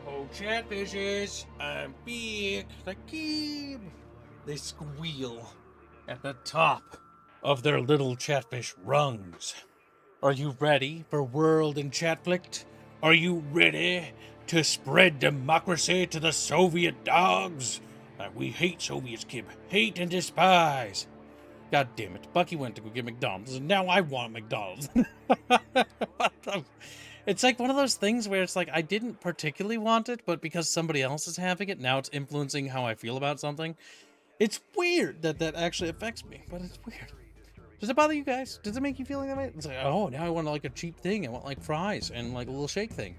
Oh, chatfishes, I'm big like Keeb. They squeal at the top of their little chatfish rungs. Are you ready for world and chatflict? Are you ready to spread democracy to the Soviet dogs? We hate Soviets, Kib. Hate and despise. God damn it. Bucky went to go get McDonald's, and now I want McDonald's. It's like one of those things where it's like, I didn't particularly want it, but because somebody else is having it, now it's influencing how I feel about something. It's weird that that actually affects me, but it's weird. Does it bother you guys? Does it make you feel like that way? It's like, oh, now I want like a cheap thing. I want like fries and like a little shake thing.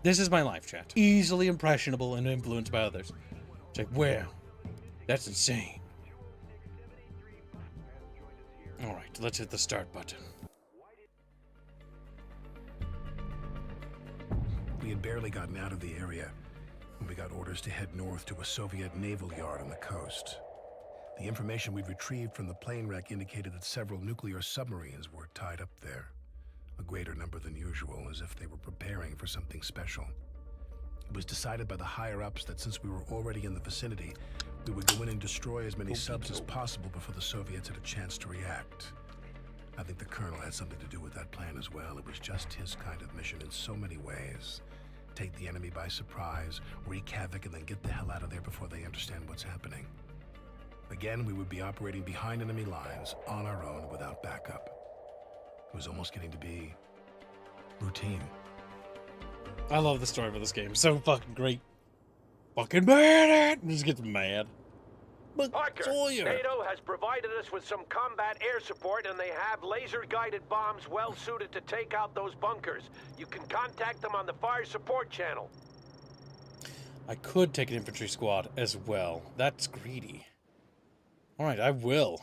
This is my life, chat. Easily impressionable and influenced by others. It's like, well, that's insane. All right, let's hit the start button. We had barely gotten out of the area when we got orders to head north to a Soviet naval yard on the coast. The information we'd retrieved from the plane wreck indicated that several nuclear submarines were tied up there, a greater number than usual, as if they were preparing for something special. It was decided by the higher-ups that since we were already in the vicinity, we would go in and destroy as many subs as possible before the Soviets had a chance to react. I think the colonel had something to do with that plan as well. It was just his kind of mission in so many ways. Take the enemy by surprise, wreak havoc, and then get the hell out of there before they understand what's happening. Again, we would be operating behind enemy lines, on our own, without backup. It was almost getting to be routine. I love the story for this game. So fucking great. Fucking mad. Just gets mad. But Parker, NATO has provided us with some combat air support, and they have laser-guided bombs well-suited to take out those bunkers. You can contact them on the fire support channel. I could take an infantry squad as well. That's greedy. Alright, I will.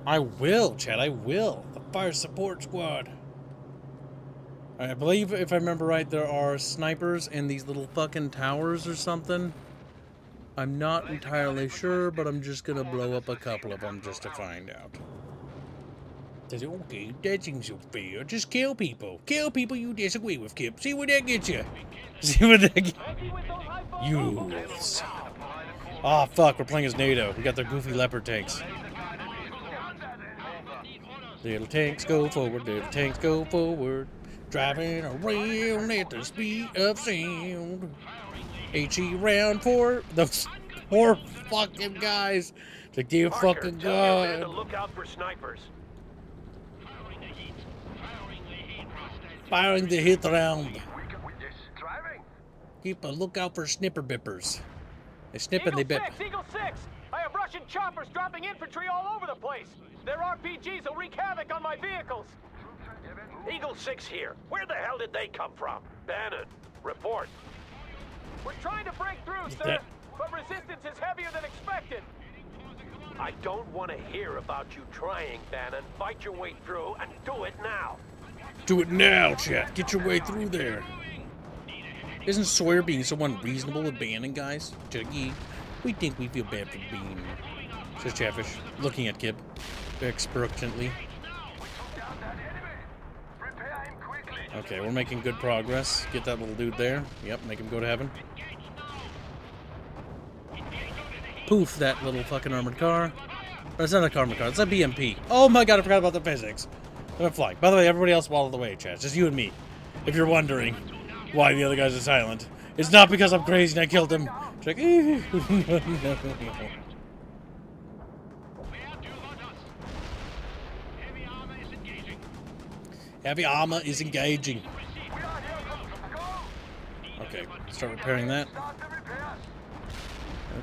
I will, Chad, I will. The fire support squad. I believe, if I remember right, there are snipers in these little fucking towers or something. I'm not entirely sure, but I'm just gonna blow up a couple of them just to find out. Says, okay, that seems so fair. Just kill people. Kill people you disagree with, Kip. See where that gets you. See where that gets you. Ah, fuck, we're playing as NATO. We got their goofy leopard tanks. Little tanks go forward, little tanks go forward. Driving around at the speed of sound. HE round for those poor fucking guys. To give fucking God. Look out for snipers. Firing the hit round. Keep a lookout for snipper bippers. They snip and they bip. Eagle 6! I have Russian choppers dropping infantry all over the place. Their RPGs will wreak havoc on my vehicles. Eagle 6 here. Where the hell did they come from? Bannon, report. We're trying to break through, sir, but resistance is heavier than expected. I don't want to hear about you trying, Bannon. Fight your way through and do it now. Do it now, chat. Get your way through there. Isn't Sawyer being so unreasonable with banning guys? Juggy, we think we feel bad for being, says Chatfish, looking at Kip expectantly. Okay, we're making good progress. Get that little dude there. Yep, make him go to heaven. Poof, that little fucking armored car. That's not a armored car, it's a BMP. Oh my god, I forgot about the physics. I'm flying. By the way, everybody else wall the way, chat. Just you and me. If you're wondering why the other guys are silent. It's not because I'm crazy and I killed him. It's like, Heavy armor is engaging. Okay, start repairing that.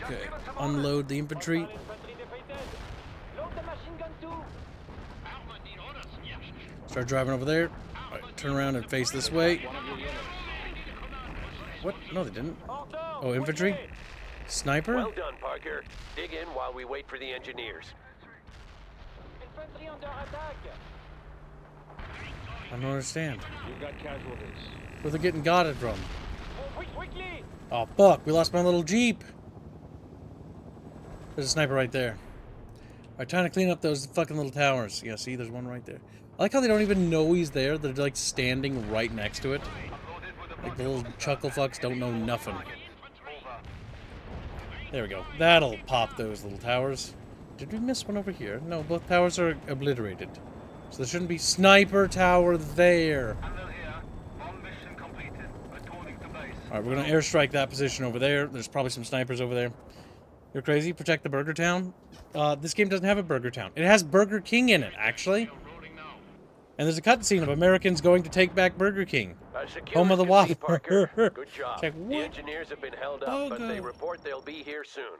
Okay, unload the infantry. Start driving over there. All right, turn around and face this way. What? No, they didn't. Oh, infantry? Sniper? Well done, Parker. Dig in while we wait for the engineers. I don't understand. We've got casualties. Where they're getting guarded from. Oh, fuck. We lost my little Jeep. There's a sniper right there. Alright, trying to clean up those fucking little towers. Yeah, see, there's one right there. I like how they don't even know he's there. They're like standing right next to it. Like the little chuckle fucks don't know nothing. There we go. That'll pop those little towers. Did we miss one over here? No, both towers are obliterated. So there shouldn't be sniper tower there. Alright, we're gonna airstrike that position over there. There's probably some snipers over there. You're crazy? Protect the Burger Town? This game doesn't have a Burger Town. It has Burger King in it, actually. And there's a cutscene of Americans going to take back Burger King. Home of the waffle. Good job. Check, the engineers have been held up, but they report they'll be here soon.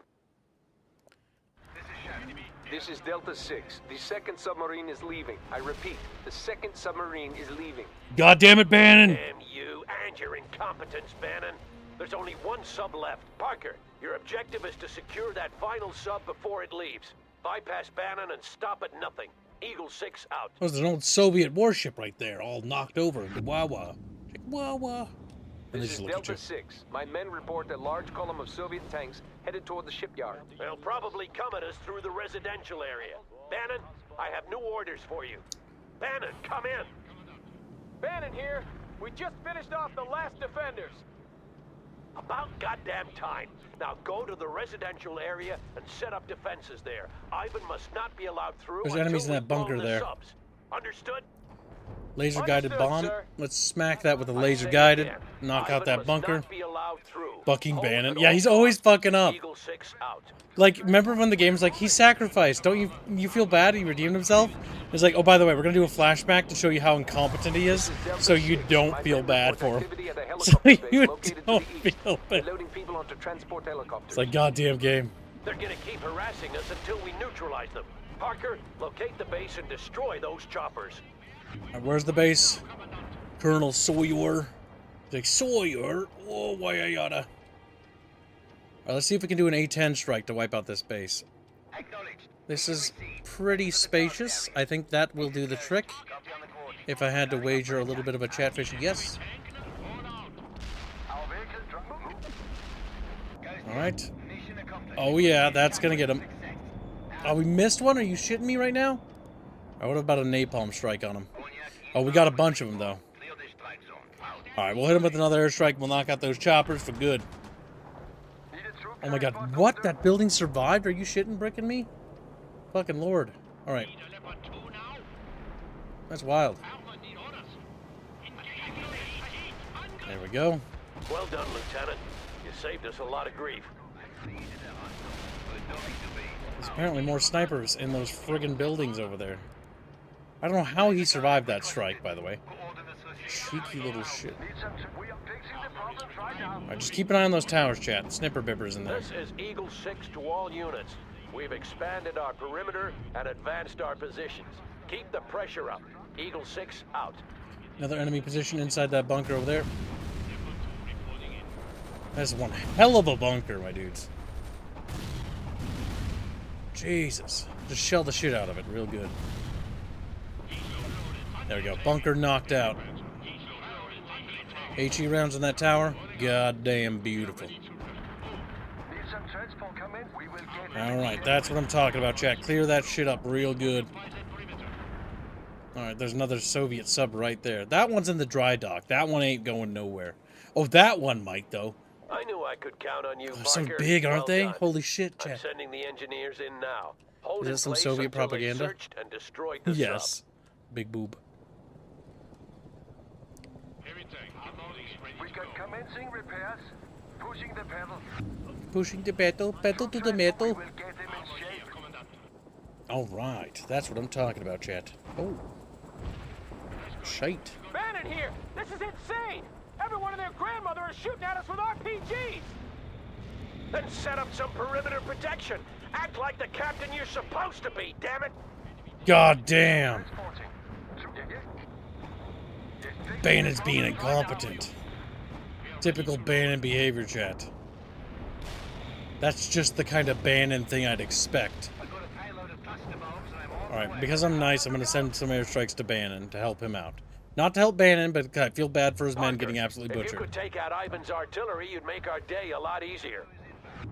This is Delta 6. The second submarine is leaving. I repeat, the second submarine is leaving. God damn it, Bannon! Damn you and your incompetence, Bannon. There's only one sub left. Parker, your objective is to secure that final sub before it leaves. Bypass Bannon and stop at nothing. Eagle 6 out. There's an old Soviet warship right there, all knocked over. The Wawa. Wawa. This is Delta 6. My men report a large column of Soviet tanks headed toward the shipyard. They'll probably come at us through the residential area. Bannon, I have new orders for you. Bannon, come in. Bannon here. We just finished off the last defenders. About goddamn time. Now go to the residential area and set up defenses there. Ivan must not be allowed through. There's enemies in that bunker there. Subs. Understood? Laser guided bomb. Let's smack that with a laser guided. Knock out that bunker. Bucking Bannon. Yeah, he's always fucking up. Eagle 6 out. Like, remember when the game's like, he sacrificed. Don't you feel bad? He redeemed himself? It's like, oh, by the way, we're going to do a flashback to show you how incompetent he is, so you don't feel bad for him. So you don't feel bad. It's like, goddamn game. They're going to keep harassing us until we neutralize them. Parker, locate the base and destroy those choppers. Right, where's the base? Colonel Sawyer. He's like, Sawyer? Oh, why yada. Alright, let's see if we can do an A-10 strike to wipe out this base. This is pretty spacious. I think that will do the trick. If I had to wager a little bit of a chatfish, yes. Alright. Oh yeah, that's gonna get him. Oh, we missed one? Are you shitting me right now? Alright, what about a napalm strike on him? Oh, we got a bunch of them, though. Alright, we'll hit him with another airstrike. We'll knock out those choppers for good. Oh my god, what? That building survived? Are you shitting bricking me? Fucking lord. Alright. That's wild. There we go. Well done, Lieutenant. You saved us a lot of grief. There's apparently more snipers in those friggin' buildings over there. I don't know how he survived that strike, by the way. Cheeky little shit. Alright, just keep an eye on those towers, chat. Snipper bippers in there. This is Eagle 6 to all units. We've expanded our perimeter and advanced our positions. Keep the pressure up. Eagle 6 out. Another enemy position inside that bunker over there. That's one hell of a bunker, my dudes. Jesus. Just shell the shit out of it real good. There we go. Bunker knocked out. HE rounds in that tower. Goddamn beautiful. Alright, that's what I'm talking about, chat. Clear that shit up real good. Alright, there's another Soviet sub right there. That one's in the dry dock. That one ain't going nowhere. Oh, that one might, though. I knew I could count on you, They're so Parker. big, aren't they? Well done. Holy shit, I'm chat. sending the engineers in now. Hold Is that some Soviet propaganda? Searched and destroyed the Yes. sub. Big boob. We got commencing repairs. Pushing the pedal. Pushing the pedal to the metal. We'll get them in shape. Alright, that's what I'm talking about, chat. Oh. Shite. Bannon here! This is insane! Everyone and their grandmother are shooting at us with RPGs! Then set up some perimeter protection. Act like the captain you're supposed to be, damn it! God damn. Bannon's being incompetent. Typical Bannon behavior, chat. That's just the kind of Bannon thing I'd expect. Alright, because I'm nice, I'm going to send some airstrikes to Bannon to help him out. Not to help Bannon, but I feel bad for his men getting absolutely If you butchered. could take out Ivan's artillery, you'd make our day a lot easier.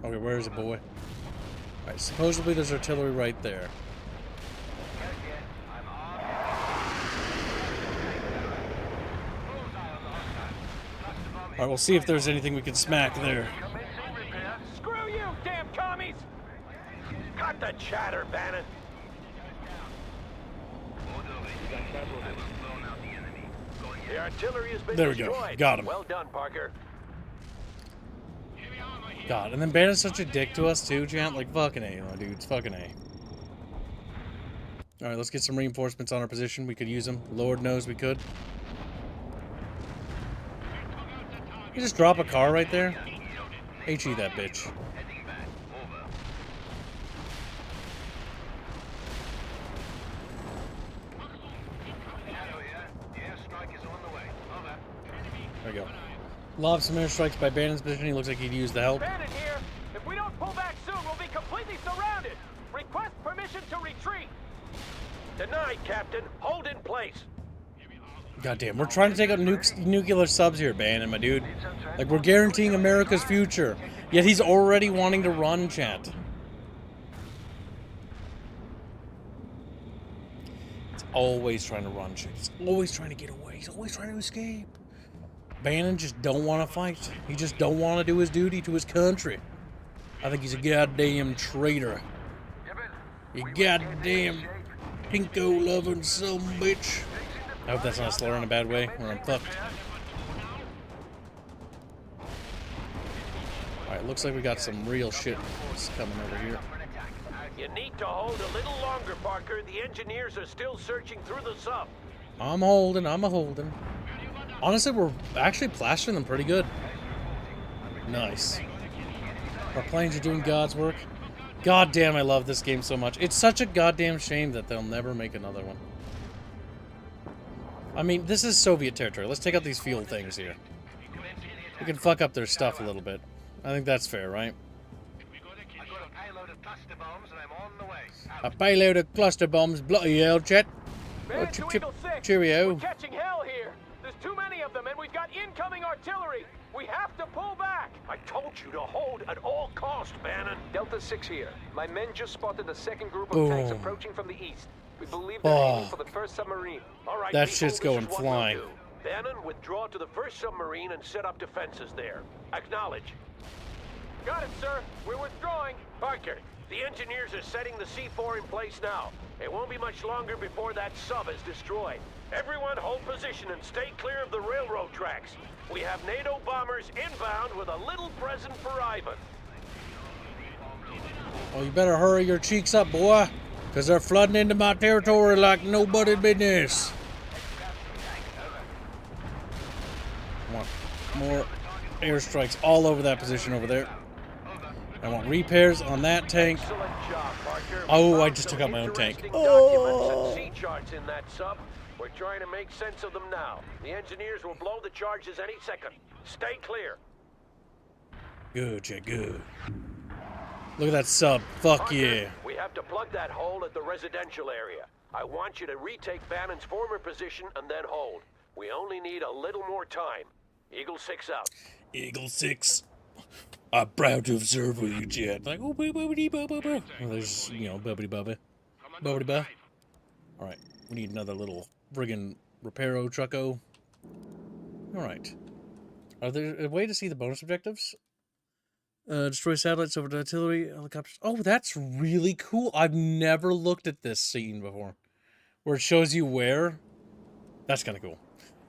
Okay, where is it, boy? Alright, supposedly there's artillery right there. Alright, we'll see if there's anything we can smack there. Screw you, damn commies! Cut the chatter, Bannon. The artillery has been There we go. destroyed. Got him. Well done, Parker. God, and then Bannon's such a dick to us too, Chant. Like, fucking A, dudes. Fucking A. Alright, let's get some reinforcements on our position. We could use them. Lord knows we could. You just drop a car right there? HE that bitch. There we go. Lob some airstrikes by Bannon's position. He looks like he'd use the help. Bannon here! If we don't pull back soon, we'll be completely surrounded! Request permission to retreat! Denied, Captain. Hold in place. Goddamn, we're trying to take out nuclear subs here, Bannon, my dude. Like, we're guaranteeing America's future. Yet he's already wanting to run, chat. It's always trying to run, chat. He's always trying to get away. He's always trying to escape. Bannon just don't want to fight. He just don't want to do his duty to his country. I think he's a goddamn traitor. You goddamn pinko-loving sumbitch. I hope that's not a slur in a bad way, or I'm fucked. Alright, looks like we got some real shit coming over here. You need to hold a little longer, Parker. The engineers are still searching through the sub. I'm holding, I'm a-holding. Honestly, we're actually plastering them pretty good. Nice. Our planes are doing God's work. God damn, I love this game so much. It's such a goddamn shame that they'll never make another one. I mean, this is Soviet territory. Let's take out these fuel things here. We can fuck up their stuff a little bit. I think that's fair, right? A payload of cluster bombs, bloody hell, chat. Bannon to Eagle 6! Cheerio. We're catching hell here! There's too many of them, and we've got incoming artillery! We have to pull back! I told you to hold at all costs, Bannon. Delta 6 here. My men just spotted a second group of Boom. tanks approaching from the east. We believe they're aiming for the first submarine. All right, That people, shit's this going is what flying. we'll do. Bannon, withdraw to the first submarine and set up defenses there. Acknowledge. Got it, sir. We're withdrawing. Parker, the engineers are setting the C4 in place now. It won't be much longer before that sub is destroyed. Everyone hold position and stay clear of the railroad tracks. We have NATO bombers inbound with a little present for Ivan. Oh, you better hurry your cheeks up, boy. Because they're flooding into my territory like nobody's business. I want more airstrikes all over that position over there. I want repairs on that tank. Excellent job, Parker. Oh, We I found just some took out my own tank. interesting documents Oh. and sea charts in that sub. We're trying to make sense of them now. The engineers will blow the charges any second. Stay clear. Good, yeah, good. Look at that sub. Fuck Parker, yeah. we have to plug that hole at the residential area. I want you to retake Bannon's former position and then hold. We only need a little more time. Eagle 6 out. Eagle 6. I'm proud to observe with you, Jet. Like, oh, boobity, boo, boo, boo. Well, there's, you know, bubbity, bubba. Bubbity, bub. Alright, we need another little friggin' reparo trucko. Alright. Are there a way to see the bonus objectives? Destroy satellites over the artillery, helicopters. Oh, that's really cool. I've never looked at this scene before. Where it shows you where. That's kind of cool.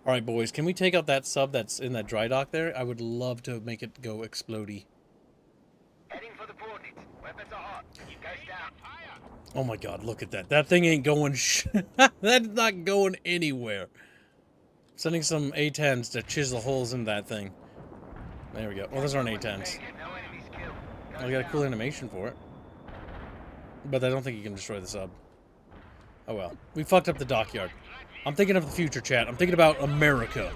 Alright, boys, can we take out that sub that's in that dry dock there? I would love to make it go explodey. Heading for the coordinates. Weapons are hot. You guys down. Oh my god, look at that. That thing ain't going That's not going anywhere. Sending some A-10s to chisel holes in that thing. There we go. Well, those aren't A-10s. No enemies killed. I got a cool animation for it. But I don't think you can destroy the sub. Oh well. We fucked up the dockyard. I'm thinking of the future, chat. I'm thinking about America.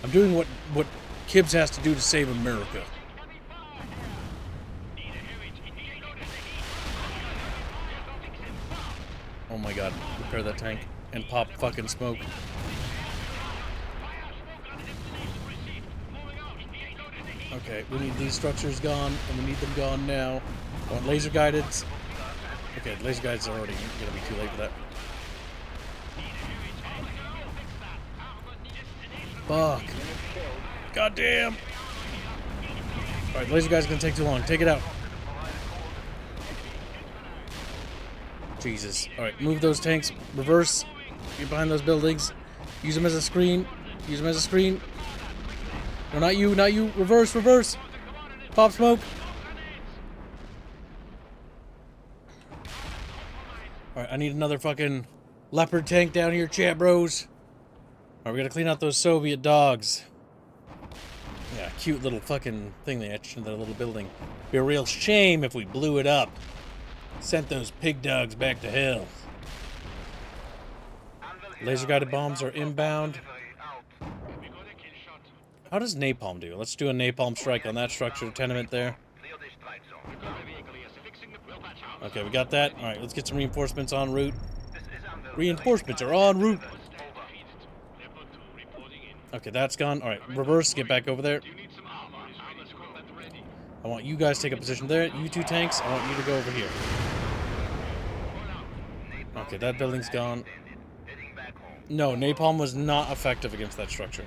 I'm doing what Kibbs has to do to save America. Oh my god. Repair that tank. And pop fucking smoke. Okay, we need these structures gone, and we need them gone now. I want laser guided. Okay, laser guides are already gonna be too late for that. Fuck. Goddamn. Alright, laser guy's gonna take too long. Take it out. Jesus. Alright, move those tanks. Reverse. Get behind those buildings. Use them as a screen. Use them as a screen. No, not you, not you. Reverse, reverse. Pop smoke. Alright, I need another fucking leopard tank down here, chat bros. Alright, we gotta clean out those Soviet dogs. Yeah, cute little fucking thing they etched into that little building. Be a real shame if we blew it up. Sent those pig dogs back to hell. Laser guided bombs are inbound. How does napalm do? Let's do a napalm strike on that structure tenement there. Okay, we got that. Alright, let's get some reinforcements en route. Reinforcements are en route. Okay, that's gone. Alright, reverse, get back over there. I want you guys to take a position there. You two tanks, I want you to go over here. Okay, that building's gone. No, napalm was not effective against that structure.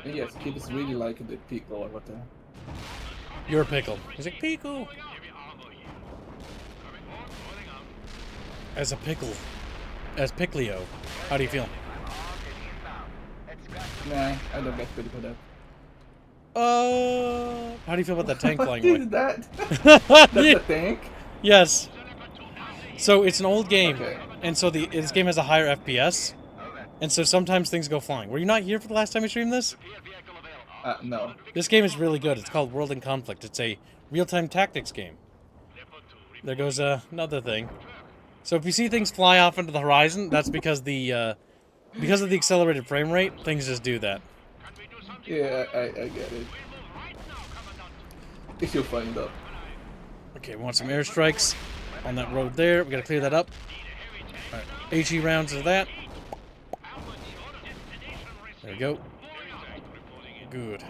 Yes, kids really like the pickle or whatever. You're a pickle. He's like, pickle. As a pickle. As Picklio. How do you feel? Nah, I don't get pretty for that. How do you feel about that tank flying What away? is that? That's a tank? Yes. So it's an old game, Okay. and so this game has a higher FPS, and so sometimes things go flying. Were you not here for the last time we streamed this? No. This game is really good. It's called World in Conflict. It's a real-time tactics game. There goes another thing. So if you see things fly off into the horizon, that's because of the accelerated frame rate. Things just do that. Yeah, I get it. If you find out. Okay, we want some airstrikes on that road there. We gotta clear that up. Alright, HE rounds of that. There we go. Good.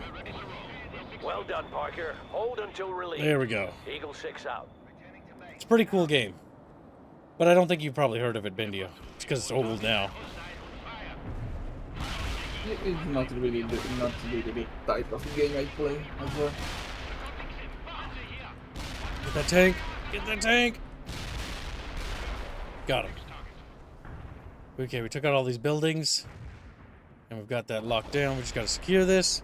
Well done, Parker. Hold until release. There we go. Eagle 6 out. It's a pretty cool game. But I don't think you've probably heard of it, Bindio. It's because it's old now. It's not really the type of game I play as well. Get that tank! Get that tank! Got him. Okay, we took out all these buildings. And we've got that locked down. We just gotta secure this.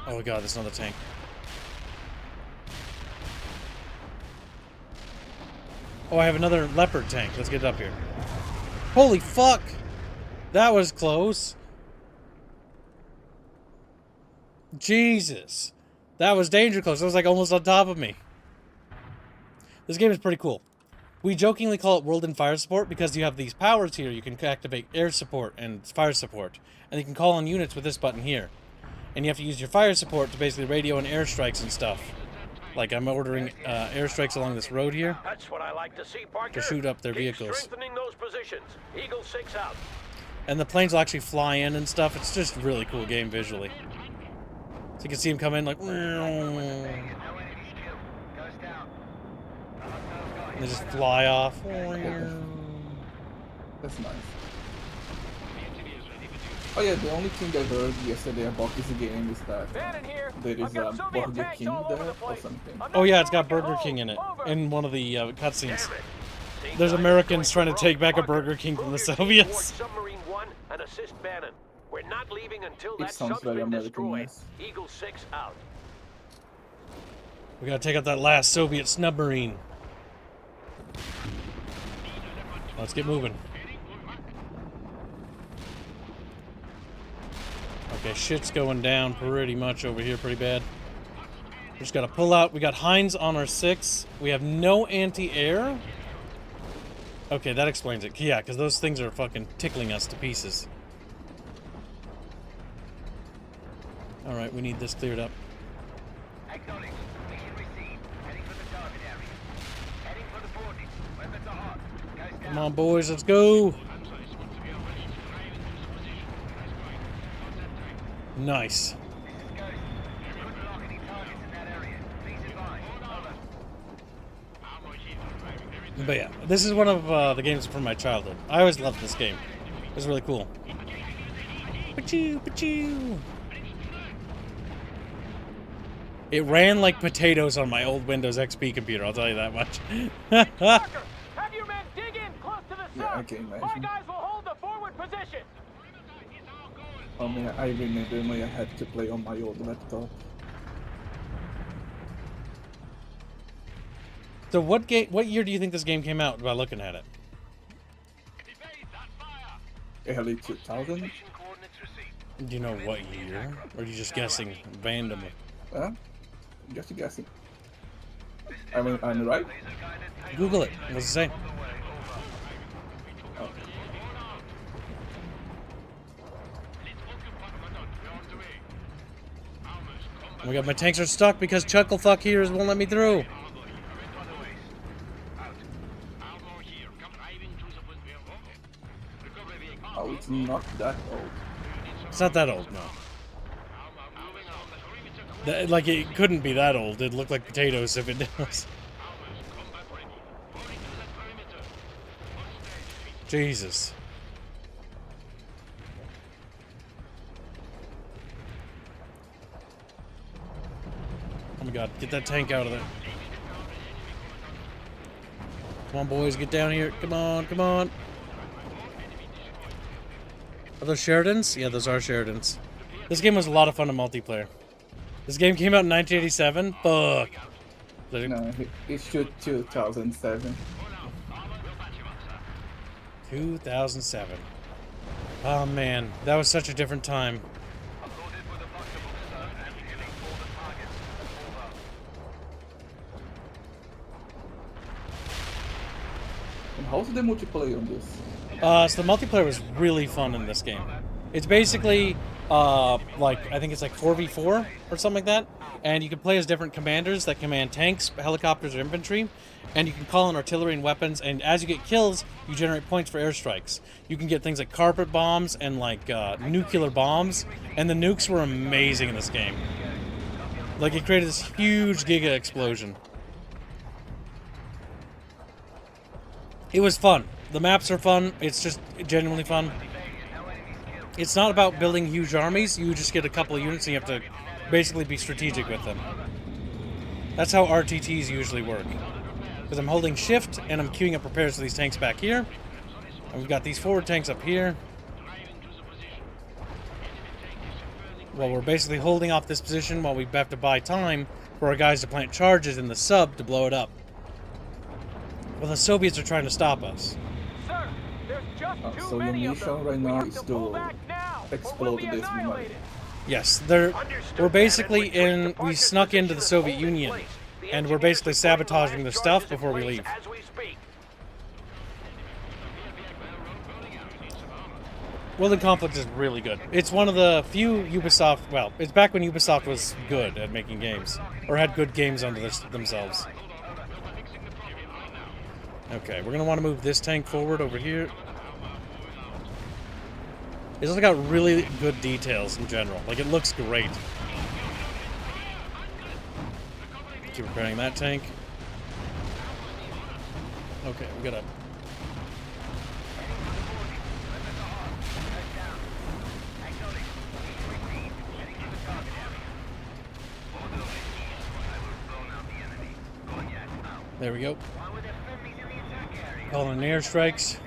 Oh god, there's another tank. Oh, I have another leopard tank. Let's get it up here. Holy fuck! That was close. Jesus. That was danger close. It was like almost on top of me. This game is pretty cool. We jokingly call it World in Fire Support because you have these powers here. You can activate air support and fire support. And you can call on units with this button here. And you have to use your fire support to basically radio and airstrikes and stuff. Like I'm ordering airstrikes along this road here That's what I like to see, Parker. to shoot up their Keep vehicles. strengthening those positions. Eagle 6 out. And the planes will actually fly in and stuff. It's just a really cool game visually. So you can see them come in like... And they just fly off. That's nice. Oh yeah, the only thing I heard yesterday about this game is that Bannon here. there I've is got a Soviet Burger tanks King all over there the or place. something. Oh yeah, it's got Another Burger tank King in it. over. In one of the cutscenes. Damn it. Team There's nine Americans is trying to going take back a Parker, Burger King from the move your team Soviets. towards Submarine 1 and assist Bannon. We're not leaving until It that sounds sub's very been American, destroyed. yes. Eagle 6 out. We gotta take out that last Soviet submarine. Let's get moving. Okay, shit's going down pretty much over here pretty bad. We just gotta pull out. We got Heinz on our 6. We have no anti-air. Okay, that explains it. Yeah, because those things are fucking tickling us to pieces. Alright, we need this cleared up. Acknowledged. Mission received. Heading for the target area. Heading for the coordinates. Weapons are hot. Goes down. Come on, boys, let's go. Nice. This is Ghost. Couldn't lock any targets in that area. Please advise. Over. But yeah, this is one of the games from my childhood. I always loved this game. It was really cool. Pachoo, pachoo. It ran like potatoes on my old Windows XP computer, I'll tell you that much. Parker, have your men dig in close to the sub. Yeah, I can imagine. My guys will hold the forward position. I mean, I remember when I had to play on my old laptop. So what year do you think this game came out by looking at it? Early 2000? Mission coordinates received. Do you know what year? Or are you just guessing randomly? Just guessing. I mean, I'm right? Google it. What's it say? Okay. Oh my god, my tanks are stuck because Chucklefuck here won't let me through. Oh, it's not that old. It's not that old, no. Like, it couldn't be that old. It'd look like potatoes if it does. Jesus. Oh my god, get that tank out of there. Come on, boys, get down here. Come on, come on. Are those Sheridans? Yeah, those are Sheridans. This game was a lot of fun in multiplayer. This game came out in 1987? Fuck. No, it's 2007. 2007. Oh man, that was such a different time. And how's the multiplayer on this? So the multiplayer was really fun in this game. It's basically, like, I think it's like 4v4 or something like that. And you can play as different commanders that command tanks, helicopters, or infantry. And you can call in artillery and weapons. And as you get kills, you generate points for airstrikes. You can get things like carpet bombs and like nuclear bombs. And the nukes were amazing in this game. Like, it created this huge giga explosion. It was fun. The maps are fun. It's just genuinely fun. It's not about building huge armies. You just get a couple of units and you have to basically be strategic with them. That's how RTTs usually work. Because I'm holding shift and I'm queuing up repairs to these tanks back here. And we've got these forward tanks up here. Well, we're basically holding off this position while we have to buy time for our guys to plant charges in the sub to blow it up. Well, the Soviets are trying to stop us. Sir, there's just too So your many of them. mission right We now have is pull to back now, or we'll explode be this mine. annihilated. Yes, we're basically in. We snuck into the Soviet Union, and we're basically sabotaging their stuff before we leave. As we speak. World in Conflict is really good. It's one of the few Ubisoft. Well, it's back when Ubisoft was good at making games, or had good games under themselves. Okay, we're gonna want to move this tank forward over here. It's got really good details in general. Like, it looks great. Keep repairing that tank. Okay, we gotta. There we go. Calling in airstrikes.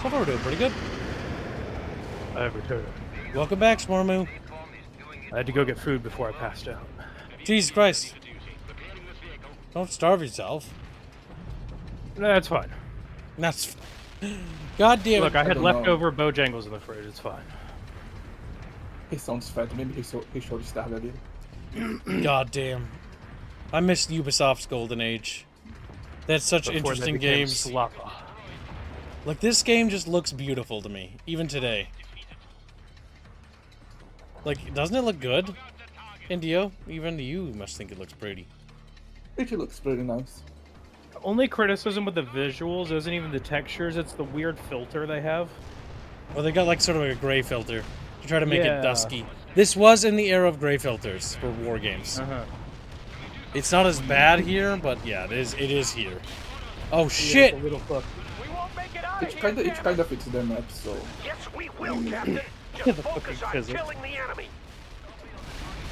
So far we're doing pretty good. I have returned. Welcome back, Swarmoo. I had to go get food before I passed out. Jesus Christ. Don't starve yourself. No, that's fine. That's... God damn it. Look, I had don't know. leftover Bojangles in the fridge. It's fine. He sounds fat. Maybe he should start at it. God damn. I miss Ubisoft's golden age. They had such Before interesting they became games. Slappa. Like, this game just looks beautiful to me, even today. Like, doesn't it look good? Indio, even you must think it looks pretty. It looks pretty nice. Only criticism with the visuals isn't even the textures, it's the weird filter they have. Well, they got like sort of like a gray filter to try to make it Yeah. dusky. This was in the era of gray filters for war games. Uh-huh. It's not as bad here, but yeah, it is here. Oh shit! Yeah, little fuck. We won't make it out It's of here, kind of fits their map, so Yes, we will, Captain. The Just fucking focus on physics. killing the enemy.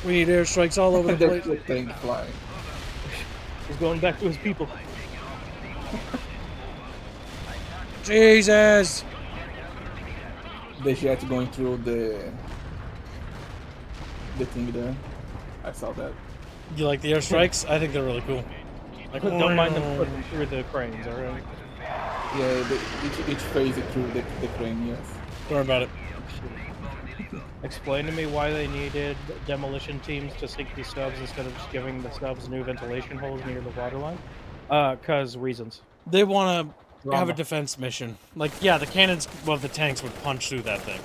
We need airstrikes all over the there's place. a tank flying. He's going back to his people. Jesus! The jet going through the thing there. I saw that. You like the airstrikes? I think they're really cool. Like, Don't mind them putting through the cranes, alright? Yeah, each phase it through the crane. Yes. Don't worry about it. Explain to me why they needed demolition teams to sink these subs instead of just giving the subs new ventilation holes near the waterline. Cause reasons. They want to have a Drama. defense mission. Like, yeah, the cannons, well, the tanks would punch through that thing.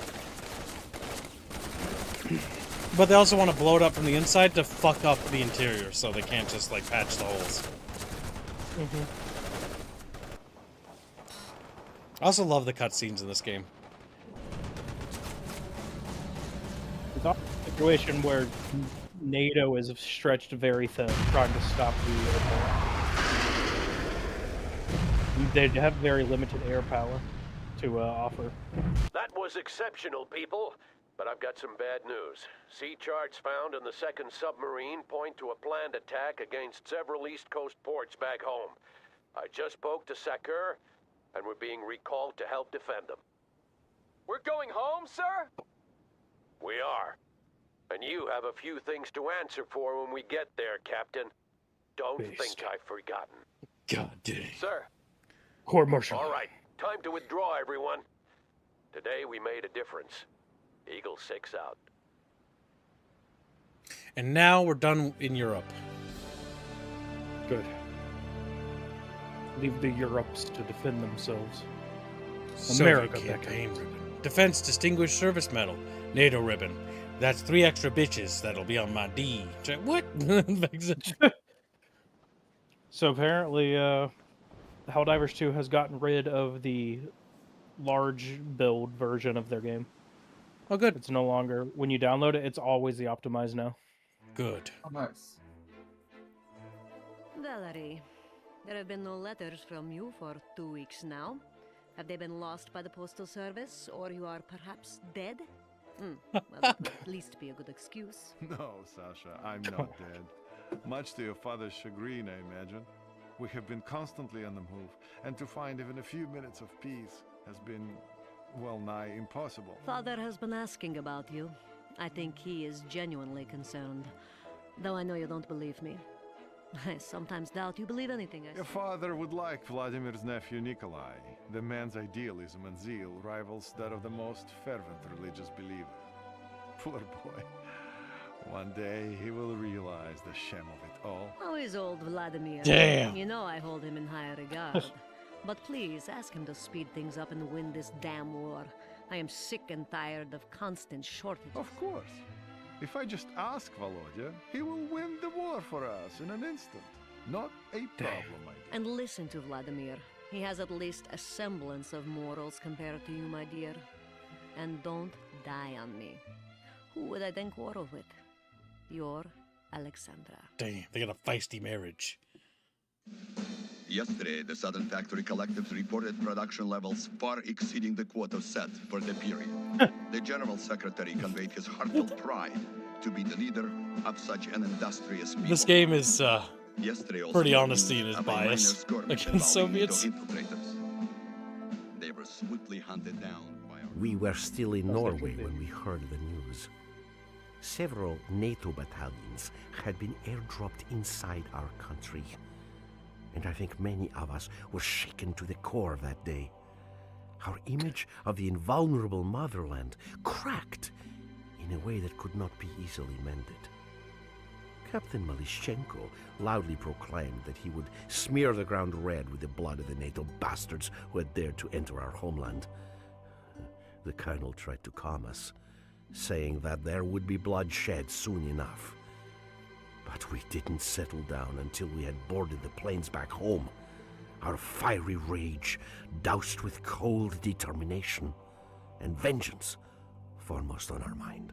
But they also want to blow it up from the inside to fuck up the interior, so they can't just, like, patch the holes. I also love the cutscenes in this game. It's a situation where NATO is stretched very thin, trying to stop the airport. They have very limited air power to offer. That was exceptional, people. But I've got some bad news. Sea charts found in the second submarine point to a planned attack against several East Coast ports back home. I just spoke to Sakur, and we're being recalled to help defend them. We're going home, sir? We are. And you have a few things to answer for when we get there, Captain. Don't Beast. think I've forgotten. God dang. Sir. Court martial. All right, time to withdraw, everyone. Today we made a difference. Eagle 6 out. And now we're done in Europe. Good. Leave the Europes to defend themselves. America, Soviet campaign Beckering. ribbon. Defense Distinguished Service Medal. NATO ribbon. That's 3 extra bitches that'll be on my D. What? So apparently, Helldivers 2 has gotten rid of the large build version of their game. Oh, good. It's no longer, when you download it, it's always the optimized now. Good. Oh, nice. Valerie, there have been no letters from you for 2 weeks now. Have they been lost by the postal service, or you are perhaps dead? Well, that would at least be a good excuse. No, Sasha, I'm not dead. Much to your father's chagrin, I imagine. We have been constantly on the move, and to find even a few minutes of peace has been, well nigh impossible. Father has been asking about you. I think he is genuinely concerned. Though I know you don't believe me. I sometimes doubt you believe anything I Your say. father would like Vladimir's nephew Nikolai. The man's idealism and zeal rivals that of the most fervent religious believer. Poor boy. One day he will realize the shame of it all. How is old Vladimir? Damn. You know I hold him in high regard. But please, ask him to speed things up and win this damn war. I am sick and tired of constant shortages. Of course. If I just ask Volodya, he will win the war for us in an instant. Not a problem, my dear. And listen to Vladimir. He has at least a semblance of morals compared to you, my dear. And don't die on me. Who would I then quarrel with? Your Alexandra. Dang, they got a feisty marriage. Yesterday, the Southern Factory Collectives reported production levels far exceeding the quota set for the period. The General Secretary conveyed his heartfelt pride to be the leader of such an industrious people. This game is Yesterday also pretty brought honesty news in his of a minor bias skirmish against involving NATO Soviets. infiltrators. they were swiftly hunted down by our... We were still in Norway when we heard the news. Several NATO battalions had been airdropped inside our country. And I think many of us were shaken to the core that day. Our image of the invulnerable motherland cracked in a way that could not be easily mended. Captain Malishchenko loudly proclaimed that he would smear the ground red with the blood of the NATO bastards who had dared to enter our homeland. The colonel tried to calm us, saying that there would be bloodshed soon enough. But we didn't settle down until we had boarded the planes back home, our fiery rage doused with cold determination, and vengeance foremost on our mind.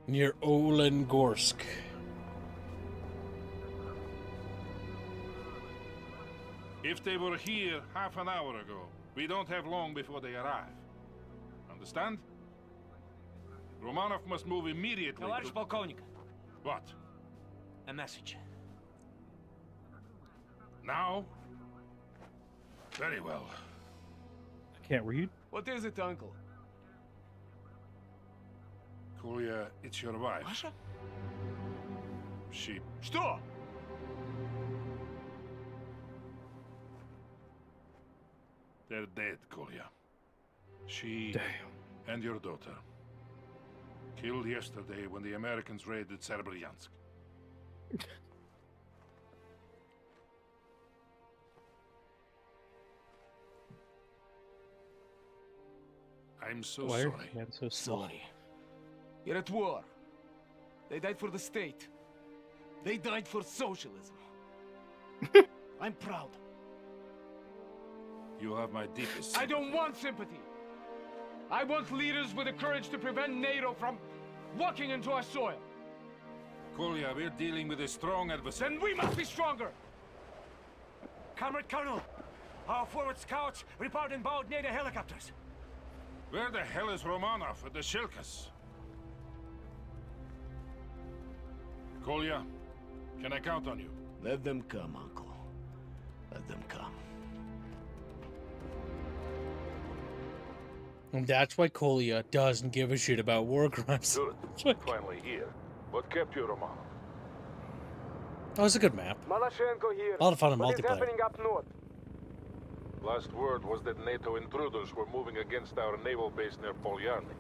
Near Olengorsk. If they were here half an hour ago, we don't have long before they arrive. Understand? Romanov must move immediately. Товарищ полковник. What? A message. Now? Very well. I can't read. What is it, Uncle? Kolya, it's your wife. Masha? She... Что? They're dead, Kolya. She... Damn. And your daughter. Killed yesterday when the Americans raided Serbryansk. I'm so Why are sorry. your hands so small? Sorry. You're at war. They died for the state. They died for socialism. I'm proud. You have my deepest I don't want sympathy. I want leaders with the courage to prevent NATO from walking into our soil. Kolya, we're dealing with a strong adversary. Then we must be stronger. Comrade Colonel, our forward scouts report inbound NATO helicopters. Where the hell is Romanov with the Shilkas? Kolya, can I count on you? Let them come, Uncle. Let them come. And that's why Kolya doesn't give a shit about war crimes. Good. Finally here. What kept you, Romanov? Oh, it's a good map. Malashchenko here. A lot of fun in What is multiplayer. happening up north? Last word was that NATO intruders were moving against our naval base near Polyarny.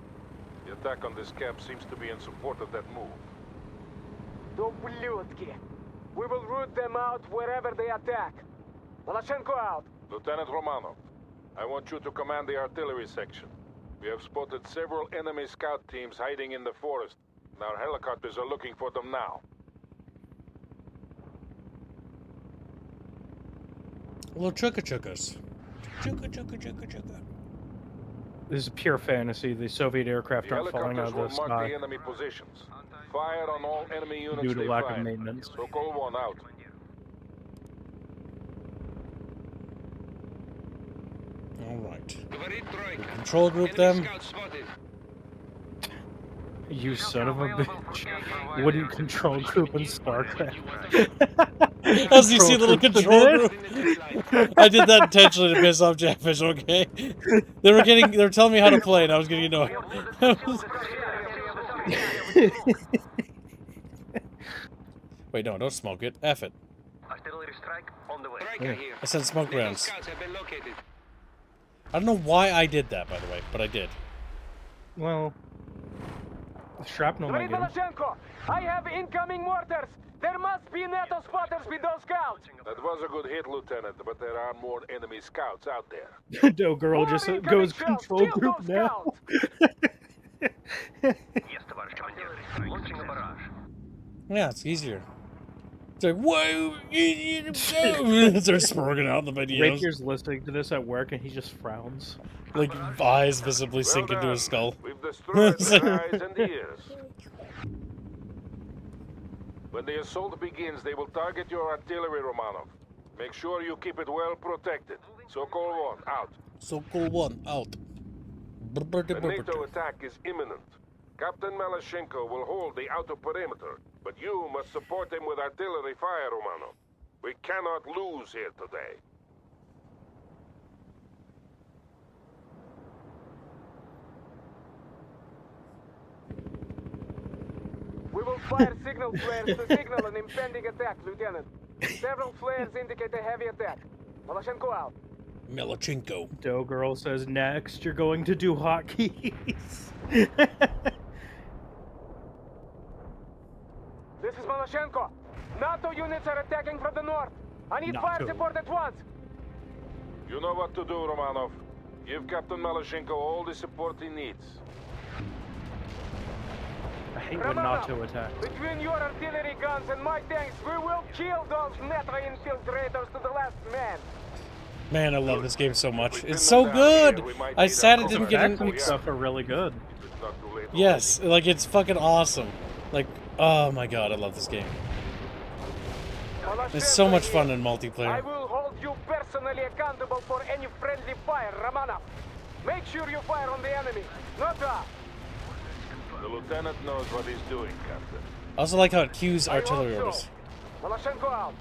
The attack on this camp seems to be in support of that move. Doblutki. We will root them out wherever they attack. Malashchenko out. Lieutenant Romanov, I want you to command the artillery section. We have spotted several enemy scout teams hiding in the forest, and our helicopters are looking for them now. Little chugga-chuggas. Chugga-chugga-chugga-chugga. This is pure fantasy. The Soviet aircraft The aren't falling out helicopters of will the mark sky the enemy positions. Fire on all enemy units due to they lack of find. maintenance. Sokol 1 out. Alright. Control group them. You son of a bitch. Wouldn't control group and start that. As you see, little control group. I did that intentionally to piss off Chatfish, okay? They were telling me how to play and I was getting annoyed. Wait, no, don't smoke it. F it. Artillery strike on the way. I said smoke rounds. I don't know why I did that, by the way, but I did. Well, shrapnel might get him. Malashchenko, I have incoming mortars. There must be NATO spotters with those scouts. That was a good hit, Lieutenant, but there are more enemy scouts out there. No girl just goes control group now. Yeah, it's easier. It's like, whoa! They're smoking out the videos. Rakier's listening to this at work and he just frowns. Like, eyes visibly sink into his skull. We've destroyed their eyes and ears. When the assault begins, they will target your artillery, Romanov. Make sure you keep it well protected. Sokol 1, out. Sokol 1, out. The NATO attack is imminent. Captain Malashenko will hold the outer perimeter, but you must support him with artillery fire, Romanov. We cannot lose here today. We will fire signal flares to signal an impending attack, Lieutenant. Several flares indicate a heavy attack. Malashenko out. Melachenko. Dough Girl says next you're going to do hotkeys. This is Malashenko. NATO units are attacking from the north. I need fire support at once. You know what to do, Romanov. Give Captain Malashenko all the support he needs. I hate when NATO attacks. Between your artillery guns and my tanks, we will kill those NATO infiltrators to the last man. Man, I love this game so much. It's so good! I sad it didn't get in... stuff are really good. Yes, like, it's fucking awesome. Like, oh my god, I love this game. It's so much fun in multiplayer. I will hold you personally accountable for any friendly fire, Ramanov. Make sure you fire on the enemy, not us. The lieutenant knows what he's doing, Captain. I also like how it cues artillery orders. Malashenko out.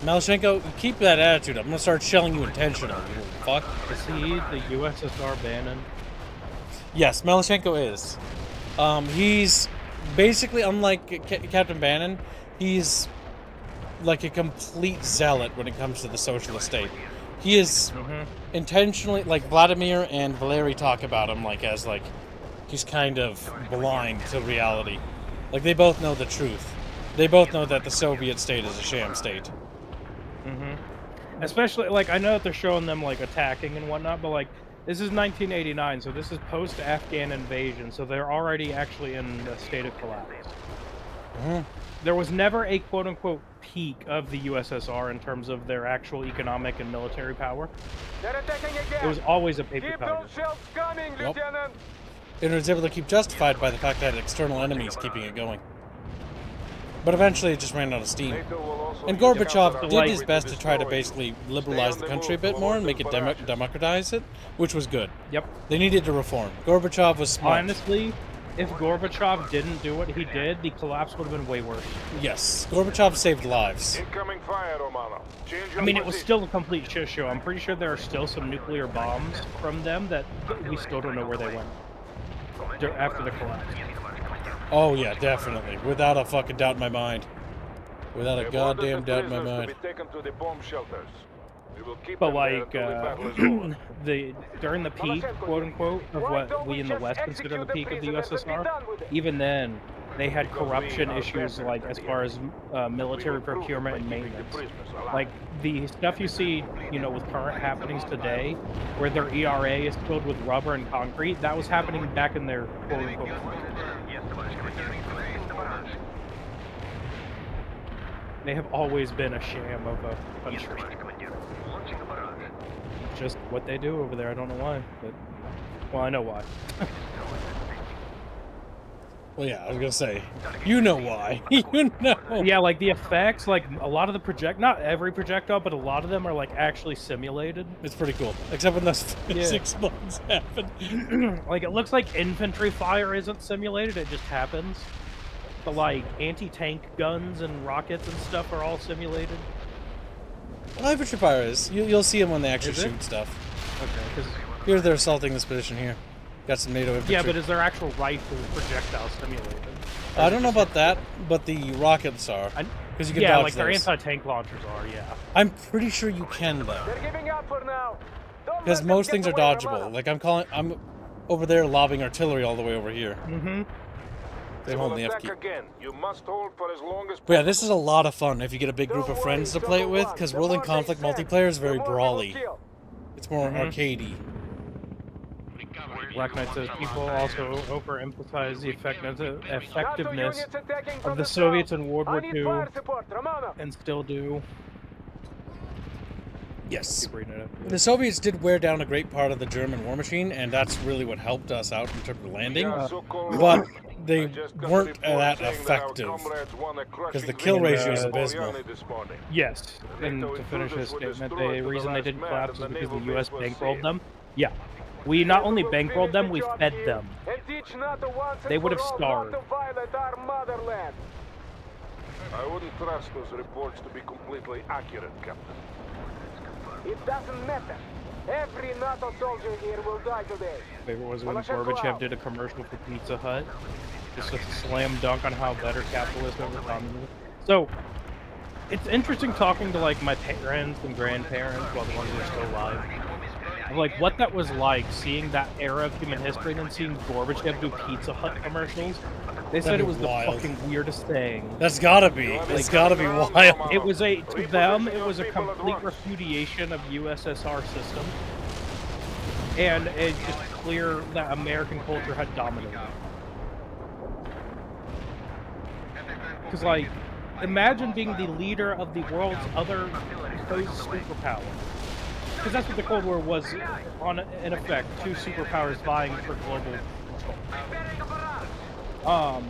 Malashenko, keep that attitude up. I'm gonna start shelling you intentionally. Fuck. Is he the USSR Bannon? Yes, Malashenko is. He's basically, unlike Captain Bannon, he's like a complete zealot when it comes to the socialist state. He is intentionally, like Vladimir and Valery talk about him like as like he's kind of blind to reality. Like they both know the truth. They both know that the Soviet state is a sham state. Especially, like, I know that they're showing them, like, attacking and whatnot, but, like, this is 1989, so this is post-Afghan invasion, so they're already actually in a state of collapse. There was never a quote-unquote peak of the USSR in terms of their actual economic and military power. They're attacking again. It was always a paper Keep powder. those shells coming, Lieutenant. And it was able to keep justified by the fact that external enemies keeping it going. But eventually it just ran out of steam. And Gorbachev did his best to try to basically liberalize the country a bit more and make it democratize it, which was good. Yep. They needed to reform. Gorbachev was smart. Honestly, if Gorbachev didn't do what he did, the collapse would have been way worse. Yes, Gorbachev saved lives. Incoming fire, Romanov. I mean, it was still a complete shit show. I'm pretty sure there are still some nuclear bombs from them that we still don't know where they went after the collapse. Oh yeah, definitely. Without a fucking doubt in my mind. Without a goddamn doubt in my mind. But like, during the peak, quote unquote, of what we in the West consider the peak of the USSR, even then, they had corruption issues, like as far as military procurement and maintenance. Like the stuff you see, you know, with current happenings today, where their ERA is filled with rubber and concrete, that was happening back in their quote unquote. They have always been a sham of a country. Just what they do over there, I don't know why, but well, I know why. Well, yeah, I was gonna say, you know why. You know. Yeah, like the effects, like a lot of the not every projectile, but a lot of them are like actually simulated. It's pretty cool, except when those physics bugs happen. Like it looks like infantry fire isn't simulated; it just happens. But like anti-tank guns and rockets and stuff are all simulated. Well, infantry fire is. You'll see them when they actually shoot stuff. Okay, because here they're assaulting this position here. Got some NATO infantry. Yeah, but is their actual rifle projectile simulated? I don't know about that, but the rockets are. Because you can dodge like their those. anti-tank launchers are. Yeah. I'm pretty sure you can though. They're giving up for now. Because most things are dodgeable. Like I'm over there lobbing artillery all the way over here. They hold the F key. But yeah, this is a lot of fun if you get a big group of friends to play it with, because World in Conflict multiplayer is very brawly. It's more arcadey. Black Knight says people also overemphasize the effectiveness of the Soviets in World War II, and still do. Yes. The Soviets did wear down a great part of the German war machine, and that's really what helped us out in terms of landing. But they weren't that effective, because the kill ratio is abysmal. Yes, and to finish his statement, the reason they didn't collapse is because the U.S. bankrolled them. Yeah. We not only bankrolled them, we fed them. They would have starved. I wouldn't trust those reports to be completely accurate, Captain. It doesn't matter. Every NATO soldier here will die today. Favorite was when Gorbachev did a commercial for Pizza Hut. Just a slam dunk on how better capitalism over communism. So, it's interesting talking to like my parents and grandparents, well, the ones who are still alive. Like what that was like, seeing that era of human history and then seeing Gorbachev do Pizza Hut commercials. They said it was wild. The fucking weirdest thing. That's gotta be. It's gotta be wild. It was to them, it was a complete repudiation of USSR system. And it's just clear that American culture had dominated. Because, like, imagine being the leader of the world's other supposed superpower. Because that's what the Cold War was, in effect, two superpowers vying for global control.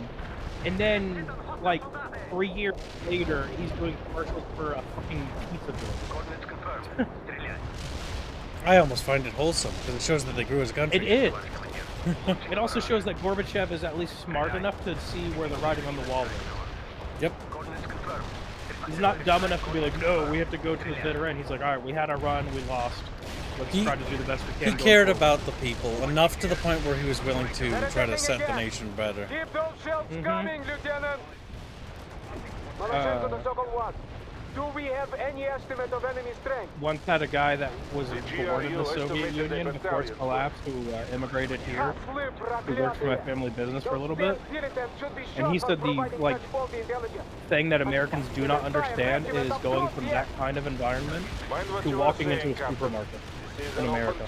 And then, like, 3 years later, he's doing commercials for a fucking pizza joint. I almost find it wholesome, because it shows that they grew as a country. It is. It also shows that Gorbachev is at least smart enough to see where the writing on the wall is. Yep. He's not dumb enough to be like, no, we have to go to the bitter end. He's like, alright, we had our run, we lost. Let's try to do the best we can. He cared about the people, enough to the point where he was willing to try to set the nation better. Keep those shells coming, Lieutenant! Do we have any estimate of enemy strength? Once had a guy that was born in the Soviet Union before its collapse who immigrated here, who worked for my family business for a little bit, and he said the thing that Americans do not understand is going from that kind of environment to walking into a supermarket in America.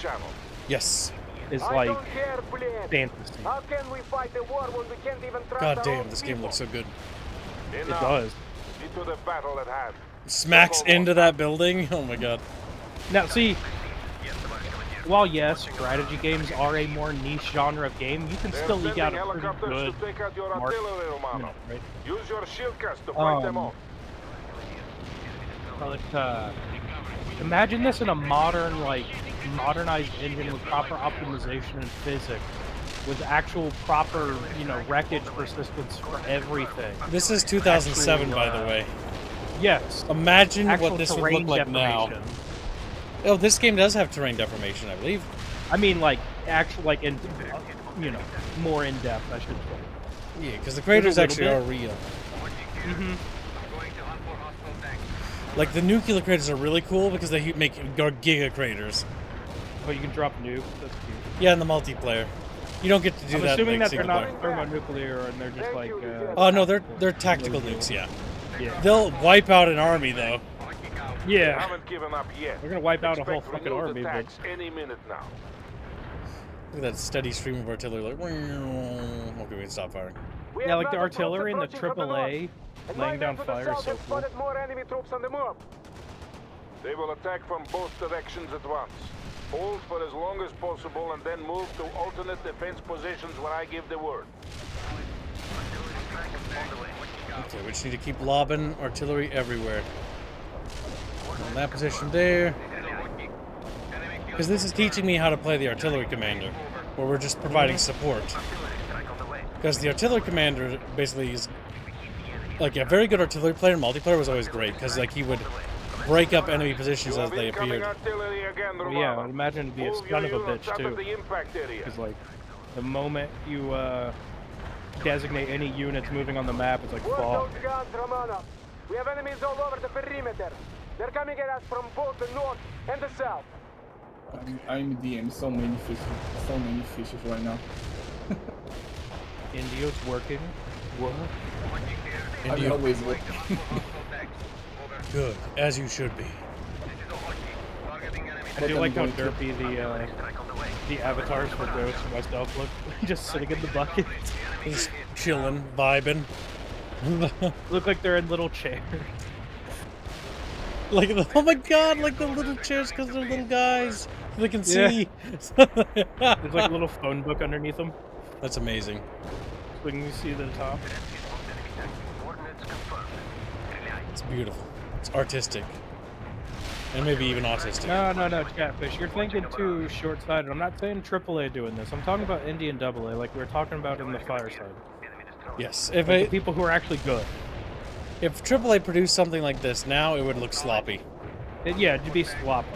Yes. Is like fantasy. How can we fight the war when we can't even trust God damn, this game looks so good. It does. Into the battle at hand. Smacks into that building? Oh my god. Now, see, while yes, strategy games are a more niche genre of game, you can still eke out a pretty good mark, right? Use your shield cast to fight them off. But, imagine this in a modern, like, modernized engine with proper optimization and physics, with actual proper, you know, wreckage persistence for everything. This is 2007, by the way. Yes. Imagine what this would look like now. Oh, this game does have terrain deformation, I believe. I mean, like, actual, like, in, you know, more in depth, I should say. Yeah, because the craters actually are real. Mm-hmm. Like, the nuclear craters are really cool because they make giga craters. Oh, you can drop nukes? That's cute. Yeah, in the multiplayer. You don't get to do I'm that. assuming in that the they're single not thermonuclear and they're just like. Oh no, they're tactical nukes. Yeah. Yeah. They'll wipe out an army though. Yeah. Haven't given up yet. We're gonna wipe out a whole fucking army. But... any minute now. Look at that steady stream of artillery. Like, okay, we can stop firing. Yeah, like the artillery and the AAA laying down fire is so cool. More enemy troops on the move. They will attack from both directions at once. Hold for as long as possible and then move to alternate defense positions when I give the word. Okay, we just need to keep lobbing artillery everywhere. In that position there. Because this is teaching me how to play the artillery commander, where we're just providing support. Because the artillery commander basically is like a very good artillery player. Multiplayer was always great because like he would break up enemy positions as they appeared. Well, yeah, I'd imagine it'd be a son of a bitch too. Because like the moment you designate any units moving on the map, it's like fall. We have enemies all over the perimeter. They're coming at us from both the north and the south. I'm DM so many fishes right now. India's working. What? India. I'm always working. Good, as you should be. I do like how derpy the avatars for Ghost and myself look. Just sitting in the bucket. Just chilling, vibing. Look like they're in little chairs. Like, oh my god, like the little chairs because they're little guys. They can see. There's like a little phone book underneath them. That's amazing. So we can see the top. It's beautiful. It's artistic. And maybe even autistic. No, Chatfish. You're thinking too short-sighted. I'm not saying AAA doing this. I'm talking about Indie and AA, like we were talking about in the Fireside. Yes, if like the people who are actually good. If AAA produced something like this now, it would look sloppy. Yeah, it'd be sloppy.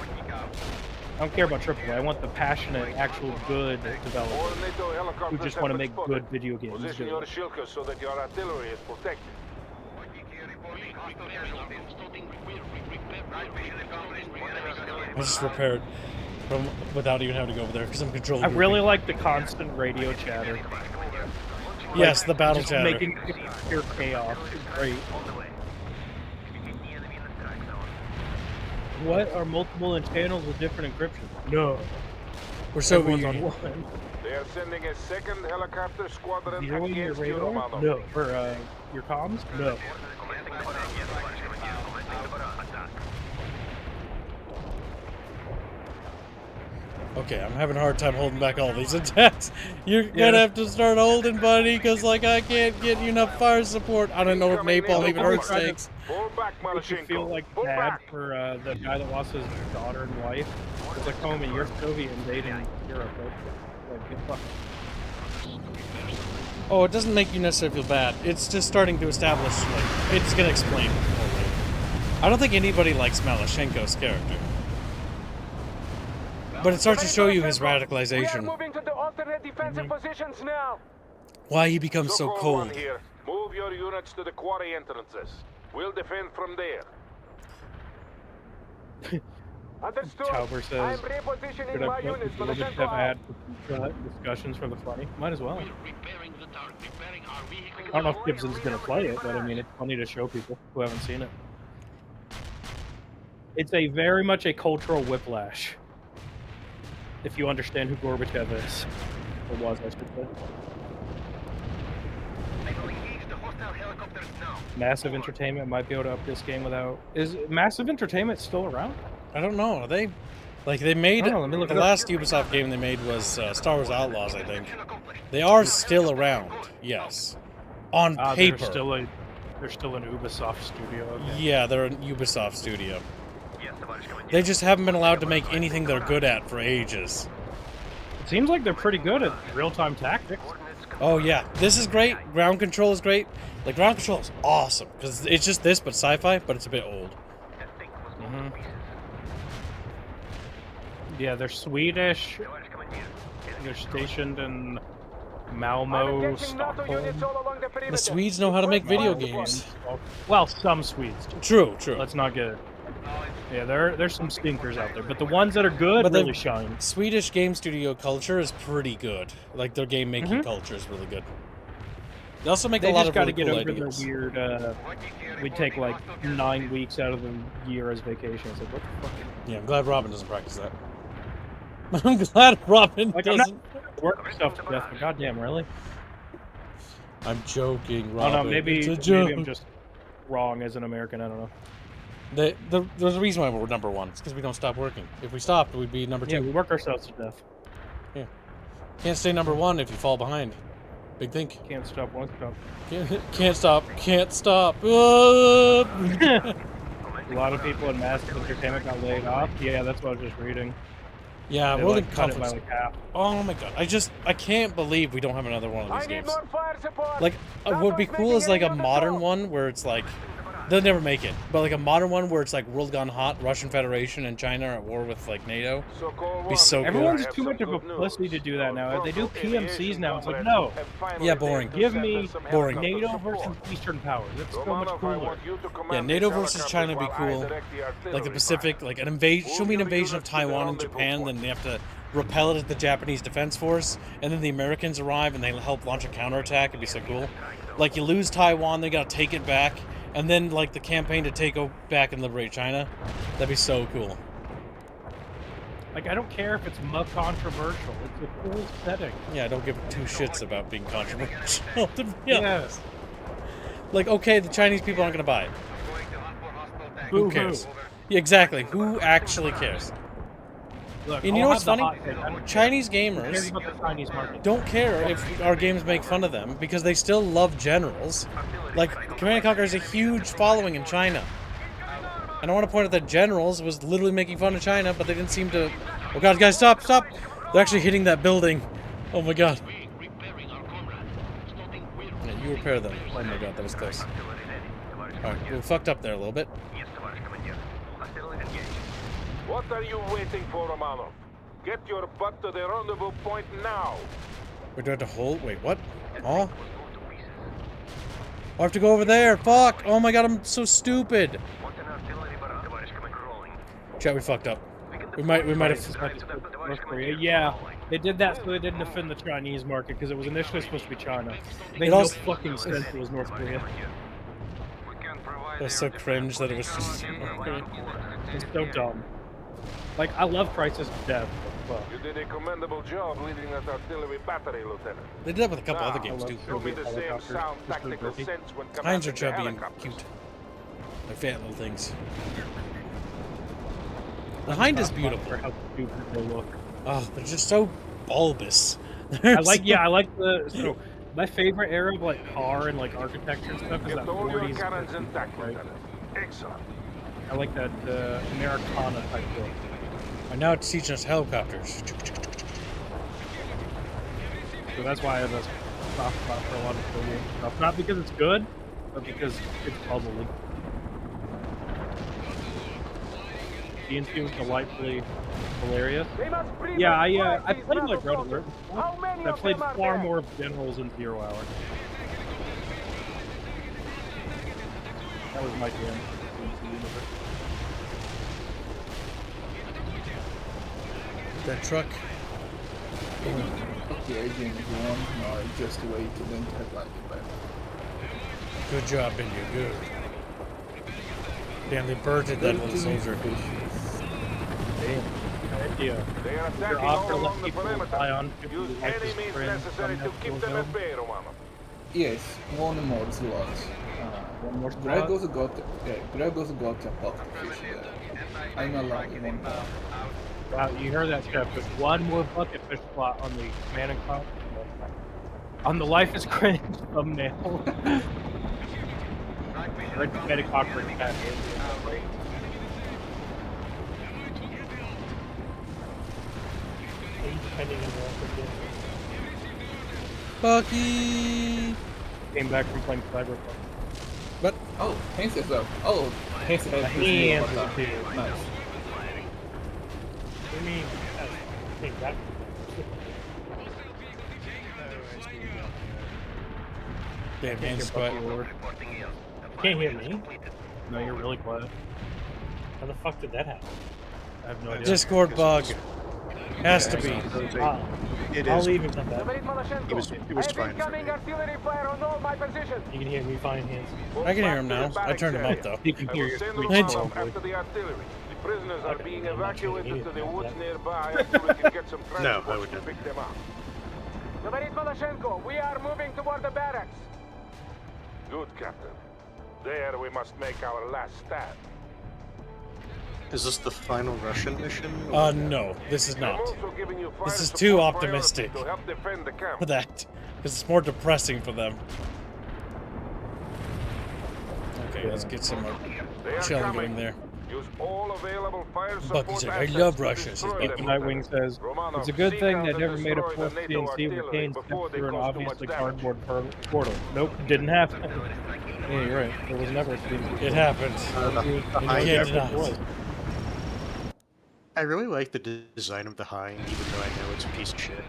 I don't care about AAA. I want the passionate, actual good developers who just want to make good video games. Position your shilkers so that your artillery is protected. I just repaired from without even having to go over there because I'm controlling. I really like the constant radio chatter. Yes, like, the battle just chatter. Making pure chaos is great. What are multiple channels with different encryption? No. We're so Everyone's weird. on one. They are sending a second helicopter squadron Zeroing your against you, radar? Romano. No. For your comms? No. Okay, I'm having a hard time holding back all these attacks. You're gonna have to start holding, buddy, because like I can't get you enough fire support. I don't know if napalm even hurts tanks. Makes you feel like bad for the guy that lost his daughter and wife. It's like, homie, you're Soviet invading Europe. Like, get fucked. Oh, it doesn't make you necessarily feel bad. It's just starting to establish, like, it's gonna explain it. I don't think anybody likes Malyshenko's character. But it starts to show you his radicalization. Moving to the alternate defensive positions now. Why he becomes so Sokol cold. one here. Move your units to the quarry entrances. We'll defend from there. Understood. Chauber says, I'm repositioning should my I units for the just central have had discussions for the funny? Might as well. I don't know if Gibson's going to play it, but I mean, it's funny to show people who haven't seen it. It's a very much a cultural whiplash. If you understand who Gorbachev is. Or was, I should say. Massive Entertainment might be able to up this game without... Is Massive Entertainment still around? I don't know. Are they? Like, they made... Let the last Ubisoft game they made was Star Wars Outlaws, I think. They are still around, yes. On paper. They're still an Ubisoft studio. Okay. Yeah, they're an Ubisoft studio. They just haven't been allowed to make anything they're good at for ages. It seems like they're pretty good at real-time tactics. Oh yeah, this is great. Ground control is great. Like, ground control is awesome because it's just this, but sci-fi, but it's a bit old. Yeah, they're Swedish. They're stationed in Malmo, Stockholm. The Swedes know how to make video games. Well, some Swedes do. True, true. Let's not get... Yeah, there's some stinkers out there, but the ones that are good but really shine. Swedish game studio culture is pretty good. Like, their game making culture is really good. They also make a lot of really cool ideas. They just gotta get over their weird, we take like 9 weeks out of the year as vacation. It's like, what the fuck? Yeah, I'm glad Robin doesn't practice that. I'm glad Robin doesn't. I'm not working stuff to death, but goddamn, really? I'm joking, Robin. Oh no, maybe I'm just wrong as an American, I don't know. There's a reason why we're number one. It's because we don't stop working. If we stopped, we'd be number two. Yeah, we work ourselves to death. Yeah. Can't stay number one if you fall behind. Big think. Can't stop, won't stop. Can't stop. Can't stop. A lot of people in Massive Entertainment got laid off. Yeah, that's what I was just reading. Yeah, they World like, cut it by like half. Oh my god, I can't believe we don't have another one of these games. Like, what would be cool is like a modern one where it's like, they'll never make it, but like a modern one where it's like World Gone Hot, Russian Federation and China are at war with like NATO. Be so cool. Everyone's too much of a pussy to do that now. If they do PMCs now, it's like, no. Yeah, boring. Give me boring. NATO versus Eastern powers. That's so much cooler. Yeah, NATO versus China would be cool. Like the Pacific, like an invasion. Show me an invasion of Taiwan and Japan, then they have to repel it at the Japanese Defense Force, and then the Americans arrive and they help launch a counterattack. It'd be so cool. Like, you lose Taiwan, they gotta take it back. And then, like, the campaign to take back and liberate China. That'd be so cool. Like, I don't care if it's controversial. It's a cool setting. Yeah, I don't give two shits about being controversial, to be honest. Like, okay, the Chinese people aren't gonna buy it. Who cares? Yeah, exactly. Who actually cares? Look, and you know what's funny? Chinese gamers don't care if our games make fun of them because they still love generals. Like, Command & Conquer has a huge following in China. And I want to point out that Generals was literally making fun of China, but they didn't seem to... Oh god, guys, stop, stop! They're actually hitting that building. Oh my god. Yeah, you repair them. Oh my god, that was close. Alright, we fucked up there a little bit. What are you waiting for, Romanov? Get your butt to the rendezvous point now. We do have to hold... Wait, what? Oh? I have to go over there. Fuck! Oh my god, I'm so stupid. Chat, we fucked up. We might have... North Korea. Yeah, they did that so they didn't offend the Chinese market because it was initially supposed to be China. It made no fucking sense it was North Korea. It was so cringe that it was just... Okay. It's so dumb. Like, I love Crisis to death. Well, you did a commendable job leading that artillery battery, Lieutenant. They did that with a couple other games, too. Show me the same sound tactical sense when Hinds are commanding chubby the and cute. They're fat little things. The Hind is beautiful. How stupid they look. Oh, they're just so bulbous. I like the... So, my favorite era of, like, car and, like, architecture and stuff is that 40s. Cannons intact, Lieutenant. Excellent. I like that Americana type look. And now it's teaching us helicopters. So that's why I have a soft spot for a lot of video stuff. Not because it's good, but because it's puzzling. DNC was delightfully hilarious. Yeah, I played like Red Alert. I played far more of Generals in 0 Hour. That was my jam. That truck. Okay, game is one. No, just wait and then have like it back. Good job, India. Good. Damn, they birded that little soldier. Damn. Idea. They are attacking all along the perimeter. Use any means necessary to keep them at bay, Romano. Yes, one more slot. One more slot? Gregor's got a pocket fish there. I'm allowed one more. Wow, you heard that, Jeff. There's one more bucket fish slot on the command and conquer. On the Life is Cringe thumbnail. Germanic awkward cat. Bucky! Came back from playing Cyberpunk. What? Oh, Hanks is up. Oh, Hanks has hands nice. What do you mean? Came back. Damn, hands quiet. You can't hear me? No, you're really quiet. How the fuck did that happen? I have no idea. Discord bug. Has to be. I'll leave and come back. It was fine. Artillery fire on all my positions. You can hear me fine, hands. I can hear him now. I turned him up though. You can hear your after the artillery. The prisoners are being evacuated to the woods nearby until we can get some transport to pick them up. Tavarit Maloshenko, we are moving toward the barracks. Good, Captain. There we must make our last stand. Is this the final Russian mission? No, this is not. This is too optimistic for that. Because it's more depressing for them. Okay, let's get some shelling going there. Use all available fire support. Bucky's like, I love Russia, says Bucky. Nightwing says, it's a good thing they never made a full CNC with Kane step through an obviously cardboard portal. Nope, didn't happen. Yeah, you're right. There was never a CNC. It happened. You can't deny it. I really like the design of the Hind, even though I know it's a piece of shit.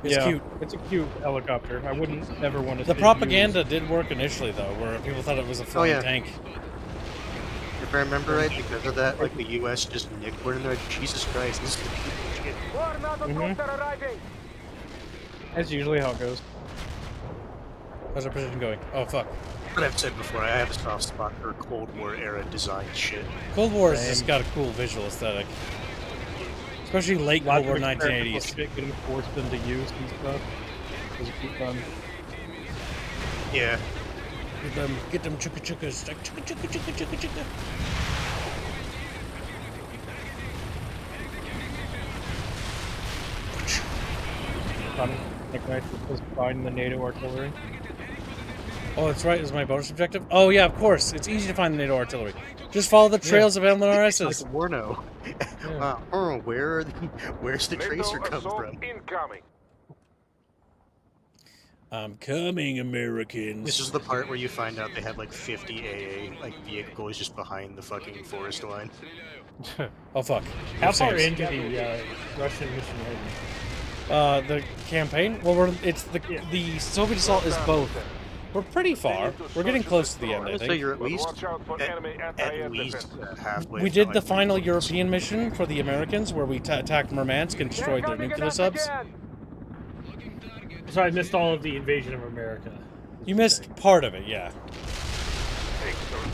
It's cute. It's a cute helicopter. I wouldn't ever want to. The propaganda did work initially, though, where people thought it was a flying tank. If I remember right, because of that, like the U.S. just nicked one, and they're like, Jesus Christ, this is the shit. That's usually how it goes. How's our position going? Oh fuck. But I've said before, I have a soft spot for Cold War era design shit. Cold War has just got a cool visual aesthetic. Especially late Cold War 1980s. Getting forced into use and stuff. It was fun. Yeah. Get them chugga chuggas. Like chugga chugga chugga chugga chugga. Like nice was find the NATO artillery. Oh, that's right. Is my bonus objective? Oh yeah, of course. It's easy to find the NATO artillery. Just follow the trails of MLRSs. It's like Warno. Where's the tracer come from? Incoming. I'm coming, Americans. This is the part where you find out they had like 50 AA like vehicles just behind the fucking forest line. Oh fuck. How far into the Russian mission are you? The campaign? Well, it's the Soviet assault is both. We're pretty far. We're getting close to the end, I think. So you're at least halfway. We did the final European mission for the Americans, where we attacked Murmansk and destroyed their nuclear subs. So I missed all of the invasion of America. You missed part of it, yeah.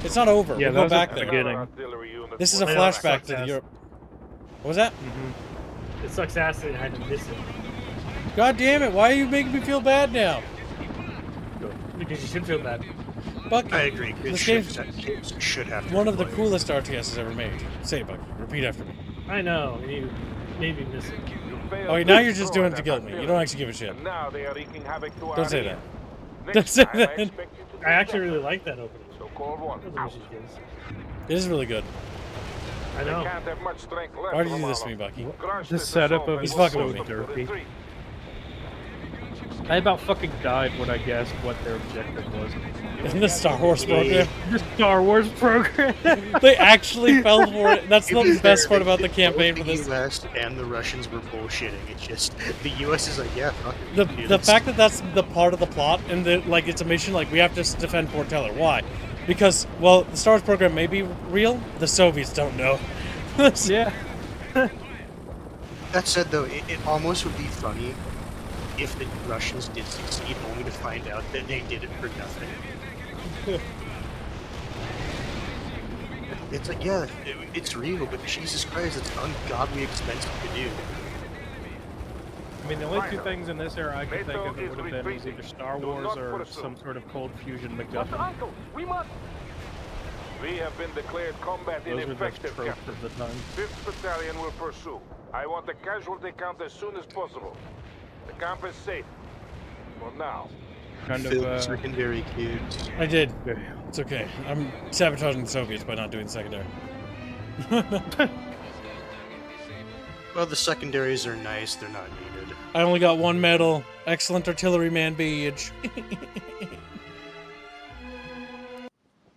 It's not over. Yeah, we'll go back there. Beginning. This is a flashback to the Europe. What was that? Mm-hmm. It sucks ass that I had to miss it. God damn it! Why are you making me feel bad now? Because you should feel bad. Bucky. I agree. This game should have one of the coolest RTSs ever made. Say it, Bucky. Repeat after me. I know. You made me miss it. Oh, now you're just doing it to kill me. You don't actually give a shit. Now they are wreaking havoc to Don't say that. Next Don't say time, that. I expect you to I actually really like that opening. So call one. It is really good. I know. They can't have much strength left Why did you do from this to our- me, Bucky? Crush The this setup assault of He's and fucking we'll with me. move to retreat. I about fucking died when I guessed what their objective was. In the Star Wars program. The Star Wars program. They actually fell for it. That's the best part about the campaign for The this. US and the Russians were bullshitting. It's just the US is like, yeah, fuck it. The fact that that's the part of the plot and that like it's a mission like we have to defend Port Teller. Why? Because well, the Star Wars program may be real. The Soviets don't know. Yeah. That said, though, it almost would be funny if the Russians did succeed, only to find out that they did it for nothing. It's like, yeah, it's real, but Jesus Christ, it's ungodly expensive to do. I mean, the only two things in this era I could think of that would have been was either Star Wars or some sort of cold fusion MacGuffin. Uncle, we must. We have been declared combat Those were the ineffective, tropes Captain. of the time. 5th Battalion will pursue. I want the casualty count as soon as possible. The camp is safe. For now. Kind of, Phil's secondary kids. I did. It's okay. I'm sabotaging the Soviets by not doing the secondary. Well, the secondaries are nice, they're not needed. I only got one medal. Excellent artilleryman badge.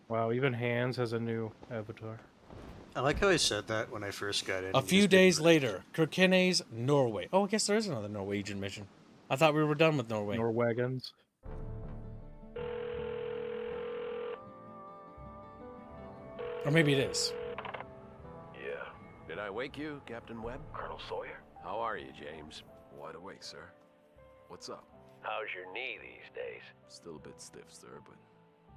Wow, even Hans has a new avatar. I like how I said that when I first got in. A few days later, Kirkenes, Norway. Oh, I guess there is another Norwegian mission. I thought we were done with Norway. Norwegans. Or maybe it is. Yeah. Did I wake you, Captain Webb? Colonel Sawyer? How are you, James? Wide awake, sir. What's up? How's your knee these days? Still a bit stiff, sir, but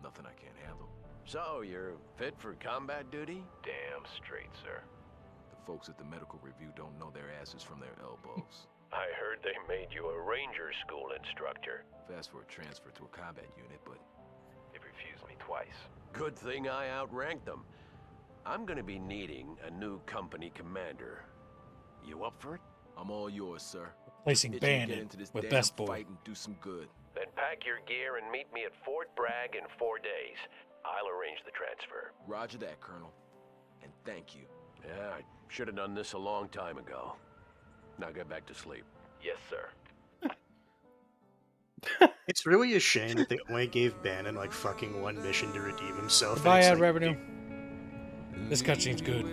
nothing I can't handle. So, you're fit for combat duty? Damn straight, sir. The folks at the medical review don't know their asses from their elbows. I heard they made you a ranger school instructor. I've asked for a transfer to a combat unit, but They refused me twice. Good thing I outranked them. I'm gonna be needing a new company commander. You up for it? I'm all yours, sir. Placing Itching to get Bandit into this with damn Best Boy. fight and do some good. Then pack your gear and meet me at Fort Bragg in 4 days. I'll arrange the transfer. Roger that, Colonel. And thank you. Yeah, I should have done this a long time ago. Now get back to sleep. Yes, sir. It's really a shame that they only gave Bannon like fucking one mission to redeem himself. and Goodbye, it's ad like, revenue. This cutscene's good.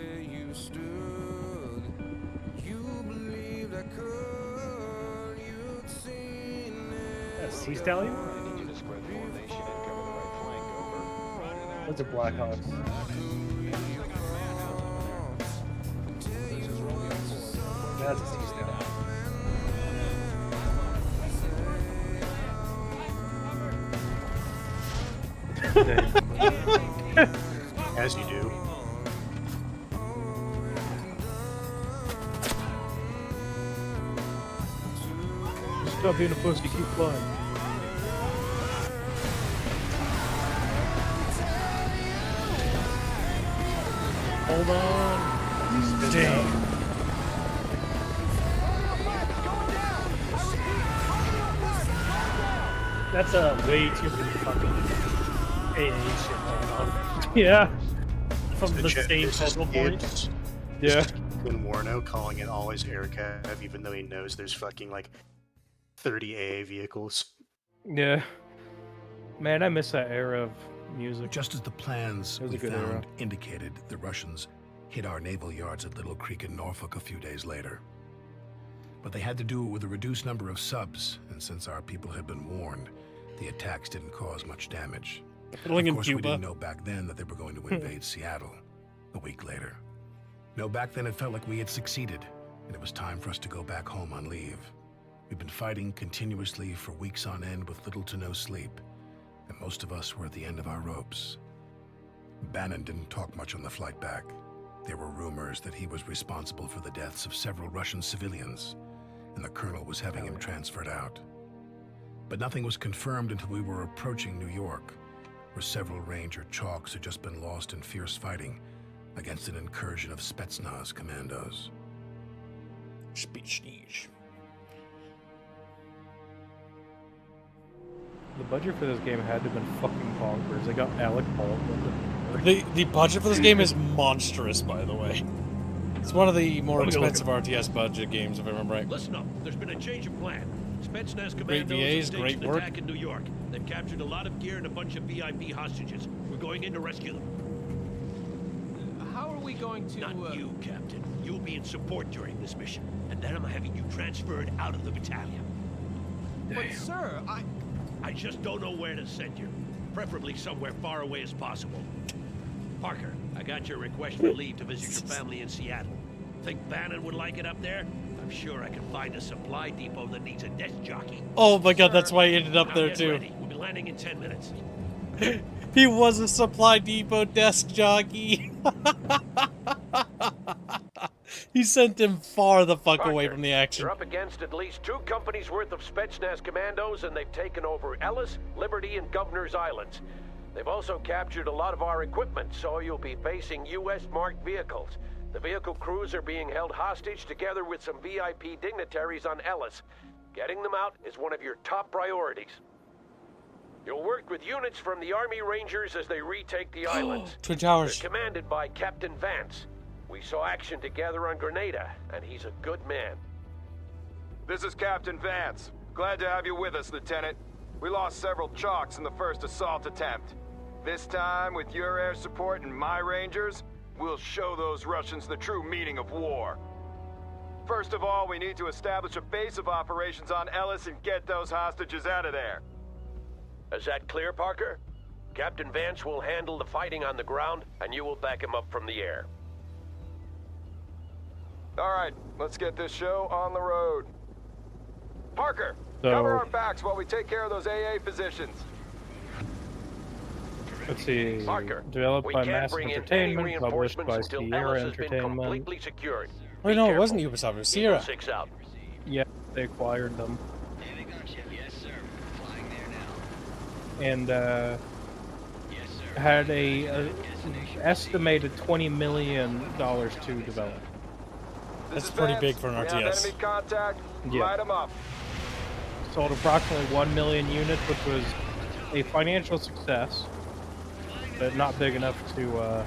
Sea Stallion? Those are Blackhawks. That's a Sea Stallion. As you do. Stop being a pussy, keep flying. Hold on. Damn. That's way too many fucking. Yeah. From So the Chet, same this is focal point. Gibbs. Yeah. This is Quinn Warno calling it all his air cav, even though he knows there's fucking like 30 AA vehicles. Yeah. Man, I miss that era of music. Just as the plans It was we a good found era. indicated, the Russians hit our naval yards at Little Creek in Norfolk a few days later. But they had to do it with a reduced number of subs, and since our people had been warned, the attacks didn't cause much damage. Fiddling in Of course, we Cuba. didn't know back then that they were going to invade Seattle a week later. No, back then it felt like we had succeeded, and it was time for us to go back home on leave. We'd been fighting continuously for weeks on end with little to no sleep, and most of us were at the end of our ropes. Bannon didn't talk much on the flight back. There were rumors that he was responsible for the deaths of several Russian civilians, and the colonel was having him transferred out. But nothing was confirmed until we were approaching New York, where several Ranger chalks had just been lost in fierce fighting against an incursion of Spetsnaz commandos. Speech. The budget for this game had to have been fucking bonkers. They got Alec Baldwin. The budget for this game is monstrous, by the way. It's one of the more expensive RTS budget games, if I remember right. Listen up. There's been a change of plan. Spetsnaz Great commandos VAs, have great staged an work. attack in New York. They've captured a lot of gear and a bunch of VIP hostages. We're going in to rescue them. How are we going to... Not you, Captain. You'll be in support during this mission. And then I'm having you transferred out of the battalion. But sir, I just don't know where to send you. Preferably somewhere far away as possible. Parker, I got your request for leave to visit your family in Seattle. Think Bannon would like it up there? I'm sure I can find a supply depot that needs a desk jockey. Oh my god, that's why he ended up Now there get too. ready. We'll be landing in 10 minutes. He was a supply depot desk jockey. He sent him far the fuck away from the action. You're up against at least 2 companies worth of Spetsnaz commandos, and they've taken over Ellis, Liberty, and Governor's Islands. They've also captured a lot of our equipment, so you'll be facing U.S.-marked vehicles. The vehicle crews are being held hostage together with some VIP dignitaries on Ellis. Getting them out is one of your top priorities. You'll work with units from the Army Rangers as they retake the islands. Twin Towers. They're commanded by Captain Vance. We saw action together on Grenada, and he's a good man. This is Captain Vance. Glad to have you with us, Lieutenant. We lost several chalks in the first assault attempt. This time, with your air support and my Rangers, we'll show those Russians the true meaning of war. First of all, we need to establish a base of operations on Ellis and get those hostages out of there. Is that clear, Parker? Captain Vance will handle the fighting on the ground, and you will back him up from the air. All right, let's get this show on the road. Parker, So- cover our backs while we take care of those AA positions. Let's see. Parker, Developed we by can't Massive bring in any Entertainment, published reinforcements by until Sierra Ellis has been Entertainment. completely secured. Wait, no, it wasn't Ubisoft. It was Sierra. 6 out. Yeah, they acquired them. And had a estimated $20 million to develop. That's pretty big for an We have RTS. enemy contact. Yeah. Light them up. Sold approximately 1 million units, which was a financial success, but not big enough to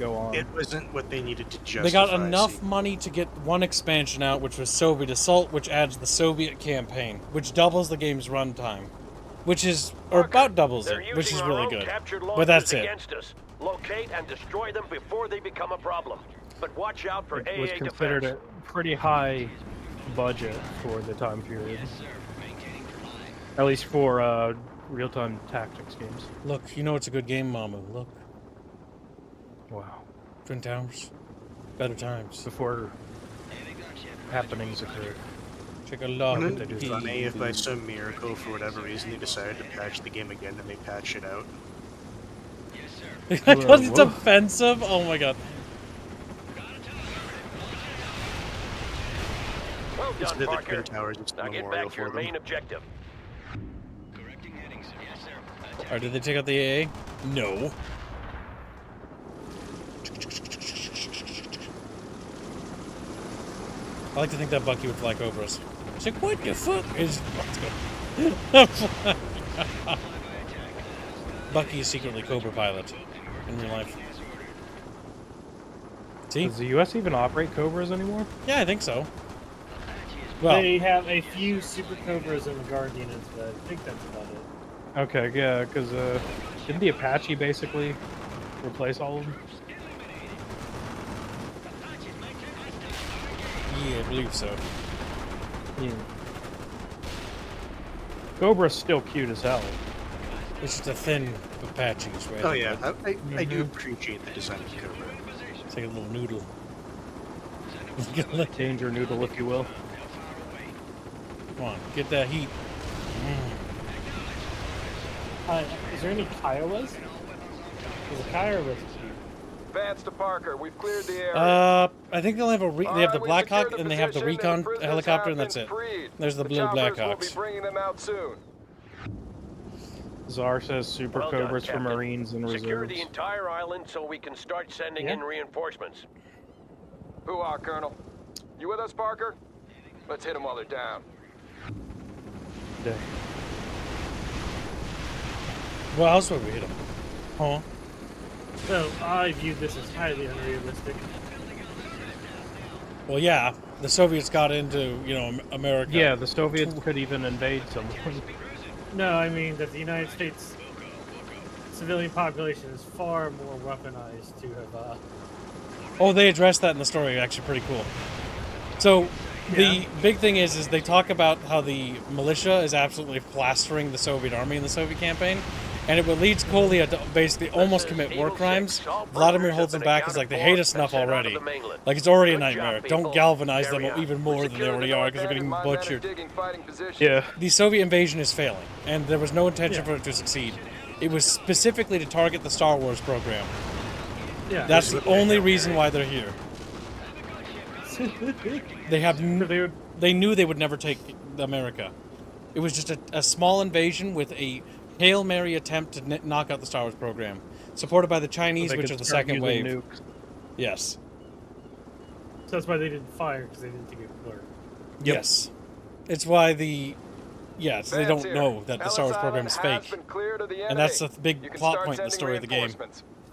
go on. It wasn't what they needed to justify. They got enough money to get one expansion out, which was Soviet Assault, which adds the Soviet campaign, which doubles the game's runtime, which is, or about doubles They're it, which using is our really own good. captured But that's launchers it. against us. Locate and destroy them before they become a problem. But watch out for It was AA considered defense. a pretty high budget for the time period. At least for real-time tactics games. Look, you know it's a good game, Mama. Look. Wow. Twin Towers. Better times. Before happenings occurred. Check a lot. Wouldn't it be funny if by some miracle, for whatever reason, they decided to patch the game again and they patch it out? Because it's offensive? Oh my god. Well It's done, the Parker. Twin Towers, it's the Now get memorial back to your for them. main objective. Alright, did they take out the AA? No. I like to think that Bucky would fly over us. It's like, what the fuck is... Let's go. Bucky is secretly Cobra pilot in real life. See? Does the U.S. even operate Cobras anymore? Yeah, I think so. Well, they have a few Super Cobras in the Guardians, but I think that's about it. Okay, yeah, because didn't the Apache basically replace all of them? Yeah, I believe so. Yeah. Cobra's still cute as hell. It's just a thin Apache. Right? Oh yeah, I do appreciate the design of Cobra. It's like a little noodle. Danger noodle, if you will. Come on, get that heat. Is there any Kiowas? There's a Kiowa. Vance to Parker, we've cleared the area. I think they'll have they have the Blackhawk and they have the recon helicopter and that's it. There's the blue Blackhawks. We'll be bringing them out soon. Czar says Super Cobras for Marines and reserves. Secure the entire island so we can start sending in reinforcements. Who are, Colonel? You with us, Parker? Let's hit them while they're down. Well, how else would we hit them? Huh? So I view this as highly unrealistic. Well, yeah, the Soviets got into, America. Yeah, the Soviets could even invade someone. No, I mean that the United States civilian population is far more weaponized to have. Oh, they addressed that in the story. Actually, pretty cool. So, the big thing is they talk about how the militia is absolutely plastering the Soviet army in the Soviet campaign, and it leads Kolia to basically almost commit war crimes. Vladimir holds them back. He's like, they hate us enough already. Like, it's already a nightmare. Don't galvanize them even more than they already are, because they're getting butchered. Yeah. The Soviet invasion is failing, and there was no intention for it to succeed. It was specifically to target the Star Wars program. Yeah. That's the only reason why they're here. They knew they would never take America. It was just a small invasion with a Hail Mary attempt to knock out the Star Wars program, supported by the Chinese, which are the second wave. Nukes. Yes. So that's why they didn't fire, because they didn't think it would work. Yes. It's why they don't know that the Star Wars program is fake. And that's the big plot point in the story of the game.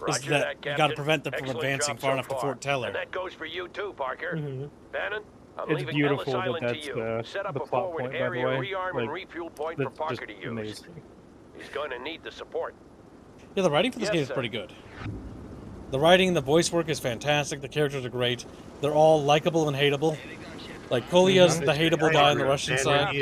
Is that you got to prevent them from advancing far enough to Fort Teller. And that goes for you too, Parker. Bannon, I'm It's leaving beautiful Ellis that Island that's to you. Set up the a plot forward point, by the area way. rearm and Like, refuel point for that's Parker just to use. amazing. He's going to need the support. Yeah, the writing for this game is pretty good. The writing, the voice work is fantastic. The characters are great. They're all likable and hateable. Like, Kolya's the hateable guy on the Russian side.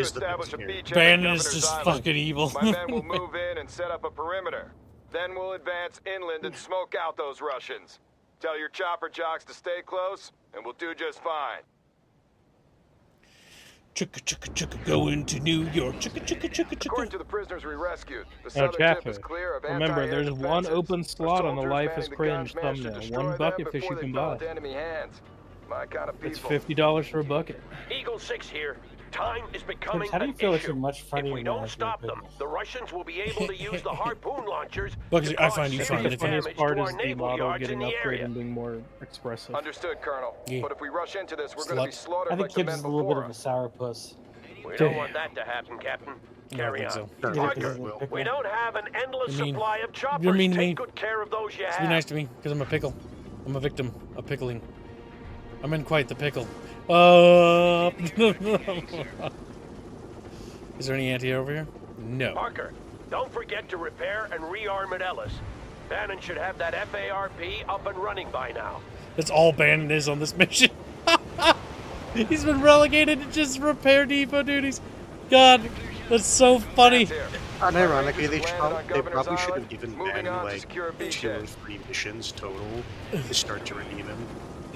Bannon is just fucking evil. My men will move in and set up a perimeter. Then we'll advance inland and smoke out those Russians. Tell your chopper jocks to stay close, and we'll do just fine. Chugga chugga chugga going to New York. Chugga chugga chugga chugga. According to the prisoners we rescued, the Oh, southern tip is Chaffee. clear of Remember, anti-air there's one defenses. open slot on the Soldiers Life is manning the Cringe guns managed to thumbnail. destroy One them bucket fish before you they can fell buy. into enemy hands. My kind of It's people. $50 for a bucket. Eagle 6 here. Time is becoming How do you an feel like issue. you're much funnier If we than don't I stop do, them, the Russians will be able to use the harpoon launchers. Because to I cause find you serious funny. The funniest damage part to is our the naval model yards getting in the upgraded area. and being more expressive. Understood, Colonel. Yeah. But if we rush into this, we're going to be Slut. slaughtered I think like the Gibbs men is a little bit before of a us. sourpuss. We don't want that to happen, Captain. Carry on. so. Parker, we don't have an endless You're mean. supply of choppers. You're mean to me. Take good care of those you Just have. be nice to me, because I'm a pickle. I'm a victim of pickling. I'm in quite the pickle. Is there any anti-air over here? No. Parker, don't forget to repair and rearm at Ellis. Bannon should have that FARP up and running by now. That's all Bannon is on this mission. He's been relegated to just repair depot duties. God, that's so funny. Unironically, they probably should have given Bannon like 2 or 3 missions total to start to redeem him.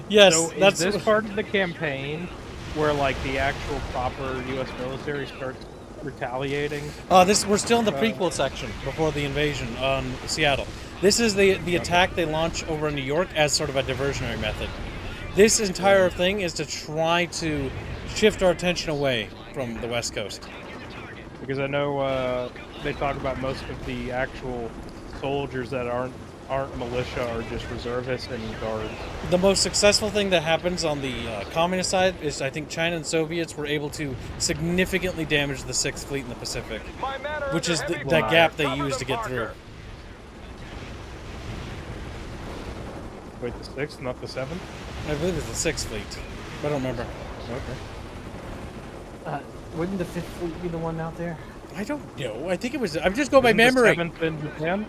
Yes, so that's is this part of the campaign where like the actual proper U.S. military starts retaliating? We're still in the prequel section before the invasion on Seattle. This is the attack they launch over in New York as sort of a diversionary method. This entire thing is to try to shift our attention away from the West Coast. Because I know they talk about most of the actual soldiers that aren't militia are just reservists and guards. The most successful thing that happens on the communist side is I think China and Soviets were able to significantly damage the 6th Fleet in the Pacific, which is the gap they used to get through. Wait, the 6th, not the 7th? I believe it's the 6th fleet. I don't remember. Okay. Wouldn't the 5th fleet be the one out there? I don't know. I think it was. I'm just going by Isn't memory. The 7th in Japan?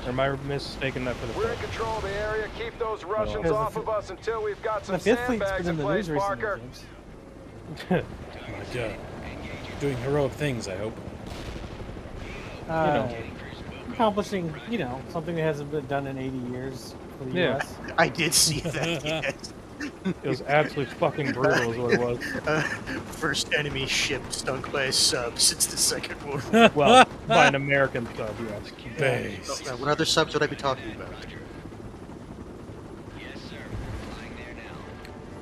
Or am I mistaking that for the 5th? We're in control of the area. Keep those Russians off of us until we've got some The 5th fleet's sandbags been in in the place, news recently, Parker. James. Oh my god. Doing heroic things, I hope. Accomplishing, something that hasn't been done in 80 years for the Yeah. U.S. I did see that, yes. It was absolutely fucking brutal is what it was. First enemy ship stunk by a sub since the Second World War. Well, by an American sub, yes. Based. What other subs would I be talking about?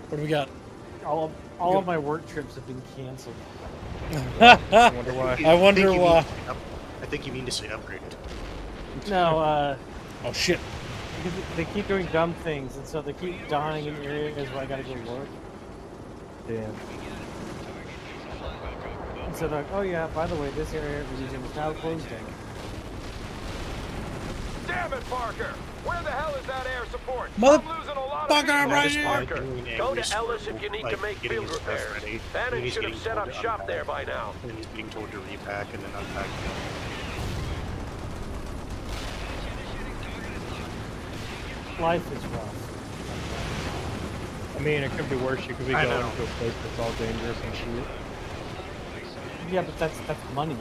What do we got? All of my work trips have been canceled. I wonder why. I wonder why. I think you mean to say upgraded. No, Oh shit. because they keep doing dumb things, and so they keep dying in areas where I gotta go work. Damn. And so they're like, oh yeah, by the way, this area region is now closed down. Damn it, Parker! Where the hell is that air support? Mother- I'm losing a lot Fucker, of I'm right here. Parker, Go to Ellis if you need to make field repairs. Bannon should have set up shop there by now. And he's being told to repack and then unpack. Life is rough. I mean, it could be worse. You could be I going know. to a place that's all dangerous and shit. Yeah, but that's money.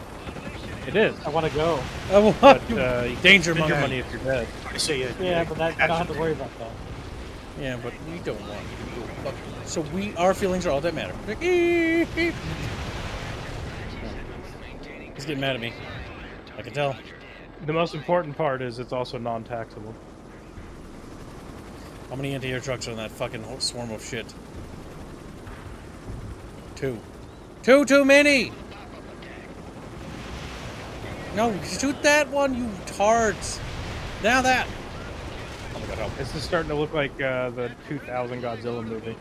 It is. I want to go. Oh, But, you danger spend your money. money if you're dead. I say Yeah, but I don't have to worry about that. Yeah, but we don't want to go fuck. So our feelings are all that matter. He's getting mad at me. I can tell. The most important part is it's also non-taxable. How many anti-air trucks are in that fucking swarm of shit? 2. Too many! No, shoot that one, you tards! Now that! Oh my god, help. This is starting to look like the 2000 Godzilla movie.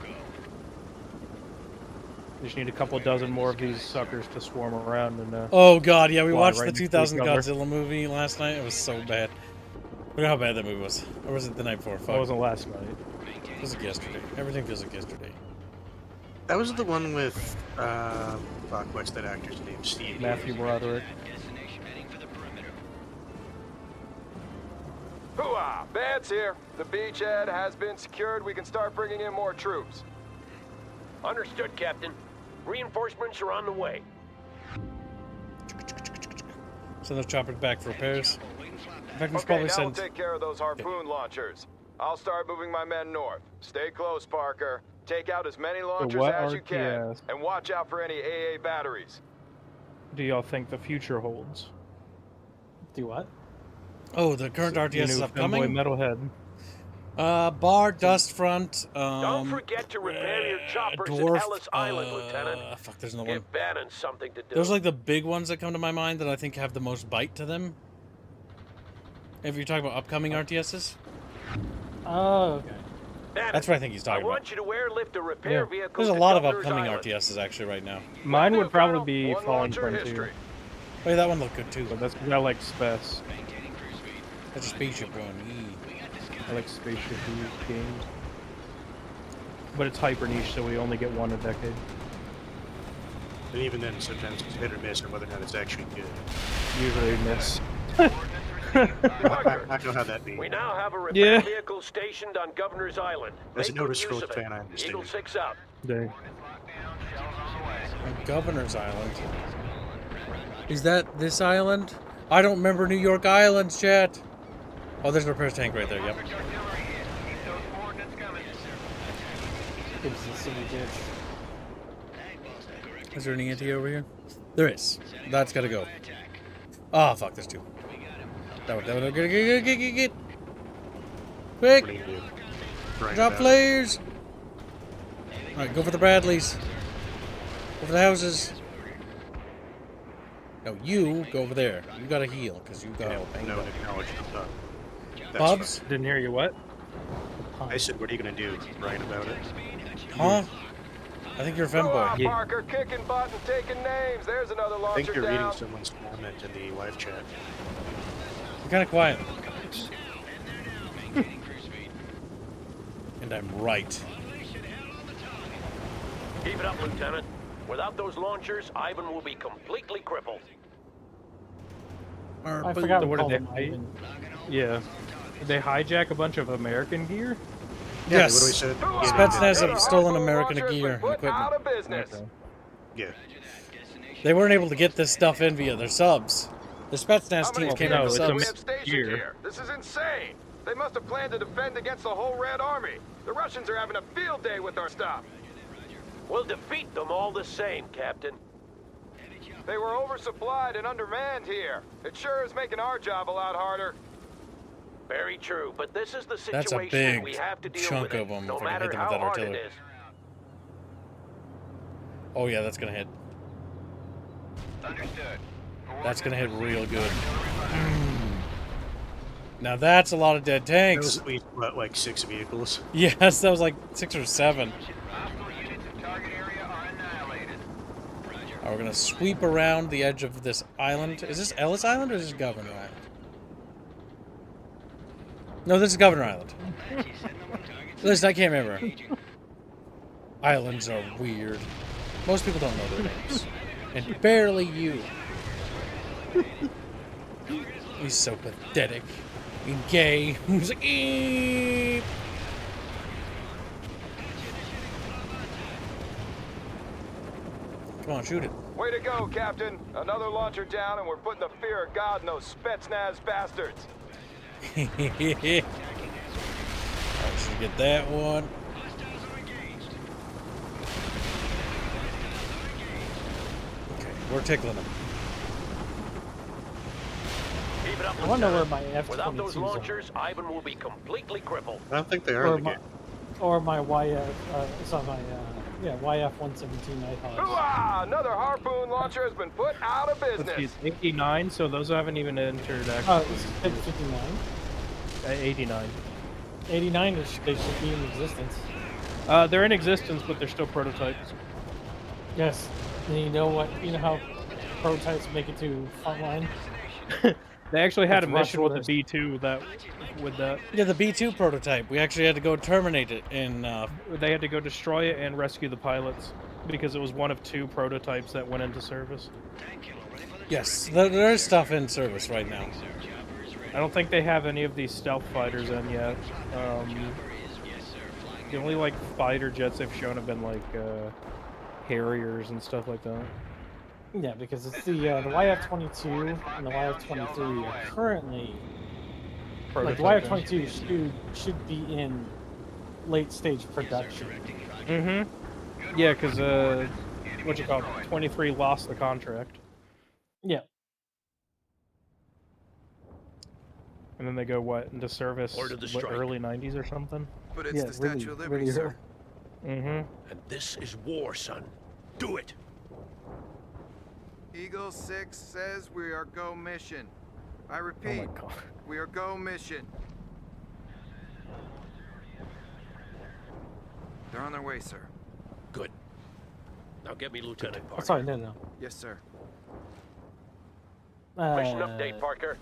You just need a couple dozen more of these suckers to swarm around and Oh god, yeah, we fly watched right the into each 2000 other. Godzilla movie last night. It was so bad. Look at how bad that movie was. Or was it the night before? Fuck. It wasn't last night. It feels like yesterday. Everything feels like yesterday. That was the one with, fuck, what's that actor's name? Steve. Matthew Broderick. Hooah! Vance here. The beachhead has been secured. We can start bringing in more troops. Understood, Captain. Reinforcements are on the way. Send those choppers back for repairs. In fact, we should Okay, probably now we'll send... take care of those harpoon launchers. I'll start moving my men north. Stay close, Parker. Take out as many launchers what as you can. RTS? And watch out for any AA batteries. Do y'all think the future holds? Do what? Oh, the current RTS is New upcoming? Metalhead. Bar, Dust Front, Don't forget to repair your choppers Dwarf, at Ellis Island, Lieutenant. Fuck, there's another one. Give Bannon something to do. Those are like the big ones that come to my mind that I think have the most bite to them. If you're talking about upcoming RTSs. Oh, okay. Bannon, That's what I think he's talking I want about. you to airlift a repair vehicle There's a to lot of Governor's upcoming Island. RTSs actually right now. Mine would probably be One Fallen launcher Frontier. history. Oh, yeah, that one looked good too. But that's because I like Spec. That's a spaceship one. I like spaceship games. But it's hyper niche, so we only get one a decade. And even then, sometimes it's hit or miss on whether or not it's actually good. Usually miss. I know how that be. We now have a repair Yeah. vehicle stationed on Governor's Island. As a Make good notice use road of it. fan, I understand. Eagle 6 out. Dang. On Governor's Island. Is that this island? I don't remember New York Islands, chat. Oh, there's a repair tank right there, yep. Is there any anti over here? There is. That's gotta go. Oh, fuck, there's 2. That one, get. Quick! Drop flares! Alright, go for the Bradleys. Go for the houses. No, you go over there. You gotta heal, because you got all banged No, up. acknowledge the Bubs? Didn't hear you what? I said, what are you going to do? Write about it? Huh? I think you're a femboy. Hooah, Parker, kicking butt and taking names. There's another I launcher think you're down. reading someone's comment in the live chat. You're kind of quiet. goddamn right. Keep it up, Lieutenant. Without those launchers, Ivan will be completely crippled. I forgot So what what did them they? Ivan. Yeah. Did they hijack a bunch of American gear? Yeah, Yes. they literally said- Spetsnaz have stolen American gear and equipment. Out of business. Okay. Yeah. They weren't able to get this stuff in via their subs. The Spetsnaz teams came no, out it's with a We subs. have stationed Gear. here. This is insane. They must have planned to defend against the whole Red Army. The Russians are having a field day with our stuff. We'll defeat them all the same, Captain. They were oversupplied and undermanned here. It sure is making our job a lot harder. Very true, but this is the That's a situation big we have to deal chunk with of it, them no if I can hit matter them how with that hard it artillery. is. Oh yeah, that's gonna hit. Understood. That's gonna hit real good. Now that's a lot of dead That tanks. was at least, what, like 6 vehicles? Yes, that was like 6 or 7. We're gonna sweep around the edge of this island. Is this Ellis Island or is this Governor Island? No, this is Governor Island. Listen, I can't remember. Islands are weird. Most people don't know their names. And barely you. He's so pathetic. And gay. He's like, eep. Come on, shoot it. Way to go, Captain. Another launcher down, and we're putting the fear of God in those Spetsnaz bastards. Alright, should get that one. Okay, we're tickling them. Keep it up, I want to know where Lieutenant. my F-22s Without those are. launchers, Ivan will be completely crippled. I don't think they are Or in the my, game. or my YF, YF-117 Nighthawks. Hooah! Another harpoon launcher has been put out of Let's see, business. it's 89, so those haven't even entered Oh, actually. it's 59. 89. 89, they should be in existence. They're in existence, but they're still prototypes. Yes. And you know what? You know how prototypes make it to frontline? They actually had a With rush mission with orders. the B2 with that. Yeah, the B2 prototype. We actually had to go terminate it in They had to go destroy it and rescue the pilots because it was one of 2 prototypes that went into service. yes, there is stuff in service right now. I don't think they have any of these stealth fighters in yet. The only like fighter jets they've shown have been like Harriers and stuff like that. Yeah, because it's the YF-22 and the YF-23 are currently... Like, the YF-22 should be in late-stage production. Mm-hmm. Yeah, because, what you call it, 23 lost the contract. Yeah. And then they go, what, into service Order the what, strike. early 90s or something? But it's Yeah, the Statue of Liberty, really sir. Mm-hmm. And this is war, son. Do it. Eagle 6 says we are go mission. I Oh repeat, my god. we are go mission. They're on their way, sir. Good. Now get me Lieutenant Oh, Parker. sorry, no. Yes, sir. Mission update, Parker.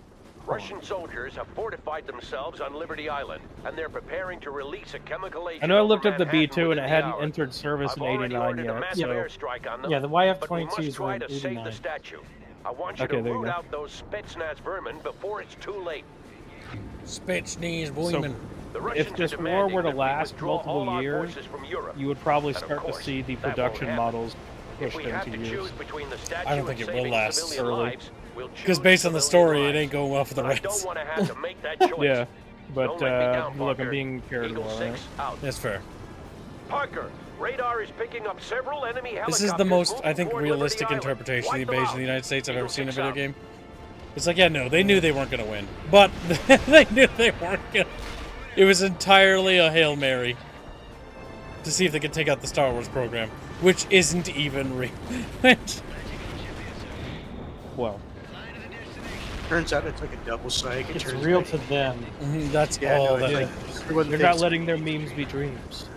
Russian soldiers have fortified themselves on Liberty Island, and they're preparing to release a chemical agent. I know I looked over at the Manhattan B2 and within it the hadn't hour. entered service I've in already 89 ordered a yet, massive so... airstrike on them. Yeah, the But we YF-22s must were try in to save 89. the statue. I want you Okay, to there you root go. out those Spetsnaz vermin before it's too late. Spetsnaz So, women. The Russians if this are war were to demanding that we last withdraw all multiple our years, forces from Europe. you would probably And of start to course, see the that won't production happen. models If pushed we have into to use. choose between the statue I don't think and it will saving last civilian early. lives, we'll Because choose based on the civilian story, it lives. ain't going well for the But I don't rest. want to have to make that choice. Yeah, but Don't let me down, look, Parker. I'm being paranoid. Eagle 6 out. That's fair. Parker, radar is picking up several enemy helicopters. This is the most, moving I think, toward realistic Liberty Island. interpretation of the Wipe them invasion out. of the United States I've ever Eagle seen in a 6 video out. game. It's like, yeah, no, they knew they weren't going to win. But they knew they weren't going to... It was entirely a Hail Mary to see if they could take out the Star Wars program, which isn't even real. Well, Turns out it's like a double psych. It It's turns real out- to them. That's Yeah, all no, that... it's like everyone they're not thinks- letting their memes be dreams.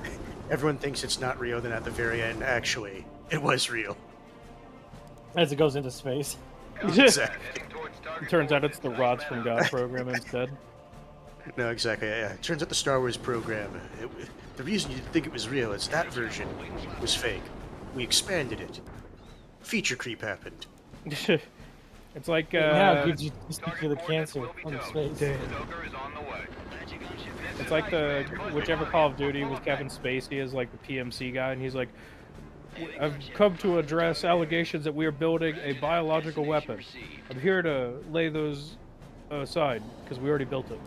Everyone thinks it's not real, then at the very end, actually, it was real. As it goes into space. Exactly. It turns out it's the Rods from God program instead. No, exactly. Yeah. Turns out the Star Wars program, the reason you didn't think it was real is that version was fake. We expanded it. Feature creep happened. It's like now it gives you the cancer on space. It's like the whichever Call of Duty with Kevin Spacey is like the PMC guy, and he's like, I've come to address allegations that we are building a biological weapon. I'm here to lay those aside because we already built it.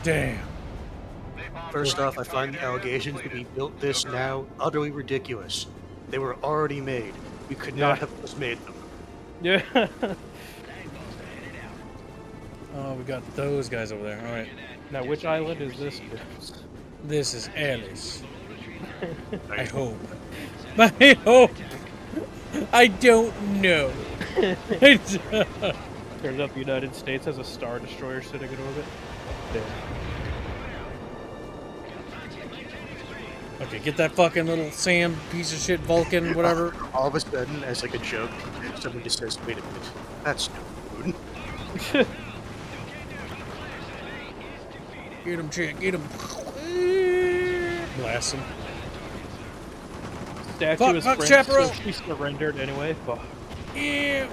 Damn. First off, I find the allegations that we built this now utterly ridiculous. They were already made. We could not have just made them. Yeah. Oh, we got those guys over there. All right. Now, which island is this? This is Alice. I hope. I hope. I don't know. Turns out the United States has a Star Destroyer sitting in orbit. Damn. Okay, get that fucking little Sam piece of shit Vulcan, whatever. All of a sudden, as like a joke, someone just says, "Wait a minute, that's no food." Get him, chick, get him. Blast him. Statue is French, chaparral. so she surrendered anyway. Fuck. Yeah.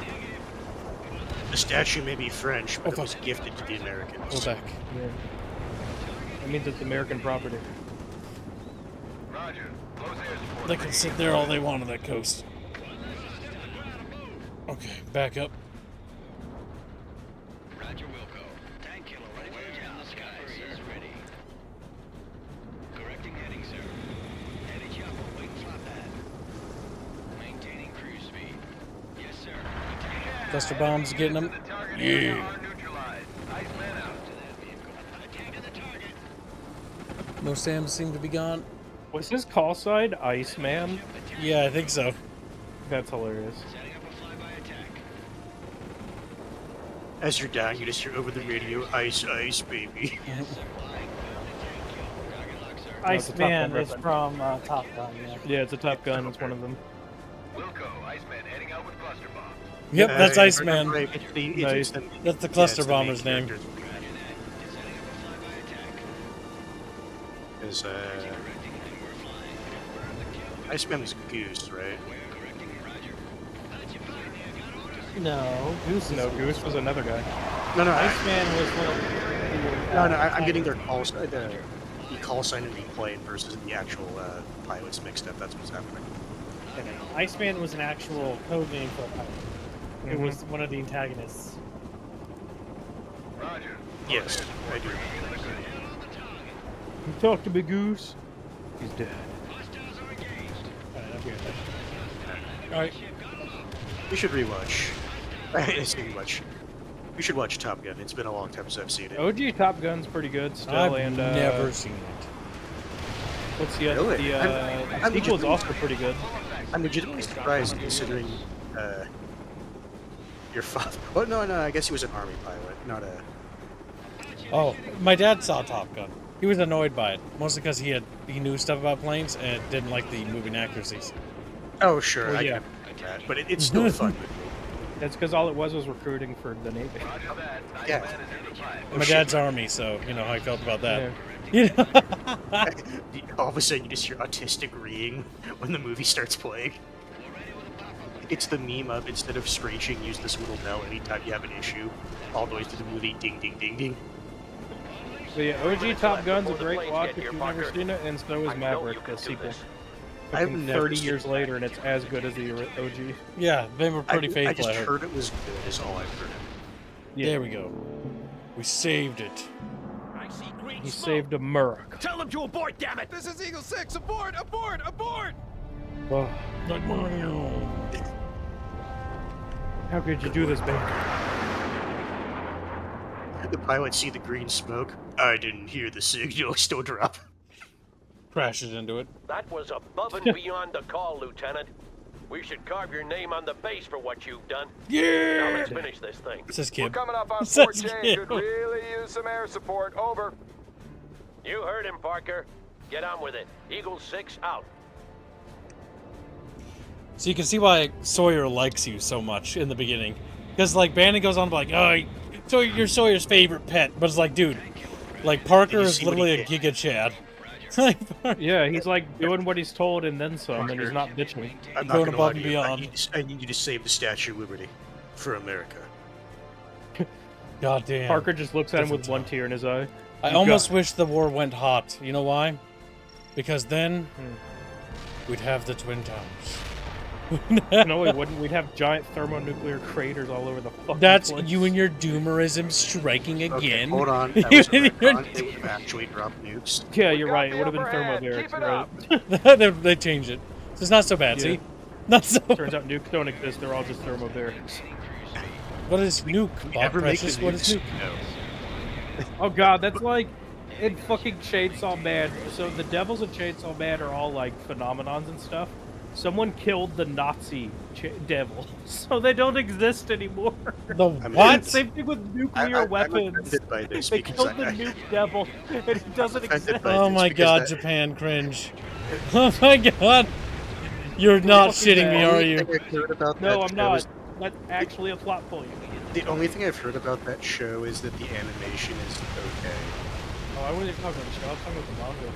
The statue may be French, but it was gifted to the Americans. Go back. Yeah. That means it's American property. They can sit there all they want on that coast. Okay, back up. Roger, Wilco. Tank killer ready for the job. Sky is ready. Correcting heading, sir. Heavy chopper waiting flat pad. Maintaining cruise speed. Yes, sir. Cluster bombs getting them. Yeah. Most Sams seem to be gone. Was his call sign Iceman? Yeah, I think so. That's hilarious. As you're down, you just hear over the radio, "Ice, ice, baby." Iceman is from Top Gun. Yeah, it's a Top Gun. It's one of them. Wilco, Iceman heading out with cluster bombs. Yep, that's Iceman. Nice. That's the cluster bomber's name. Is Iceman was Goose, right? No, Goose. Goose was another guy. No, Iceman was one of No, I'm getting their call sign, the call sign in the plane versus the actual pilots mixed up. That's what's happening. Iceman was an actual code name for a pilot. It was one of the antagonists. Roger. Yes, I do. You talk to me, Goose. He's dead. Alright. We should rewatch. We should watch Top Gun. It's been a long time since I've seen it. OG Top Gun's pretty good still, I've never seen it. What's the Really? the sequel is also pretty good. I'm legitimately surprised considering your father. Oh no, I guess he was an army pilot, not a. Oh, my dad saw Top Gun. He was annoyed by it, mostly because he knew stuff about planes and didn't like the moving accuracies. Oh sure, Well, I yeah. can get that, but it's still a fun movie. That's because all it was recruiting for the Navy. Yeah. My dad's army, so you know how I felt about that. Yeah. You know? All of a sudden, you just hear autistic reeing when the movie starts playing. It's the meme of instead of screeching, use this little bell anytime you have an issue. All the way through the movie, ding, ding, ding, ding. So yeah, OG Top Gun's a great watch if you've never seen it, and so is Maverick, the sequel. I've never 30 seen years it. later, and it's as good as the OG. Yeah, they were pretty faithful. I just I heard. heard it was good, is all I've heard. Yeah. There we go. We saved it. He saved America. Tell them to abort, damn it! This is Eagle 6. Abort! Abort! Abort! Oh, Like Mario. how could you do this, babe? The pilots see the green smoke. I didn't hear the signal. Still drop. Crashes into it. That was above and beyond the call, Lieutenant. We should carve your name on the base for what you've done. Yeah! Now let's finish this thing. Says We're Kib. coming up on Says Fort J. Kib. Could really use some air support. Over. You heard him, Parker. Get on with it. Eagle 6 out. So you can see why Sawyer likes you so much in the beginning. Because, like, Bannon goes on like, oh, Sawyer's favorite pet, but it's like, dude, like Parker is literally a Giga Chad. Yeah, he's like doing what he's told and then some, and he's not bitching. I'm not going above and beyond. I need you to save the Statue of Liberty for America. God damn. Parker just looks at him with one tear in his eye. I almost wish the war went hot. You know why? Because then we'd have the Twin Towers. No, we wouldn't. We'd have giant thermonuclear craters all over the fucking That's place. you and your doomerism striking again. Okay, hold on. That was they would have actually dropped nukes. Yeah, you're right. It would have been thermobarics, right? they changed it. So it's not so bad, see? Not so Turns out nukes don't exist. They're all just thermobarics. What is nuke, Bob Precious? What is nuke? Oh god, that's like in fucking Chainsaw Man. So the devils of Chainsaw Man are all like phenomenons and stuff. Someone killed the Nazi devil, so they don't exist anymore. The what? Same thing with nuclear weapons. They killed the nuke devil, and it doesn't exist. Oh my god, Japan cringe. Oh my god. You're not shitting me, are you? No, I'm not. That's actually a plot point. The only thing I've heard about that show is that the animation is okay. Oh, I wasn't even talking about the show. I was talking about the manga.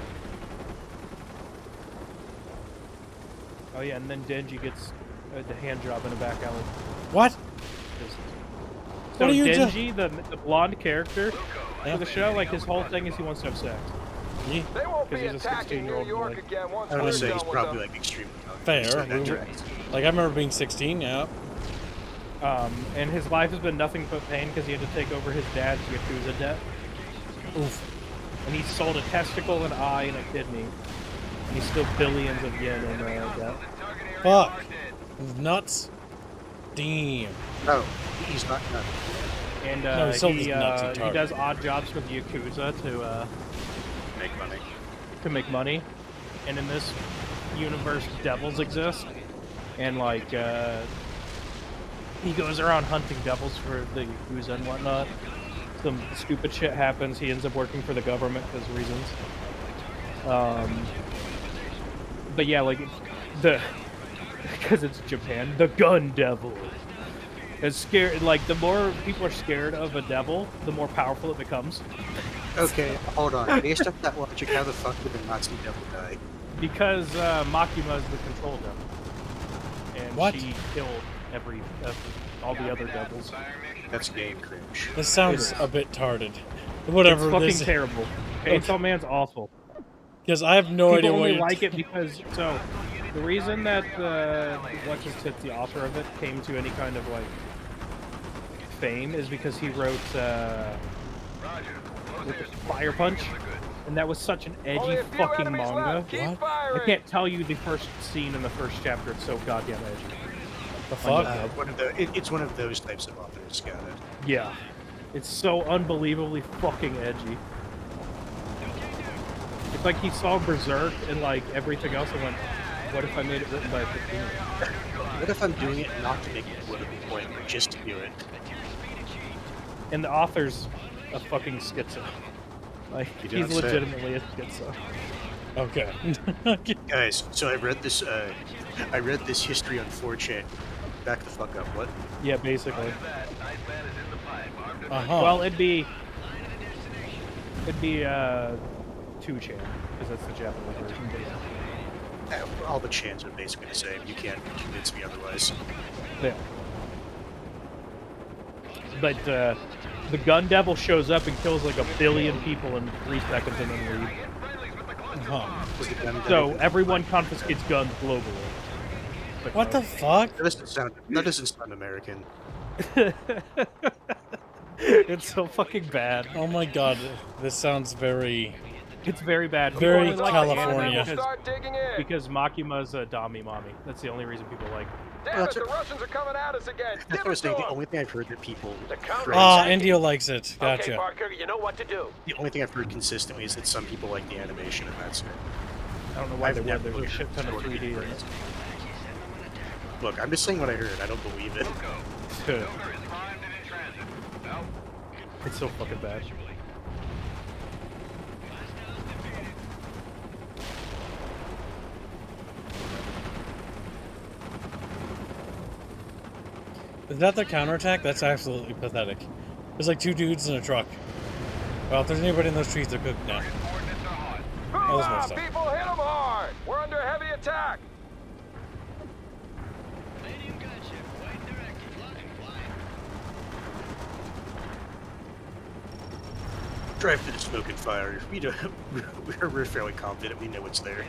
Oh yeah, and then Denji gets the hand job in a back alley. What? So What are you Denji, the blonde character for the show, like his whole thing is he wants to have sex. Yeah. They won't be Because he's a attacking 16-year-old New York boy. again once I would we're say done he's with probably them. like extremely Fair. Like I remember being 16, yeah. And his life has been nothing but pain because he had to take over his dad's Yakuza debt. Oof. And he sold a testicle, an eye, and a kidney. And he's still billions of yen in debt. Fuck. Nuts. Damn. No, he's not nuts. And No, he sold his nuts in he Target. does odd jobs with Yakuza to Make money. make money. And in this universe, devils exist. And like he goes around hunting devils for the Yakuza and whatnot. Some stupid shit happens. He ends up working for the government for reasons. But yeah, like because it's Japan, the gun devil. It's scared. Like the more people are scared of a devil, the more powerful it becomes. Okay, hold on. Based off that logic, how the fuck did the Nazi devil die? Because Makima is the control devil, and What? she killed all the other devils. That's game cringe. This sounds a bit tarded. Whatever. It's fucking this... terrible. Chainsaw Man's awful. Because I have no People idea what only you're like it because the reason that the author of it came to any kind of like fame is because he wrote with the Fire Punch, and that was such an edgy fucking manga. I can't tell you the first scene in the first chapter. It's so goddamn edgy. The fuck? It's one of those types of authors, got it. Yeah, it's so unbelievably fucking edgy. It's like he saw Berserk and like everything else and went, what if I made it written by a 15-year-old? What if I'm doing it not to make a political point, but just to do it? And the author's a fucking schizo. Like, You he's don't say. legitimately a schizo. Okay. Guys, so I read this history on 4chan. Back the fuck up, what? Yeah, basically. Uh-huh. Well, it'd be 2chan, because that's the Japanese version. All the chans are basically the same. You can't convince me otherwise. Yeah. But the gun devil shows up and kills like 1 billion people in 3 seconds and then leaves. So everyone confiscates guns globally. But What the fuck? That doesn't sound American. It's so fucking bad. Oh my god, this sounds very... It's very bad. Very People only like the anime California. because Makima's a Dami Mami. That's the only reason people like. Damn it, the Russians are coming at us again. That's what I was saying. The only thing I've heard that people... Ah, Indio likes it. Gotcha. Okay, Parker, you know what to do. The only thing I've heard consistently is that some people like the animation, and that's it. I don't know why I've they would. never There's a looked shit ton of at 3D in it. Look, I'm just saying what I heard. I don't believe it. It's so fucking bad. Is that the counterattack? That's absolutely pathetic. There's like 2 dudes in a truck. Well, if there's anybody in those trees, they're cooked now. Oh, there's more stuff. People, hit them hard! We're under heavy attack! Drive through the smoke and fire. We're fairly confident we know what's there.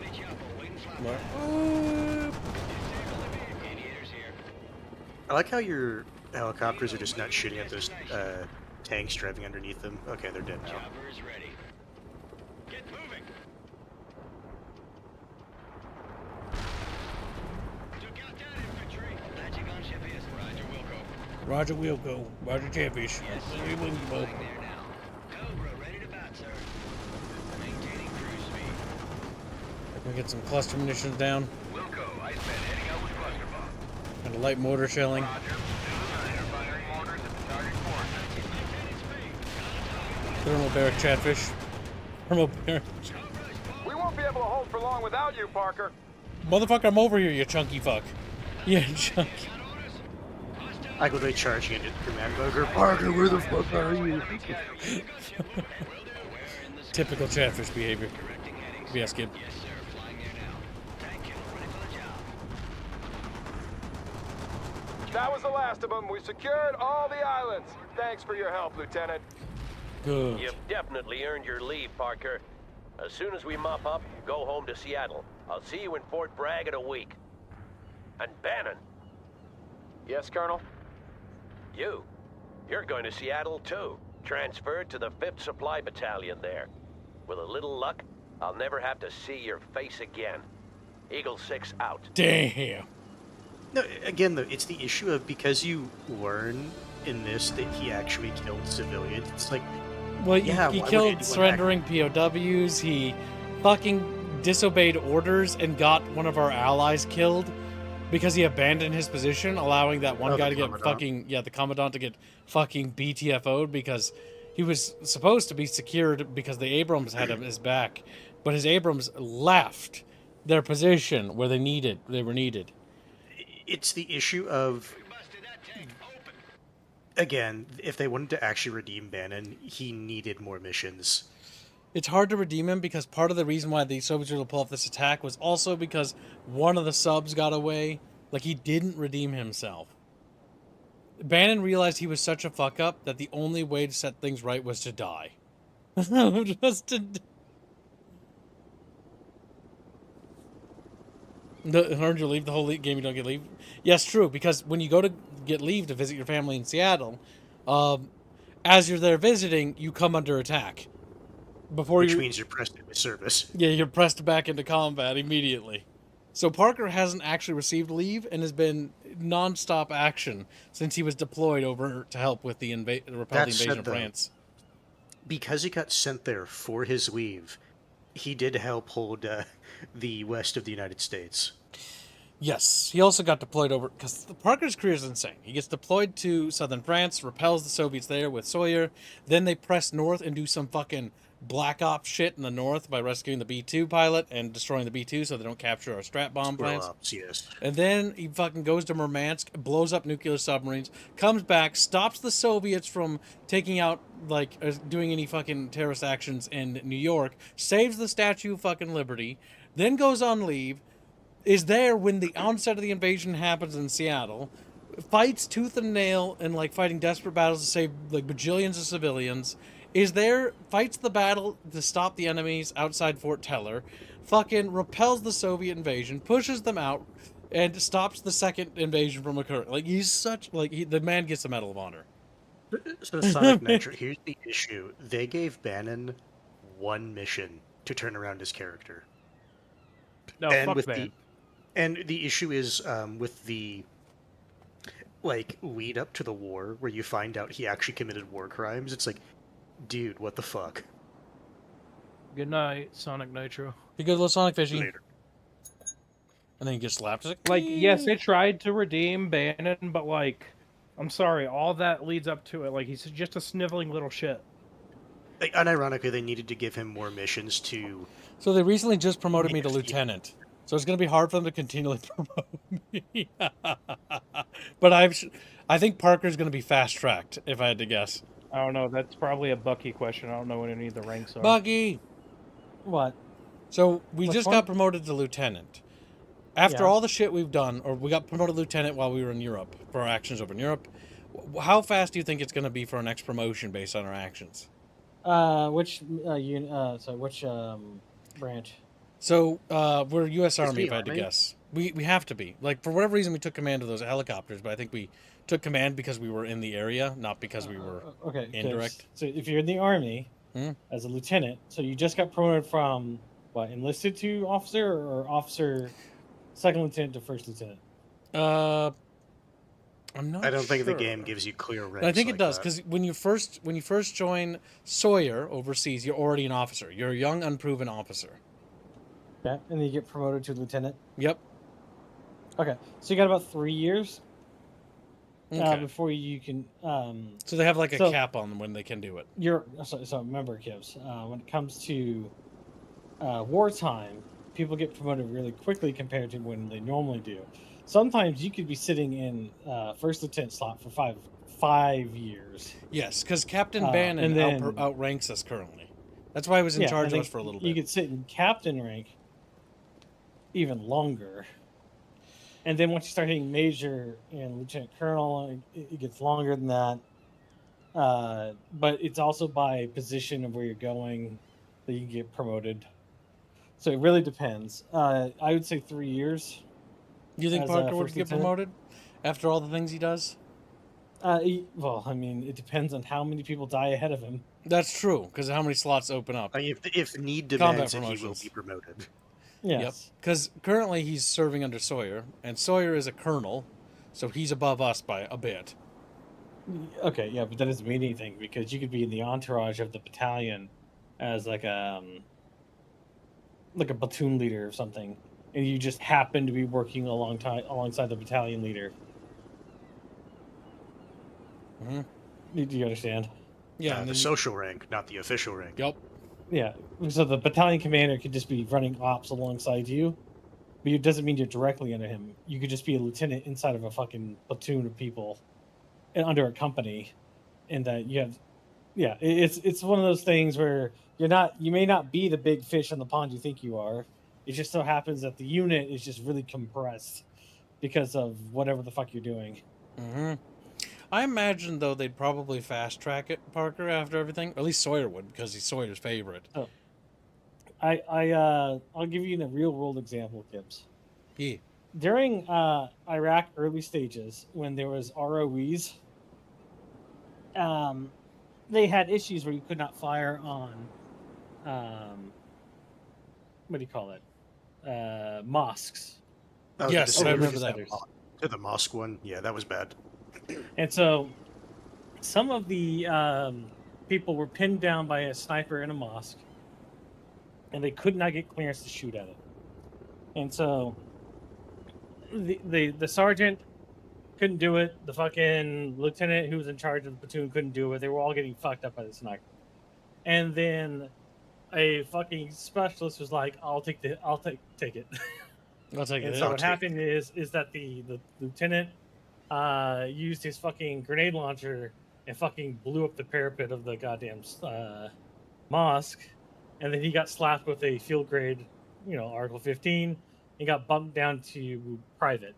I like how your helicopters are just not shooting at those tanks driving underneath them. Okay, they're dead now. Roger, we'll go. Roger, Chatfish. We will go. Can we get some cluster munitions down? And a light mortar shelling. Thermobaric Chatfish. Thermobaric. We won't be able to hold for long without you, Parker. Motherfucker, I'm over here, you chunky fuck. Yeah, chunky. I go to charging into the command bunker. Parker, where the fuck are you? Typical Chatfish behavior. Yes, kid. That was the last of them. We secured all the islands. Thanks for your help, Lieutenant. Good. You've definitely earned your leave, Parker. As soon as we mop up, go home to Seattle. I'll see you in Fort Bragg in a week. And Bannon. Yes, Colonel? You're going to Seattle too. Transferred to the 5th Supply Battalion there. With a little luck, I'll never have to see your face again. Eagle 6 out. Damn. No, again though, it's the issue of because you learn in this that he actually killed civilians. It's like, well, yeah, he killed surrendering POWs. He fucking disobeyed orders and got one of our allies killed because he abandoned his position, allowing that one guy to get fucking, the Commandant to get fucking BTFO'd because he was supposed to be secured because the Abrams had his back, but his Abrams left their position where they were needed. It's the issue of, again, if they wanted to actually redeem Bannon, he needed more missions. It's hard to redeem him because part of the reason why the Soviets were able to pull off this attack was also because one of the subs got away. Like, he didn't redeem himself. Bannon realized he was such a fuck up that the only way to set things right was to die. Just to... Aren't you leave the whole game, you don't get leave? Yes, true, because when you go to get leave to visit your family in Seattle, as you're there visiting, you come under attack. Which means you're pressed into service. Yeah, you're pressed back into combat immediately. So Parker hasn't actually received leave and has been non-stop action since he was deployed over to help with the repel the invasion of France. Because he got sent there for his leave, he did help hold the west of the United States. Yes, he also got deployed over, because Parker's career is insane. He gets deployed to southern France, repels the Soviets there with Sawyer, then they press north and do some fucking Black Ops shit in the north by rescuing the B-2 pilot and destroying the B-2 so they don't capture our strat bomb plants. Yes. And then he fucking goes to Murmansk, blows up nuclear submarines, comes back, stops the Soviets from taking out, like, doing any fucking terrorist actions in New York, saves the Statue of fucking Liberty, then goes on leave, is there when the onset of the invasion happens in Seattle, fights tooth and nail and, like, fighting desperate battles to save, like, bajillions of civilians, is there, fights the battle to stop the enemies outside Fort Teller, fucking repels the Soviet invasion, pushes them out, and stops the second invasion from occurring. Like, he's such, like, the man gets the Medal of Honor. So Sonic Nitro, here's the issue. They gave Bannon one mission to turn around his character. No, and fuck with Bannon. And the issue is with the, like, lead up to the war, where you find out he actually committed war crimes, it's like, dude, what the fuck? Good night, Sonic Nitro. You good little Sonic Fishy? Later. And then he gets slapped. Like, yes, they tried to redeem Bannon, but, like, I'm sorry, all that leads up to it. Like, he's just a sniveling little shit. Like, unironically, they needed to give him more missions to... So they recently just promoted me to lieutenant. So it's going to be hard for them to continually promote me. But I think Parker's going to be fast-tracked, if I had to guess. I don't know. That's probably a Bucky question. I don't know what any of the ranks are. Bucky! What? So, we Which just one? got promoted to lieutenant. After Yeah. all the shit we've done, or we got promoted to lieutenant while we were in Europe, for our actions over in Europe, how fast do you think it's going to be for our next promotion based on our actions? Which branch? So, we're U.S. Army, the if I had to Army? guess. We have to be. Like, for whatever reason, we took command of those helicopters, but I think we took command because we were in the area, not because we were Okay. indirect. So if you're in the Army as a lieutenant, so you just got promoted from what, enlisted to officer, or officer, second lieutenant to first lieutenant? I'm not I don't think the sure. game gives you clear ranks. I think like it does, that. because when you first join Sawyer overseas, you're already an officer. You're a young, unproven officer. Yeah, and then you get promoted to lieutenant. Yep. Okay, so you got about 3 years Okay. before you can. So they have like a so cap on when they can do it. So remember, Kibbs, when it comes to wartime, people get promoted really quickly compared to when they normally do. Sometimes you could be sitting in first lieutenant slot for five years. Yes, because Captain and Bannon then- outranks us currently. That's why he was in charge and of then us for a little You bit. could sit in captain rank even longer. And then once you start hitting major and lieutenant colonel, it gets longer than that. But it's also by position of where you're going that you get promoted. So it really depends. I would say 3 years. You think as, Parker would first get lieutenant. promoted after all the things he does? Well, I mean, it depends on how many people die ahead of him. That's true, because how many slots open up? If need Combat demands it, he will promotions. be promoted. Yes. Yep. Because currently he's serving under Sawyer, and Sawyer is a colonel, so he's above us by a bit. Okay, yeah, but that doesn't mean anything because you could be in the entourage of the battalion as like a platoon leader or something, and you just happen to be working alongside the battalion leader. Mm-hmm. Do you understand? Yeah, the social rank, not the official rank. Yep. Yeah. So the battalion commander could just be running ops alongside you, but it doesn't mean you're directly under him. You could just be a lieutenant inside of a fucking platoon of people, and under a company, and that you have. Yeah, it's one of those things where you may not be the big fish in the pond you think you are. It just so happens that the unit is just really compressed because of whatever the fuck you're doing. Mm-hmm. I imagine, though, they'd probably fast-track it, Parker, after everything. Or at least Sawyer would, because he's Sawyer's favorite. Oh. I'll give you a real-world example, Gibbs. Yeah. During Iraq early stages, when there was ROEs, they had issues where you could not fire on, what do you call it? Mosques. Oh, yes, I remember that. To the mosque one, yeah, that was bad. And so some of the people were pinned down by a sniper in a mosque, and they could not get clearance to shoot at it. And so the sergeant couldn't do it. The fucking lieutenant who was in charge of the platoon couldn't do it. They were all getting fucked up by the sniper. And then a fucking specialist was like, "I'll take it." I'll take it. And so what happened is that the lieutenant used his fucking grenade launcher and fucking blew up the parapet of the goddamn mosque, and then he got slapped with a field grade, Article 15, and got bumped down to private,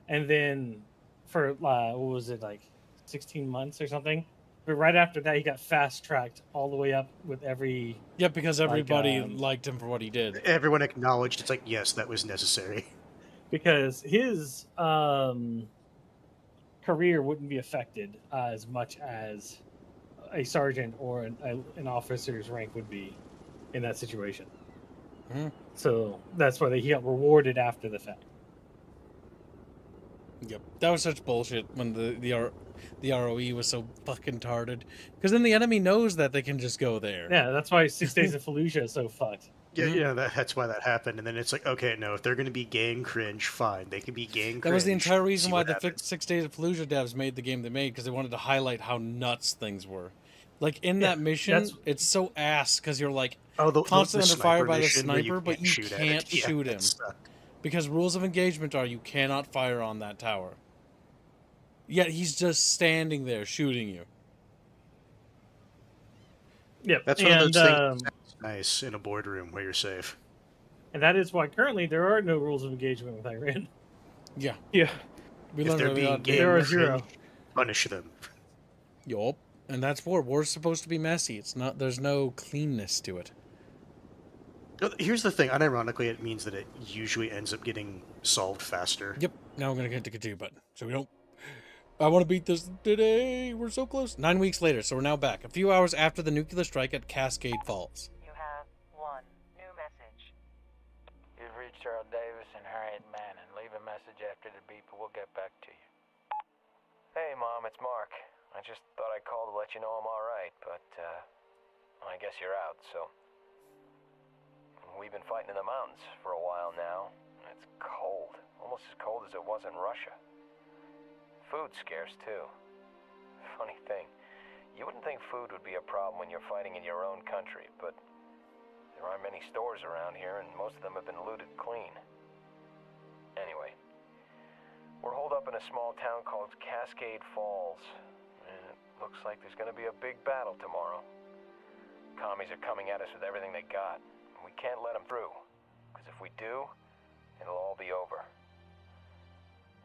and then for what was it, like 16 months or something? But right after that, he got fast tracked all the way up with every. Yeah, because everybody liked him for what he did. Everyone acknowledged it's like, yes, that was necessary. Because his career wouldn't be affected as much as a sergeant or an officer's rank would be in that situation. Mm-hmm. So that's why he got rewarded after the fact. Yep, that was such bullshit when the ROE was so fucking tarded. Because then the enemy knows that they can just go there. Yeah, that's why 6 Days of Fallujah is so fucked. Yeah, that's why that happened. And then it's like, okay, no, if they're going to be gang cringe, fine. They can be gang cringe. That was the entire reason See why what the happens. 6 Days of Fallujah devs made the game they made, because they wanted to highlight how nuts things were. Like, in that mission, it's so ass, because you're like constantly under fire by the sniper, but you can't shoot him. Because rules of engagement are you cannot fire on that tower. Yet he's just standing there shooting you. Yep. That's one of those things that's nice in a boardroom where you're safe. And that is why currently there are no rules of engagement with Iran. Yeah. Yeah. If they're being game there are 0. punish them. Yup. And that's war. War's supposed to be messy. It's not. There's no cleanness to it. Here's the thing. Unironically, it means that it usually ends up getting solved faster. Yep. Now I'm gonna hit the continue button, so we don't. I want to beat this today. We're so close. 9 weeks later, so we're now back. A few hours after the nuclear strike at Cascade Falls. You have one new message. You've reached Earl Davis and Harriet Manning. Leave a message after the beep and we'll get back to you. Hey, Mom, it's Mark. I just thought I'd call to let you know I'm alright, but, I guess you're out, so... We've been fighting in the mountains for a while now. It's cold. Almost as cold as it was in Russia. Food's scarce, too. Funny thing, you wouldn't think food would be a problem when you're fighting in your own country, but there aren't many stores around here, and most of them have been looted clean. Anyway, we're holed up in a small town called Cascade Falls, and it looks like there's going to be a big battle tomorrow. Commies are coming at us with everything they got, and we can't let them through, because if we do, it'll all be over.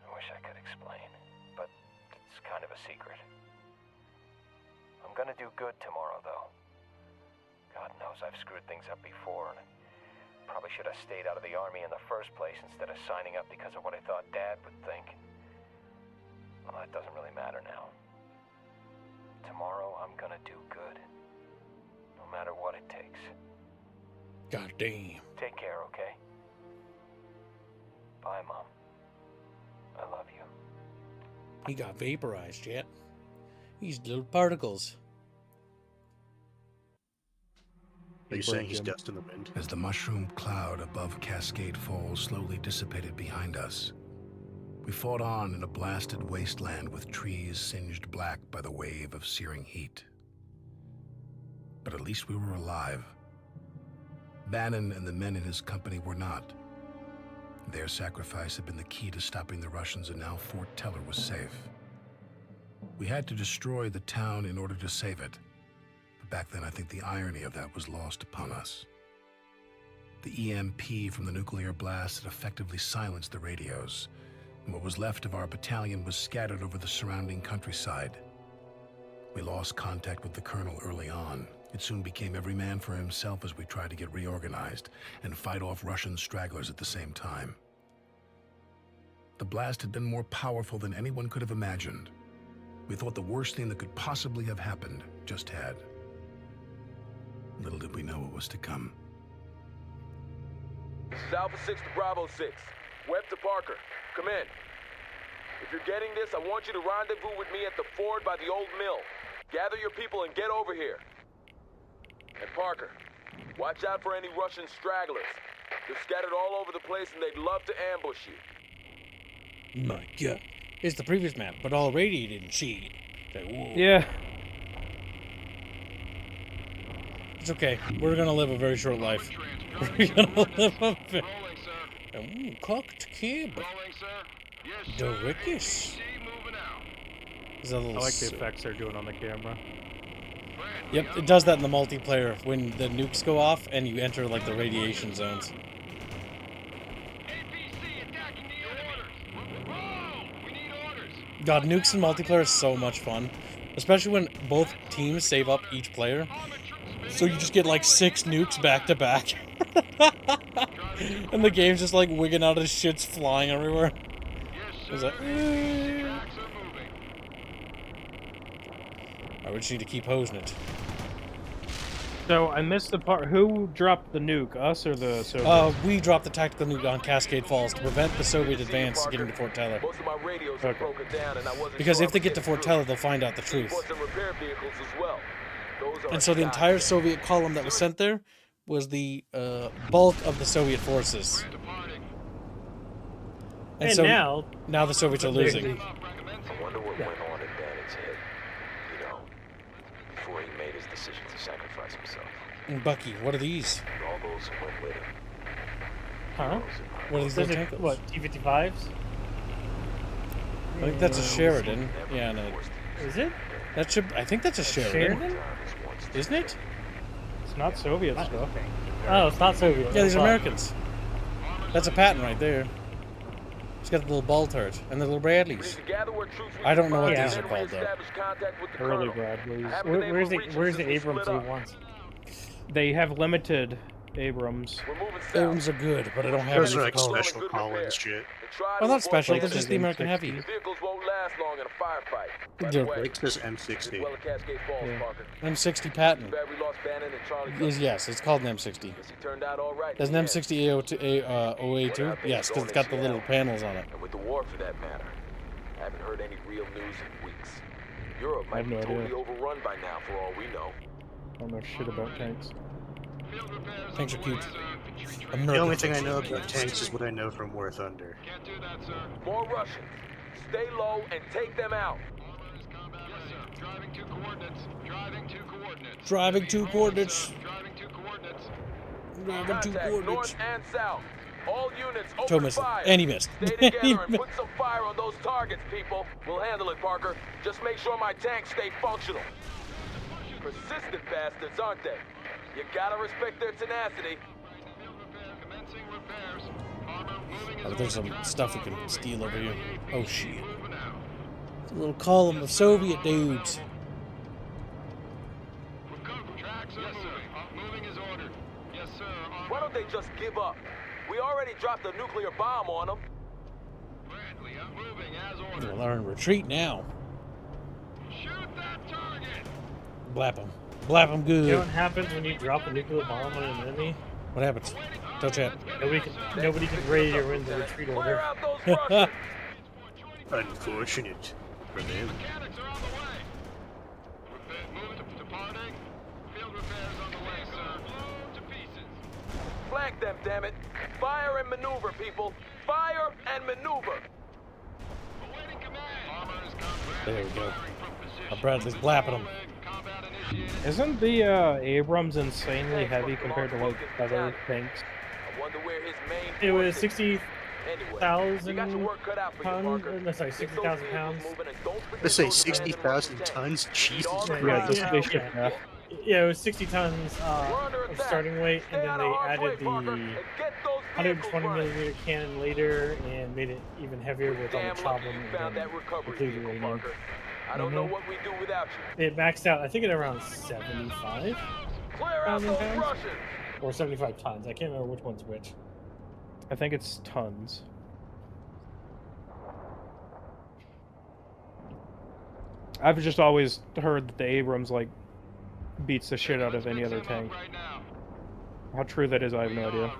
I wish I could explain, but it's kind of a secret. I'm gonna do good tomorrow, though. God knows I've screwed things up before, and I probably should have stayed out of the army in the first place instead of signing up because of what I thought Dad would think. Well, that doesn't really matter now. Tomorrow, I'm gonna do good. No matter what it takes. God damn. Take care, okay? Bye, Mom. I love you. He got vaporized yet. These little particles. Are you saying he's dust in the wind? As the mushroom cloud above Cascade Falls slowly dissipated behind us, we fought on in a blasted wasteland with trees singed black by the wave of searing heat. But at least we were alive. Bannon and the men in his company were not. Their sacrifice had been the key to stopping the Russians, and now Fort Teller was safe. We had to destroy the town in order to save it. But back then, I think the irony of that was lost upon us. The EMP from the nuclear blast had effectively silenced the radios, and what was left of our battalion was scattered over the surrounding countryside. We lost contact with the colonel early on. It soon became every man for himself as we tried to get reorganized and fight off Russian stragglers at the same time. The blast had been more powerful than anyone could have imagined. We thought the worst thing that could possibly have happened just had. Little did we know what was to come. This is Alpha 6 to Bravo 6. Webb to Parker. Come in. If you're getting this, I want you to rendezvous with me at the ford by the old mill. Gather your people and get over here. And Parker, watch out for any Russian stragglers. They're scattered all over the place and they'd love to ambush you. My God. It's the previous map, but all radiated and shit. Yeah. It's okay. We're gonna live a very short life. We're gonna live a very... cocked kib. Delicious. I like the effects they're doing on the camera. Yep, it does that in the multiplayer when the nukes go off and you enter like the radiation zones. God, nukes in multiplayer is so much fun. Especially when both teams save up each player. So you just get like 6 nukes back to back. And the game's just like wigging out of the shits flying everywhere. It's like, I would just need to keep hosing it. So I missed the part. Who dropped the nuke? Us or the Soviets? We dropped the tactical nuke on Cascade Falls to prevent the Soviet advance getting to Fort Teller. Okay. Because if they get to Fort Teller, they'll find out the truth. And so the entire Soviet column that was sent there was the bulk of the Soviet forces. And so now the Soviets are losing. I wonder what went on in Bannon's head, you know, before he made his decision to sacrifice himself. And Bucky, what are these? All those who went with him. Huh? What are these little tankers? What, T-55s? I think that's a Sheridan. Yeah, no. Is it? That should. I think that's a Sheridan. Isn't it? It's not Soviet stuff. Oh, it's not Soviet. Yeah, these are Americans. That's a Patton right there. It's got the little ball turret and the little Bradleys. I don't know what these are called though. Early Bradleys. Where's the Abrams he wants? They have limited Abrams. Abrams are good, but I don't have Those any are like color. special Collins shit. Well, not special. They're just the American heavy. Vehicles won't last long in a firefight. By Yeah. the way, Like this M60. well, Cascade Falls, Parker. M60 Patton. Bad we lost Bannon and Charlie. Yes, it's called an M60. Guess he turned out all right. There's an M60 OA2? Yes, because it's got the little panels on it. And with the war, for that matter, I haven't heard any real news in weeks. Europe I might have be no totally idea. overrun by now, for all we know. I don't know shit about tanks. Tanks are cute. The only thing I know about tanks is what I know from War Thunder. More Russians. Stay low and take them out. Driving two coordinates. Contact north and south. All units Joe open missed it. fire. And he missed. Stay together and put some fire on those targets, people. We'll handle it, Parker. Just make sure my tanks stay functional. Persistent bastards, aren't they? You gotta respect their tenacity. Oh, there's some stuff we can steal over here. Oh shit. It's a little column of Soviet dudes. Why don't they just give up? We already dropped a nuclear bomb on them. Well, they're in retreat now. Blap them. Blap them good. You know what happens when you drop a nuclear bomb on an enemy? What happens? Tell chat. Nobody can raid or win the retreat order. Unfortunate for them. Flank them, damn it! Fire and maneuver, people! Fire and maneuver! There we go. Bradley's blapping them. Isn't the Abrams insanely heavy compared to like other tanks? I wonder where his main It was force is. 60,000 pounds. No, sorry, 60,000 pounds. Let's say 60,000 tons? Jesus Christ. Yeah, it was 60 tons of starting weight, and then they added the 120 millimeter cannon later and made it even heavier with all the problem and then completely uranium. I don't know what we do without you. It maxed out, I think, at around 75 pounds. Or 75 tons. I can't remember which one's which. I think it's tons. I've just always heard that the Abrams like beats the shit out of any other tank. How true that is, I have no idea.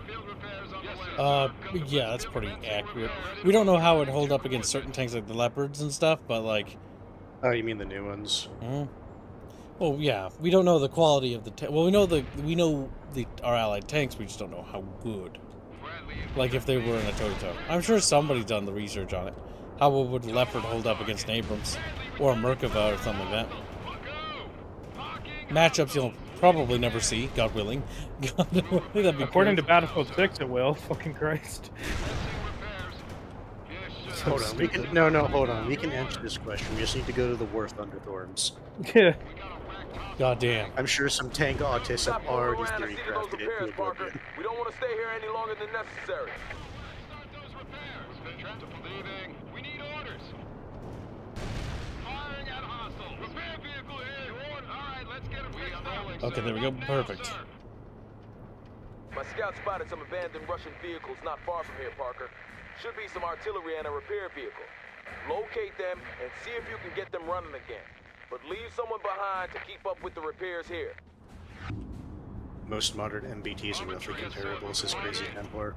Yeah, that's pretty accurate. We don't know how it'd hold up against certain tanks like the Leopards and stuff, but like... Oh, you mean the new ones? Mm-hmm. Well, yeah, we don't know the quality of the well, we know our allied tanks, we just don't know how good. Like if they were in a toe-to-toe. I'm sure somebody's done the research on it. How would Leopard hold up against an Abrams? Or a Merkava or something like that. Matchups you'll probably never see, God willing. That'd be According to Battlefield 6, it will. Fucking Christ. Hold on, we can hold on. We can answer this question. We just need to go to the War Thunderthorns. Yeah. God damn. I'm sure some tank autists have already theory crafted it. We don't want to stay here any longer than necessary. We need orders. Okay, there we go. Perfect. My scout spotted some abandoned Russian vehicles not far from here, Parker. Should be some artillery and a repair vehicle. Locate them and see if you can get them running again. But leave someone behind to keep up with the repairs here. Most modern MBTs are roughly comparable to this crazy Templar.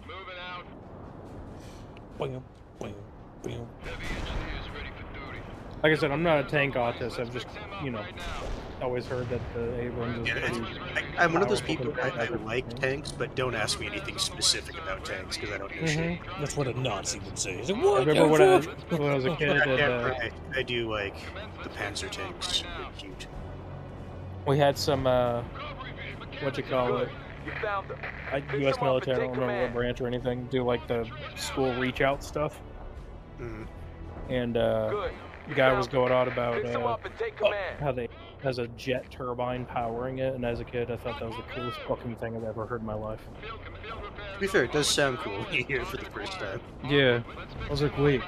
Moving out. Boing, boing, boing. Like I said, I'm not a tank autist. I've just, always heard that the Abrams is I'm one of those people, I like tanks, but don't ask me anything specific about tanks, because I don't know shit. That's what a Nazi would say. He's like, I remember when I was a kid, I do like the Panzer tanks. They're cute. we had some, what you call it, U.S. military, I don't remember what branch or anything, do like the school reach out stuff. And the guy was going on about how they has a jet turbine powering it, and as a kid, I thought that was the coolest fucking thing I've ever heard in my life. To be fair, it does sound cool when you hear it for the first time. Yeah, I was like, wait,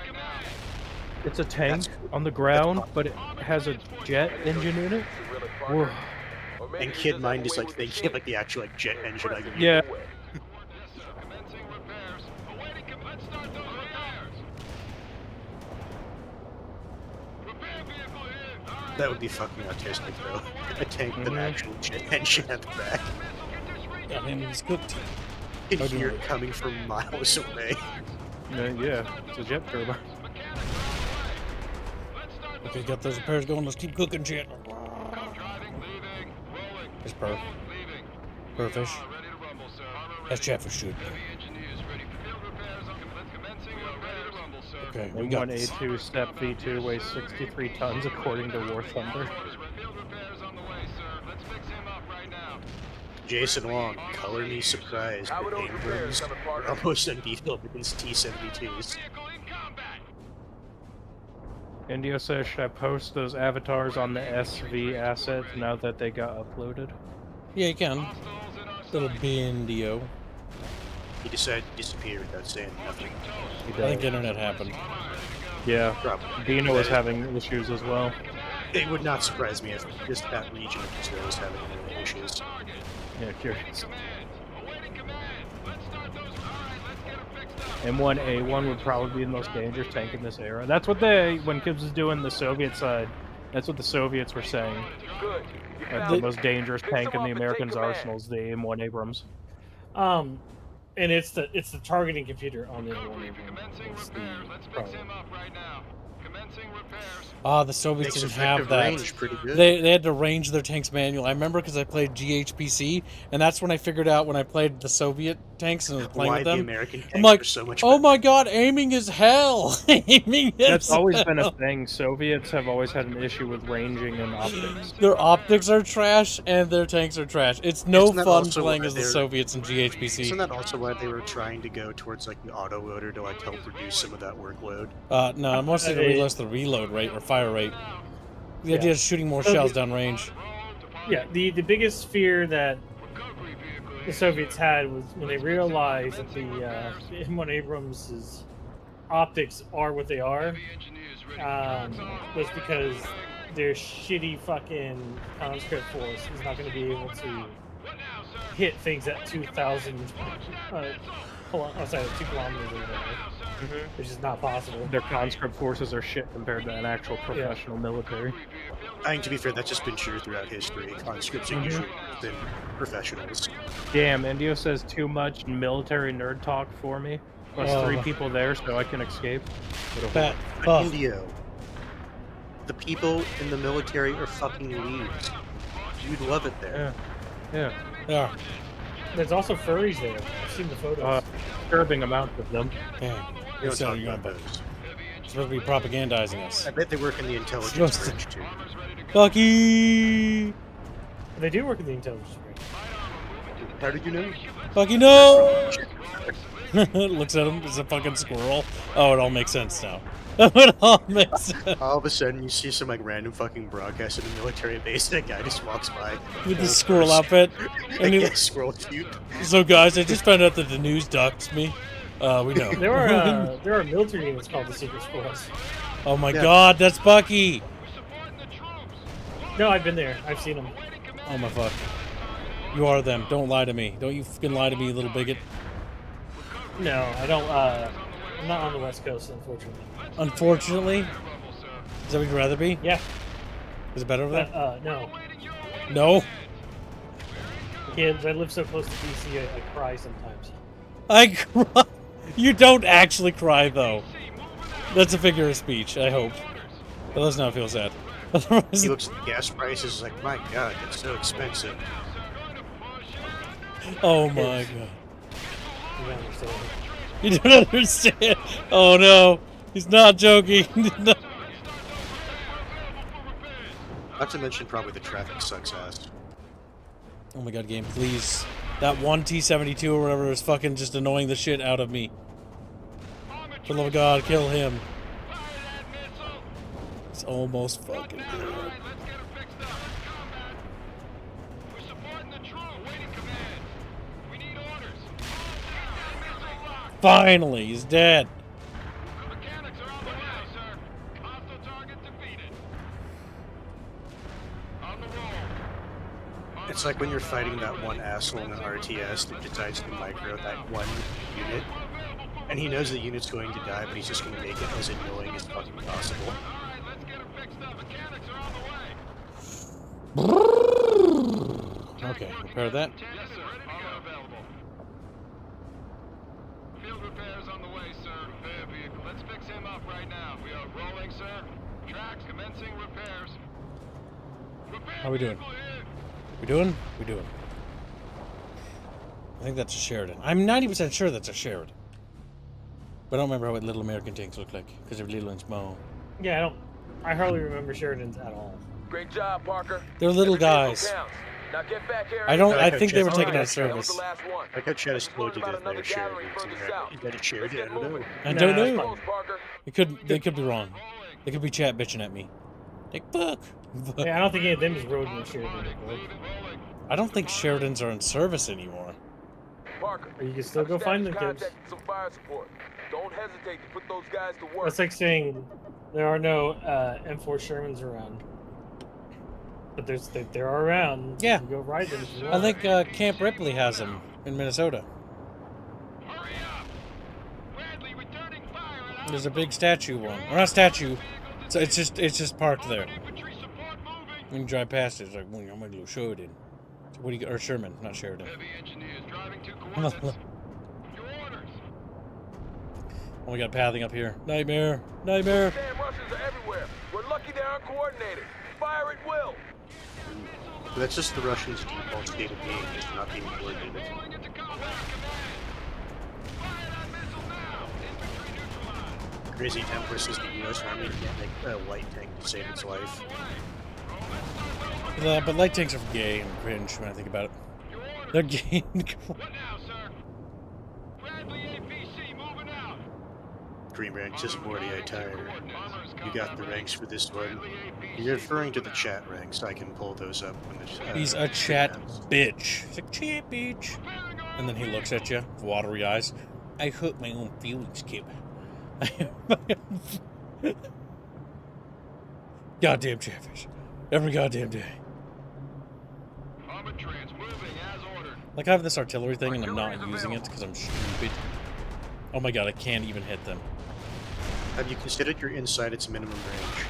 it's a tank on the ground, but it has a jet engine in it? Whoa. And kid mind is like thinking of like the actual like jet engine. Like, yeah. That would be fucking autistic, though. A tank with an actual jet engine at the back. I mean, it's cooked. You can hear it coming from miles away. Yeah, it's a jet turbine. Okay, got those repairs going. Let's keep cooking shit. It's Per. Per fish. That's Chatfish shoot. Okay, we got this. M1A2 Step V2 weighs 63 tons according to War Thunder. Jason Wong, color me surprised, but Abrams are almost unbeatable against T-72s. Indio says, should I post those avatars on the SV assets now that they got uploaded? Yeah, you can. Little Bindio. He decided to disappear without saying nothing. I think the internet happened. Yeah, probably. Dino was having issues as well. It would not surprise me if just that region of Israel is having internet issues. Yeah, curious. M1A1 would probably be the most dangerous tank in this era. That's what when Kibbs was doing the Soviet side, that's what the Soviets were saying. The most dangerous tank in the Americans' arsenals, the M1 Abrams. And it's the targeting computer on the M1 Abrams. The Soviets didn't have that. They had to range their tanks manual. I remember because I played GHPC, and that's when I figured out when I played the Soviet tanks and I was playing with them. I'm like, oh my god, aiming is hell. Aiming is That's always hell. been a thing. Soviets have always had an issue with ranging and optics. Their optics are trash and their tanks are trash. It's no fun playing as the Soviets in GHPC. Isn't that also why they were trying to go towards like the autoloader to like help reduce some of that workload? No, mostly to reduce the reload rate or fire rate. The idea is shooting more shells downrange. Yeah, the biggest fear that the Soviets had was when they realized that the M1 Abrams' optics are what they are, was because their shitty fucking conscript force is not going to be able to hit things at 2,000, 2 kilometers or whatever, which is not possible. Their conscript forces are shit compared to an actual professional military. I think to be fair, that's just been true throughout history. Conscripts are usually been professionals. Damn, Indio says too much military nerd talk for me. Plus 3 people there, so I can escape. Indio. The people in the military are fucking leaves. You'd love it there. Yeah. There's also furries there. I've seen the photos. Disturbing amount of them. Damn. You don't talk about those. Supposed to be propagandizing us. I bet they work in the intelligence branch too. Bucky! They do work in the intelligence branch. How did you know? Bucky, no! Looks at him. It's a fucking squirrel. Oh, it all makes sense now. It all makes sense. All of a sudden, you see some like random fucking broadcast in a military base, and a guy just walks by with the squirrel outfit. And squirrel cute. So, guys, I just found out that the news doxed me. We know. There are military units called the Secret Squirrels. Oh my god, that's Bucky! No, I've been there. I've seen them. Oh my fuck. You are them. Don't lie to me. Don't you fucking lie to me, you little bigot. No, I don't. I'm not on the West Coast, unfortunately. Unfortunately? Is that what you'd rather be? Yeah. Is it better over there? No. No? Kids, I live so close to DC, I cry sometimes. I cry? You don't actually cry, though. That's a figure of speech, I hope. But let's not feel sad. He looks at the gas prices like, my god, it's so expensive. Oh my god. You don't understand. Oh no. He's not joking. No. Not to mention probably the traffic sucks ass. Oh my god, game, please. That one T-72 or whatever is fucking just annoying the shit out of me. For the love of God, kill him. It's almost fucking good. Finally, he's dead. It's like when you're fighting that one asshole in an RTS that decides to micro that one unit, and he knows the unit's going to die, but he's just going to make it as annoying as fucking possible. Okay, repair that. Field repairs on the way, sir. Repair vehicle. Let's fix him up right now. We are rolling, sir. Tracks commencing repairs. How we doing? We doing? We doing. I think that's a Sheridan. I'm 90% sure that's a Sheridan. But I don't remember what little American tanks look like, because they're little and small. Yeah, I hardly remember Sheridans at all. Great job, Parker. They're little guys. Now get back here. I think they were taken out of service. I got Chad exploded to death by a Sheridan. Is that a Sheridan? I don't know. I don't know. They could be wrong. They could be chat bitching at me. Like, fuck. Yeah, I don't think any of them is rode in a Sheridan before. I don't think Sheridans are in service anymore. Parker, or you can still go find them, kids. Some fire support. Don't hesitate to put those guys to work. That's like saying there are no M4 Shermans around. But there are around. Yeah. You go ride them if you I want. think Camp Ripley has them in Minnesota. There's a big statue one. Or not statue. So it's just parked there. You can drive past it. It's like, I'm going to go Sheridan. What do you, or Sherman, not Sheridan. Oh, we got pathing up here. Nightmare. Nightmare. Damn Russians are everywhere. We're lucky they're uncoordinated. Fire at will. But that's just the Russians' default state of being, just not being coordinated. Crazy Templars says the US Army can't make a light tank to save its life. But light tanks are gay and cringe when I think about it. They're gay and Green rank just Morty, I tired. You got the ranks for this one. You're referring to the chat ranks. I can pull those up when the he's a chat bitch. He's a chat bitch. And then he looks at you with watery eyes. I hurt my own feelings, kid. Goddamn Chatfish. Every goddamn day. Like I have this artillery thing and I'm not using it because I'm stupid. Oh my god, I can't even hit them. Have you considered you're inside its minimum range?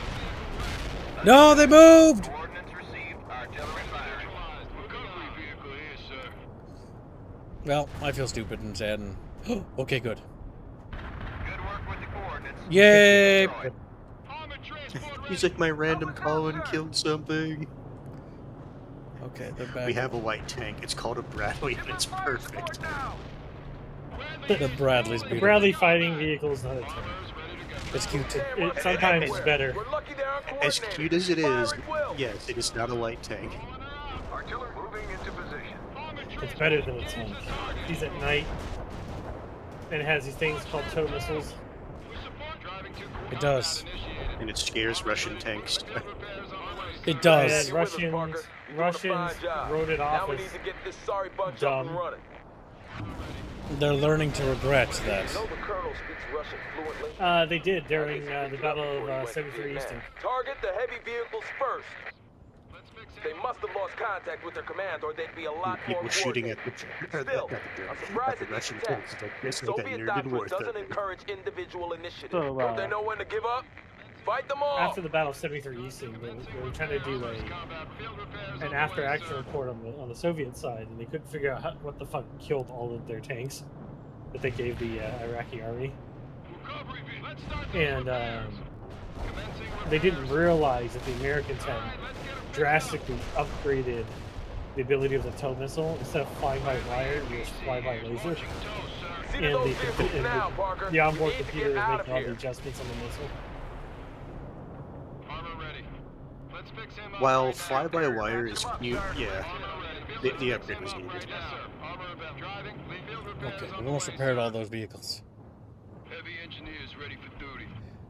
No, they moved! Well, I feel stupid and sad and... okay, good. Yay! He's like, my random Colin killed something. Okay, they're back. We have a white tank. It's called a Bradley and it's perfect. The Bradley's beautiful. The Bradley fighting vehicle is not a tank. It's cute. It sometimes is better. As cute as it is, yes, it is not a light tank. It's better than a tank. He's at night, and it has these things called tow missiles. It does. And it scares Russian tanks. It does. And Russians wrote it off as dumb. They're learning to regret that. They did during the Battle of 73 Easton. Target the heavy vehicles first. They must have lost contact with their command, or they'd be a lot more People shooting at the Russian tanks. It's like, this is Soviet nerd doctrine war doesn't thing. encourage individual initiative. So, Don't they know when to give up? Fight them all. After the Battle of 73 Easton, they were trying to do an after-action report on the Soviet side, and they couldn't figure out what the fuck killed all of their tanks that they gave the Iraqi army. And they didn't realize that the Americans had drastically upgraded the ability of the tow missile. Instead of flying by wire, you just fly by laser. And the onboard computer is making all the adjustments on the missile. While fly-by-wire is cute, yeah, the upgrade was needed. Okay, we almost repaired all those vehicles.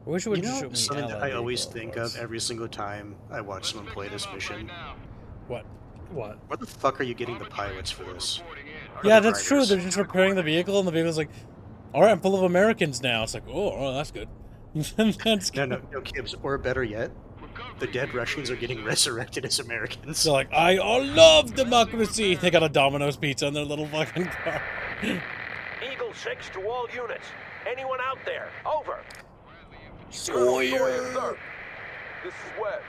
I wish it would shoot me something that I always vehicle think of every single time I watch someone play this mission. What? What? Where the fuck are you getting the pilots for this? Yeah, that's true. They're just repairing the vehicle, and the vehicle's like, All right, I'm full of Americans now. It's like, oh, that's good. That's good. No, Kibbs. Or better yet, the dead Russians are getting resurrected as Americans. They're like, I love democracy. They got a Domino's pizza in their little fucking car. Eagle 6 to all units. Anyone out there? Over. Sawyer. Sir. This is Webb.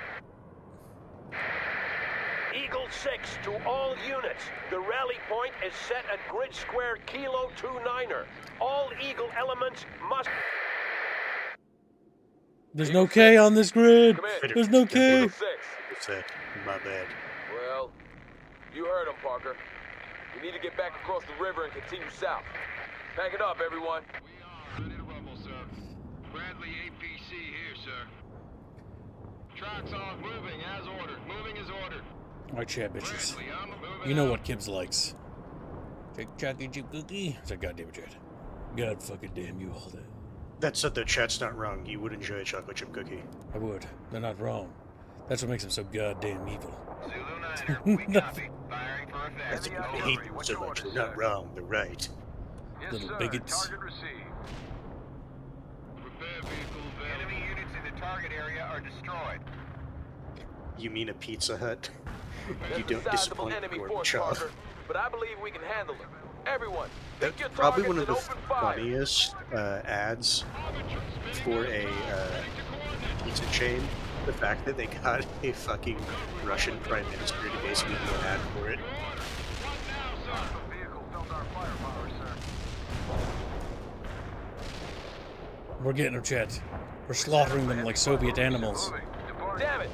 Eagle 6 to all units. The rally point is set at grid square Kilo 29er. All Eagle elements must... There's no K on this grid. There's no K. Eagle 6. My bad. Well, you heard him, Parker. We need to get back across the river and continue south. Pack it up, everyone. We are ready to rumble, sir. Bradley APC here, sir. Tracks on, moving as ordered. Moving as ordered. Alright, chat bitches. You know what Kibbs likes. Take chocolate chip cookie. It's like, goddamn it, chat. God fucking damn you all that. That said, the chat's not wrong. You would enjoy a chocolate chip cookie. I would. They're not wrong. That's what makes them so goddamn evil. Zulu 9, we copy. Firing for effect. That's what I hate them so much. They're not wrong. They're right. Yes, Little sir. bigots. Target received. Repair vehicle. Enemy units in the target area are destroyed. You mean a Pizza Hut? There's You a don't sizable disappoint enemy Gordon force, Shaw. Parker, but I believe we can handle it. Everyone, That's pick your probably one of targets the and open fire. funniest ads for a pizza chain. The fact that they got a fucking Russian prime minister to basically do an ad for it. We're getting them, chat. We're slaughtering them like Soviet animals. Damn it!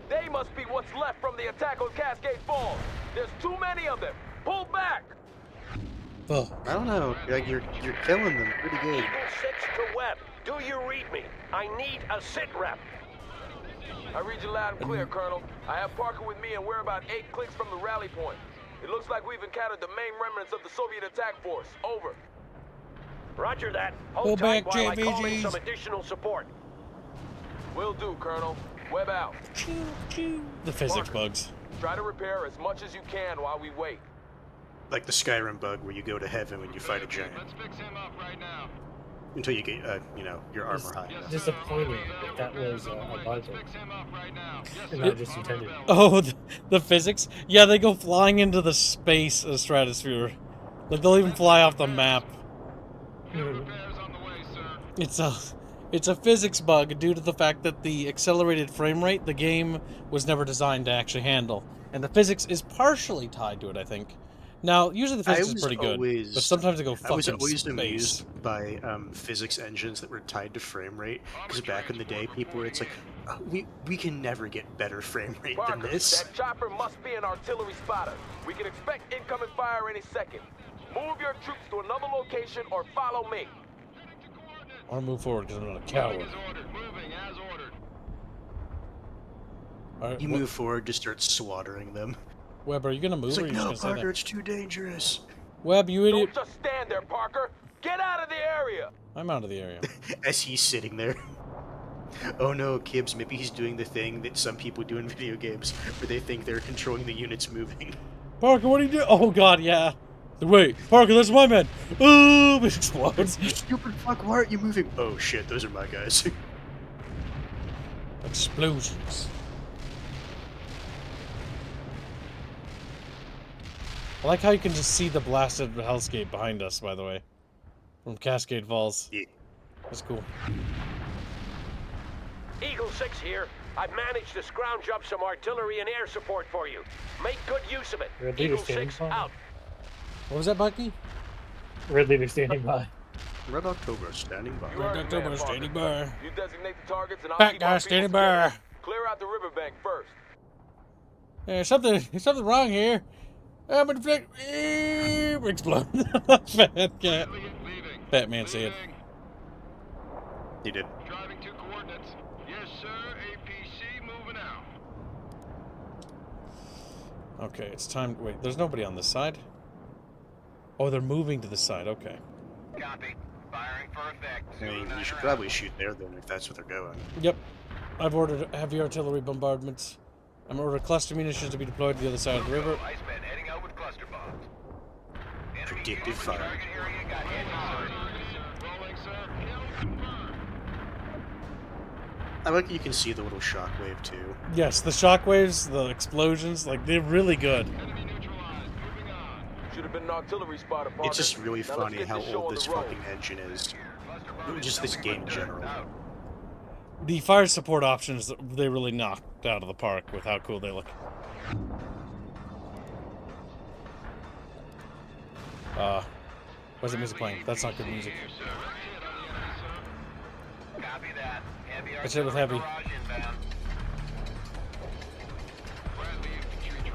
They must be what's left from the attack on Cascade Falls. There's too many of them. Pull back. Fuck. I don't know. Like you're killing them pretty good. Eagle 6 to Webb. Do you read me? I need a sit rep. I read you loud and clear, Colonel. I have Parker with me, and we're about 8 clicks from the rally point. It looks like we've encountered the main remnants of the Soviet attack force. Over. Roger that. Go Hold tight back, while I call in JVGs. some additional support. Will do, Colonel. Webb out. The physics bugs. Try to repair as much as you can while we wait. Like the Skyrim bug where you go to heaven when you fight a giant. Let's fix him up right now. Until you get, your armor high. Disappointing that that was a bug. Fix him up right now. Yes, And not just intended. Oh, the physics? Yeah, they go flying into the space stratosphere. Like, they'll even fly off the map. It's a physics bug due to the fact that the accelerated frame rate the game was never designed to actually handle. And the physics is partially tied to it, I think. Now, usually the physics is pretty good, but sometimes they go fucking I was always space. amused by physics engines that were tied to frame rate, because back in the day, people were, it's like, oh, we can never get better frame rate than Parker, this. that chopper must be an artillery spotter. We can expect incoming fire any second. Move your troops to another location or follow me. I want to move forward because I'm not a coward. Moving as ordered. All right, You move forward, just start slaughtering them. Webb, are you going to move It's or like, are you no, just going to Parker, stay it's too dangerous. there? Webb, you idiot. Don't just stand there, Parker. Get out of the area. I'm out of the area. As he's sitting there. Oh no, Kibbs, maybe he's doing the thing that some people do in video games, where they think they're controlling the units moving. Parker, what are you doing? Oh god, yeah. Wait, Parker, that's my man. Oh, it explodes. You stupid fuck, why aren't you moving? Oh shit, those are my guys. Explosions. I like how you can just see the blasted hellscape behind us, by the way. From Cascade Falls. Yeah. That's cool. Eagle 6 here. I've managed to scrounge up some artillery and air support for you. Make good use of it. Red Eagle leader standing 6 by. out. What was that, Bucky? Red leader standing by. Red October standing by. Red October standing by. You designate the targets and I'll Fat keep guy our people standing together. by. Clear out the riverbank first. There's something wrong here. I'm gonna flick. Explode. Fat cat. Fat man said. He did. Driving to coordinates. Yes, sir. APC moving out. Okay, it's time. Wait, there's nobody on this side. Oh, they're moving to the side. Okay. Copy. Firing for effect. I mean, you should probably shoot there then if that's what they're going. Yep. I've ordered heavy artillery bombardments. I'm ordered cluster munitions to be deployed to the other side of the river. Iceman heading out with cluster bombs. Predictive fire. I like that you can see the little shockwave too. Yes, the shockwaves, the explosions, like they're really good. Should have been an artillery spotter, Parker. It's just really Now let's funny get how this show old on this the road. fucking engine is. Just this game in general. The fire support options, they really knocked out of the park with how cool they look. Where's the music playing? That's not good music. Let's hit with heavy.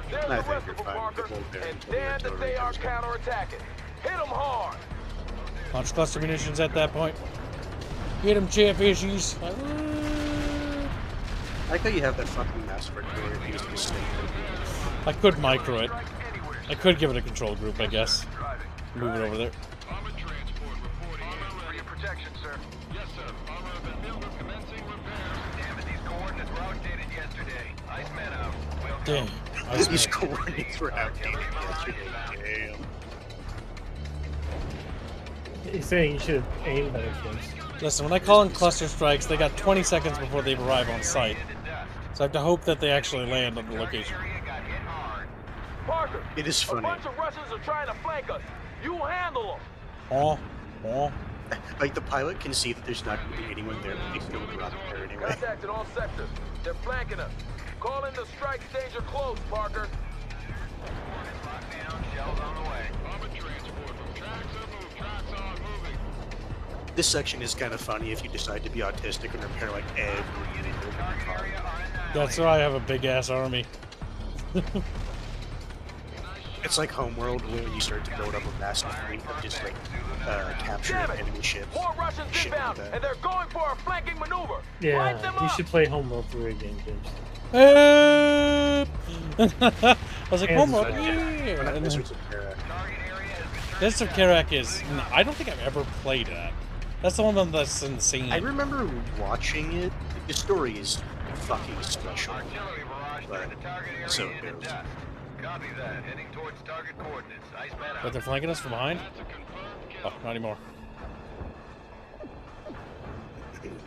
There's the rest of them, Parker, and damn that they are counterattacking. Hit them hard. Launch cluster munitions at that point. Hit them, Chatfishies. I like how you have that fucking master where you just mistake. I could micro it. I could give it a control group, I guess. Move it over there. For your protection, sir. Yes, sir. Armor have been built. We're commencing repairs. Damn it, these coordinates were outdated yesterday. Iceman out. We'll Damn. These coordinates were outdated yesterday. Damn. He's saying you should have aimed better things. Listen, when I call in cluster strikes, they got 20 seconds before they arrive on site. So I have to hope that they actually land on the location. Parker, it is funny. A bunch of Russians are trying to flank us. You handle them. Oh. Like the pilot can see that there's not going to be anyone there, but they still go out there anyway. Contact in all sectors. They're flanking us. Call in the strike danger close, Parker. Shells on the way. Armor transport from tracks are tracks are moving. This section is kind of funny if you decide to be autistic and repair like every unit. That's why I have a big ass army. It's like Homeworld when you start to build up a massive fleet of just like capturing enemy ships. More Russians inbound, and they're going for a flanking maneuver. Yeah, you should play Homeworld 3 again, James. I was like, Homeworld, But yeah. not Wizards of Terra. Wizards of Karak is... No, I don't think I've ever played that. That's the one that's insane. I remember watching it. The story is fucking special. But so it goes. Copy that. Heading towards target coordinates. Iceman out. But they're flanking us from behind? Oh, not anymore.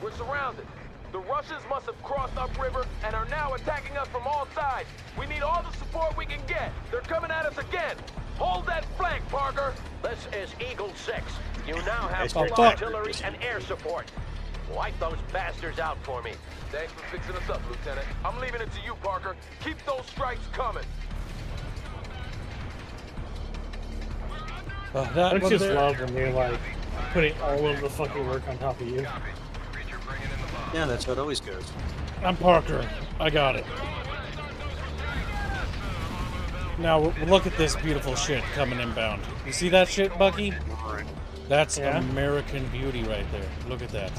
We're surrounded. The Russians must have crossed upriver and are now attacking us from all sides. We need all the support we can get. They're coming at us again. Hold that flank, Parker. This is Eagle 6. You now have Oh, full fuck. artillery and air support. Wipe those bastards out for me. Thanks for fixing us up, Lieutenant. I'm leaving it to you, Parker. Keep those strikes coming. I just love when they're like putting all of the fucking work on top of you. Yeah, that's how it always goes. I'm Parker. I got it. Now, look at this beautiful shit coming inbound. You see that shit, Bucky? That's American beauty right there. Look at that.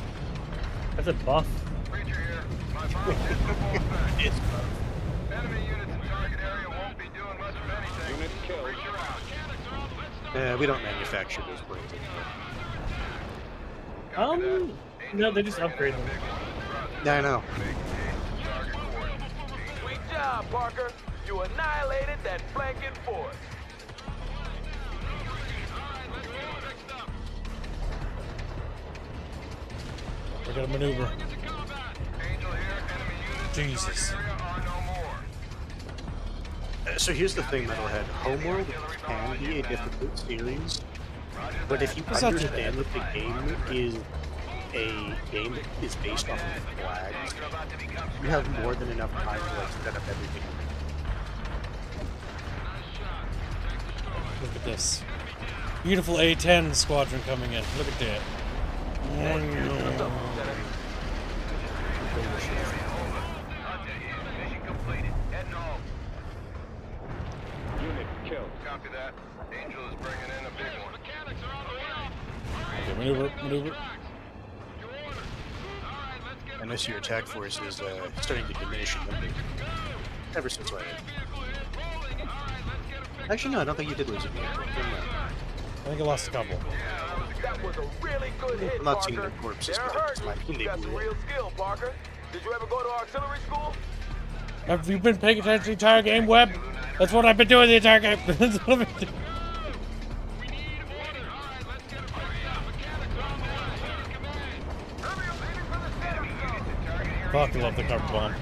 That's a buff. It's Enemy units in target area won't be doing much of anything. Unit killed. we don't manufacture those brains anymore. No, they just upgrade them. Yeah, I know. Sweet job, Parker. You annihilated that flanking force. We're gonna maneuver. Jesus. So here's the thing, Metalhead. Homeworld can be a difficult series, but if you understand that the game is a game that is based off of flags, you have more than enough time to like set up everything. Look at this. Beautiful A-10 squadron coming in. Look at that. Unit killed. Copy that. Angel is bringing in a big one. Okay, maneuver. I know your attack force is starting to diminish in number. Ever since I Actually, no, I don't think you did lose a vehicle. I think I lost a couple. That was a really good hit, I'm not seeing Parker. their corpses, They're but it's hurting. like You got some real skill, Parker. Did you ever go to artillery school? Have you been paying attention to the entire game, Webb? That's what I've been doing the entire game. That's what I've been doing. Fuck, I love the carpet bomb.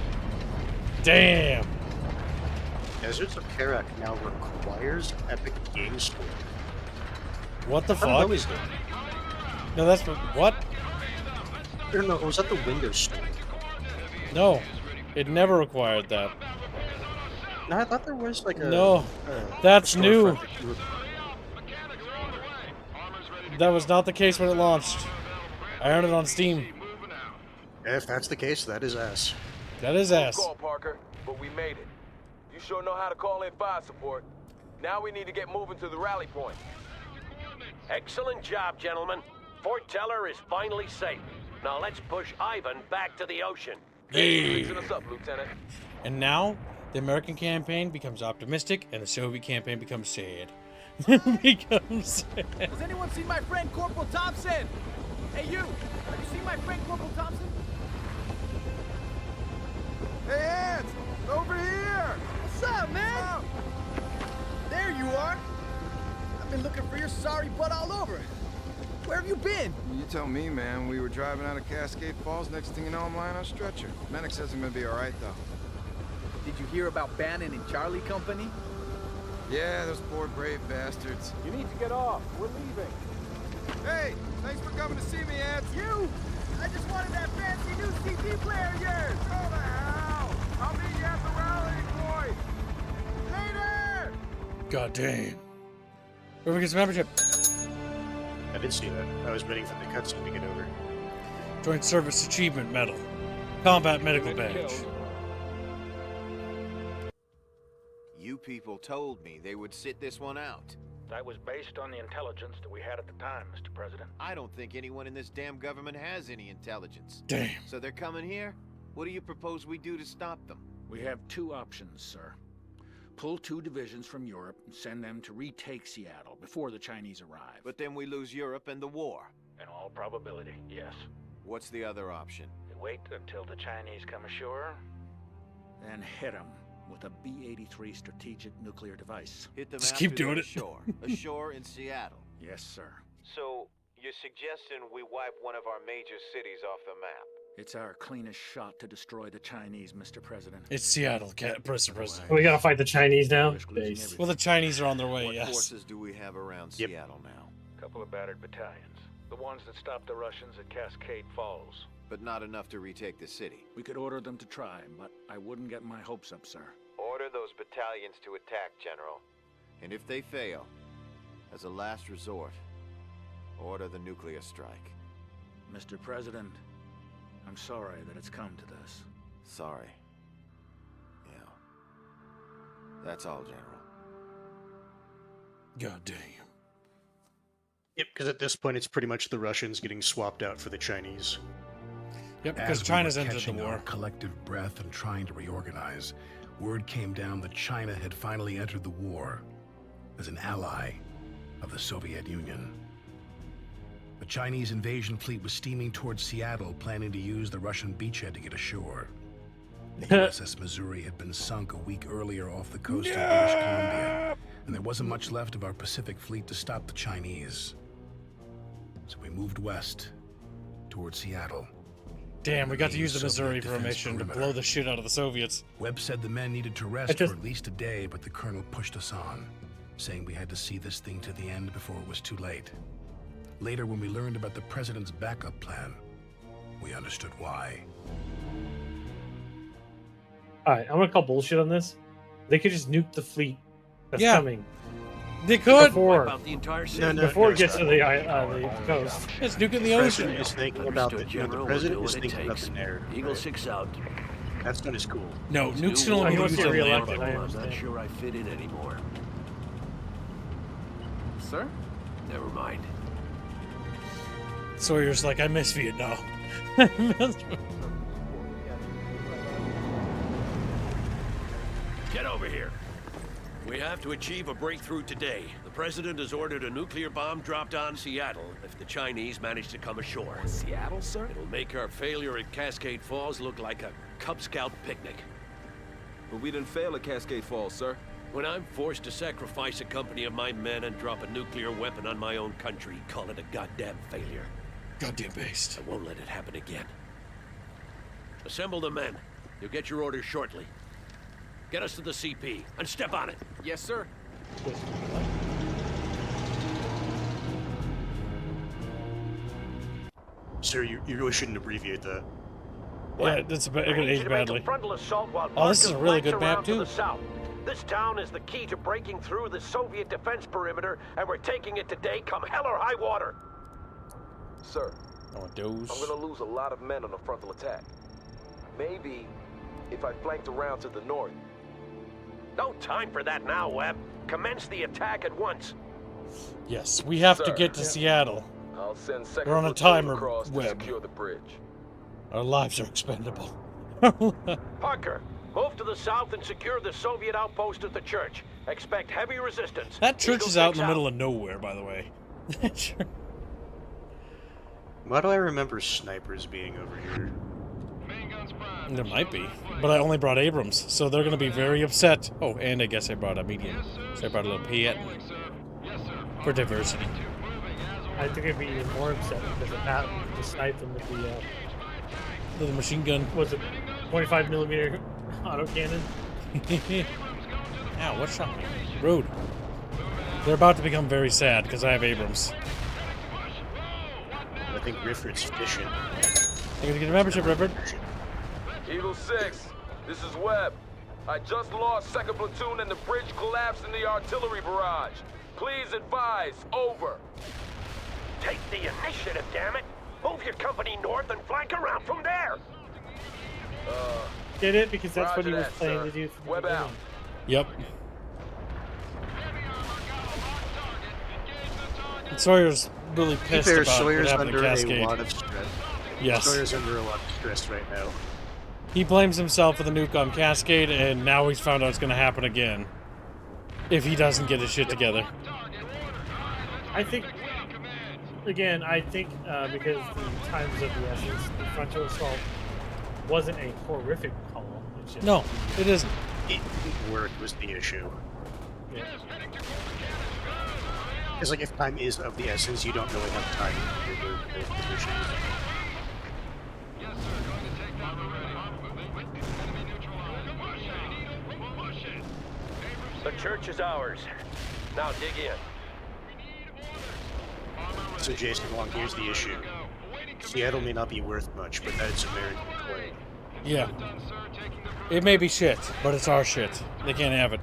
Damn! Deserts of Karak now requires Epic Games Store. What the I don't know fuck? he's doing. No, that's what? I don't know. Was that the Windows Store? No, it never required that. No, I thought there was like a. No, that's new. That was not the case when it launched. I earned it on Steam. If that's the case, that is ass. That is ass. Good call, Parker, but we made it. You sure know how to call in fire support. Now we need to get moving to the rally point. Excellent job, gentlemen. Fort Teller is finally safe. Now let's push Ivan back to the ocean. Hey. Fixing us up, Lieutenant. And now, the American campaign becomes optimistic, and the Soviet campaign becomes sad. Becomes sad. Has anyone seen my friend Corporal Thompson? Hey, you! Have you seen my friend Corporal Thompson? Hey, Ants! Over here! What's up, man? There you are. I've been looking for your sorry butt all over. Where have you been? You tell me, man. We were driving out of Cascade Falls. Next thing you know, I'm lying on a stretcher. Medic says I'm gonna be all right, though. Did you hear about Bannon and Charlie Company? Yeah, those poor brave bastards. You need to get off. We're leaving. Hey, thanks for coming to see me, Ants. You! I just wanted that fancy new CD player of yours! Go the hell! I'll meet you at the rallying point! Later! God damn. Whoever gets a membership. I did see that. I was waiting for the cutscene to get over. Joint Service Achievement Medal. Combat Medical Badge. You people told me they would sit this one out. That was based on the intelligence that we had at the time, Mr. President. I don't think anyone in this damn government has any intelligence. Damn. So they're coming here? What do you propose we do to stop them? We have two options, sir. Pull 2 divisions from Europe and send them to retake Seattle before the Chinese arrive. But then we lose Europe and the war. In all probability, yes. What's the other option? We wait until the Chinese come ashore, then hit them with a B-83 strategic nuclear device. Hit them Just after keep doing they're it. Ashore in Seattle. Yes, sir. So, you're suggesting we wipe one of our major cities off the map? It's our cleanest shot to destroy the Chinese, Mr. President. It's Seattle, Mr. President. We gotta fight the Chinese now. Base. Well, the Chinese are on their way, What yes. forces do we have around Seattle now? A couple of battered battalions. The ones that stopped the Russians at Cascade Falls. But not enough to retake the city. We could order them to try, but I wouldn't get my hopes up, sir. Order those battalions to attack, General. And if they fail, as a last resort, order the nuclear strike. Mr. President, I'm sorry that it's come to this. Sorry. Yeah. That's all, General. God damn. Yep, because at this point it's pretty much the Russians getting swapped out for the Chinese. Yep, As because we China's were entered the catching our war. collective breath and trying to reorganize, word came down that China had finally entered the war as an ally of the Soviet Union. The Chinese invasion fleet was steaming towards Seattle, planning to use the Russian beachhead to get ashore. The USS Missouri had been sunk a week earlier off the coast of British Columbia, and there wasn't much left of our Pacific fleet to stop the Chinese. So we moved west towards Seattle. Damn, we got to use the Soviet Missouri for a defense mission to perimeter. blow the shit out of the Soviets. Webb said the men needed to rest for at least a day, but the colonel pushed us on, saying we had to see this thing to the end before it was too late. Later, when we learned about the president's backup plan, we understood why. Alright, I'm gonna call bullshit on this. They could just nuke the fleet that's Yeah. coming. They could! Before, Wipe out the entire city. before it gets to the coast. It's nuking the The ocean. president is thinking about the, the president is thinking about the narrative. Eagle right? 6 out. That's not as cool. No, This nukes new can only war be he wants used to on get land. reelected. I I'm not understand. sure I fit in anymore. Sir? Never mind. Sawyer's like, I miss Vietnam. Get over here. We have to achieve a breakthrough today. The president has ordered a nuclear bomb dropped on Seattle if the Chinese manage to come ashore. Seattle, sir? It'll make our failure at Cascade Falls look like a Cub Scout picnic. But we didn't fail at Cascade Falls, sir. When I'm forced to sacrifice a company of my men and drop a nuclear weapon on my own country, call it a goddamn failure. Goddamn based. I won't let it happen again. The Assemble the men. You'll get your orders shortly. Get us to the CP and step on it. Yes, sir. Sir, you really shouldn't abbreviate that. Yeah, it's going to age badly. Frontal assault while Oh, this is a really good map, around to too. the south. This town is the key to breaking through the Soviet defense perimeter, and we're taking it today, come hell or high water. Sir, Oh, those. I'm gonna lose a lot of men on the frontal attack. Maybe if I flanked around to the north. No time for that now, Webb. Commence the attack at once. Yes, we have to Sir. get to Seattle. I'll send second We're on a platoon timer, across to Webb. secure the bridge. Our lives are expendable. Parker, move to the south and secure the Soviet outpost at the church. Expect heavy resistance. That church Eagle is out in 6 the middle of nowhere, by the way. Sure. Why do I remember snipers being over here? There might be, but I only brought Abrams, so they're going to be very upset. Oh, and I guess I brought a medium, so I brought a little Piet for diversity. I think it'd be even more upset because of that just sniped them with The machine gun. Was it 25mm autocannon? Ow, what shot me? Rude. They're about to become very sad because I have Abrams. I think Rifford's fishing. You're going to get a membership, Rifford. Eagle 6, this is Webb. I just lost second platoon and the bridge collapsed in the artillery barrage. Please advise, over. Take the initiative, damn it! Move your company north and flank around from there! Did it? Because that's what Roger he was that, planning sir. to do from the Webb out. beginning. Yep. And Sawyer's really pissed Fair, about Sawyer's what happened to under Cascade. a lot of stress. Yes. Sawyer's under a lot of stress right now. He blames himself for the nuke on Cascade, and now he's found out it's going to happen again. If he doesn't get his shit together. I think, again, because the times of the essence, the frontal assault wasn't a horrific call. It's just No, it isn't. It worked was the issue. Yeah. Because like if time is of the essence, you don't really have time to move both positions. The church is ours. Now dig in. So Jason Long, here's the issue. Seattle may not be worth much, but that's American claim. Yeah. It may be shit, but it's our shit. They can't have it.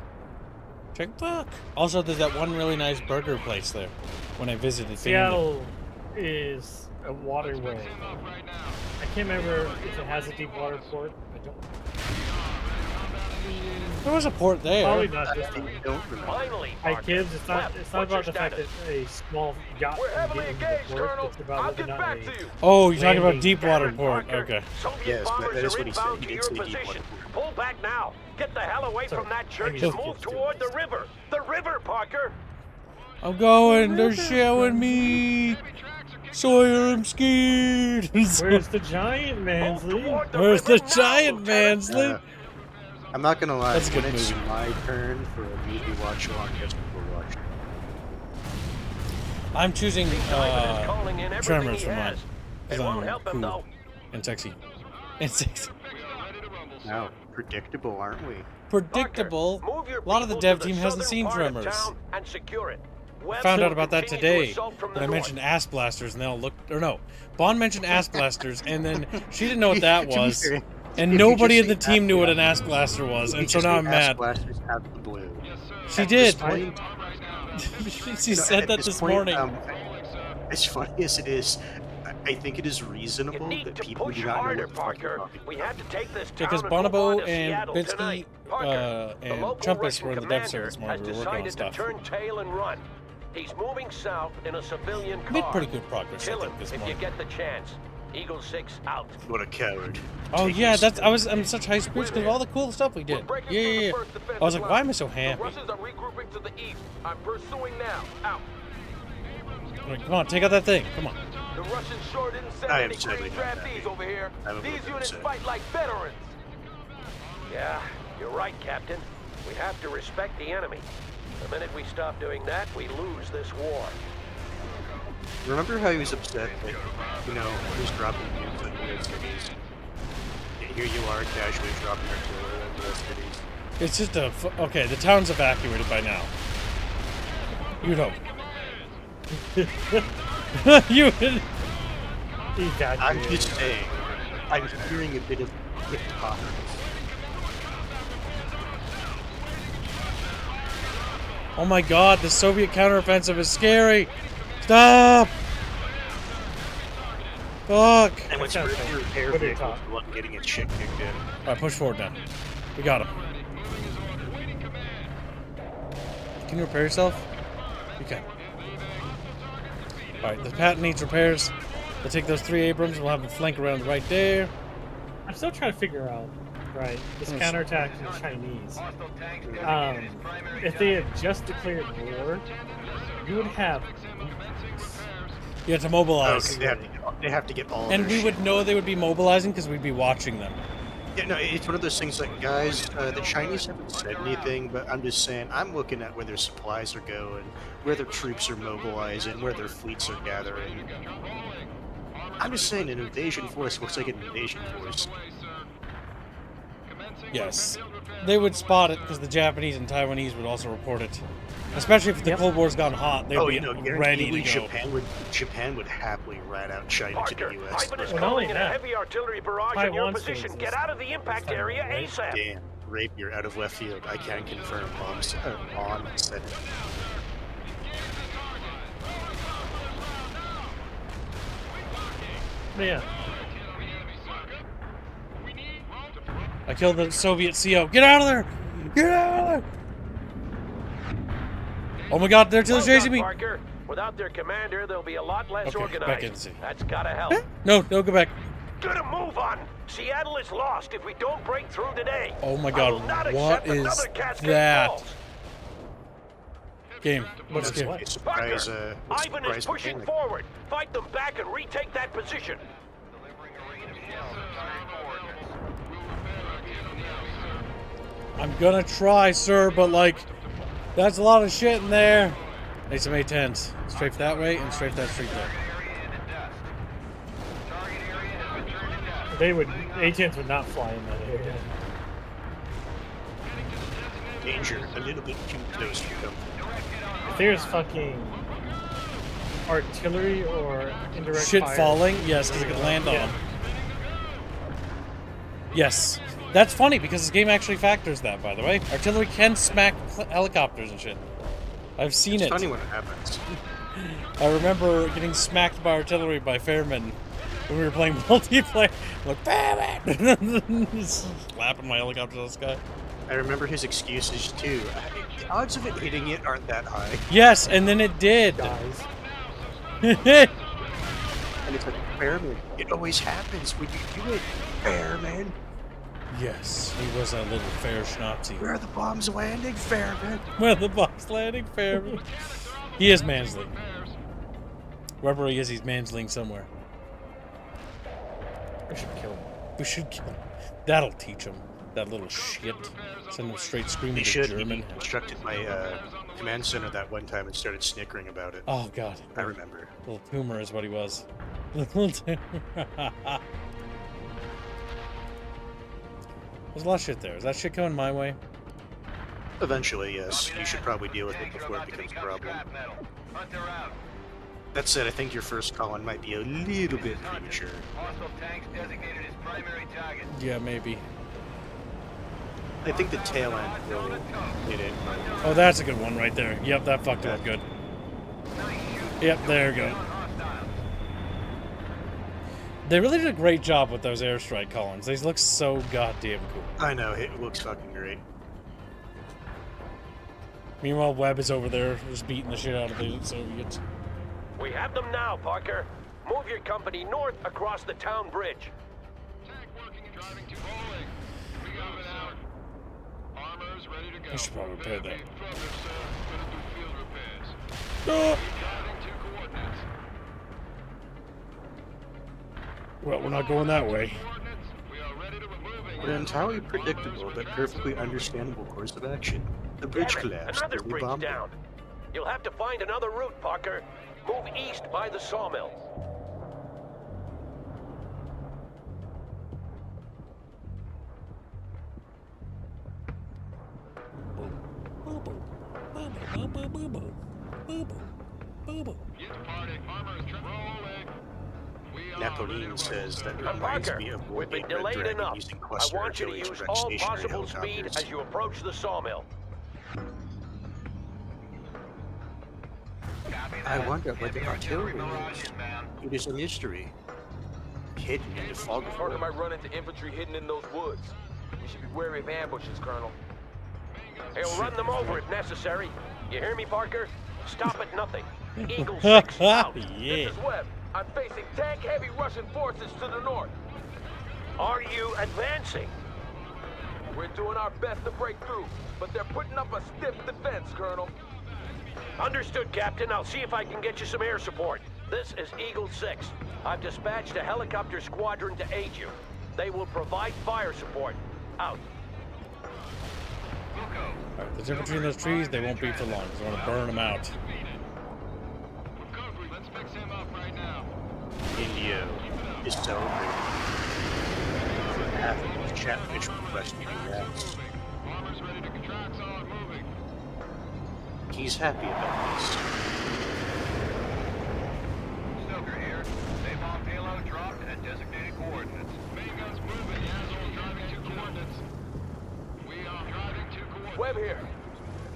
Check back. Also, there's that one really nice burger place there when I visited. Seattle is a waterway. I can't remember if it has a deep water port. I don't. There was a port there. Probably not this one. Finally, Hey kids, it's not about the fact that a small yacht can get into the port. It's about whether or not a Oh, you're talking about landing- Deepwater Port. Okay. Soviet Yes, bombers that is are what he said. inbound He to did your say Deepwater position. Port. Pull back now. Get the hell away from that church and move toward the river. The river, Parker. I'm going. They're showing me. Sawyer, I'm scared. Where's the giant Mansley? Where's the giant Mansley? I'm not gonna lie, That's a good when it's movie. my turn for a movie watch along, guess what we'll watch. I'm choosing calling in everything Tremors he for mine. has. 'Cause It won't I'm help him, cool though. and sexy. And sexy. Now, predictable, aren't we? Predictable. A lot of the dev team hasn't seen Tremors. And secure it. I found out about that today when I mentioned ass blasters, and they all looked. Or no, Bond mentioned ass blasters, and then she didn't know what that To be was, fair, and if you nobody just in the say team ass knew what an ass blaster was, and so now I'm mad. Blasters out of the blue. She At did. this point- She said at that this point, morning. As funny as it is, I think it is reasonable that people do not know Harder, what the fuck they're Parker. talking We about. have to take this town Because and move on Bonobo to and Seattle Binsky tonight. Parker, the and local Trumpus Russian were in the dev commander cell this morning. has We were working on decided stuff. to turn tail and run. He's moving south in a civilian car. Made pretty good progress, I Kill think, him this if morning. you get the chance. Eagle 6 out. What a coward. Oh Take yeah, his- I'm such high spirits because of all the cool stuff we did. Yeah. I was like, why am I so The happy? Russians are regrouping to the east. I'm pursuing now. Out. I'm like, come on, take out that thing. Come on. The Russians sure didn't send I am any sadly green not draftees over here. I'm a little These bit units upset. fight like veterans. Yeah, you're right, Captain. We have to respect the enemy. The minute we stop doing that, we lose this war. Remember how he was upset that, he was dropping nukes on New York cities? here you are, casually dropping artillery into those cities. It's just a... Okay, the town's evacuated by now. You know. You... I'm just saying, I'm hearing a bit of hypocrisy. Oh my god, the Soviet counteroffensive is scary! Stop! Fuck! And what's worse, the repair vehicle wasn't getting its shit kicked in. Alright, push forward now. We got him. Can you repair yourself? You can. Alright, the Patton needs repairs. We'll take those 3 Abrams, we'll have them flank around right there. I'm still trying to figure out, right, this counterattack from the Chinese. If they had just declared war, you would have... You have to mobilize. Oh, they have to get all and their we shit. would know they would be mobilizing because we'd be watching them. Yeah, no, it's one of those things like, guys, the Chinese haven't said anything, but I'm just saying, I'm looking at where their supplies are going, where their troops are mobilizing, where their fleets are gathering. I'm just saying, an invasion force looks like an invasion force. Yes. They would spot it because the Japanese and Taiwanese would also report it. Especially if the Cold War's gone hot, they'd be ready to go. Japan would happily rat out China to the US. Ivan is calling in a heavy artillery barrage on your position. Get out of the impact area ASAP. Damn, Rapier out of left field. I can confirm on set. Yeah. I killed the Soviet CO. Get out of there! Get out of there! Oh my god, they're chasing me! Parker. Without their commander, they'll be a lot less organized. That's gotta help. No, go back. Get a move on! Seattle is lost if we don't break through today. Oh my god, what is that? Game. What's game? Parker, Ivan is pushing forward. Fight them back and retake that position. I'm gonna try, sir, but like, that's a lot of shit in there. Need some A-10s. Strafe that way and strafe that street there. They would, A-10s would not fly in that area. Danger, a little bit too close for them. If there's fucking artillery or indirect shit fire, falling, yes, because it could land on them. Yes. That's funny because this game actually factors that, by the way. Artillery can smack helicopters and shit. I've seen it. It's funny when it happens. I remember getting smacked by artillery by Fairman when we were playing multiplayer. I'm like, damn it! Slapping my helicopter out of the sky. I remember his excuses too. The odds of it hitting it aren't that high. Yes, and then it did. Guys. And it's like, Fairman, it always happens when you do it, Fairman. Yes, he was a little fair schnapsy. Where are the bombs landing, Fairman? Where are the bombs landing, Fairman? He is mansling. Wherever he is, he's mansling somewhere. We should kill him. We should kill him. That'll teach him. That little shit. Send him straight screaming He to should. German. He instructed my command center that one time and started snickering about it. Oh, God. I remember. Little tumor is what he was. Little tumor. There's a lot of shit there. Is that shit going my way? Eventually, yes. You should probably deal with it before it becomes a problem. That said, I think your first call-in might be a little bit premature. Yeah, maybe. I think the tail end will hit it. Oh, that's a good one right there. Yep, that fucked it up good. Yep, there you go. They really did a great job with those airstrike call-ins. These look so goddamn cool. I know, it looks fucking great. Meanwhile, Webb is over there just beating the shit out of the Soviets. We have them now, Parker. Move your company north across the town bridge. I should probably repair that. Oh. Well, we're not going that way. An entirely predictable but perfectly understandable course of action. The bridge collapsed. Another We bridge bombed it. down. You'll have to find another route, Parker. Move east by the sawmill. boo boo boo. Boo boo. Boo boo. Napoleon says that it reminds Parker, me of we've been Red delayed Dragon enough. using I cluster want you to artillery use wreck all stationary possible speed helicopters. as you approach the sawmill. I wonder where the artillery is. It is a mystery. Hidden in the fog of Parker war. might run into infantry hidden in those woods. We should be wary of ambushes, Colonel. He'll run them over if necessary. You hear me, Parker? Stop at nothing. Eagle 6 out. This is Webb. I'm facing tank-heavy Russian forces to the north. Are you advancing? We're doing our best to break through, but they're putting up a stiff defense, Colonel. Understood, Captain. I'll see if I can get you some air support. This is Eagle 6. I've dispatched a helicopter squadron to aid you. They will provide fire support. Out. Alright, the difference between those trees, they won't be for long, so I want to burn them out. India is celebrating. Half of Chatfish requesting congrats. He's happy about this. Stoker here. Napalm payload dropped at designated coordinates. Main guns moving. Asshole driving 2 coordinates. We are driving 2 coordinates. Webb here.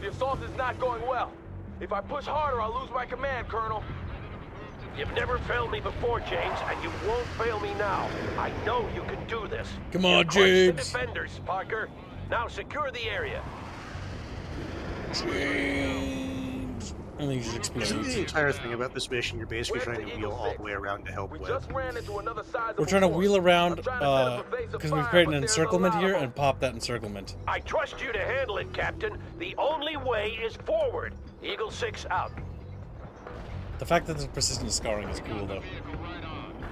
The assault is not going well. If I push harder, I'll lose my command, Colonel. You've never failed me before, James, and you won't fail me now. I know you can do this. Come on, You've crushed the James. defenders, Parker. Now secure the area. James. I think he's Isn't exploding. the entire thing about this mission you're basically trying to wheel all the way around to help We Webb? just ran into another sizable We're trying to force. wheel around, I'm trying to set up a base of because we've fire, created but an there's a encirclement lot here of and pop that encirclement. I trust you to handle it, Captain. The only way is forward. Eagle 6 out. The fact that there's persistent scarring is cool, though.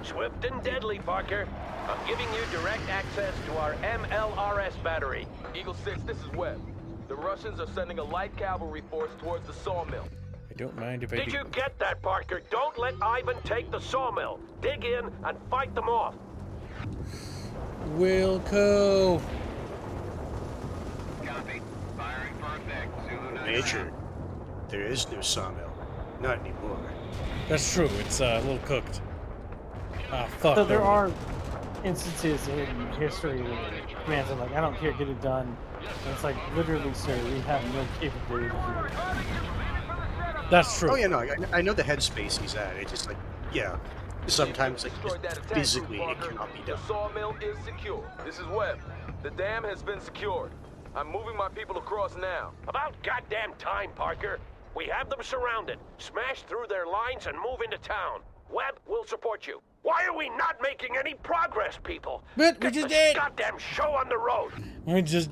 Swift and deadly, Parker. I'm giving you direct access to our MLRS battery. Eagle 6, this is Webb. The Russians are sending a light cavalry force towards the sawmill. I don't mind if I Did do. you get that, Parker? Don't let Ivan take the sawmill. Dig in and fight them off. Wilco. Copy. Firing for effect. Zulu 9. Major, there is no sawmill. Not anymore. That's true. It's a little cooked. Ah, fuck. So there no. are instances in history where commands are like, I don't care, get it done. And it's like, literally, sir, we have no capability here. That's true. Oh yeah, no, I know the headspace he's at. It's just like, yeah, sometimes like just physically it cannot be done. The sawmill is secure. This is Webb. The dam has been secured. I'm moving my people across now. About goddamn time, Parker. We have them surrounded. Smash through their lines and move into town. Webb will support you. Why are we not making any progress, people? But we Get just the did. Goddamn show on the road. I just...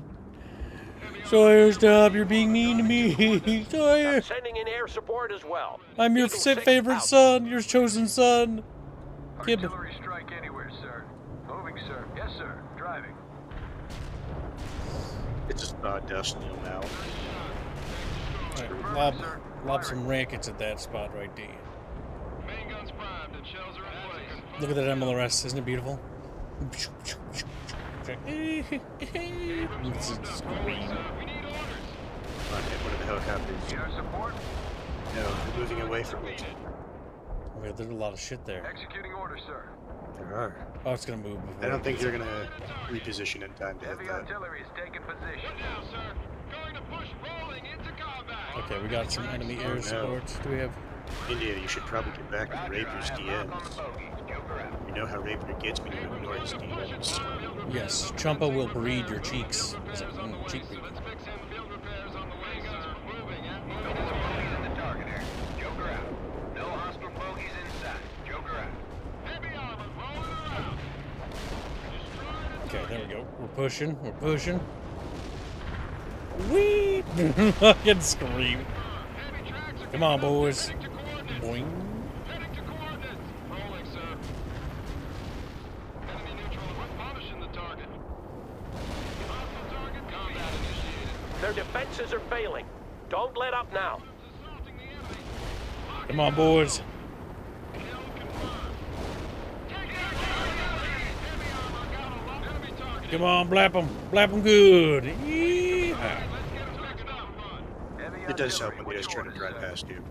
Sawyer, stop. You're being mean to me. Sawyer. I'm sending in air support as well. I'm your Eagle 6 favorite out. son. Your chosen son. Kib. Artillery strike anywhere, sir. Moving, sir. Yes, sir. Driving. It's just dust now. Right, lob some rackets at that spot right there. Main guns primed and shells are in place. Look at that MLRS. Isn't it beautiful? It's green. One of the helicopters. Air support. No, they're moving away from it. Oh, yeah, there's a lot of shit there. Executing orders, sir. There are. Oh, it's gonna move. I don't think they're gonna reposition in time to hit Heavy that. artillery is taking position. Now, sir. Going to push rolling into combat. Okay, we got some enemy air support. Do we have? India, you should probably get back to Raper's DMs. You know how Raper gets when you ignore his DMs. Yes, Champa will breed your cheeks. It's like, cheek breed. Okay, there we go. We're pushing. We're pushing. Whee! I can scream. Come on, boys. Boing. Their defenses are failing. Don't let up now. Come on, boys. Come on, blap them. Blap them good. Yeehaw. It does help when they just try to drive past you.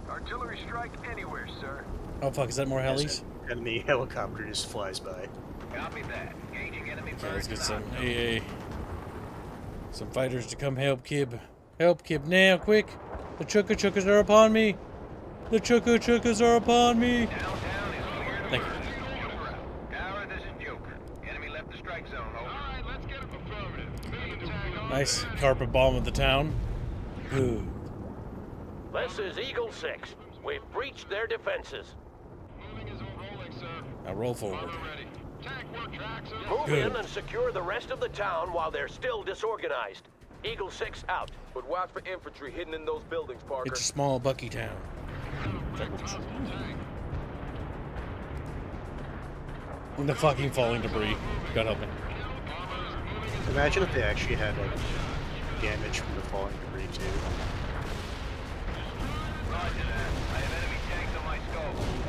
Artillery strike anywhere, sir. Oh fuck, is that more helis? Enemy helicopter just flies by. Copy that. Engaging enemy Okay, let's get some birds. AA. Some fighters to come help Kib. Help Kib now, quick! The chukkas are upon me! The chukkas are upon me! Thank you. Tower, this is Joker. Enemy left the strike zone. Over. Alright, let's get him affirmative. Nice carpet bomb of the town. Good. This is Eagle 6. We've breached their defenses. Now roll forward. Move Good. in and secure the rest of the town while they're still disorganized. Eagle 6 out. But watch for infantry hidden in those buildings, Parker. It's a small Bucky town. And the fucking falling debris. God help me. Imagine if they actually had like damage from the falling debris too.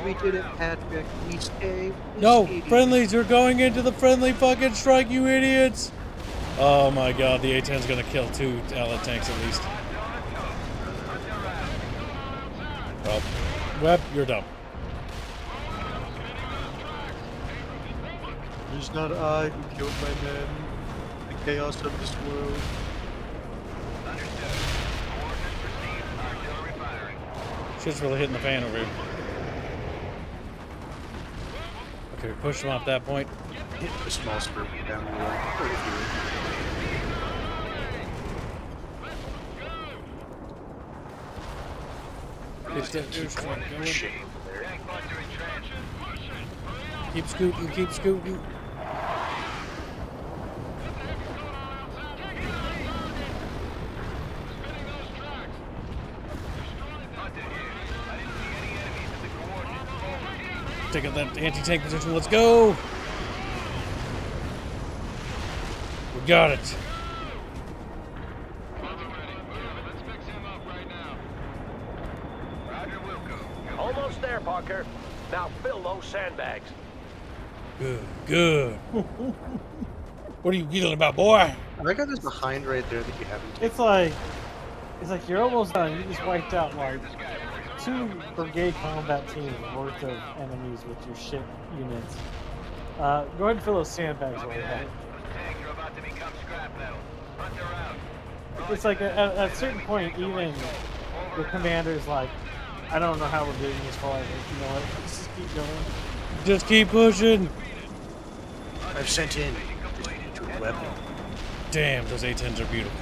We did it, Patrick. We stay. No! Friendlies! You're going into the friendly fucking strike, you idiots! Oh my god, the A-10's gonna kill 2 Allied tanks at least. Well, Webb, you're dumb. It is not I who killed my men. The chaos of this world. Shit's really hitting the fan over here. Okay, we pushed them off that point. Hit the small spur down the road. It's that douche truck going. Shit. Keep scooting, keep scooting. Take out that anti-tank position, let's go! We got it. Almost there, Parker. Now fill those sandbags. Good, good. What are you giggling about, boy? I got this behind right there that you haven't taken. It's like you're almost done. You just wiped out like 2 brigade combat teams worth of enemies with your shit units. Go ahead and fill those sandbags over there. It's like at a certain point, even the commander's like, I don't know how we're getting this far. Like, you know what? Let's just keep going. Just keep pushing. I've sent in to a weapon. Damn, those A-10s are beautiful.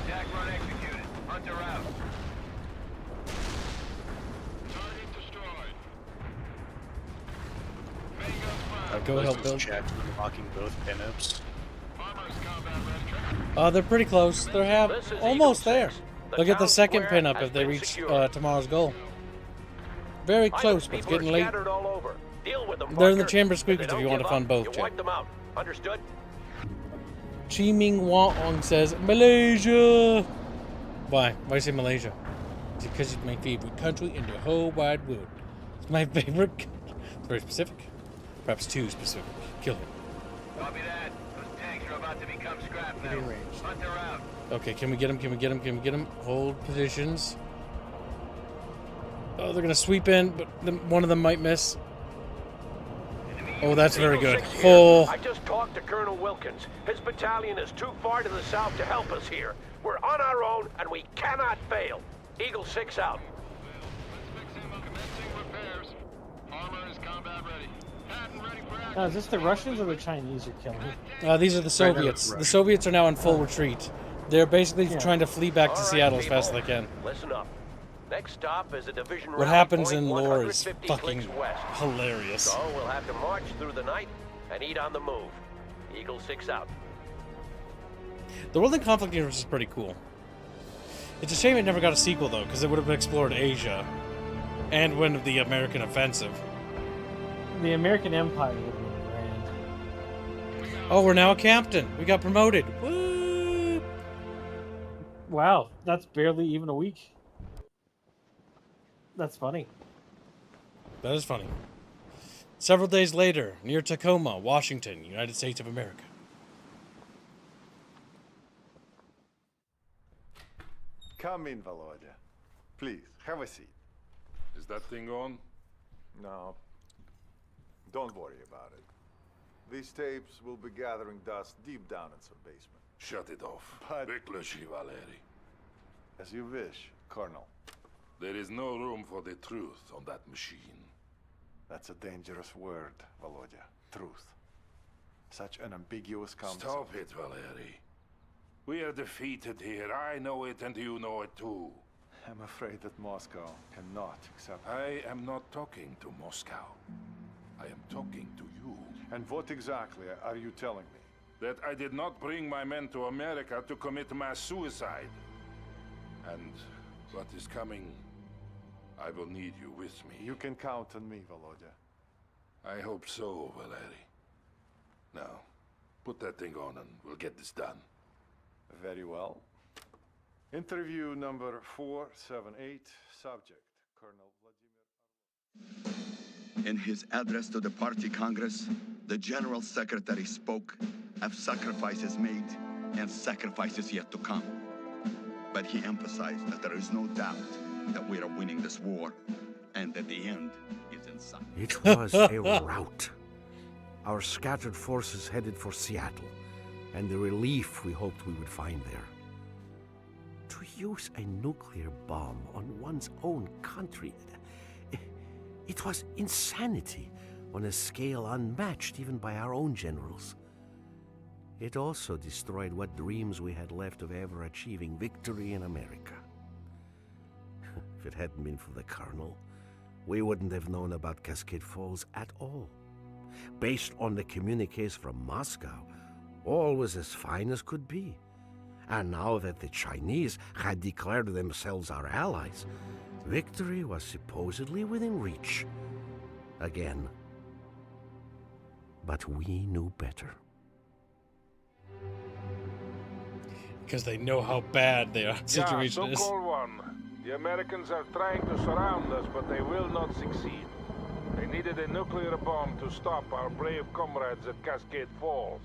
Go help build. Chat unlocking both pinups. They're pretty close. They're almost there. They'll get the second pinup if they reach tomorrow's goal. Very close, but it's getting late. They're in the chamber squeakers if you want to fund both, Chad. Understood? Chi Ming Wong says, Malaysia! Why? Why do you say Malaysia? It's because it's my favorite country in the whole wide world. It's my favorite country. It's very specific. Perhaps too specific. Kill him. Copy that. Those tanks are about to become scrap metal. Hunter out. Okay, can we get him? Can we get him? Can we get him? Hold positions. Oh, they're going to sweep in, but one of them might miss. Oh, that's very good. Oh. I just talked to Colonel Wilkins. His battalion is too far to the south to help us here. We're on our own, and we cannot fail. Eagle 6 out. Is this the Russians or the Chinese you're killing? These are the Soviets. The Soviets are now in full retreat. They're basically trying to flee back to Seattle as fast as they can. Listen up. Next stop is a division. What happens in lore is fucking hilarious. So we'll have to march through the night and eat on the move. Eagle 6 out. The World in Conflict universe is pretty cool. It's a shame it never got a sequel though, because it would have explored Asia and went the American offensive. The American Empire would have been grand. Oh, we're now a captain. We got promoted. Woo! Wow, that's barely even a week. That's funny. That is funny. Several days later, near Tacoma, Washington, United States of America. Come in, Volodya. Please, have a seat. Is that thing on? No. Don't worry about it. These tapes will be gathering dust deep down in some basement. Shut it off. But... Выключи, Валерий. As you wish, Colonel. There is no room for the truth on that machine. That's a dangerous word, Volodya. Truth. Such an ambiguous concept. Stop it, Valery. We are defeated here. I know it and you know it too. I'm afraid that Moscow cannot accept... I am not talking to Moscow. I am talking to you. And what exactly are you telling me? That I did not bring my men to America to commit mass suicide. And what is coming, I will need you with me. You can count on me, Volodya. I hope so, Valery. Now, put that thing on and we'll get this done. Very well. Interview number 478, subject, Colonel Vladimir. In his address to the party congress, the General Secretary spoke of sacrifices made and sacrifices yet to come. But he emphasized that there is no doubt that we are winning this war and that the end is in sight. It was a rout. Our scattered forces headed for Seattle, and the relief we hoped we would find there. To use a nuclear bomb on one's own country, it was insanity on a scale unmatched even by our own generals. It also destroyed what dreams we had left of ever achieving victory in America. If it hadn't been for the Colonel, we wouldn't have known about Cascade Falls at all. Based on the communiques from Moscow, all was as fine as could be. And now that the Chinese had declared themselves our allies, victory was supposedly within reach. Again. But we knew better. Because they know how bad their situation is. So-called one. The Americans are trying to surround us, but they will not succeed. They needed a nuclear bomb to stop our brave comrades at Cascade Falls.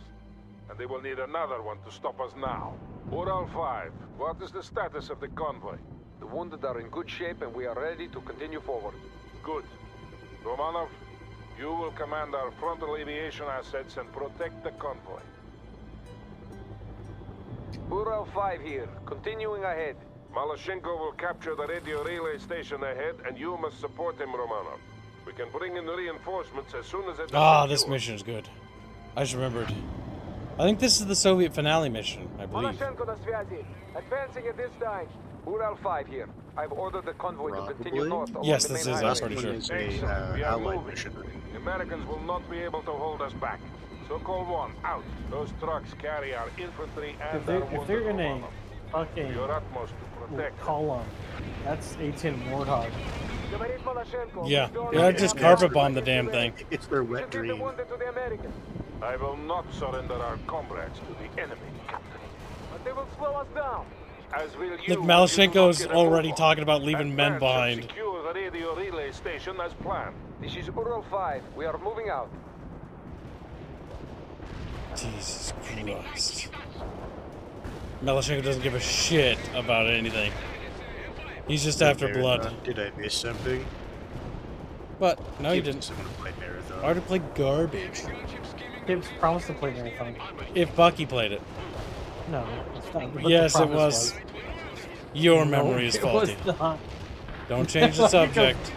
And they will need another one to stop us now. Ural 5, what is the status of the convoy? The wounded are in good shape and we are ready to continue forward. Good. Romanov, you will command our frontal aviation assets and protect the convoy. Ural 5 here, continuing ahead. Malashenko will capture the radio relay station ahead and you must support him, Romanov. We can bring in the reinforcements as soon as it is Ah, this mission is good. I just remembered. I think this is the Soviet finale mission, I believe. Malashenko na связи. Advancing at this time. Ural 5 here. I've ordered the convoy to continue north. Yes, this is, I'm pretty sure. We are moving. The Americans will not be able to hold us back. So-called one, out. Those trucks carry our infantry and if they're in a fucking your utmost to protect column, that's A-10 Warthog. Yeah, I just carpet bombed the damn thing. It's their wet dream. I will not surrender our comrades to the enemy, Captain. But they will slow us down. As will you. Look, Malashenko's already talking about leaving men behind. Secure the radio relay station as planned. This is Ural 5. We are moving out. Jesus Christ. Malashenko doesn't give a shit about anything. He's just after blood. Did I miss something? But no, you didn't. Someone play Marathon. I already played garbage. Gibbs promised to play Marathon. If Bucky played it. No, it's not. What Yes, the it was. Your memory is faulty. It was not. Don't change the subject.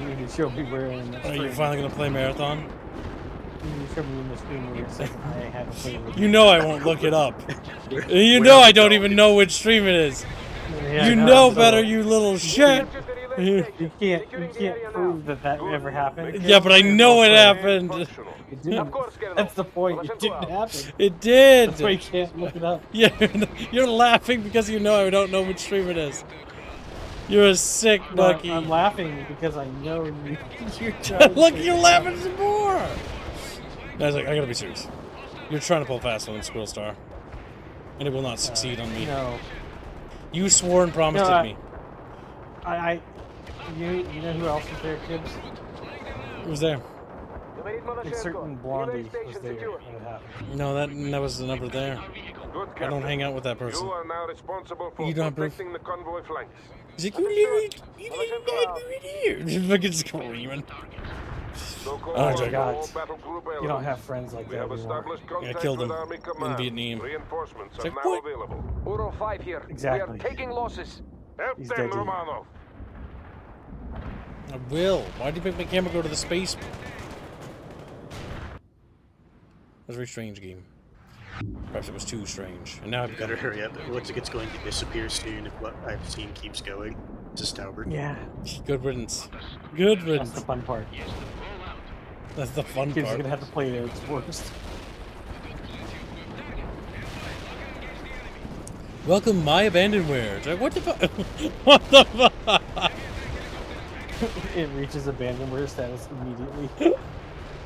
You need to show me where in the Are you finally gonna play Marathon? You need to show me in the screen where it says I haven't played it. You know I won't look it up. You know I don't even know which stream it is. Yeah, you no, know so better, you little shit. You can't prove that ever happened. Yeah, but I know it happened. It didn't. That's the point. It didn't happen. It did. That's why you can't look it up. Yeah, you're laughing because you know I don't know which stream it is. You're a sick Bucky. I'm laughing because I know you're trying. Look, you're laughing some more. I was like, I gotta be serious. You're trying to pull fast one, Squirrel Star, and it will not succeed on me. No. You swore and promised it me. You know who else was there, kids? Who was there? a certain blondie was there when it happened. No, that was never there. Good, I don't hang out with that You person. are now responsible for You don't have proof. protecting the convoy flanks. He's like, you fucking screaming. Oh my God. You don't have friends like that anymore. Yeah, I killed him in Vietnam. Reinforcements It's are like, now what? available. Uro 5 here. Exactly. We are taking losses. Help He's them, dead. Romanov. I will. Why did you make my camera go to the space? That was a very strange game. Perhaps it was too strange. And now I've got Better hurry up. It looks like it's going to disappear soon if what I've seen keeps going. It's a Stauber. Yeah. Good riddance. Good riddance. That's the fun part. That's the fun Kids part. are gonna have to play it its worst. Welcome my abandonware. Like, what the fuck? What the fuck? It reaches abandonware status immediately.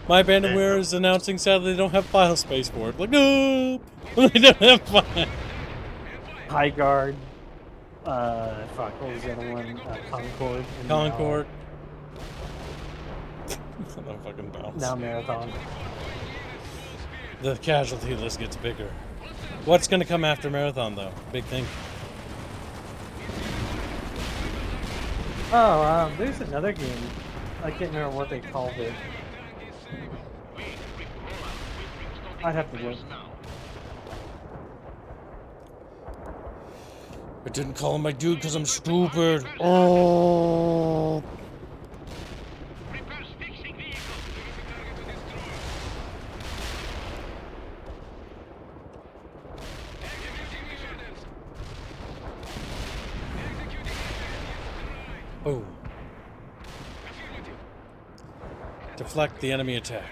My abandonware is announcing sadly they don't have file space for it. Like, nope. They don't have file. High Guard. Fuck, what was the other one? Concord. And Concord. No fucking bounce. Now Marathon. The casualty list gets bigger. What's gonna come after Marathon though? Big thing. Oh, there's another game. I can't remember what they called it. I'd have to look. I didn't call him my dude because I'm stupid. Oh. Boom. Deflect the enemy attack.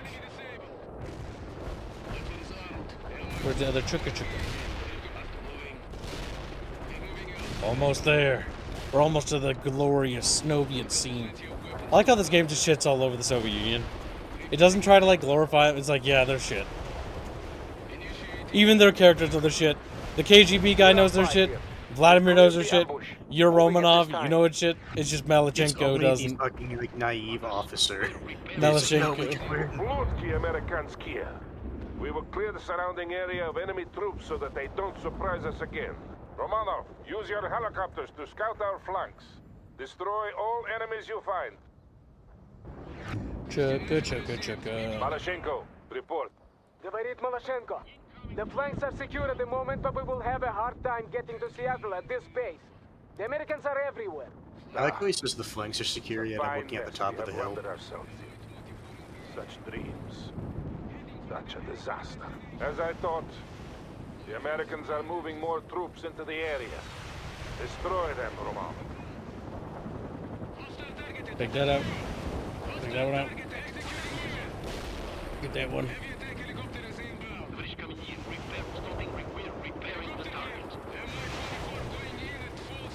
Where's the other chukka? Almost there. We're almost to the glorious Soviet scene. I like how this game just shits all over the Soviet Union. It doesn't try to like glorify it. It's like, yeah, they're shit. Even their characters know their shit. The KGB guy knows their shit. Vladimir knows their shit. You're Romanov, you know it's shit. It's just Malachenko doesn't. Fucking like naive officer. Malachenko. Lutki Amerikanskia. We will clear the surrounding area of enemy troops so that they don't surprise us again. Romanov, use your helicopters to scout our flanks. Destroy all enemies you find. Chukka. Malachenko, report. Говорит Malachenko. The flanks are secure at the moment, but we will have a hard time getting to Seattle at this pace. The Americans are everywhere. I like how he says the flanks are secure, yet I'm looking at the top of the hill. Such dreams. Such a disaster. As I thought, the Americans are moving more troops into the area. Destroy them, Roman. Take that out. Take that one out. Get that one.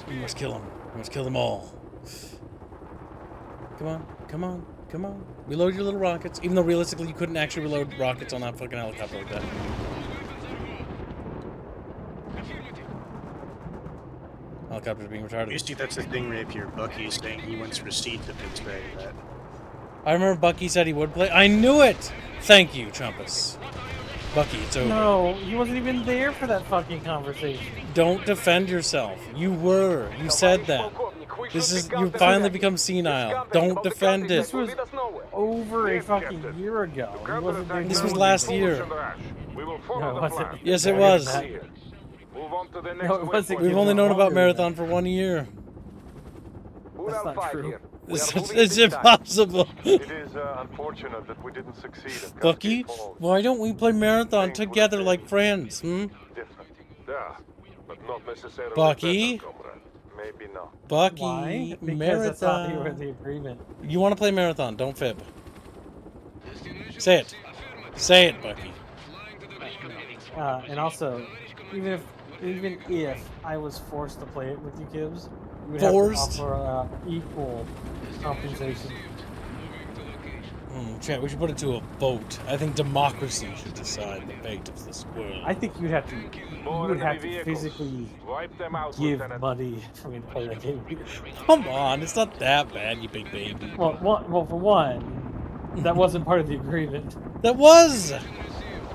We must kill them. We must kill them all. Come on, come on, come on. Reload your little rockets, even though realistically you couldn't actually reload rockets on that fucking helicopter like that. Helicopter's being retarded. You see, that's the thing right here. Bucky is saying he wants receipts of things like that. I remember Bucky said he would play. I knew it! Thank you, Trumpus. Bucky, it's over. No, he wasn't even there for that fucking conversation. Don't defend yourself. You were. You said that. This is. You finally become senile. Don't defend it. This was over a fucking year ago. He wasn't there. This was last year. No, it wasn't. Yes, it was. No, it wasn't. We've only known about Marathon for 1 year. That's not true. It's impossible. It is unfortunate that we didn't succeed at Bucky, why don't we play Marathon together like friends, hmm? Yeah, but not necessarily Bucky? better, comrade. Maybe not. Bucky, Why? Because Marathon. that's not you were the agreement. You want to play Marathon, don't fib. Say it. Say it, Bucky. And also, even if I was forced to play it with you kids, you would Forced? have to offer equal compensation. Chat, we should put it to a vote. I think democracy should decide the fate of this world. I think you would have to physically give money for me to play that game. Come on, it's not that bad, you big baby. Well, for one, That wasn't part of the agreement. That was!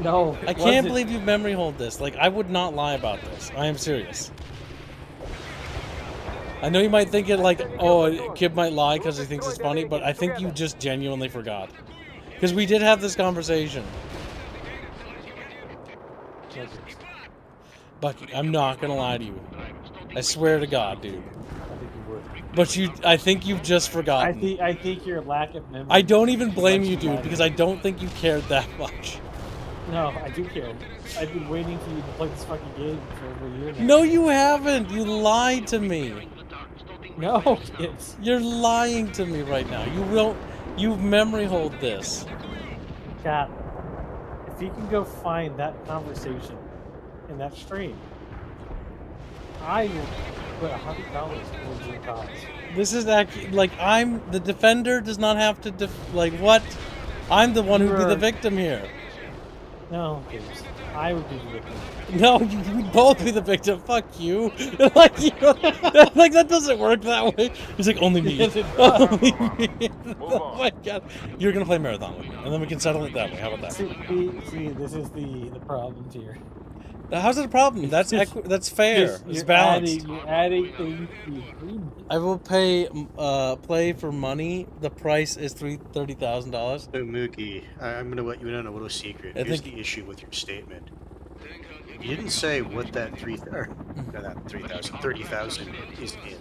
No, I can't believe you memory hold this. Like, I would not lie about this. I am serious. I know you might think it like, oh, Kib might lie because he thinks it's funny, but I think you just genuinely forgot. Because we did have this conversation. Bucky, I'm not gonna lie to you. I swear to God, dude. But I think you've just forgotten. I think your lack of memory. I don't even blame you, dude, because I don't think you cared that much. No, I do care. I've been waiting for you to play this fucking game for over a year now. No, you haven't. You lied to me. No, kids. You're lying to me right now. You memory hold this. Cat, if you can go find that conversation in that stream, I will put $100 towards your cause. This is actually like the defender does not have to like what? I'm the one who'd be the victim here. No, kids. I would be the victim. No, you would both be the victim. Fuck you. Like that doesn't work that way. He's like, only me. Yes, it only me. Oh my God. You're gonna play marathon with me, and then we can settle it that way. How about that? See, this is the problem here. How's it a problem? That's fair. It's balanced. You're adding things to the agreement. I will pay play for money. The price is $30,000. So Mookie, I'm gonna let you in on a little secret. Here's the issue with your statement. You didn't say what that 30,000 is in.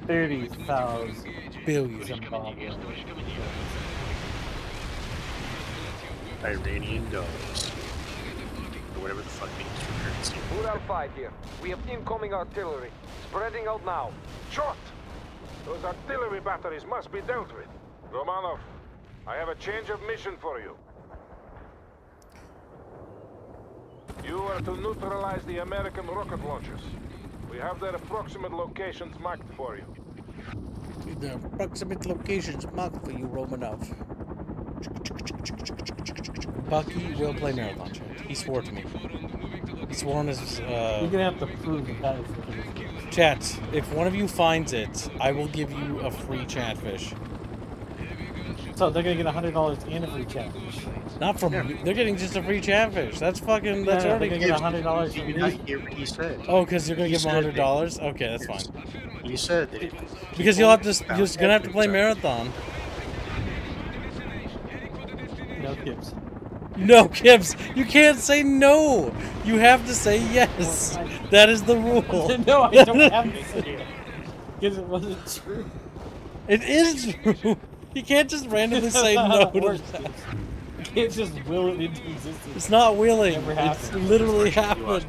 30,000 billion Zimbabwe. Iranian dollars. Or whatever the fuck means for currency. Ural 5 here. We have incoming artillery. Spreading out now. Shot! Those artillery batteries must be dealt with. Romanov, I have a change of mission for you. You are to neutralize the American rocket launchers. We have their approximate locations marked for you. The approximate locations marked for you, Romanov. Bucky will play marathon chat. He swore to me. He swore on his. You're gonna have to prove that is the case. Chat, if one of you finds it, I will give you a free chatfish. So they're gonna get $100 and a free chatfish. Not from they're getting just a free chatfish. That's fucking. That's already. They're gonna get $100 from me. I hear what he said. Oh, because you're gonna give them $100. Okay, that's fine. You said that. Because you're gonna have to play marathon. No Gibbs. No, Gibbs. You can't say no. You have to say yes. That is the rule. No, I don't have to say it. Because it wasn't true. It is true. You can't just randomly say no to that. You can't just will it into existence. It's not willing. It never It's happened. literally happened.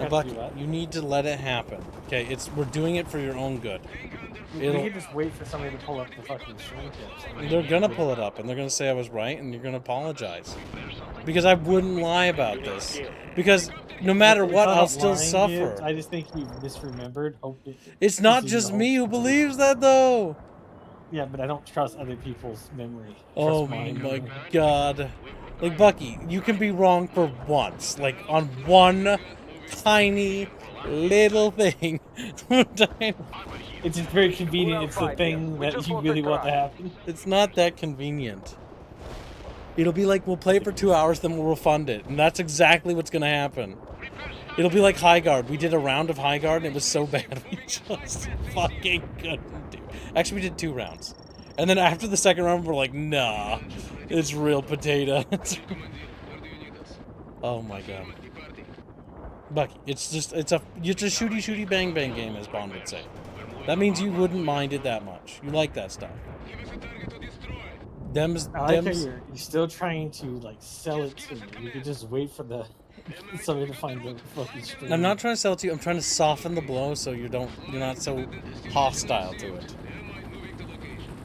Bucky, you need to let it happen. Okay, we're doing it for your own good. We can just wait for somebody to pull up the fucking stream tips. They're gonna pull it up, and they're gonna say I was right, and you're gonna apologize. Because I wouldn't lie about this. Because no matter what, I'll still suffer. I just think you misremembered. It's not just me who believes that, though. Yeah, but I don't trust other people's memory. Oh my God. Like, Bucky, you can be wrong for once. Like, on one tiny little thing. It's just very convenient. It's the thing that you really want to happen. It's not that convenient. It'll be like, we'll play it for 2 hours, then we'll refund it. And that's exactly what's going to happen. It'll be like High Guard. We did a round of High Guard, and it was so bad we just fucking couldn't do it. Actually, we did 2 rounds. And then after the second round, we're like, nah, it's real potato. Oh my God. Bucky, it's a shooty bang bang game, as Bond would say. That means you wouldn't mind it that much. You like that stuff. I like how you're still trying to like sell it to me. You could just wait for somebody to find the fucking stream. I'm not trying to sell it to you. I'm trying to soften the blow so you're not so hostile to it.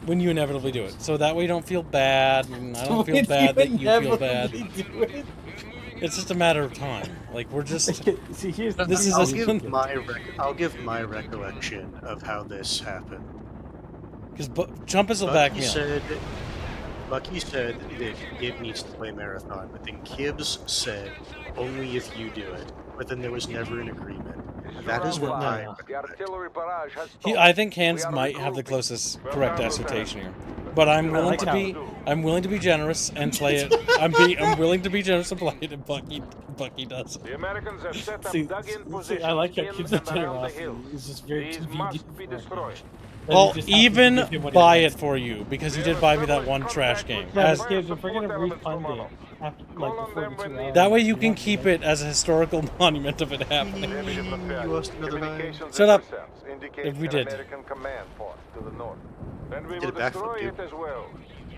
When you inevitably do it, so that way you don't feel bad, and I don't feel bad that you feel bad. It's just a matter of time. Like, we're just. See, here's this is. I'll give my recollection of how this happened. Because Chumpus will back me up. Bucky said that Gibb needs to play marathon, but then Gibbs said only if you do it. But then there was never an agreement. That is what I. The artillery barrage has I think Hans might have the closest correct assertion here, but I'm willing to be generous and play it. I'm willing to be generous and play it, and Bucky does. The Americans have set up dug-in positions I like that in Kib's and around the generosity. hills. It's just very These convenient. must be destroyed. I'll even buy it for you because you did buy me that one trash game. Yeah, Kibs, if we're gonna refund it after, like, before the 2 hours, That way you can keep it as a historical monument of it happening. You lost another 9. Shut up. If we did. American command post to the north. Then we Did will a backflip, destroy dude. it as well.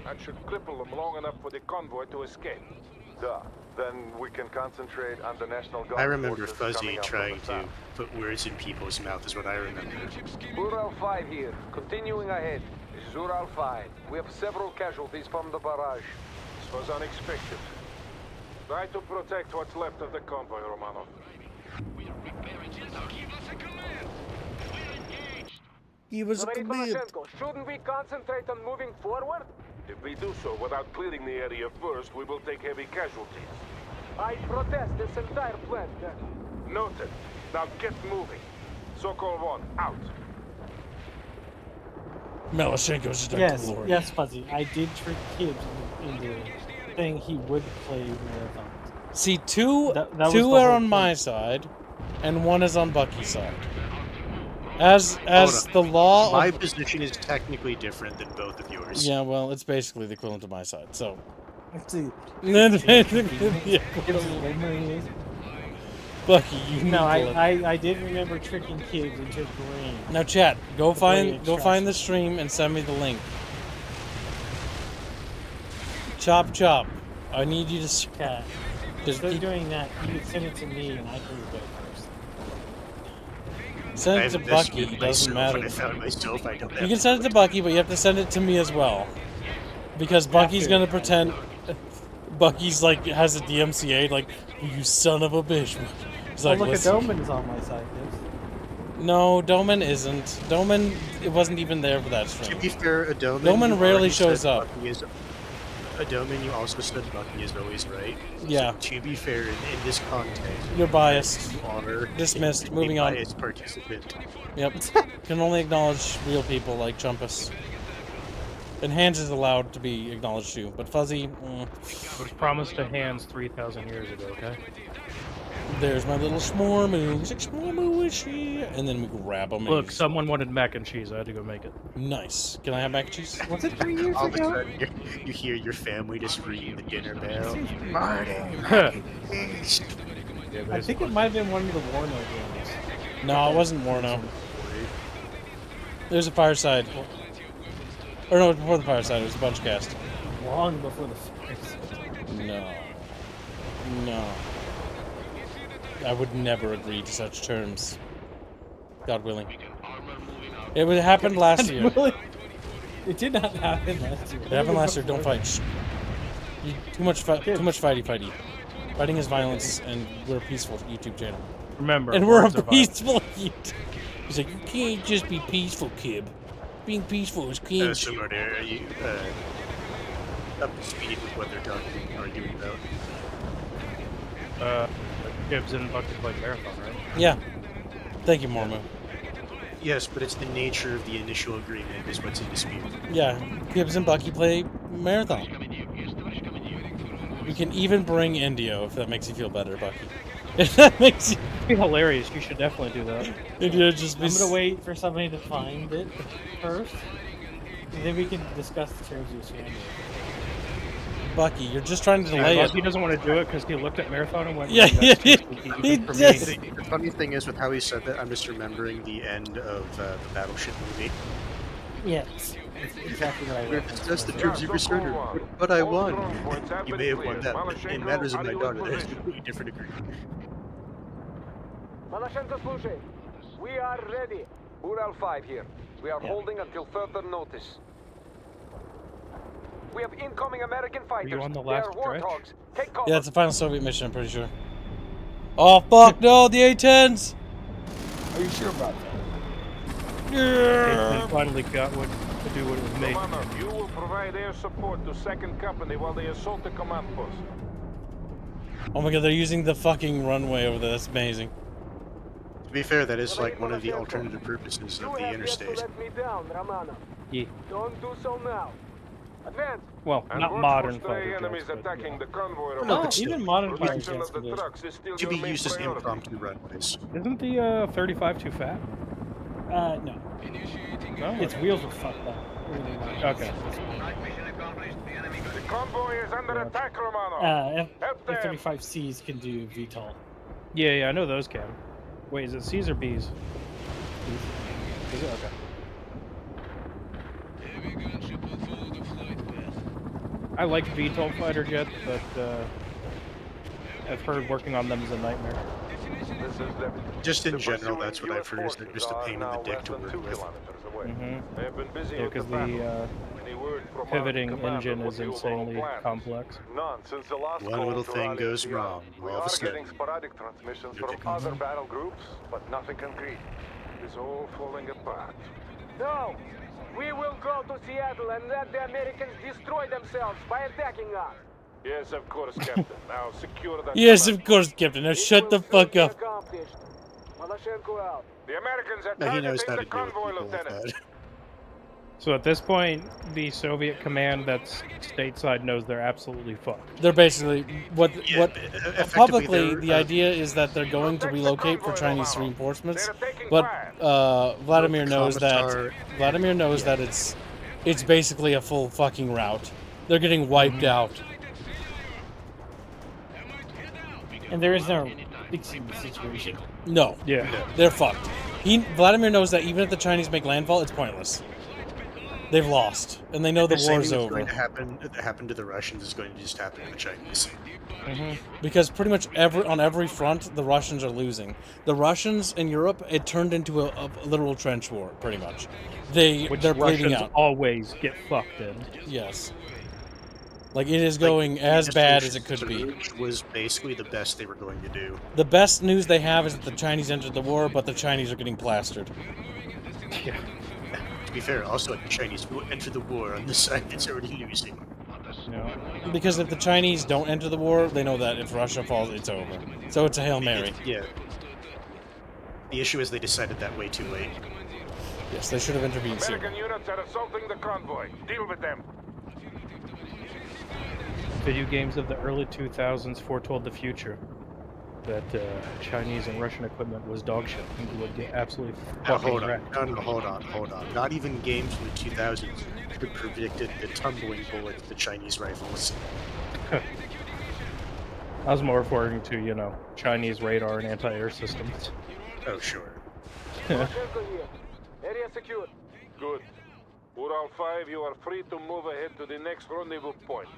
That should cripple them long enough for the convoy to escape. Then we can concentrate on the National Guard. I remember forces Fuzzy coming up from trying the to south. put words in people's mouth is what I remember. Ural 5 here. Continuing ahead. This is Ural 5. We have several casualties from the barrage. This was unexpected. Try to protect what's left of the convoy, Romanov. He was a command. Shouldn't we concentrate on moving forward? If we do so without clearing the area first, we will take heavy casualties. I protest this entire plan. Noted. Now get moving. Sokol 1, out. Melashenko's just a Yes, glory. yes, Fuzzy. I did trick Kibs into saying he would play marathons. See, two That was two the are whole on my point. side, and one is on Bucky's side. As Hold the law. My position is technically different than both of yours. Yeah, well, it's basically the equivalent to my side. So. Let's see. Bucky, you No, need to- I did remember tricking Kibs into green. Now, chat. Go The find blade the stream and send me the link. Chop chop. I need you to. Cat. Just Instead of keep- doing that, you can send it to me and I can go first. Send I it to investigated Bucky. Doesn't myself, matter. and I found myself. I don't You have can send it to Bucky, but you have to send it to me as well, because Bucky's gonna pretend. Bucky's like has a DMCA, like you son of a bitch. He's like, look, at listen. Doman is on my side, Kibs. No, Doman isn't. Doman, it wasn't even there for that To stream. be fair, Adoman. Doman you rarely already shows said up. Bucky is, Adoman, you also said Bucky is always right. Yeah. So, to be fair, in this context, You're biased. you honor Dismissed. a Moving on. biased participant. Yep. Can only acknowledge real people like Chumpus. And Hans is allowed to be acknowledged too, but Fuzzy, It was promised to Hans 3,000 years ago, okay? there's my little s'more. He's like, s'more, is she? And then we grab him. Look, someone wanted mac and cheese. I had to go make it. Nice. Can I have mac and cheese? Was it 3 years All of a ago? sudden, you hear your family just ringing the dinner bell. I think it might have been one of the Warno games. No, it wasn't Warno. There's a fireside. Or no, before the fireside, it was a bunch cast. Long before the fireside. No. No. I would never agree to such terms. God willing. It would happen last year. Really? It did not happen last year. It happened last year. Don't fight. Shh. Too much fighty. Fighting is violence, and we're a peaceful YouTube channel. Remember, and we're a words are violence. peaceful YouTube. He's like, you can't just be peaceful, Kib. Being peaceful is kinship. So, Marder, are you up to speed with what they're arguing about? Kibs and Bucky played marathon, right? Yeah. Thank you, Mormo. Yes, but it's the nature of the initial agreement is what's in dispute. Yeah, Gibbs and Bucky play marathon. We can even bring Indio if that makes you feel better, Bucky. If that makes you... It'd be hilarious. You should definitely do that. Indio just be... I'm gonna wait for somebody to find it first, and then we can discuss the terms of exchange. Bucky, you're just trying to delay it. Bucky doesn't want to do it because he looked at marathon and went, Yeah, "That's too he sneaky for me." does. The funny thing is, with how he said that, I'm just remembering the end of the Battleship movie. Yes, that's exactly what I We're referenced. discussed the terms of your surrender, but I won. You may have won that, but in matters of my daughter, that is a completely different agreement. Malashenko Slushey, we are ready. Ural 5 here. We are holding until further notice. We have incoming American fighters. you on the They are last stretch? warthogs. Take cover. Yeah, it's the final Soviet mission, I'm pretty sure. Oh, fuck, no, the A-10s! Are you sure about that? They finally got what to do what it was made. Commander, you will provide air support to 2nd Company while they assault the command post. Oh my god, they're using the fucking runway over there, that's amazing. To be fair, that is like one of the alternative purposes of the interstate. Yeah. Don't do so now. Advance. Well, not modern fighter enemies jets, but, attacking the convoy. No, remember. even modern fighter Protection jets of the can do it. trucks is still To your be main used as priority. impromptu runways. Isn't the 35 too fat? No. No? Its wheels are fucked up. Okay. The convoy is under attack, Romano. F-35Cs can do VTOL. Yeah, I know those can. Wait, is it C's or B's? Is it? Okay. I like VTOL fighter jets, but I've heard working on them is a nightmare. Just in general, that's what I've heard, is they're just a pain in the dick to work with. They have been busy Yeah, with because battle. the Any word from our pivoting commander engine what is the overall insanely plan is? complex. None since the last One call little to thing rally goes the wrong, We all of a are sudden. getting sporadic transmissions from other battle groups, but nothing concrete. It's all falling apart. No! We will go to Seattle and let the Americans destroy themselves by attacking us. Yes, of course, Captain. Now secure that. Yes, of course, Captain. Now shut the fuck up. Malashenko out. The Americans are Now he knows how targeting to the deal with convoy, people like Lieutenant. that. So at this point, the Soviet command that's stateside knows they're absolutely fucked. They're basically what effectively publicly they're- the idea is that they're going to relocate for Chinese reinforcements, but Vladimir knows that it's basically a full fucking rout. They're getting wiped out. And there is no fixing the situation. No. Yeah. They're fucked. Vladimir knows that even if the Chinese make landfall, it's pointless. They've lost, and they know the same war's thing that's over. going to happen to the Russians is going to just happen to the Chinese. Because pretty much on every front, the Russians are losing. The Russians in Europe, it turned into a literal trench war, pretty much. They're bleeding Russians out. always get fucked in. Yes. Like, it is going as bad as it could be. Which was basically the best they were going to do. The best news they have is that the Chinese entered the war, but the Chinese are getting plastered. Yeah. To be fair, also the Chinese will enter the war on the side that's already losing. Because if the Chinese don't enter the war, they know that if Russia falls, it's over. So it's a Hail Mary. Yeah. The issue is they decided that way too late. Yes, they should have intervened sooner. American units are assaulting the convoy. Deal with them. Video games of the early 2000s foretold the future. That Chinese and Russian equipment was dog shit and would get absolutely fucking wrecked. Hold on. Not even games from the 2000s could have predicted the tumbling bullet of the Chinese rifles. I was more referring to, Chinese radar and anti-air systems. Oh, sure. Area secure. Good. Ural 5, you are free to move ahead to the next rendezvous point.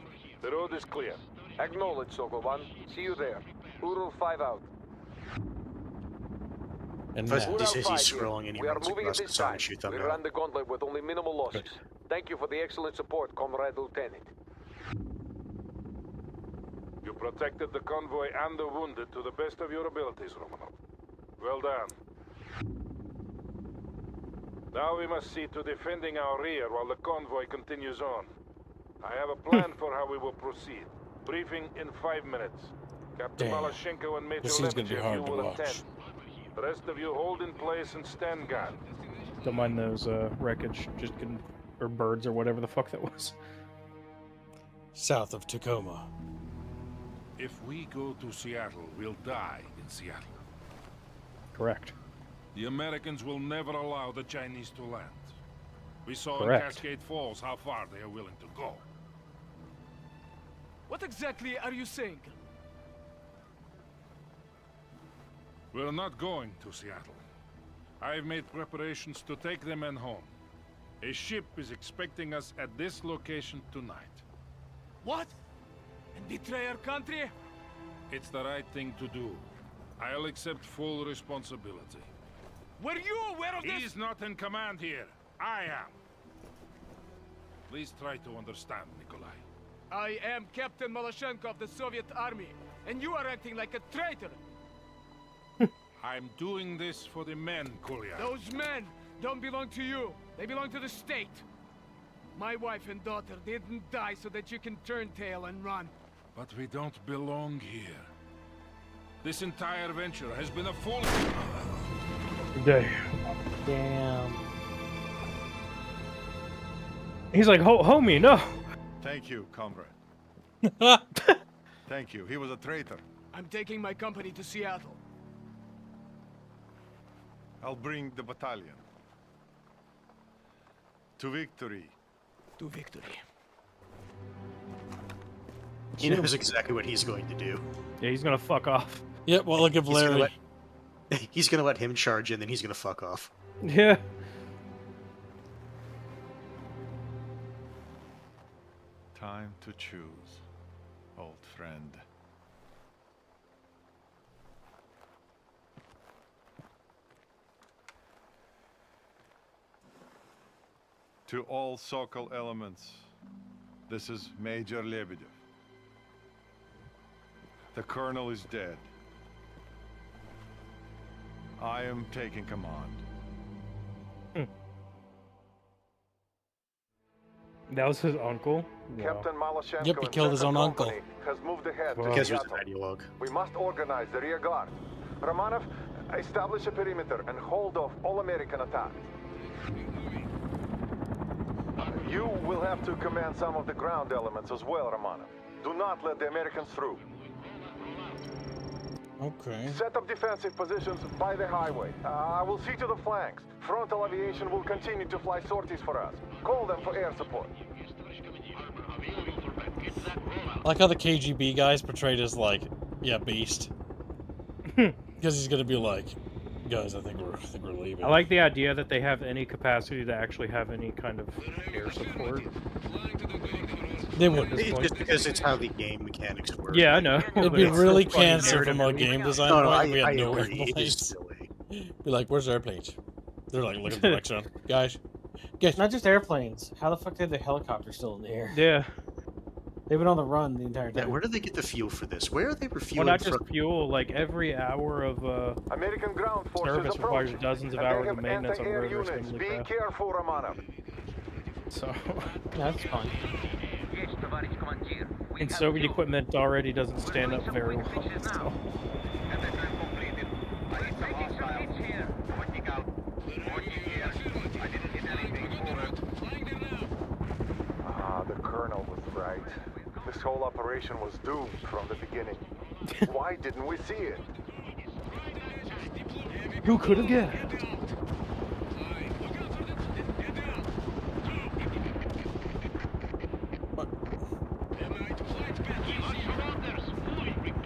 The road is clear. Acknowledge, Sokol 1. See you there. Ural 5 out. And Plus, now. this is he's scrolling and he We are runs moving across at the this side time. and shoot We thumbnail. ran the gauntlet with only minimal losses. Thank you for the excellent support, Comrade Lieutenant. You protected the convoy and the wounded to the best of your abilities, Romanov. Well done. Now we must see to defending our rear while the convoy continues on. I have a plan for how we will proceed. Briefing in 5 minutes. Captain Damn. Malashenko and Major This is gonna be Lebedev, hard you to will watch. attend. The rest of you hold in place and stand guard. Don't mind those wreckage, or birds or whatever the fuck that was. South of Tacoma. If we go to Seattle, we'll die in Seattle. Correct. The Americans will never allow the Chinese to land. We saw Correct. in Cascade Falls how far they are willing to go. What exactly are you saying? We're not going to Seattle. I've made preparations to take the men home. A ship is expecting us at this location tonight. What? And betray our country? It's the right thing to do. I'll accept full responsibility. Were you aware of this? He's not in command here. I am. Please try to understand, Nikolai. I am Captain Malashenko of the Soviet Army, and you are acting like a traitor. I'm doing this for the men, Kolya. Those men don't belong to you. They belong to the state. My wife and daughter didn't die so that you can turn tail and run. But we don't belong here. This entire venture has been a fool. Damn. He's like, homie, no. Thank you, comrade. Thank you. He was a traitor. I'm taking my company to Seattle. I'll bring the battalion. To victory. To victory. He knows exactly what he's going to do. Yeah, he's gonna fuck off. Yep, well, look at Larry. He's gonna let him charge in, then he's gonna fuck off. Yeah. Time to choose, old friend. To all Sokol elements, this is Major Lebedev. The colonel is dead. I am taking command. That was his uncle? Captain Maloshenko Yep, he killed his own uncle. has moved ahead Well, to Because he was Seattle. an ideologue. We must organize the rear guard. Romanov, establish a perimeter and hold off all American attacks. You will have to command some of the ground elements as well, Romanov. Do not let the Americans through. Okay. Set up defensive positions by the highway. I will see to the flanks. Frontal aviation will continue to fly sorties for us. Call them for air support. I like how the KGB guy's portrayed as like, yeah, beast. Because he's gonna be like, guys, I think we're leaving. I like the idea that they have any capacity to actually have any kind of air support. They wouldn't. Just because it's how the game mechanics work. Yeah, I know. It'd be It's really so funny cancer from a narratively. game design No, point. We I had no agree. It is airplanes. silly. Be like, where's the airplanes? They're like looking for direction. Guys, Not just airplanes. How the fuck did the helicopter still in the air? Yeah. They've been on the run the entire Yeah, time. where do they get the fuel for this? Where are they Well, refueling not just from? fuel, like every hour of American ground forces service requires approaching. dozens of And they hours have of maintenance on the anti-air road. or units. something Be like that. careful, Romanov. So, That's fun. and Soviet equipment already doesn't stand up very well. So. The colonel was right. This whole operation was doomed from the beginning. Why didn't we see it? Who could have guessed?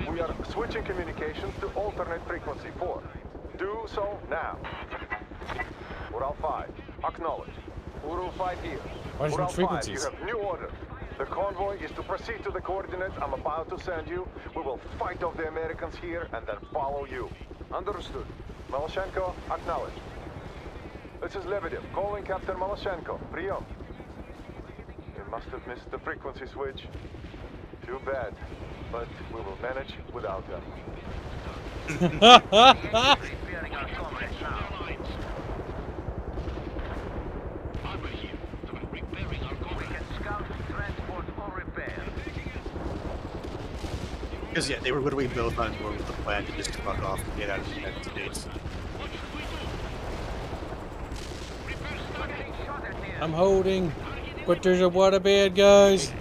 We are switching communications to alternate frequency 4. Do so now. Ural 5, acknowledge. Ural 5 here. Why Ural switch 5, you frequencies? have new order. The convoy is to proceed to the coordinates I'm about to send you. We will fight off the Americans here and then follow you. Understood. Maloshenko, acknowledge. This is Lebedev, calling Captain Maloshenko. Priom. You must have missed the frequency switch. Too bad, but we will manage without them. Because yeah, they were literally both on board with the plan to just fuck off and get out of the United States. I'm holding, but there's a waterbed, guys.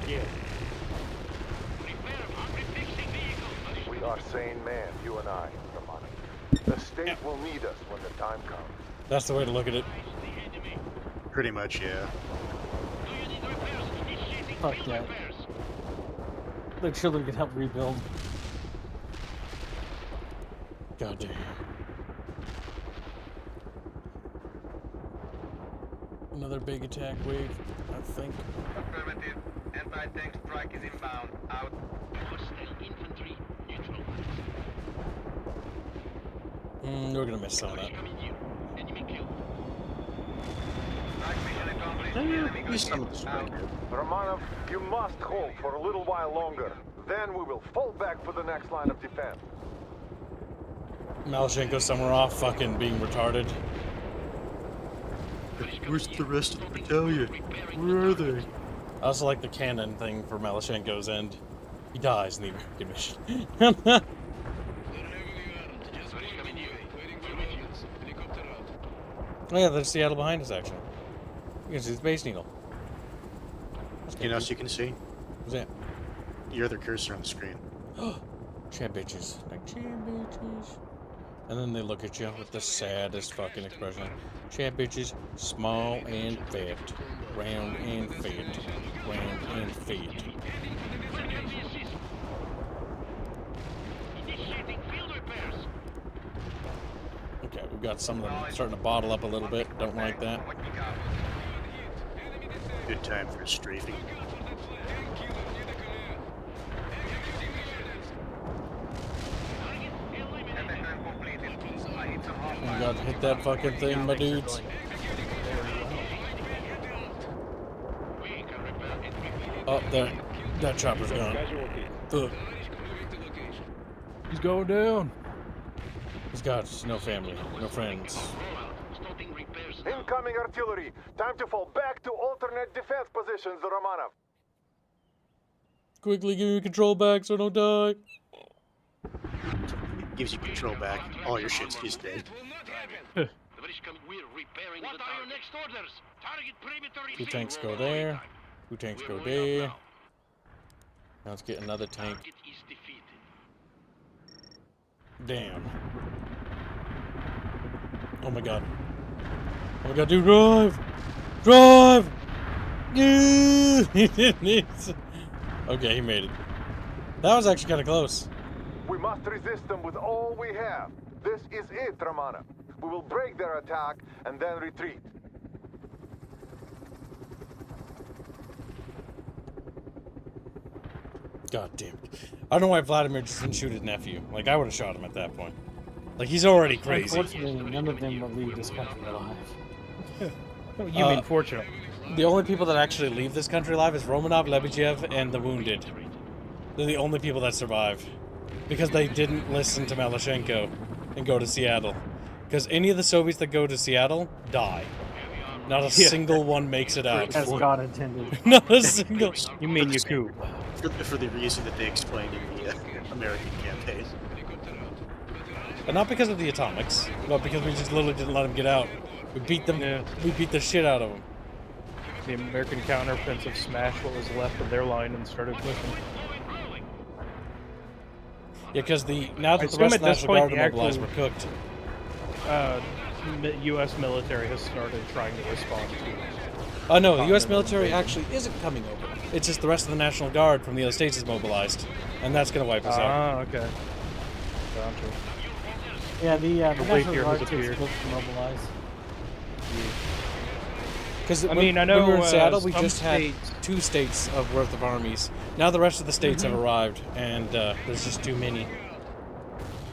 We are sane men, you and I, Romano. The state will need us when the time comes. That's the way to look at it. Pretty much, yeah. Fuck that. The children can help rebuild. God damn. Another big attack wave, I think. Affirmative. Anti-tank strike is inbound. Out. Hostile infantry neutralized. We're gonna miss some of that. Romanov, you must hold for a little while longer. Then we will fall back for the next line of defense. Maloshenko somewhere off fucking being retarded. Where's the rest of the battalion? Where are they? I also like the canon thing for Maloshenko's end. He dies in the American mission. Oh yeah, there's Seattle behind us, actually. You can see the Space Needle. You know what you can see? What's that? Your other cursor on the screen. Chat bitches. Like, chat bitches. And then they look at you with the saddest fucking expression. Chat bitches, small and fat. Round and fat. Round and fat. Okay, we've got some of them starting to bottle up a little bit. Don't like that. Good time for strafing. We got to hit that fucking thing, my dudes. Oh, that chopper's gone. Ugh. He's going down. He's got no family, no friends. Incoming artillery. Time to fall back to alternate defense positions, Romanov. Quickly give me control back so I don't die. Gives you control back. All your shit's just dead. Two tanks go there. Two tanks go there. Now let's get another tank. Damn. Oh my god. Oh my god, dude, drive! Drive! Okay, he made it. That was actually kind of close. We must resist them with all we have. This is it, Romanov. We will break their attack and then retreat. God damn it. I don't know why Vladimir just didn't shoot his nephew. Like, I would have shot him at that point. Like, he's already crazy. Unfortunately, none of them will leave this country alive. You mean fortunate? The only people that actually leave this country alive is Romanov, Lebedev, and the wounded. They're the only people that survive. Because they didn't listen to Malyshenko and go to Seattle. Because any of the Soviets that go to Seattle die. Not a single one makes it out. As God intended. Not a single. You mean Yaku? For the reason that they explained in the American campaign. And not because of the atomics, but because we just literally didn't let them get out. We beat them. Yeah. We beat the shit out of them. The American counteroffensive smashed what was left of their line and started pushing. Yeah, because now that the rest of the National Guard are mobilized, we're cooked. U.S. military has started trying to respond to it. Oh no, the U.S. military actually isn't coming over. It's just the rest of the National Guard from the other states is mobilized, and that's going to wipe us out. Ah, okay. Gotcha. Yeah, the National Guard takes to mobilize. Because I mean, I know when we were in Seattle, we just had 2 states of worth of armies. Now the rest of the states have arrived, and there's just too many.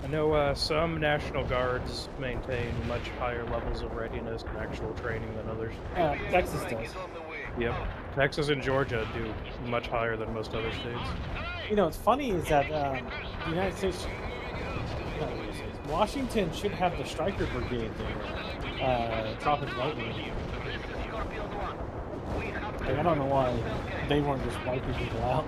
I know some National Guards maintain much higher levels of readiness and actual training than others. Texas does. Yep. Texas and Georgia do much higher than most other states. You know, what's funny is that the United States, Washington should have the Stryker Brigade there, dropping lightning. Like, I don't know why they weren't just wiping people out.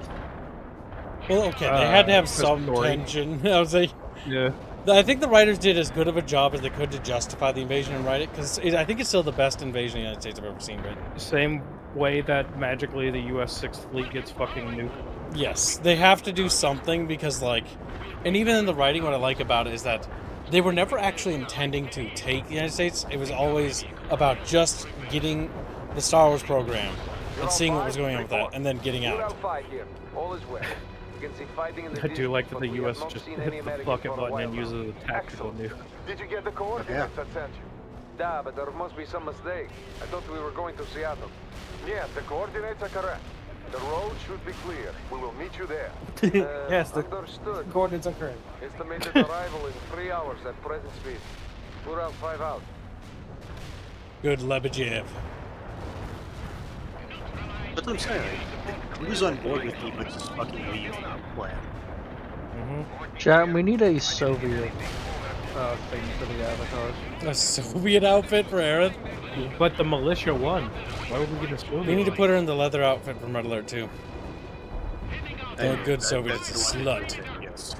Well, okay, they had to have some tension. I was like, yeah. I think the writers did as good of a job as they could to justify the invasion and write it, because I think it's still the best invasion the United States I've ever seen, right? Same way that magically the U.S. 6th Fleet gets fucking nuked. Yes, they have to do something because, like, and even in the writing, what I like about it is that they were never actually intending to take the United States. It was always about just getting the Star Wars program and seeing what was going on with that, and then getting out. I do like that the U.S. just hits the bucket button and uses a tactical nuke. Did you get the coordinates I sent you? Yeah, but there must be some mistake. I thought we were going to Seattle. Yes, the coordinates are correct. The road should be clear. We will meet you there. Yes, the understood. coordinates are correct. Estimated arrival in 3 hours at present speed. 4 out, 5 out. Good Lebedev. That's what I'm saying. Who's on board with me, but just fucking leave plan? Chat, we need a Soviet thing for the avatar. A Soviet outfit for Aerith? But the militia won. Why would we get a Soviet? We need to put her in the leather outfit from Red Alert 2. A good Soviet is a slut. Yes.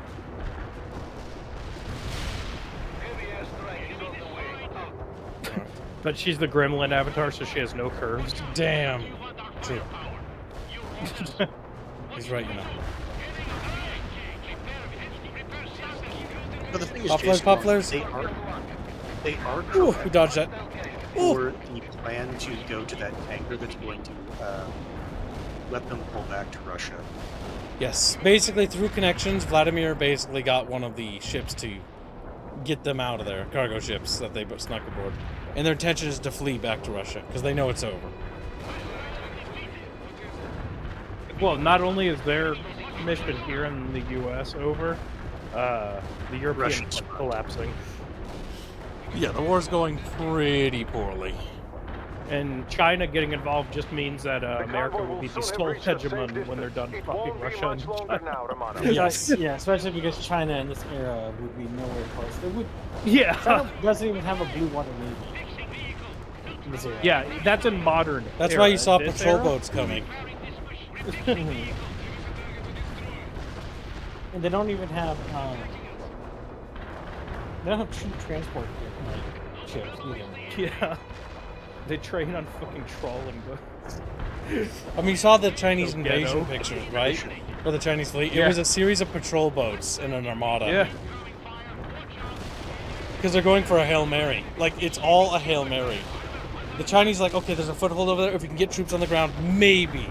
But she's the gremlin avatar, so she has no curves. Damn. True. He's right, you know. But the thing is, Pufflers, Jason, pufflers. They are Ooh, correct we dodged that. for the plan to go to that tanker that's going to let them pull back to Russia. Yes, basically through connections, Vladimir basically got one of the ships to get them out of there, cargo ships that they snuck aboard. And their intention is to flee back to Russia, because they know it's over. Well, not only is their mission here in the U.S. over, the Europeans are collapsing. Yeah, the war's going pretty poorly. And China getting involved just means that America will be the sole hegemon when they're done fucking Russia and China. Yes. Yeah, especially because China in this era would be nowhere close. They would. Yeah. China doesn't even have a blue water navy. In this era. Yeah, that's in modern. That's era. why you saw This patrol era? boats coming. And they don't even have. They don't have cheap transport ships either. Yeah. They train on fucking trawling boats. I mean, you saw the Chinese So invasion ghetto. pictures, right? For the Chinese fleet. It Yeah. was a series of patrol boats and an armada. Yeah. Because they're going for a Hail Mary. Like, it's all a Hail Mary. The Chinese like, okay, there's a foothold over there. If we can get troops on the ground, maybe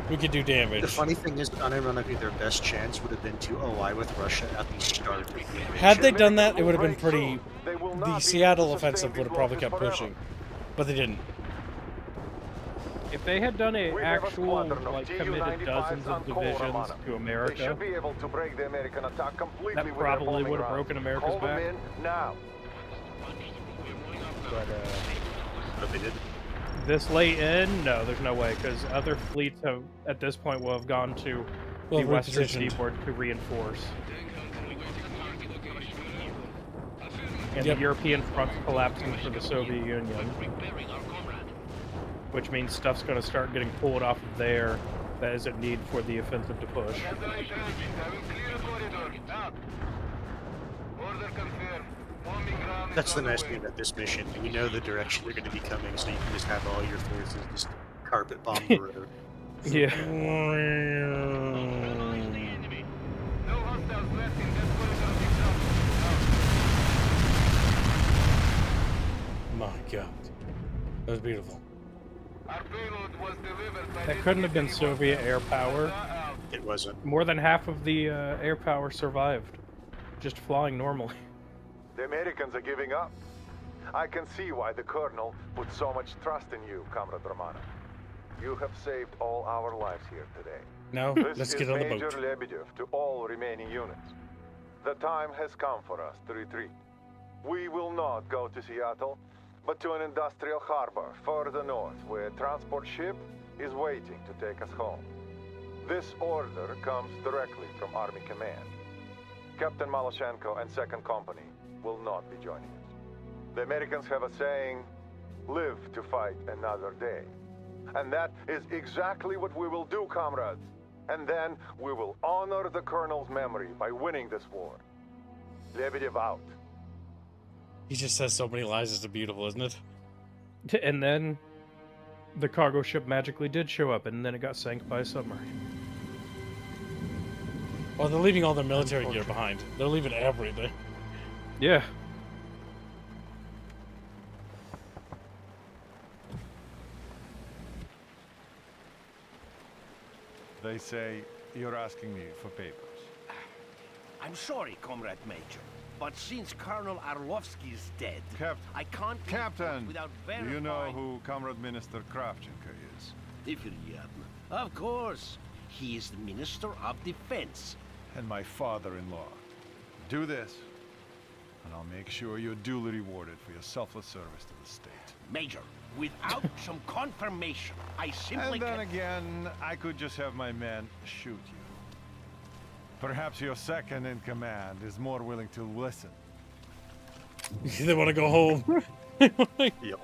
we could do damage. The funny thing is, unironically, their best chance would have been to ally with Russia at the start of the invasion. Had they done that, it would have been pretty... The Seattle offensive would have probably kept pushing. But they didn't. If they had done a actual, like, committed dozens of divisions to America, that probably would have broken America's back. But they did. This late in, no, there's no way, because other fleets have, at this point, will have gone to the western seaboard to reinforce. And the European front's collapsing for the Soviet Union. Which means stuff's going to start getting pulled off of there that isn't needed for the offensive to push. That's the nice thing about this mission. You know the direction they're going to be coming, so you can just have all your forces just carpet bomb the road. Yeah. My God. That was beautiful. That couldn't have been Soviet air power. It wasn't. More than half of the air power survived. Just flying normally. The Americans are giving up. I can see why the Colonel put so much trust in you, Comrade Romano. You have saved all our lives here today. Now, let's get on the boat. This is Major Lebedev to all remaining units. The time has come for us to retreat. We will not go to Seattle, but to an industrial harbor further north, where a transport ship is waiting to take us home. This order comes directly from Army Command. Captain Maloshenko and 2nd Company will not be joining us. The Americans have a saying, live to fight another day. And that is exactly what we will do, comrades. And then we will honor the Colonel's memory by winning this war. Lebedev out. He just says so many lies, it's beautiful, isn't it? And then the cargo ship magically did show up, and then it got sank by a submarine. Well, they're leaving all their military gear behind. They're leaving everything. Yeah. They say you're asking me for papers. I'm sorry, Comrade Major, but since Colonel Arlovsky is dead, I can't leave Captain, without do verifying... you know who Comrade Minister Kravchenko is? Of course. He is the Minister of Defense. And my father-in-law. Do this, and I'll make sure you're duly rewarded for your selfless service to the state. Major, without some confirmation, I simply And then can't... again, I could just have my men shoot you. Perhaps your second in command is more willing to listen. They want to go home. Yep.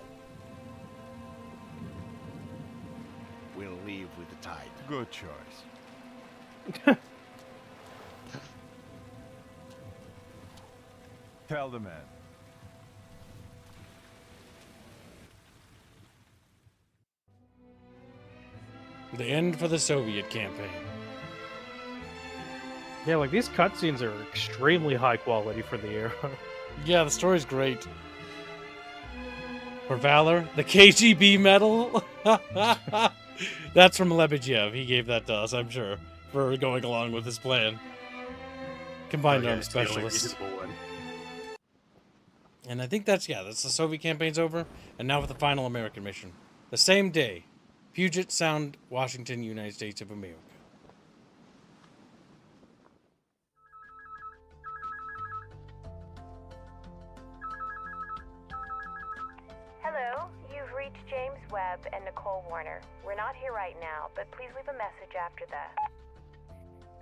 We'll leave with the tide. Good choice. Tell the men. The end for the Soviet campaign. Yeah, like these cutscenes are extremely high quality for the era. Yeah, the story's great. For Valor, the KGB medal. That's from Lebedev. He gave that to us, I'm sure, for going along with his plan. Combined Arms Specialist. And I think that's the Soviet campaign's over. And now for the final American mission. The same day, Puget Sound, Washington, United States of America. Hello, you've reached James Webb and Nicole Warner. We're not here right now, but please leave a message after the...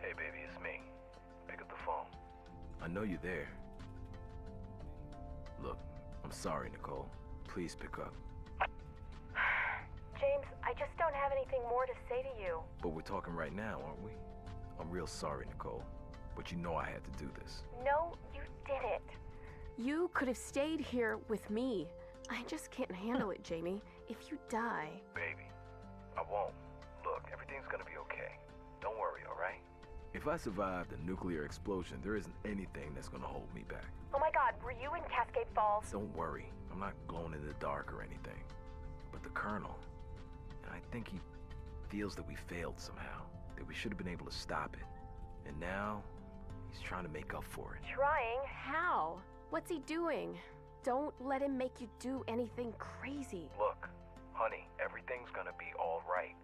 Hey baby, it's me. Pick up the phone. I know you're there. Look, I'm sorry, Nicole. Please pick up. James, I just don't have anything more to say to you. But we're talking right now, aren't we? I'm real sorry, Nicole. But you know I had to do this. No, you didn't. You could have stayed here with me. I just can't handle it, Jamie. If you die... Baby, I won't. Look, everything's gonna be okay. Don't worry, alright? If I survive the nuclear explosion, there isn't anything that's gonna hold me back. Oh my God, were you in Cascade Falls? Don't worry. I'm not glowing in the dark or anything. But the Colonel, I think he feels that we failed somehow. That we should have been able to stop it. And now, he's trying to make up for it. Trying? How? What's he doing? Don't let him make you do anything crazy. Look, honey, everything's gonna be alright.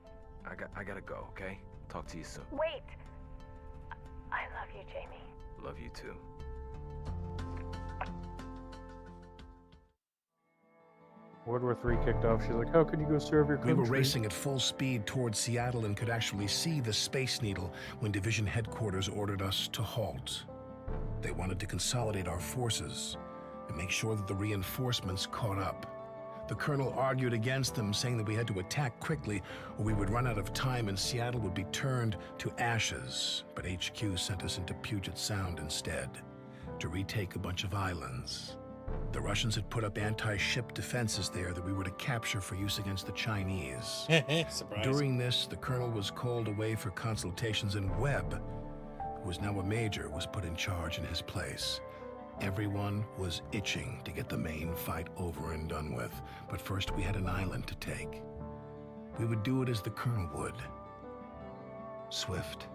I gotta go, okay? Talk to you soon. Wait. I love you, Jamie. Love you too. World War III kicked off. She's like, how can you go serve your country? We were racing at full speed towards Seattle and could actually see the Space Needle when Division Headquarters ordered us to halt. They wanted to consolidate our forces and make sure that the reinforcements caught up. The Colonel argued against them, saying that we had to attack quickly or we would run out of time and Seattle would be turned to ashes. But HQ sent us into Puget Sound instead to retake a bunch of islands. The Russians had put up anti-ship defenses there that we were to capture for use against the Chinese. Surprise. During this, the Colonel was called away for consultations, and Webb, who was now a major, was put in charge in his place. Everyone was itching to get the main fight over and done with, but first we had an island to take. We would do it as the Colonel would. Swift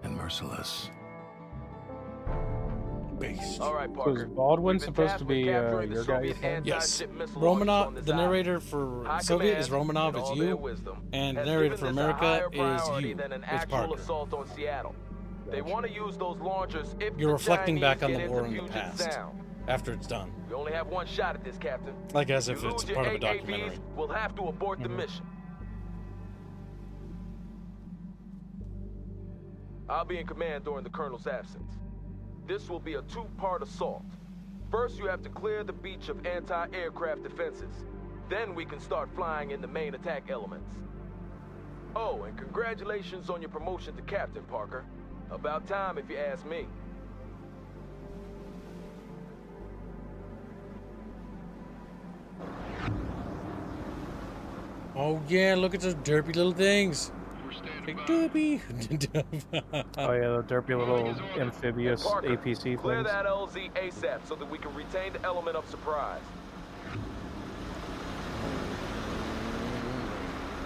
and merciless. Based. All right, So Parker. is Baldwin We've been supposed tasked to with be capturing your the guy? Soviet Yes. anti-ship missile launchers on Romanov, this the narrator island. for High Soviet command, is Romanov, in it's all you, their wisdom, and the has narrator given for this a America higher is priority you. than an It's actual Parker. assault on Seattle. They want to use those launchers if You're the reflecting Chinese back on get the into war in the Puget past, Sound. after it's done. We only have one shot at this, Captain. Like as if you it's lose part of your a documentary. AAVs, we'll have to abort the mission. I'll be in command during the Colonel's absence. This will be a two-part assault. First, you have to clear the beach of anti-aircraft defenses. Then we can start flying in the main attack elements. Oh, and congratulations on your promotion to Captain, Parker. About time, if you ask me. Oh yeah, look at those derpy little things. Big derpy. Oh yeah, the derpy little amphibious Parker, APC clear things. that LZ ASAP so that we can retain the element of surprise.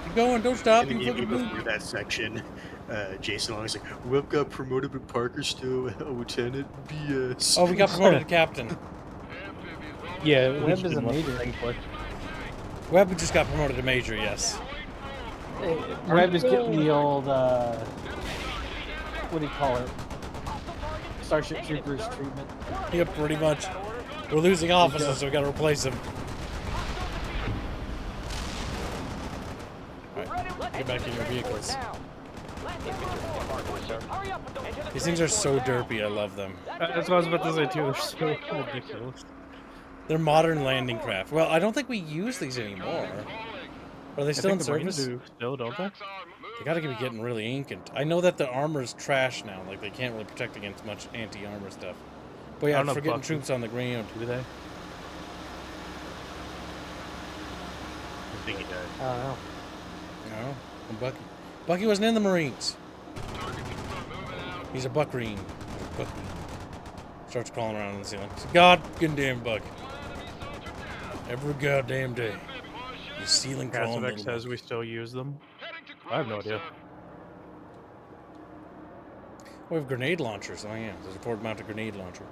Keep going, don't stop. And You even fucking before that section, Jason Long is like, "We've got promoted, but Parker's still a lieutenant." BS. Oh, we got promoted to captain. Yeah, Webb is a major. Webb just got promoted to major, yes. Webb is getting the old, what do you call it? Starship Troopers treatment. Yep, pretty much. We're losing officers, so we gotta replace them. Alright, get back in your vehicles. These things are so derpy, I love them. That's what I was about to say too, they're so ridiculous. They're modern landing craft. Well, I don't think we use these anymore. Are they still in service? Still, don't they? They gotta be getting really ancient. I know that the armor's trash now, like they can't really protect against much anti-armor stuff. But yeah, for getting troops on the ground. Do they? I think he does. I don't know. No, I'm Bucky. Bucky wasn't in the Marines. He's a buckarine. Bucky. Starts crawling around in the ceiling. God goddamn bug. Every goddamn day. The ceiling crawling. Cascade says we still use them. I have no idea. We have grenade launchers. Oh yeah, there's a port-mounted grenade launcher.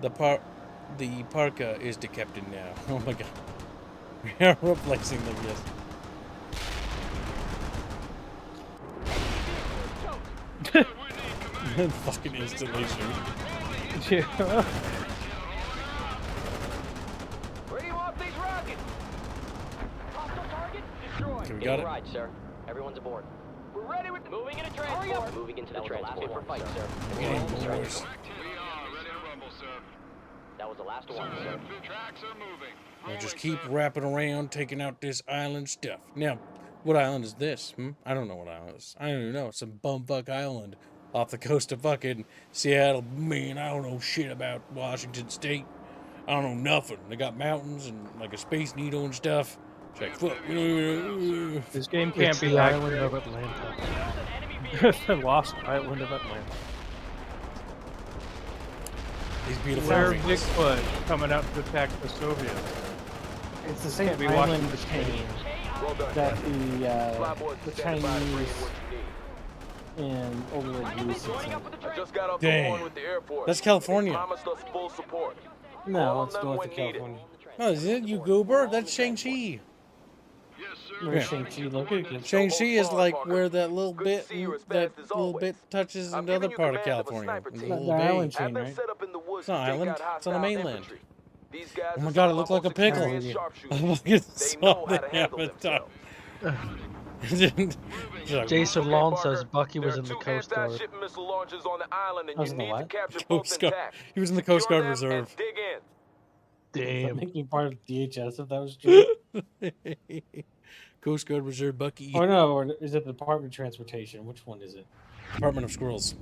The parka is the captain now. Oh my god. We are replacing them, yes. Fucking installation. Yeah. Where do you want these rockets? Hostile target destroyed. Okay, we got it. Right, sir. Everyone's aboard. We're ready with Moving in a transport. Moving into the transport. For fight, sir. Getting boys. That was the last one, sir. Tracks are moving. We'll just keep wrapping around, taking out this island stuff. Now, what island is this? I don't know what island it is. I don't even know. It's some bumfuck island off the coast of fucking Seattle. Man, I don't know shit about Washington State. I don't know nothing. They got mountains and like a space needle and stuff. It's like, fuck. This game can't be the island of Atlanta. The lost island of Atlanta. These beautiful Where's rings. Bigfoot coming out to attack the Soviets? It's the same Can't be island watching chain that the Chinese and overlord use. I just got off the Dang. horn with the Air Force. That's California. They promised us full support. No, it's north of California. Oh, is it you goober? That's Shang-Chi. Where's Shang-Chi located? Shang-Chi is like where that little bit touches another part of California. It's a little The island bay. chain, right? It's not island. It's on the mainland. Oh my god, it looked like a pickle. I'm like, it's something happened. Jason Long says Bucky was in the Coast Guard. I was in the what? Coast Guard. He was in the Coast Guard Reserve. Does that Damn. make me part of DHS if that was true? Coast Guard Reserve Bucky. Or no, or is it the Department of Transportation? Which one is it? Department of Squirrels.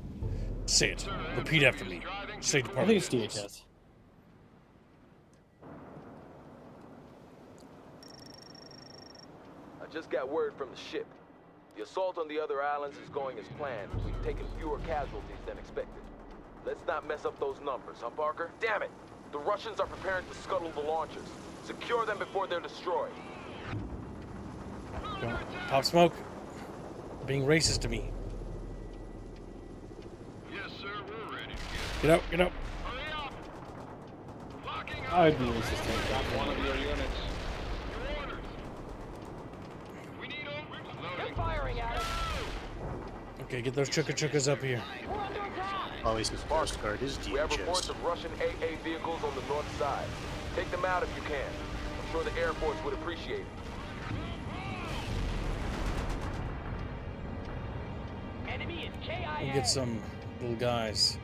Say it. Repeat after me. Say I Department think of it's Squirrels. DHS. I just got word from the ship. The assault on the other islands is going as planned. We've taken fewer casualties than expected. Let's not mess up those numbers, huh, Parker? Damn it! The Russians are preparing to scuttle the launchers. Secure them before they're destroyed. Pop Smoke. Being racist to me. Yes, sir, we're ready. Get out, get out. I would be racist to One of your units. They're firing at us. Okay, get those chukkas up here. Always the Coast Guard is We have reports DHS. of Russian AA vehicles on the north side. Take them out if you can. I'm sure the Air Force would appreciate it. Enemy is KIA. We'll get some little guys.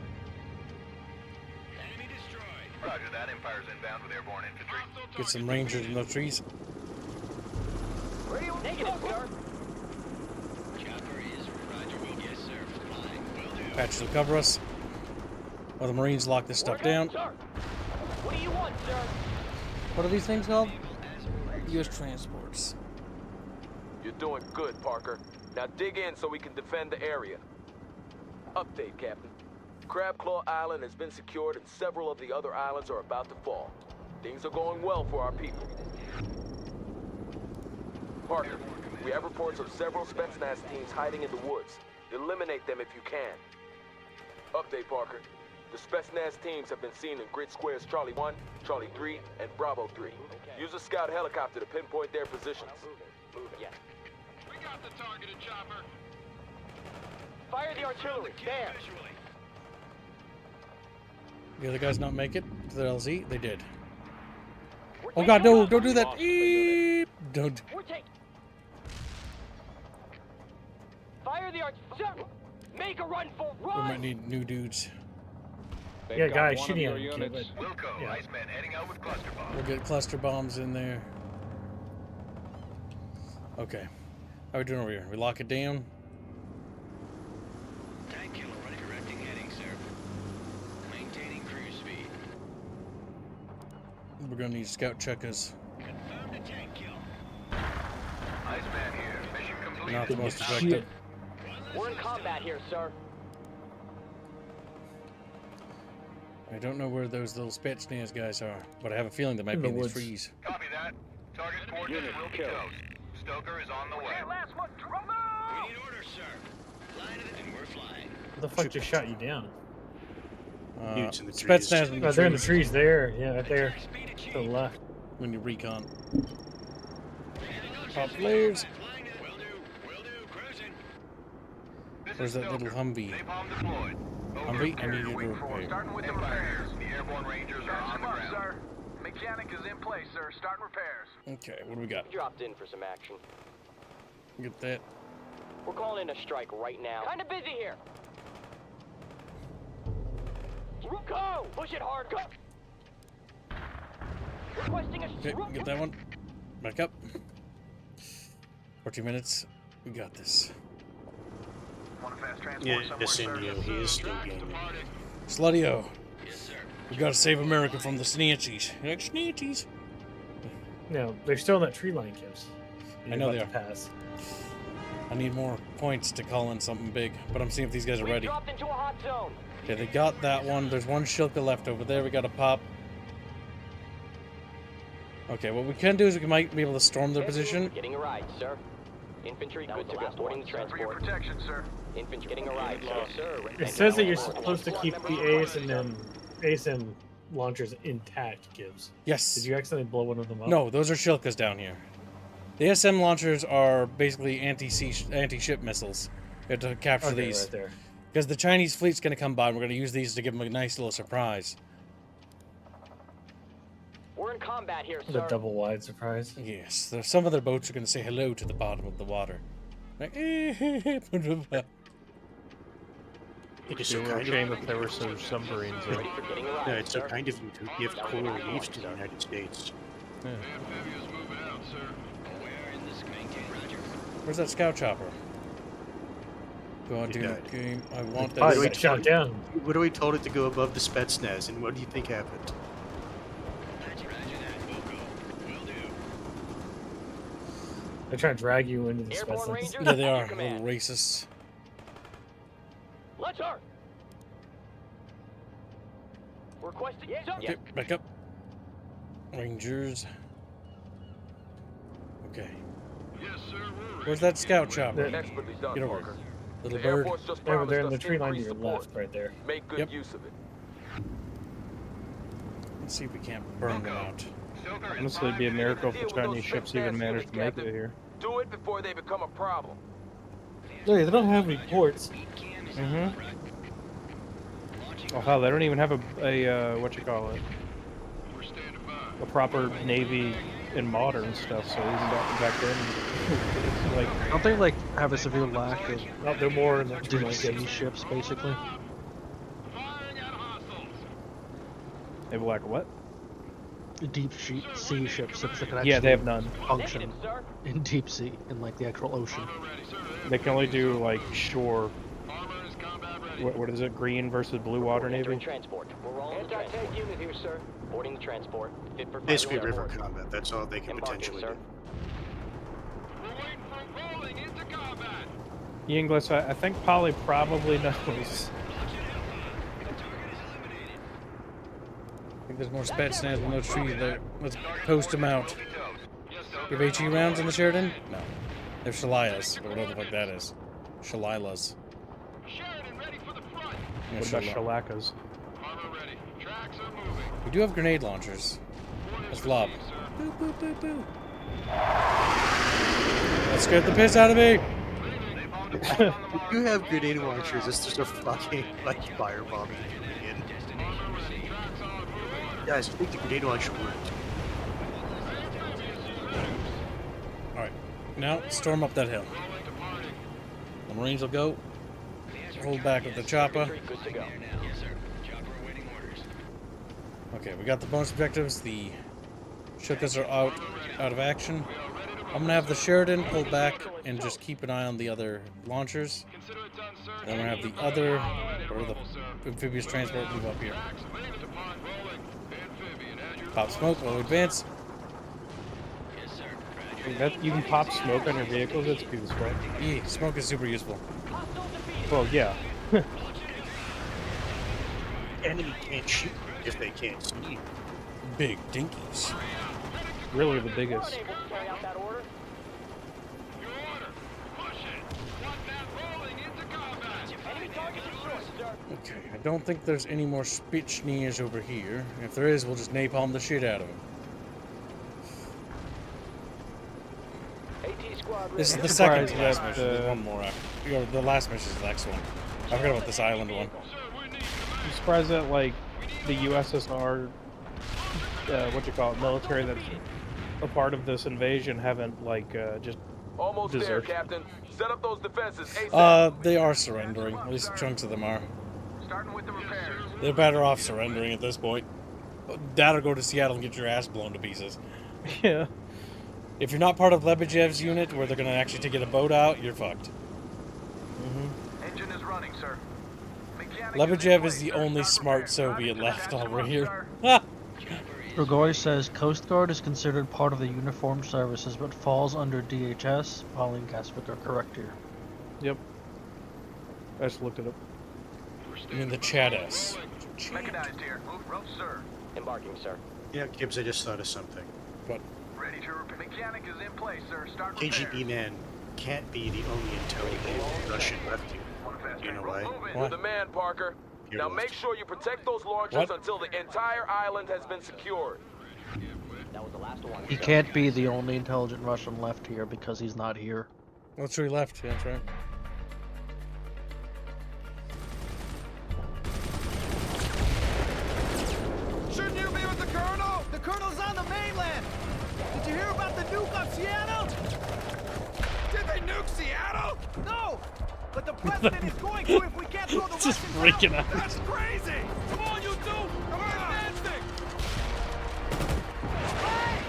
Roger that. Empire's inbound with airborne infantry. Get some rangers in those trees. Negative, sir. Patches will cover us. While the Marines lock this stuff down. What do you want, sir? What are these things called? U.S. transports. You're doing good, Parker. Now dig in so we can defend the area. Update, Captain. Crabclaw Island has been secured and several of the other islands are about to fall. Things are going well for our people. Parker, we have reports of several Spetsnaz teams hiding in the woods. Eliminate them if you can. Update, Parker. The Spetsnaz teams have been seen in grid squares Charlie 1, Charlie 3, and Bravo 3. Use a scout helicopter to pinpoint their positions. Yes. We got the targeted chopper. Fire the artillery. There. The other guys not make it to the LZ? They did. Oh god, no, don't do that. Eep. Don't. We're taking. Fire the artillery. Make a run for We run. might need new dudes. Yeah, guys, shooting at him. Wilco, Yeah. Iceman heading out with cluster bombs. We'll get cluster bombs in there. Okay. How are we doing over here? We lock it down? Tank killer correcting heading, sir. Maintaining cruise speed. We're gonna need scout checkers. Confirmed a tank kill. Iceman here. Mission complete. Not the most effective. We're in combat here, sir. I don't know where those little Spetsnaz guys are, but I have a feeling they might be in these trees. Copy that. Target coordinates will be toast. Stoker is on the way. We need orders, sir. Line it and we're flying. What the fuck just shot you down? Dudes in the trees. Spetsnaz in the trees. They're in the trees there. Yeah, right there. To the left. When you recon. Pop flares. Where's that little Humvee? Humvee? I need you to repair. Starting with the repairs. The airborne rangers are on the ground. Sir. Mechanic is in place, sir. Starting repairs. Okay, what do we got? Dropped in for some action. Get that. We're calling in a strike right now. Kinda busy here. Go! Push it hard. Go! Requesting a Okay, get that one. Back up. 14 minutes. We got this. Yeah, Indio, he is still gaming. Slutio. We gotta save America from the Snanchies. Like Snanchies. No, they're still in that tree line, Gibbs. I know they are. Pass. I need more points to call in something big, but I'm seeing if these guys are ready. Dropped into a hot zone. Okay, they got that one. There's one Shilka left over there. We gotta pop. Okay, what we can do is we might be able to storm their position. Getting a ride, sir. Infantry good to go. Boarding the transport. Protection, sir. Infantry getting a ride, sir. It says that you're supposed to keep the ASM launchers intact, Gibbs. Yes. Did you accidentally blow one of them up? No, those are Shilkas down here. The SM launchers are basically anti-ship missiles. You have to capture these. Right there. Because the Chinese fleet's going to come by, and we're going to use these to give them a nice little surprise. We're in combat here, sir. The double wide surprise. Yes, some of their boats are going to say hello to the bottom of the water. Like, It is so kind shame if there were some submarines there. Yeah, it's so kind of you to give cool reliefs to the United States. Yeah. Where's that scout chopper? Go on, dude. Game. I want that. We shot down. What are we told it to go above the Spetsnaz, and what do you think happened? They're trying to drag you into the Spetsnaz. Yeah, they are. Little racists. Let's start. Requesting. Okay, back up. Rangers. Okay. Where's that scout chopper? Get over here. Little bird. They're in the tree line to your left, right there. Make good use of it. Let's see if we can't burn them out. Honestly, it'd be a miracle if the Chinese ships even managed to make it here. Do it before they become a problem. They don't have any ports. Mm-hmm. Oh hell, they don't even have a what you call it? A proper navy in modern stuff. So even back then, like, don't they like have a severe lack of? No, they're more in the deep sea ships, basically. They have a lack of what? Deep sea ships that can actually they have none. Function in deep sea, in like the actual ocean. They can only do like shore. What is it? Green versus blue water navy. Transport. We're rolling the transport. Unit here, sir. Boarding the transport. Fit for Basically river combat. That's all they can potentially do. English, I think Polly probably knows. I think there's more Spetsnaz in those trees there. Let's post them out. You have HE rounds in the Sheridan? No. They're Shalilas, or whatever the fuck that is. Shalilas. What about Shalakas? We do have grenade launchers. Let's flop. Boo, boo, boo, boo. That scared the piss out of me! If you have grenade launchers, it's just a fucking like firebomb. Guys, I think the grenade launcher worked. Alright, now storm up that hill. The Marines will go. Hold back with the chopper. Okay, we got the bonus objectives. The Shilkas are out of action. I'm gonna have the Sheridan pull back and just keep an eye on the other launchers. Then we're gonna have the other, or the amphibious transport, move up here. Pop smoke while we advance. That you can pop smoke on your vehicles. That's cool as fuck. Yeah, smoke is super useful. Well, yeah. Enemy can't shoot if they can't see you. Big dinkies. Really the biggest. Okay, I don't think there's any more Spitschneers over here. If there is, we'll just napalm the shit out of them. This is the second to last mission. There's one more after. The last mission is the next one. I forgot about this island one. I'm surprised that, like, the USSR, military that's a part of this invasion haven't, like, just almost deserted. there, Captain. Set up those defenses ASAP. They are surrendering. At least chunks of them are. Starting with the repairs. They're better off surrendering at this point. That or go to Seattle and get your ass blown to pieces. Yeah. If you're not part of Lebedev's unit, where they're going to actually take a boat out, you're fucked. Engine is running, sir. Lebedev is the only smart Soviet left over here. Grigori says Coast Guard is considered part of the uniformed services but falls under DHS. Pauline Kasvik are correct here. Yep. I just looked it up. I mean the Chadas. Mechanized here. Move rope, sir. Embarking, sir. Yeah, Gibbs, I just thought of something. What? Ready to repair. Mechanic is in place, sir. Start KGB man can't be the only intelligent Russian left here. You know why? You're the man, Parker. Now make sure you protect those launchers until the entire island has been secured. That was the last one. He can't be the only intelligent Russian left here because he's not here. That's where he left, yeah, that's right. Shouldn't you be with the Colonel? The Colonel's on the mainland! Did you hear about the nuke on Seattle? Did they nuke Seattle? No! But the president is going to if we can't throw the Just Russians freaking out. That's crazy! Come on, you two! We're advancing! Hey!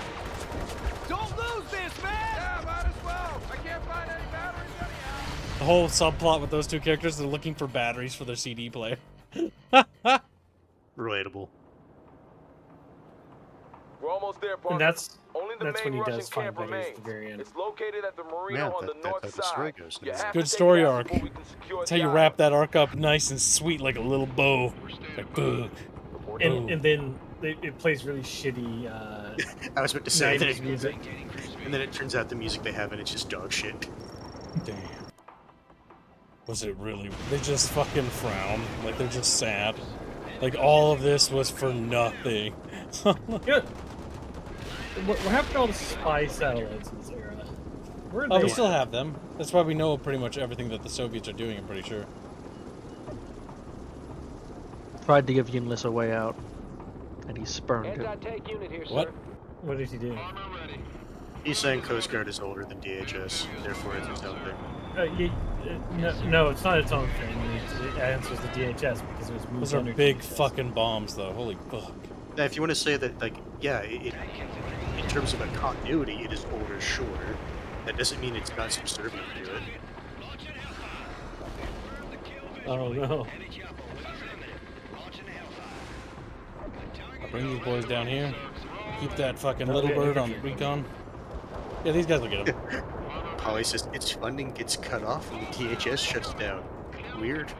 Don't lose this, man! Yeah, might as well. I can't find any batteries anyhow. The whole subplot with those two characters, they're looking for batteries for their CD player. Relatable. We're almost there, Parker. And that's Only the when main he Russian does find camp batteries remains. at the very end. It's located at the marina Man, on the that north type of story side. goes You nice. have Good to take story it out arc. before we can secure That's the how you island. wrap that arc up nice and sweet like a little bow. Like, boom. And then it plays really shitty I was about to say 90s that, music. and then it turns out the music they have and it's just dog shit. Damn. Was it really? They just fucking frown. Like they're just sad. Like all of this was for nothing. Good. What happened to all the spy satellites in this era? Where are Oh, they we at? still have them. That's why we know pretty much everything that the Soviets are doing, I'm pretty sure. Tried to give Yunlis a way out, and he spurned it. Anti-tank unit here, sir. What? What did he do? He's saying Coast Guard is older than DHS, therefore it's its own thing. No, it's not its own thing. It answers the DHS because it was moved Those are under big DHS. fucking bombs, though. Holy fuck. Now, if you want to say that, like, yeah, in terms of a continuity, it is older, shorter. That doesn't mean it's not subservient to it. Oh no. I'll bring these boys down here. Keep that fucking little bird on recon. Yeah, these guys will get him. Polly says its funding gets cut off and the DHS shuts down. Weird.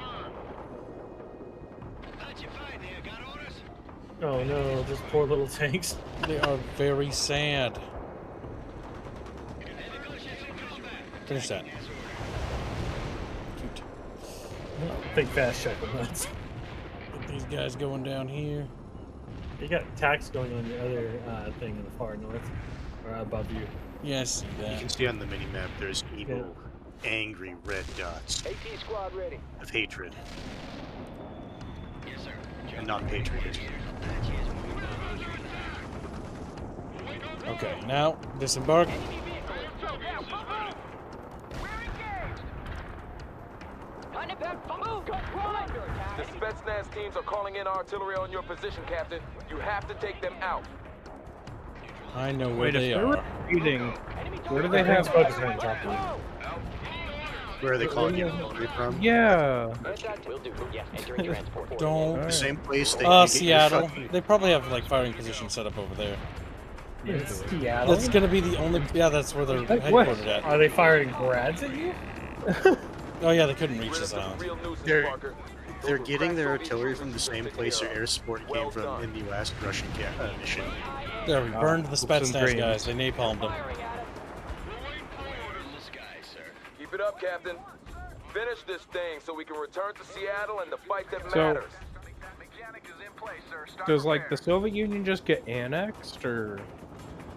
Oh no, those poor little tanks. They are very sad. Finish that. Cute. Big fast shuttle nuts. Get these guys going down here. You got attacks going on the other thing in the far north, or above you. Yeah, I see You that. can see on the mini-map there's evil, angry red dots AT squad ready. of hatred. Yes, sir. And non-patriotism. Okay, now disembark. The Spetsnaz teams are calling in artillery on your position, Captain. You have to take them out. I know where Wait, they if they're are. retreating, where do they have focus range up there? Where are they calling you from? Yeah. Will do. Yes, entering transport. Don't. The same place they get your Seattle. fucking- They probably have like firing positions set up over there. In Seattle? That's gonna be the only. Yeah, that's where they're Like, what? headquartered at. Are they firing grads at you? Oh yeah, they couldn't reach this island. They're getting their artillery from the same place their air support came from in the last Russian mission. There, we burned the Spetsnaz guys. They napalmed them. Keep it up, Captain. Finish this thing so we can return to Seattle and the fight that So- matters. Does like the Soviet Union just get annexed, or?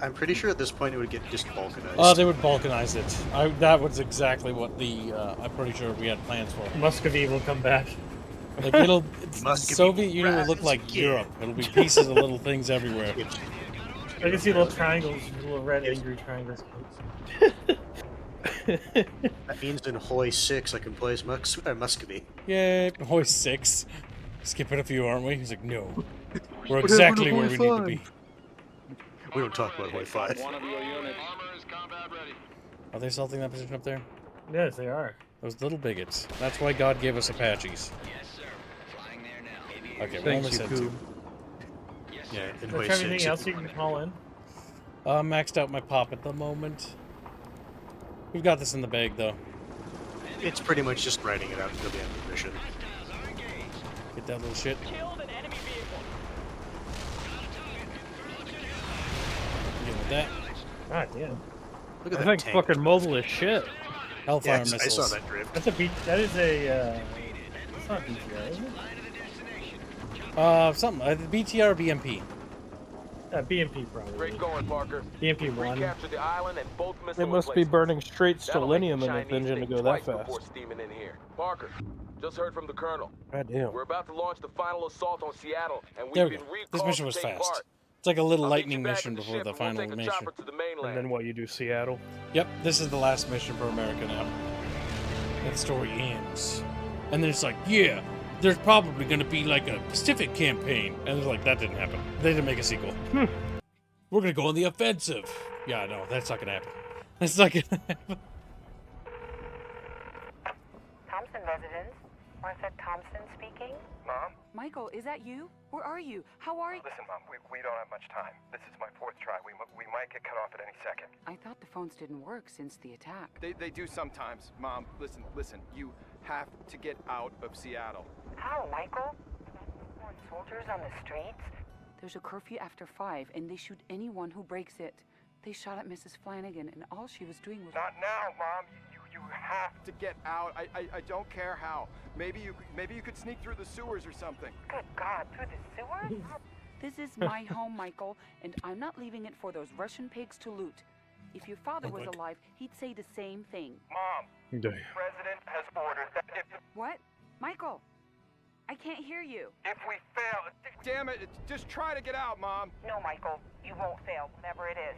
I'm pretty sure at this point it would get just balkanized. They would balkanize it. That was exactly what the. I'm pretty sure we had plans for. Muscovy will come back. Like the Soviet Union will look like Europe. It'll be pieces of little things everywhere. I can see little triangles, little red angry triangles. That means in Hoi 6 I can place Muscovy. Yay, hoist 6. Skipping a few, aren't we? He's like, no. We're exactly where we need to be. We don't talk about Hoi 5. Are they assaulting that position up there? Yes, they are. Those little bigots. That's why God gave us Apaches. Okay, we only said 2. Yeah, in Is Hoi there anything 6. else you can call in? Maxed out my pop at the moment. We've got this in the bag, though. It's pretty much just writing it out until the end of the mission. Get that little shit. Deal with that. God damn. Look at I that think tank. fucking mobile as shit. Hellfire Yes, missiles. I saw that drift. That's a that is a it's not BTR, is it? Something. BTR or BMP? BMP probably. Great going, Parker. BMP 1. Recapture the island and both missile It must be emplacements. burning straight That'll make stellinium the in its Chinese engine to think go that twice fast. before steaming in here. Parker, just heard from the Colonel. God damn. We're about to launch the final assault on Seattle, and There we've we been go. recalled This mission to was take fast. part. It's like a little I'll meet lightning you back mission in the before ship the and we'll final take a mission. chopper to the mainland. And then what, you do Seattle? Yep, this is the last mission for America now. That story ends. And then it's like, yeah, there's probably going to be like a Pacific campaign. And it's like, that didn't happen. They didn't make a sequel. We're going to go on the offensive. Yeah, no, that's not going to happen. That's not going to happen. Thompson residence. Martha Thompson speaking. Mom? Michael, is that you? Where are you? How are you? Listen, Mom, we don't have much time. This is my 4th try. We might get cut off at any second. I thought the phones didn't work since the attack. They do sometimes. Mom, listen. You have to get out of Seattle. How, Michael? More soldiers on the streets? There's a curfew after 5, and they shoot anyone who breaks it. They shot at Mrs. Flanagan, and all she was doing was... Not now, Mom. You have to get out. I don't care how. Maybe you could sneak through the sewers or something. Good God, through the sewers? This is my home, Michael, and I'm not leaving it for those Russian pigs to loot. If your father was alive, he'd say the same thing. Mom, the President has ordered that if... What? Michael, I can't hear you. If we fail... Damn it, just try to get out, Mom. No, Michael, you won't fail, whatever it is.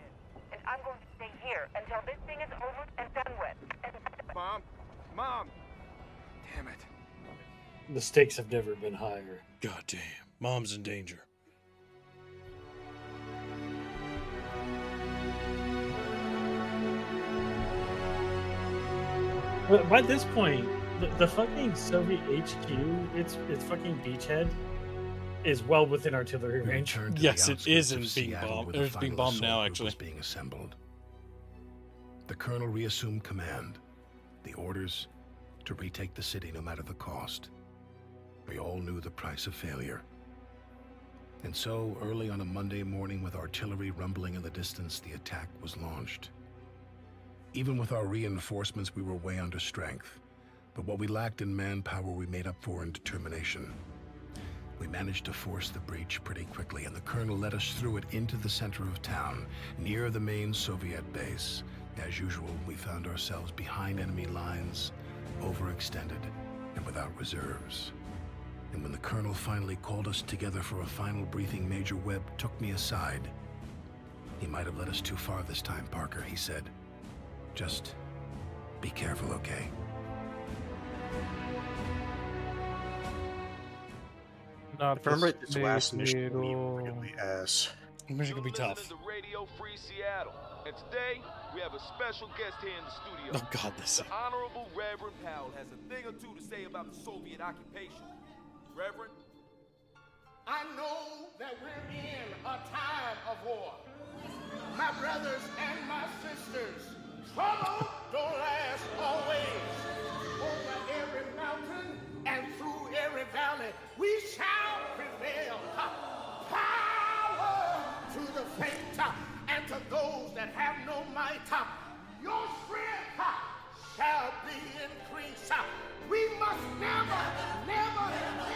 And I'm going to stay here until this thing is over and done with. Mom! Damn it. The stakes have never been higher. God damn. Mom's in danger. But by this point, the fucking Soviet HQ, its fucking beachhead, is well within artillery range. Yes, it is being bombed. It's being bombed now, actually. Being assembled. The colonel reassumed command. The orders to retake the city no matter the cost. We all knew the price of failure. And so, early on a Monday morning, with artillery rumbling in the distance, the attack was launched. Even with our reinforcements, we were way under strength. But what we lacked in manpower, we made up for in determination. We managed to force the breach pretty quickly, and the colonel led us through it into the center of town, near the main Soviet base. As usual, we found ourselves behind enemy lines, overextended, and without reserves. And when the colonel finally called us together for a final briefing, Major Webb took me aside. He might have led us too far this time, Parker, he said. Just be careful, okay? Not If I remember right, this last mission will be really ass. Mission could be tough. Radio Free Seattle. And today, we have a special guest here in the studio. Oh God, this. The Honorable Reverend Powell has a thing or two to say about the Soviet occupation. Reverend? I know that we're in a time of war. My brothers and my sisters, trouble don't last always. Over every mountain and through every valley, we shall prevail. Power to the faint and to those that have no might. Your strength shall be increased. We must never, never, never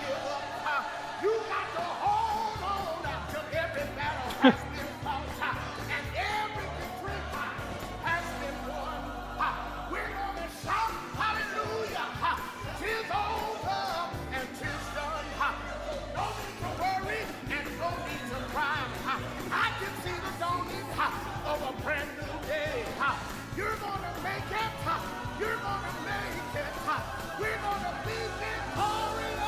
give up. You got to hold on till every battle has been fought and every victory has been won. We're gonna shout hallelujah. 'Tis over and 'tis done. So no need to worry and no need to cry. I can see the dawning of a brand new day. You're gonna make it. You're gonna make it. We're gonna be victorious.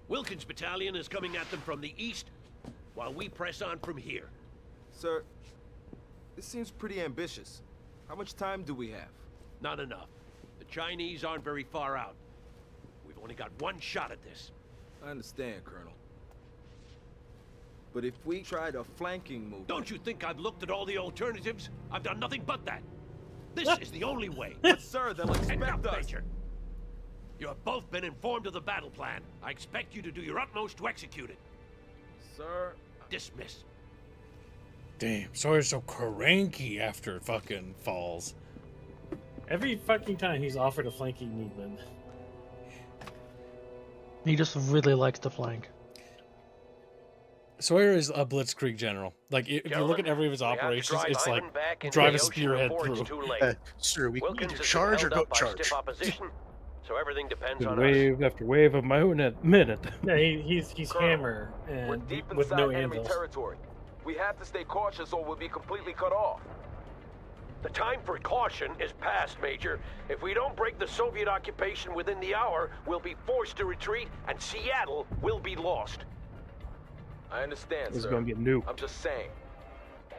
Wilkins' battalion is coming at them from the east, while we press on from here. Sir, this seems pretty ambitious. How much time do we have? Not enough. The Chinese aren't very far out. We've only got one shot at this. I understand, Colonel. But if we tried a flanking move... Don't you think I've looked at all the alternatives? I've done nothing but that. This is the only way. But sir, they'll expect us. Major. You have both been informed of the battle plan. I expect you to do your utmost to execute it. Sir... Dismiss. Damn, Sawyer's so cranky after fucking Falls. Every fucking time he's offered a flanking movement. He just really likes to flank. Sawyer is a blitzkrieg general. Like, if you look at every of his operations, it's like drive a spearhead through. Sir, we can Wilkins either has charge or been held go up by charge. stiff opposition, so everything depends Been on wave after wave of my own minute. Yeah, he's Hammer We're and deep with inside no enemy anvils. territory. We have to stay cautious or we'll be completely cut off. The time for caution is past, Major. If we don't break the Soviet occupation within the hour, we'll be forced to retreat, and Seattle will be lost. I understand, It's sir. gonna get nuked. I'm just saying.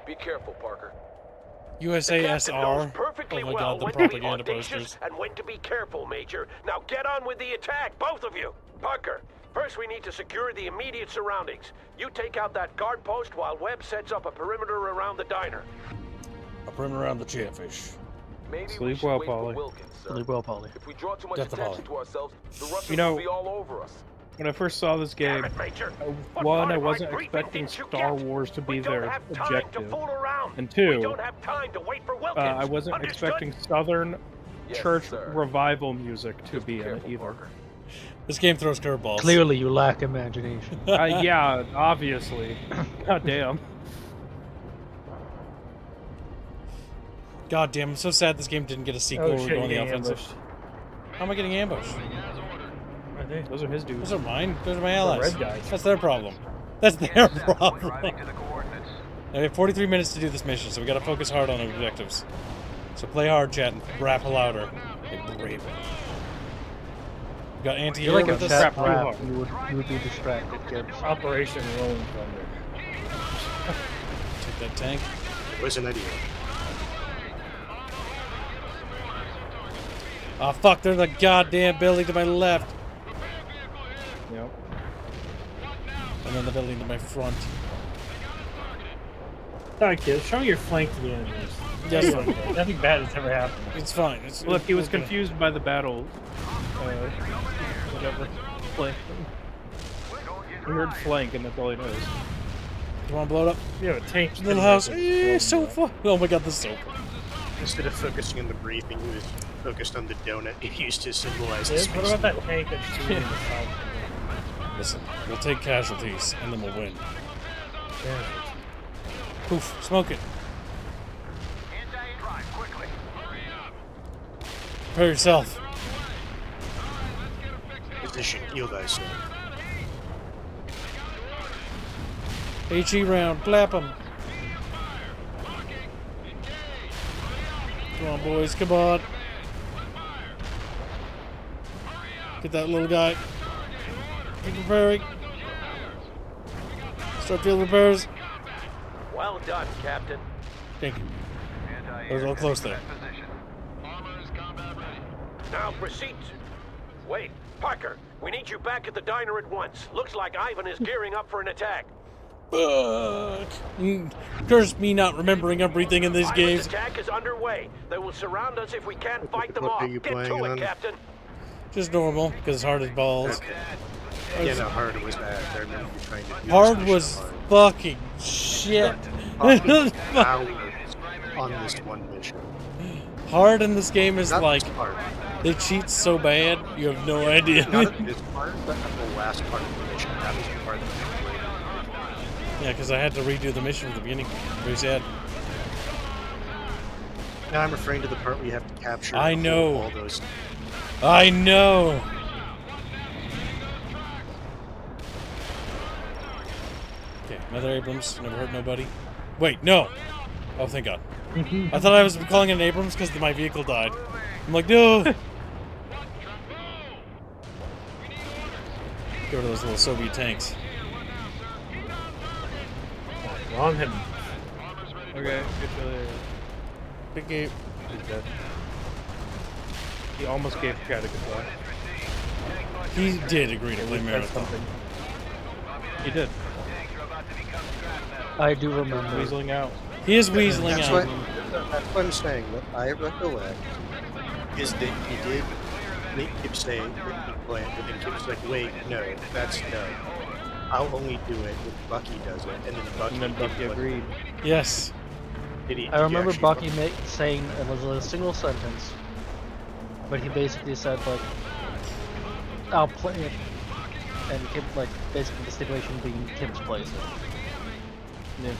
Be careful, Parker. USASR. Perfectly Oh my well god, the when to be propaganda audacious posters. and when to be careful, Major. Now get on with the attack, both of you. Parker, first we need to secure the immediate surroundings. You take out that guard post while Webb sets up a perimeter around the diner. A perimeter around the Chatfish. Maybe we Sleep should well, wait for Polly. Wilkins, sir. Sleep well, Polly. If we draw too much Death to attention Polly. to ourselves, the Russians You know, will be all over us. When I first saw this game, one, I wasn't expecting Star Wars to be their objective, and two, I wasn't expecting Southern Church revival music to be in it either. This game throws curveballs. Clearly, you lack imagination. Yeah, obviously. God damn. God damn, I'm so sad this game didn't get a sequel. Oh, We're shit, going the you're getting offensive. ambushed. How am I getting ambushed? Right there. Those are his dudes. Those are mine. Those are my The allies. red guys. That's their problem. That's their problem. Now, we have 43 minutes to do this mission, so we gotta focus hard on objectives. So play hard, chat, and rap louder. And brave it. We got I anti-air feel like with if us. Trap rap, you would be distracted, kids. Operation Rolling Thunder. Take that tank. Where's an idea? Oh fuck, they're in the goddamn building to my left. Yep. And then the building to my front. Alright, kids, show me your flank to the enemies. Yes. Nothing bad has ever happened. It's fine. Look, he was confused by the battle. Whatever. Flank. He heard flank, and that's all he knows. You wanna blow it up? You have a tank. Little house. So fun. Oh my god, this is so fun. Instead of focusing on the briefing, he was focused on the donut he used to symbolize the What space. about that tank that's shooting in the side? Listen, we'll take casualties, and then we'll win. Yeah. Poof, smoke it. Prepare yourself. Position, heal thyself. HE round, clap them. Come on, boys, come on. Get that little guy. Keep preparing. Start field repairs. Well done, Captain. Thank you. It was all close there. Now proceed. Wait, Parker, we need you back at the diner at once. Looks like Ivan is gearing up for an attack. Fuck. Curse me not remembering everything in these games. The attack is underway. They will surround us if we can't fight them off. Get to it, Captain. Just normal, because it's hard as balls. Yeah, no, hard was bad. I remember you trying to do Hard was fucking shit. Hours on this one mission. Hard in this game is Not like, hard. they cheat so bad, you have no idea. Not at this part, but at the last part of the mission. That was the part that was Yeah, because I had to redo the mission from the beginning. Very sad. Now I'm referring to the part where you have to capture I know. all those. I know. Okay, another Abrams. Never hurt nobody. Wait, no. Oh, thank God. I thought I was calling it an Abrams because my vehicle died. I'm like, no. Get rid of those little Soviet tanks. Long him. Okay, good to there. Big game. He's dead. He almost gave Chad a goodbye. He did agree to play Marathon. He did. I do remember. Weaseling out. He is weaseling That's out. That's what I'm saying. What I recollect is that he did make Kip say that he planned, but then Kip's like, wait, no, that's no. I'll only do it if Bucky does it, and then Bucky agreed. Yes. I remember Bucky saying it was a single sentence, but he basically said like, "I'll play it," and Kip, like, basically the stipulation being Kip's plays it.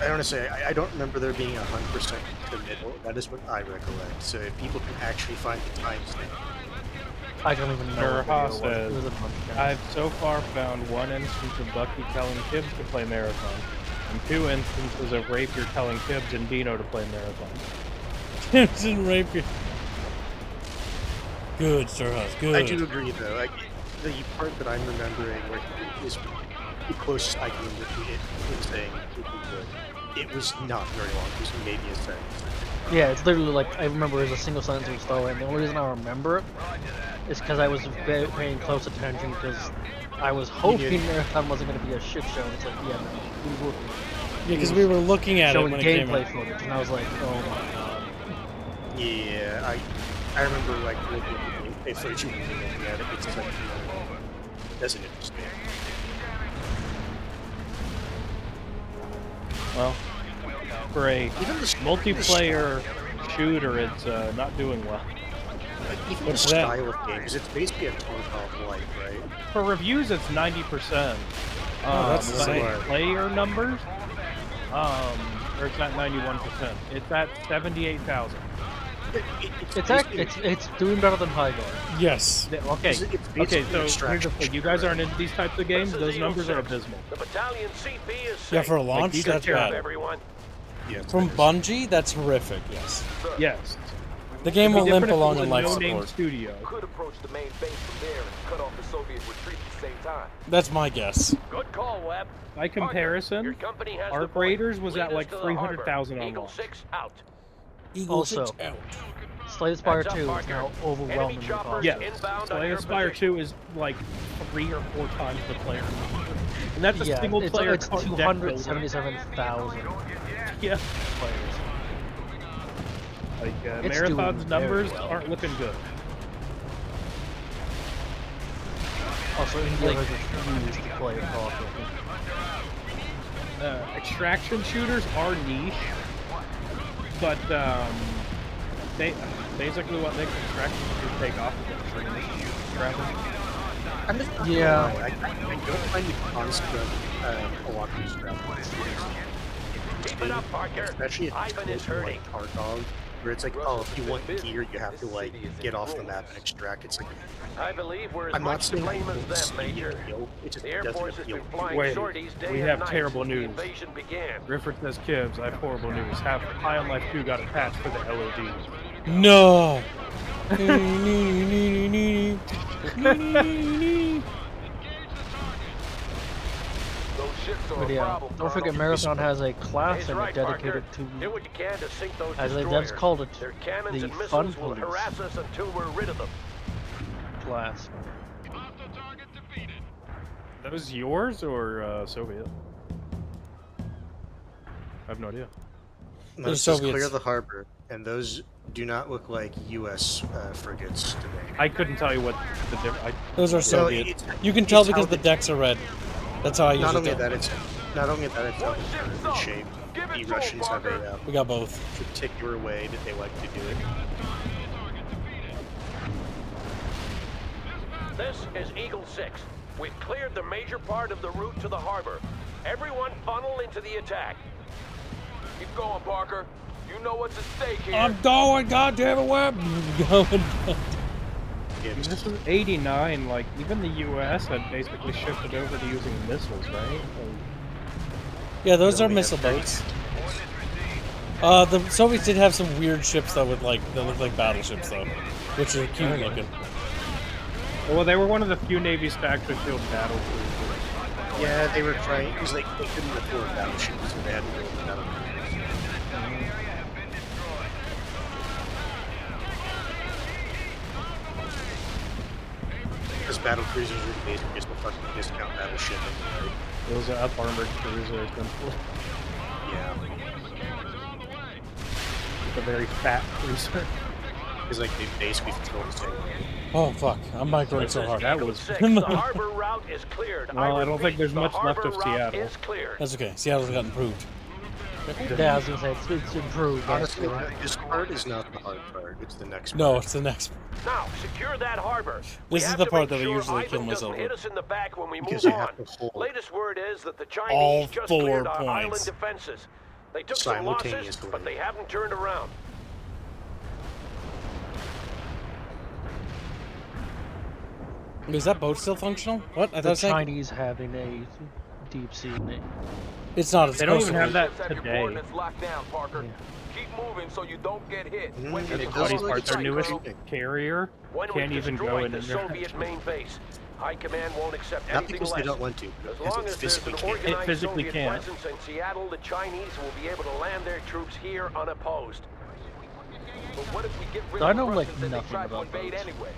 I don't say I don't remember there being 100% committal. That is what I recollect. So if people can actually find the timestamp. I don't even know. Haas says, I've so far found one instance of Bucky telling Tibbs to play Marathon, and 2 instances of Rapier telling Tibbs and Dino to play Marathon. Tibbs and Rapier. Good, Sir Haas, good. I do agree, though. Like, the part that I'm remembering where he is the closest I can remember to it was saying it would be good. It was not very long. It was maybe a sentence. Yeah, it's literally like, I remember it was a single sentence with Star, and the only reason I remember it is because I was paying close attention, because I was hoping Marathon wasn't going to be a shit show. And it's like, yeah, no, we were. Yeah, because we were looking at it showing when it came out. gameplay footage, and I was like, oh my god. Yeah, I remember like looking at the gameplay footage and looking at it. It's just like, it doesn't interest me. Well, for a multiplayer shooter, it's not doing well. Like, even the style of games, it's basically a Tarkov light, right? For reviews, it's 90%. that's but insane. player numbers, or it's not 91%. It's at 78,000. It's doing better than High Guard. Yes. Okay. Okay. So here's the thing: you guys aren't into these types of games. Those numbers are abysmal. The battalion CP is safe. Yeah, for a launch, these that's are bad. Everyone. Yeah, From Bungie, that's horrific, yes. Yes. The game will limp along in in life no-name support. studio. Could approach the main base from there and cut off the Soviet retreat at the same time. That's my guess. Good call, Webb. By comparison, Your company has the Arc point. Raiders was Lead at us like to the 300,000 harbor. on Eagle launch. 6 out. Eagle 6 Also, out. Slay the Spire Heads up, 2 is Parker. now overwhelmingly Enemy choppers popular. Yes. inbound on Slay your the Spire position. 2 is like 3 or 4 times the player. And that's a Yeah, single player it's deck builder. 277,000 Yeah. players. Like, It's Marathon's doing very numbers well. aren't looking good. Also, India has refused to play Call of Duty. Extraction shooters are niche, but they basically what makes extraction shooters take off is that travel. I'm just Yeah. I don't find the concept of a lot of these travel. Keep it up, Parker. Especially if Ivan is it's hurting. like Tarkov, where it's like, oh, if you want gear, you have to like get off the map and extract. It's like, I believe we're as I'm not much to saying blame as it's them, Major. it just The Air doesn't Force has appeal. been flying Wait, sorties day we and have night terrible since the news. invasion began. Rifford says, Kibbs, I have horrible news. High on Life 2 got a patch for the LOD. No. Those But yeah, don't forget Marathon has a class in it dedicated to, Do what you can to sink those as destroyers. they've called it, Their cannons the and Fun missiles will Police harass us until we're rid of them. class. That was yours or Soviet? I have no idea. No, it says clear the harbor, and those do not look like U.S. Frigates to me. I couldn't tell you what the difference. Those are Soviet. You can tell because the decks are red. That's how I usually tell. Not only that, it's the shape. The Russians have a we got both. particular way that they like to do it. This is Eagle 6. We've cleared the major part of the route to the harbor. Everyone funnel into the attack. Keep going, Parker. You know what's at stake here. I'm going, goddamn it, Webb! Going. This was 89, like, even the US had basically shifted over to using missiles, right? Like, Yeah, those are missile boats. The Soviets did have some weird ships that would that look like battleships though, which are cute looking. well, they were one of the few navies to actually field battle cruisers. Yeah, they were trying, because they couldn't afford battleships, so they had to go with battle cruisers. Because battle cruisers are basically just a fucking discount battleship anyway. Those are up-armored cruisers, essentially. Yeah. It's a very fat cruiser. It's like they basically control the same. Oh fuck, I'm microing so hard. That was... The harbor route is cleared. Well, I don't think there's much left of Seattle. That's okay, Seattle's got improved. Yeah, I was gonna say, it's improved. Honestly, this part is not the hard part, it's the next part. No, it's the next part. Now, secure that harbor. This is the part that I usually kill myself Hit with. us in the back when we move Because you on. have to hold Latest word is that the Chinese all just 4 cleared our points. island defenses. They took some losses, Simultaneously. but they haven't turned around. Is that boat still functional? What? I The thought Chinese having a deep sea name. it's not. It's They don't supposed even to have be. that today. Coordinates locked down, Parker. Keep moving so you don't get hit. When That's you the go funniest to part. the Their newest Colonel, carrier When can't we even go destroy in the and Soviet main base, High Command won't accept Not anything because less. they don't want to, but As because long it as there's physically an can't. organized It physically Soviet can't. presence in Seattle, the Chinese will be able to land their troops here unopposed. But what if we get rid I of know the like Russians and they nothing try to about invade boats. anyway?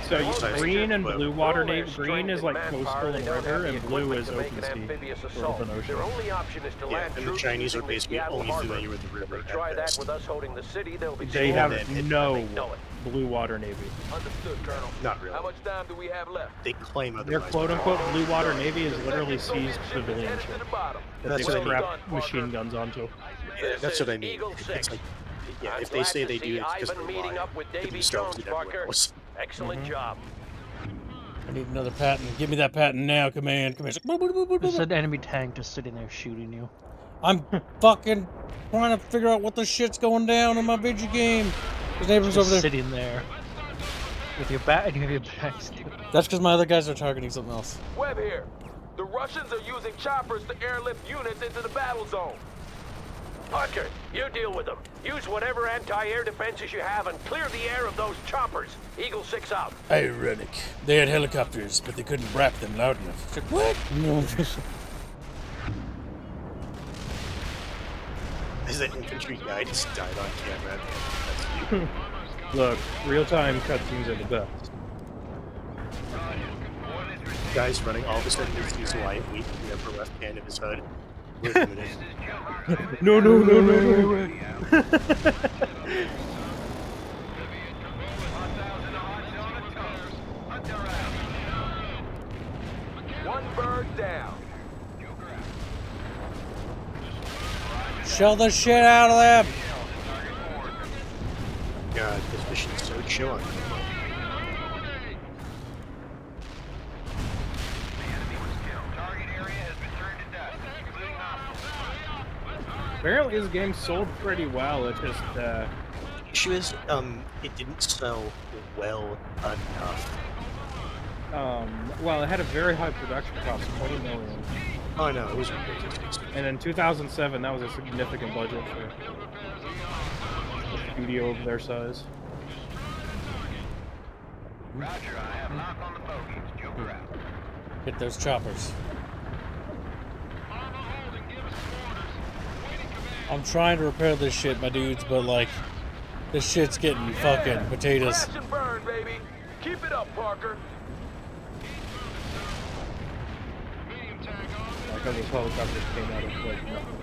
So green and blue water navy. Strength Green is and like manpower, coastal they and don't have river, the and blue equipment is to make open an sea amphibious or assault. open ocean. Their only option is to Yeah, land and the troops Chinese are using the basically Seattle only harbor. familiar with the river If they at try that best. with us holding the city, they'll be They sworn have in. no They know it. blue water navy. Understood, Colonel. Not really. How much time do we have left? They claim Their otherwise. quote-unquote blue water navy is literally seized civilian Headed ship to the bottom. that That's they what I mean. strap machine guns onto. Yeah, that's what I mean. Eagle It's 6. like, yeah, I'm if they glad say to they see do it, it's because Ivan they're meeting lying. up with To Davy themselves Jones, and everyone Parker. else. Excellent job. I need another patent. Give me that patent now, Command. Command. There's an enemy tank just sitting there shooting you. I'm fucking trying to figure out what the shit's going down in my video game. His neighbor's Just over there. sitting there with your back and you have your back. That's because my other guys are targeting something else. Webb here. The Russians are using choppers to airlift units into the battle zone. Parker, you deal with them. Use whatever anti-air defenses you have and clear the air of those choppers. Eagle 6 out. Ironic. They had helicopters, but they couldn't rap them loud enough. It's like, what? No. Is that infantry guy just died on camera? That's you. Look, real-time cutscenes are the best. Guy's running, all of a sudden he sees a light weak in the upper left hand of his HUD. Wait a minute. No. One bird down. Shell the shit out of them. God, this mission's so chill on me. Apparently, this game sold pretty well. It just issue is, it didn't sell well enough. Well, it had a very high production cost, $20 million. Oh no, it was ridiculous. And in 2007, that was a significant budget for a studio of their size. Roger, I have lock on the bogies. Joker out. Hit those choppers. I'm trying to repair this shit, my dudes, but like, this shit's getting fucking potatoes. Crash and burn, baby. Keep it up, Parker. Like how those helicopters came out of like nothing.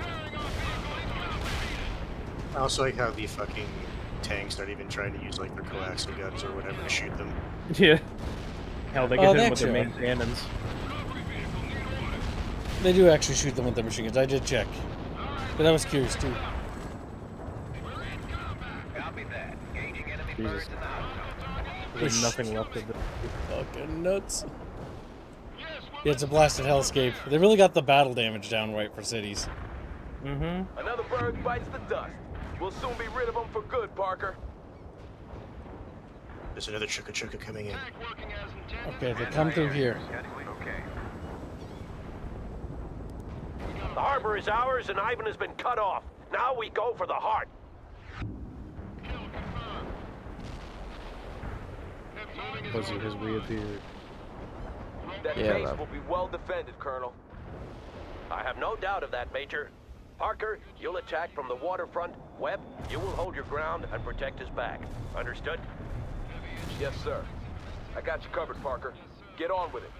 I also like how the fucking tanks aren't even trying to use like their coaxial guns or whatever to shoot them. Yeah. Hell, they get hit with their main cannons. They do actually shoot them with their machine guns. I did check. But I was curious too. Jesus. There's nothing left of it. Fucking nuts. Yeah, it's a blasted hellscape. They really got the battle damage down right for cities. Mm-hmm. Another bird bites the dust. We'll soon be rid of them for good, Parker. There's another chukka coming in. Okay, they come through here. The harbor is ours and Ivan has been cut off. Now we go for the heart. Fuzzy has reappeared. That base will be well defended, Colonel. I have no doubt of that, Major. Parker, you'll attack from the waterfront. Webb, you will hold your ground and protect his back. Understood? Yes, sir. I got you covered, Parker. Get on with it.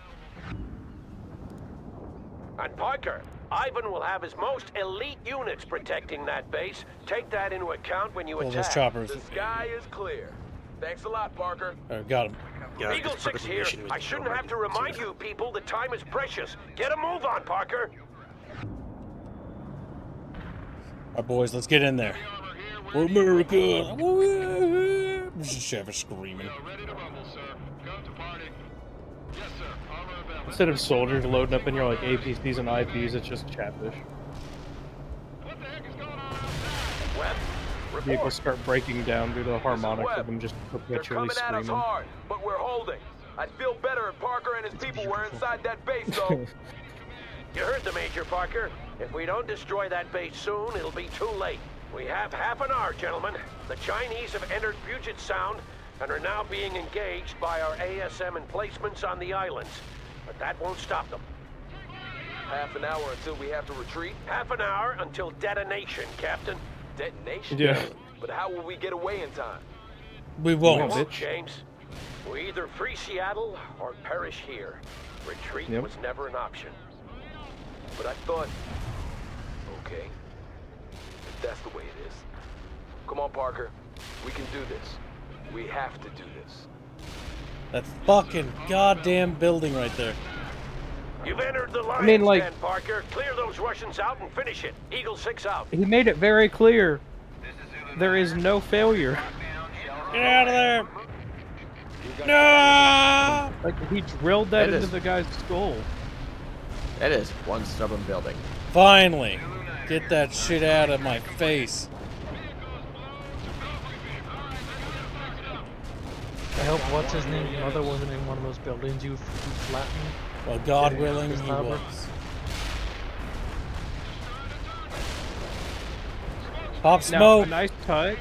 And Parker, Ivan will have his most elite units protecting that base. Take that into account when you Well, attack. those choppers. The sky is clear. Thanks a lot, Parker. Got him. Eagle 6 here. I shouldn't have to remind you people that time is precious. Get a move on, Parker. Alright, boys, let's get in there. For America! Chef is screaming. Instead of soldiers loading up in your like APCs and IPs, it's just Chatfish. Vehicles start breaking down due to the harmonics of them just perpetually They're coming at us screaming. hard, but we're holding. I'd feel better if Parker and his people were inside that base, though. You heard the Major, Parker. If we don't destroy that base soon, it'll be too late. We have half an hour, gentlemen. The Chinese have entered Puget Sound and are now being engaged by our ASM emplacements on the islands. But that won't stop them. Half an hour until we have to retreat? Half an hour until detonation, Captain. Detonation? Yeah. But how will we get away in time? We won't. James. We either free Seattle or perish here. Retreat was never an option. But I thought, okay, if that's the way it is. Come on, Parker. We can do this. We have to do this. That fucking goddamn building right there. You've entered the lion's mean, like- den, Parker. Clear those Russians out and finish it. Eagle 6 out. He made it very clear. There is no failure. Get out of there! No! Like he drilled that into the guy's skull. It is one stubborn building. Finally! Get that shit out of my face. I hope what's his name mother wasn't in one of those buildings you flattened. Well, God willing, His he tower. was. Pop Now, smoke! a nice touch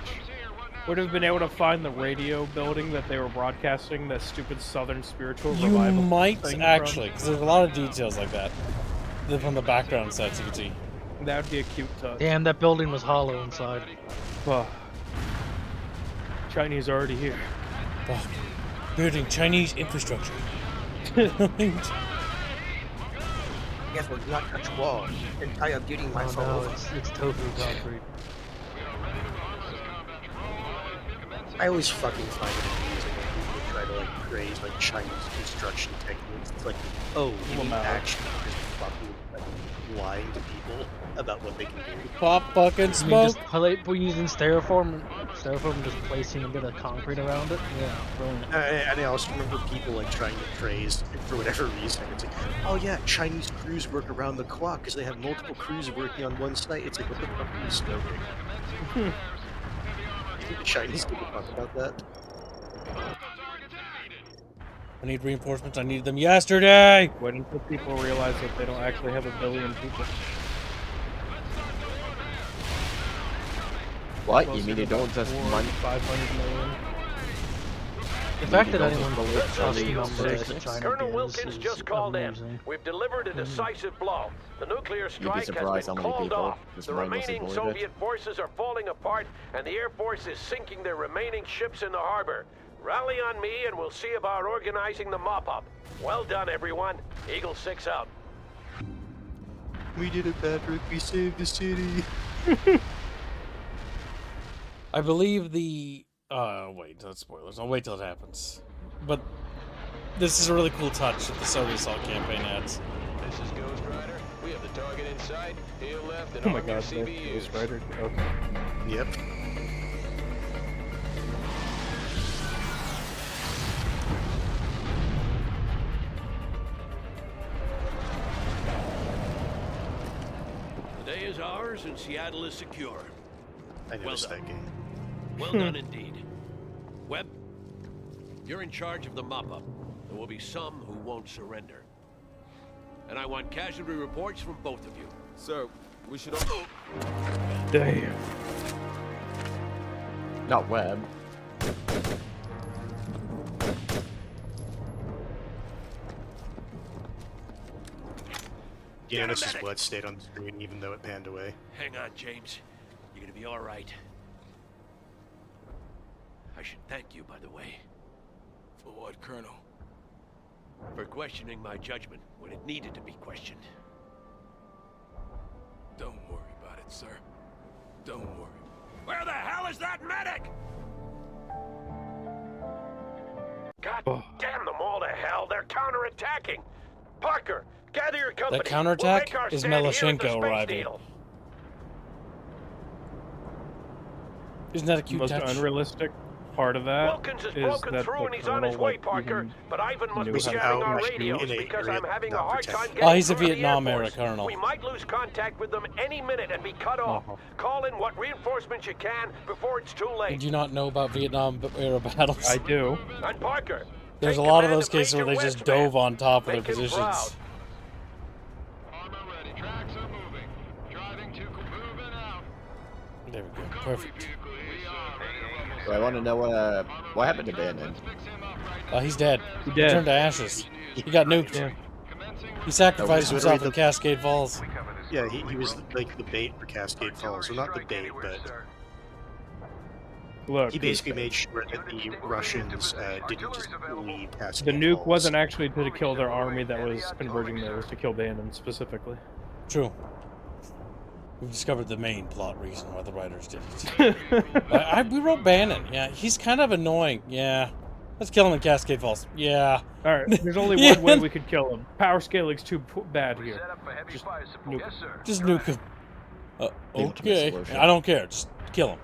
would have been able to find the radio building that they were broadcasting that stupid Southern spiritual You revival might thing actually, from. because there's a lot of details like that. From the background sets you can see. That would be a cute touch. Damn, that building was hollow inside. Oh. Chinese already here. Fuck. Building Chinese infrastructure. Guess we're not touch wall. Entire building might fall no, over. it's totally concrete. I always fucking find it amusing when people try to like praise like Chinese construction techniques. It's like, oh, you mean actually just fucking like lying to people about what they can do. Pop fucking smoke! We're using styrofoam and just placing a bit of concrete around it. Yeah, brilliant. And I also remember people like trying to praise, for whatever reason, it's like, oh yeah, Chinese crews work around the clock because they have multiple crews working on one site. It's like, what the fuck are you smoking? You think the Chinese people talk about that? I need reinforcements. I need them yesterday! Wait until people realize that they don't actually have 1 billion people. What? You mean you don't just money? 500 million. The fact that anyone This trusts is the Eagle numbers 6. that China Colonel gives Wilkins is just called amusing. in. We've delivered a decisive blow. The nuclear strike has surprised been how many called people off. just The mindlessly remaining boarded it. Soviet forces are falling apart, and the Air Force is sinking their remaining ships in the harbor. Rally on me, and we'll see about organizing the mop-up. Well done, everyone. Eagle 6 out. We did it, Patrick. We saved the city. I believe the... wait, that's spoilers. I'll wait till it happens. But this is a really cool touch that the Soviet Assault campaign adds. This is Ghost Rider. We have the target in sight. Heel left and Oh my arm your god, CBUs. Ghost Rider. Okay. Yep. The day is ours and Seattle is secure. I noticed that game. Well done indeed. Webb, you're in charge of the mop-up. There will be some who won't surrender. And I want casualty reports from both of you. Sir, we should all... Damn. Not Webb. Yeah, this is blood stayed on the screen even though it panned away. Hang on, James. You're gonna be all right. I should thank you, by the way. For what, Colonel? For questioning my judgment when it needed to be questioned. Don't worry about it, sir. Don't worry. Where the hell is that medic? God damn them all to hell. They're counterattacking. Parker, gather your company. That counterattack We'll make our is stand here at the Melashenko Space arriving. Needle. Isn't that a The cute most touch? unrealistic part of that Wilkins has is broken that through the and he's on his colonel, way, like, Parker. even But Ivan must knew be how to jamming do our it. radios in a because area I'm having a not hard protected. time getting Oh, he's a through to the Vietnam Air era Force. colonel. We might lose contact with them any minute and be cut off. Call in what reinforcements you can before it's too late. Did you not know about Vietnam era battles? I do. And Parker, There's a take lot of command those cases where Major they just Westman. dove on top of their Make him positions. proud. There we go. Perfect. So I want to know what happened to Bannon. He's dead. He's He dead. turned to ashes. He got nuked. Yeah. He sacrificed That was himself the- in Cascade Falls. Yeah, he was like the bait for Cascade Falls. Well, not the bait, but Look, he basically made sure that the Russians didn't just leave the Cascade nuke Falls. wasn't actually to kill their army that was converging there. It was to kill Bannon specifically. True. We've discovered the main plot reason why the writers did it. We wrote Bannon. Yeah, he's kind of annoying. Yeah. Let's kill him in Cascade Falls. Yeah. Alright, there's only Yeah. one way we could kill him. Power scaling's too bad here. Just nuke him. Just nuke him. Okay. solution. I don't care. Just kill him.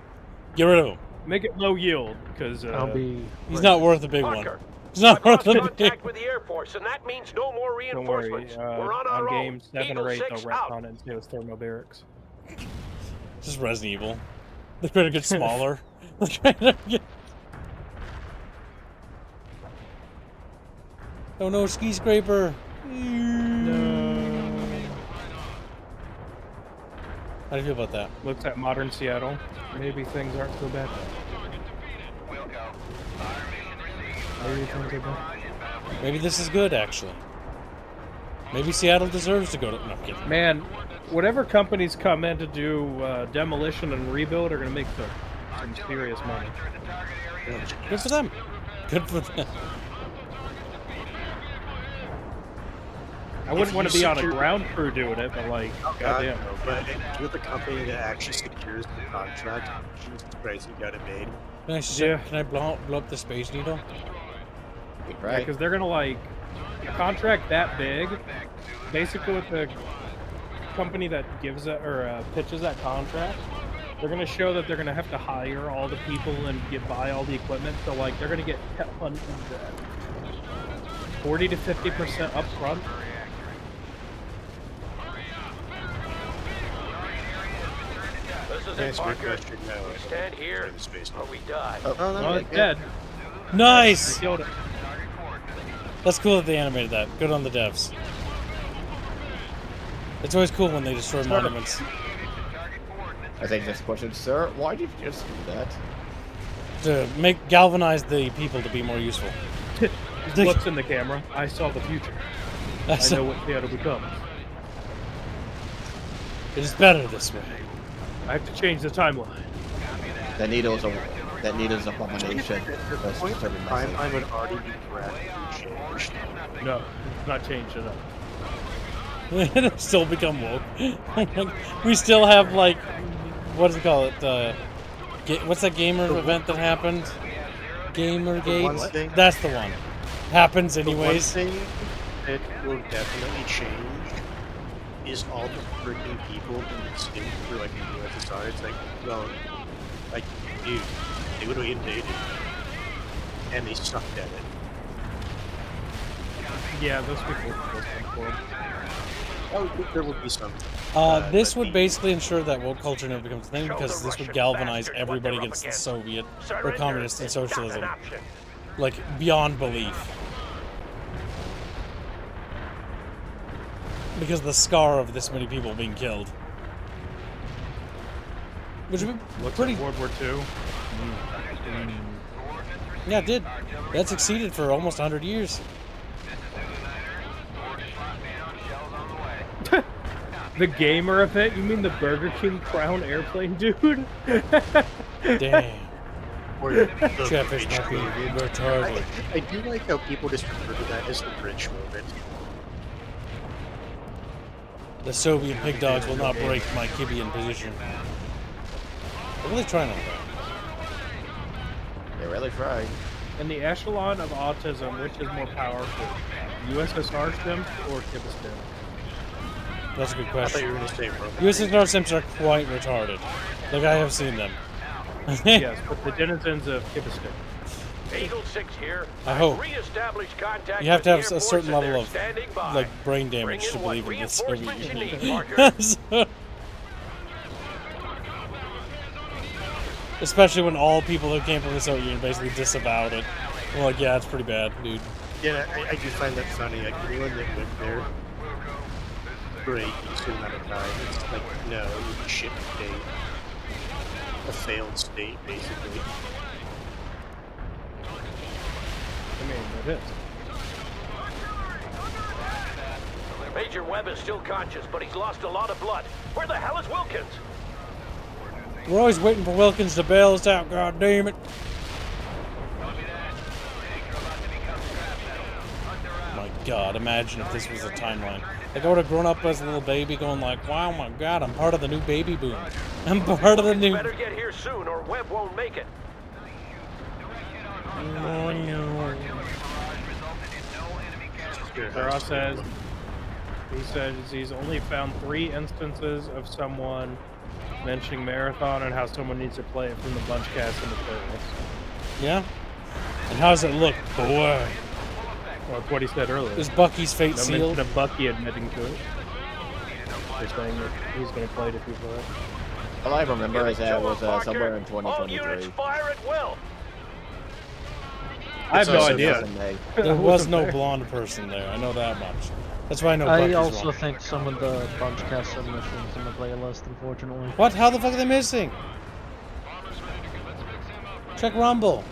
Get rid of him. Make it low yield, because I'll be... He's not worth a big one. Parker, He's not I've worth lost a big contact with the Air Force, and that means no more Don't worry, reinforcements. We're on our game own. 7 Eagle or 8 6 they'll out. retcon it and say it was thermobarics. Just Resident Evil. They're trying to get smaller. They're trying to get... Oh no, ski scraper. No. How do you feel about that? Looks at modern Seattle. Maybe things aren't so bad. Maybe things are bad. Maybe this is good, actually. Maybe Seattle deserves to go to... No, I'm kidding. Man, whatever companies come in to do demolition and rebuild are going to make some serious money. Good for them. Good for them. I wouldn't want to be on a secure- ground crew doing it, but like, God, goddamn. no, but with the company that actually secures the contract, Jesus Christ, you got it made. Can I blow up the Space Needle? Yeah, because they're gonna like a contract that big. Basically, with the company that gives it or pitches that contract, they're gonna show that they're gonna have to hire all the people and buy all the equipment. So like, they're gonna get 40 to 50% up front. This is Thanks it, for Parker. your question. No, We stand here or we die. Oh, it's dead. Nice! Killed it. That's cool that they animated that. Good on the devs. It's always cool when they destroy monuments. I think this question, sir, why did you just do that? To galvanize the people to be more useful. He looks in the camera. I saw the future. I know what Seattle becomes. It is better this way. I have to change the timeline. That needle's abomination. That's disturbing message. I would already be changed. No, it's not changed enough. It'll still become woke. We still have, like, what does it call it? What's that gamer event that happened? Gamergate? That's the one. Happens anyways. The one thing that will definitely change is all the freaking people who escaped through like the USSR. It's like, well, like, dude, they would have invaded, and they sucked at it. Yeah, those people would listen for them. Oh, there will be some. This would basically ensure that woke culture never becomes a thing, because this would galvanize everybody against the Soviet or communist and socialism, like beyond belief. Because of the scar of this many people being killed, which would be pretty. World War II. Yeah, it did. That succeeded for almost 100 years. The gamer event? You mean the Burger King Crown airplane dude? Damn. Or the Chatfish might be retarded. I do like how people just refer to that as the bridge moment. The Soviet pig dogs will not break my Kibian position. They're really trying on that. They're really trying. In the echelon of autism, which is more powerful? USSR stimp or Kibistan? That's a good I question. thought you were going to say USSR simps are quite retarded. Like, I have seen them. Yes, but the denizens of Kibistan. Eagle 6 here. I hope. Re-established contact You have to have with a the certain Air Force, level and of, they're standing by. like, brain damage Bring to in what believe in this. reinforcements you need, Parker. Especially when all people who came from the Soviet Union basically disavowed it. Well, like, yeah, it's pretty bad, dude. Yeah, I do find that funny. Like, anyone that went there for a decent amount of time, it's like, no, you shit state. A failed state, basically. I mean, it is. Major Webb is still conscious, but he's lost a lot of blood. Where the hell is Wilkins? We're always waiting for Wilkins to bail us out, god damn it. My god, imagine if this was a timeline. Like, I would have grown up as a little baby going like, wow, my god, I'm part of the new baby boom. I'm part of the new... Better get here soon or Webb won't make it. Ross says, he says he's only found 3 instances of someone mentioning Marathon and how someone needs to play it from the bunch cast in the playlist. Yeah? And how does it look, boy? Well, that's what he said earlier. Is Bucky's fate no sealed? mention of Bucky admitting to it. They're saying that he's going to play it if he plays. All I remember is that it was somewhere in 2023. Fire at will. I have no idea. There was no blonde person there. I know that much. That's why I know Bucky's I also wrong. think some of the bunch cast submissions in the playlist, unfortunately. What? How the fuck are they missing? Check Rumble.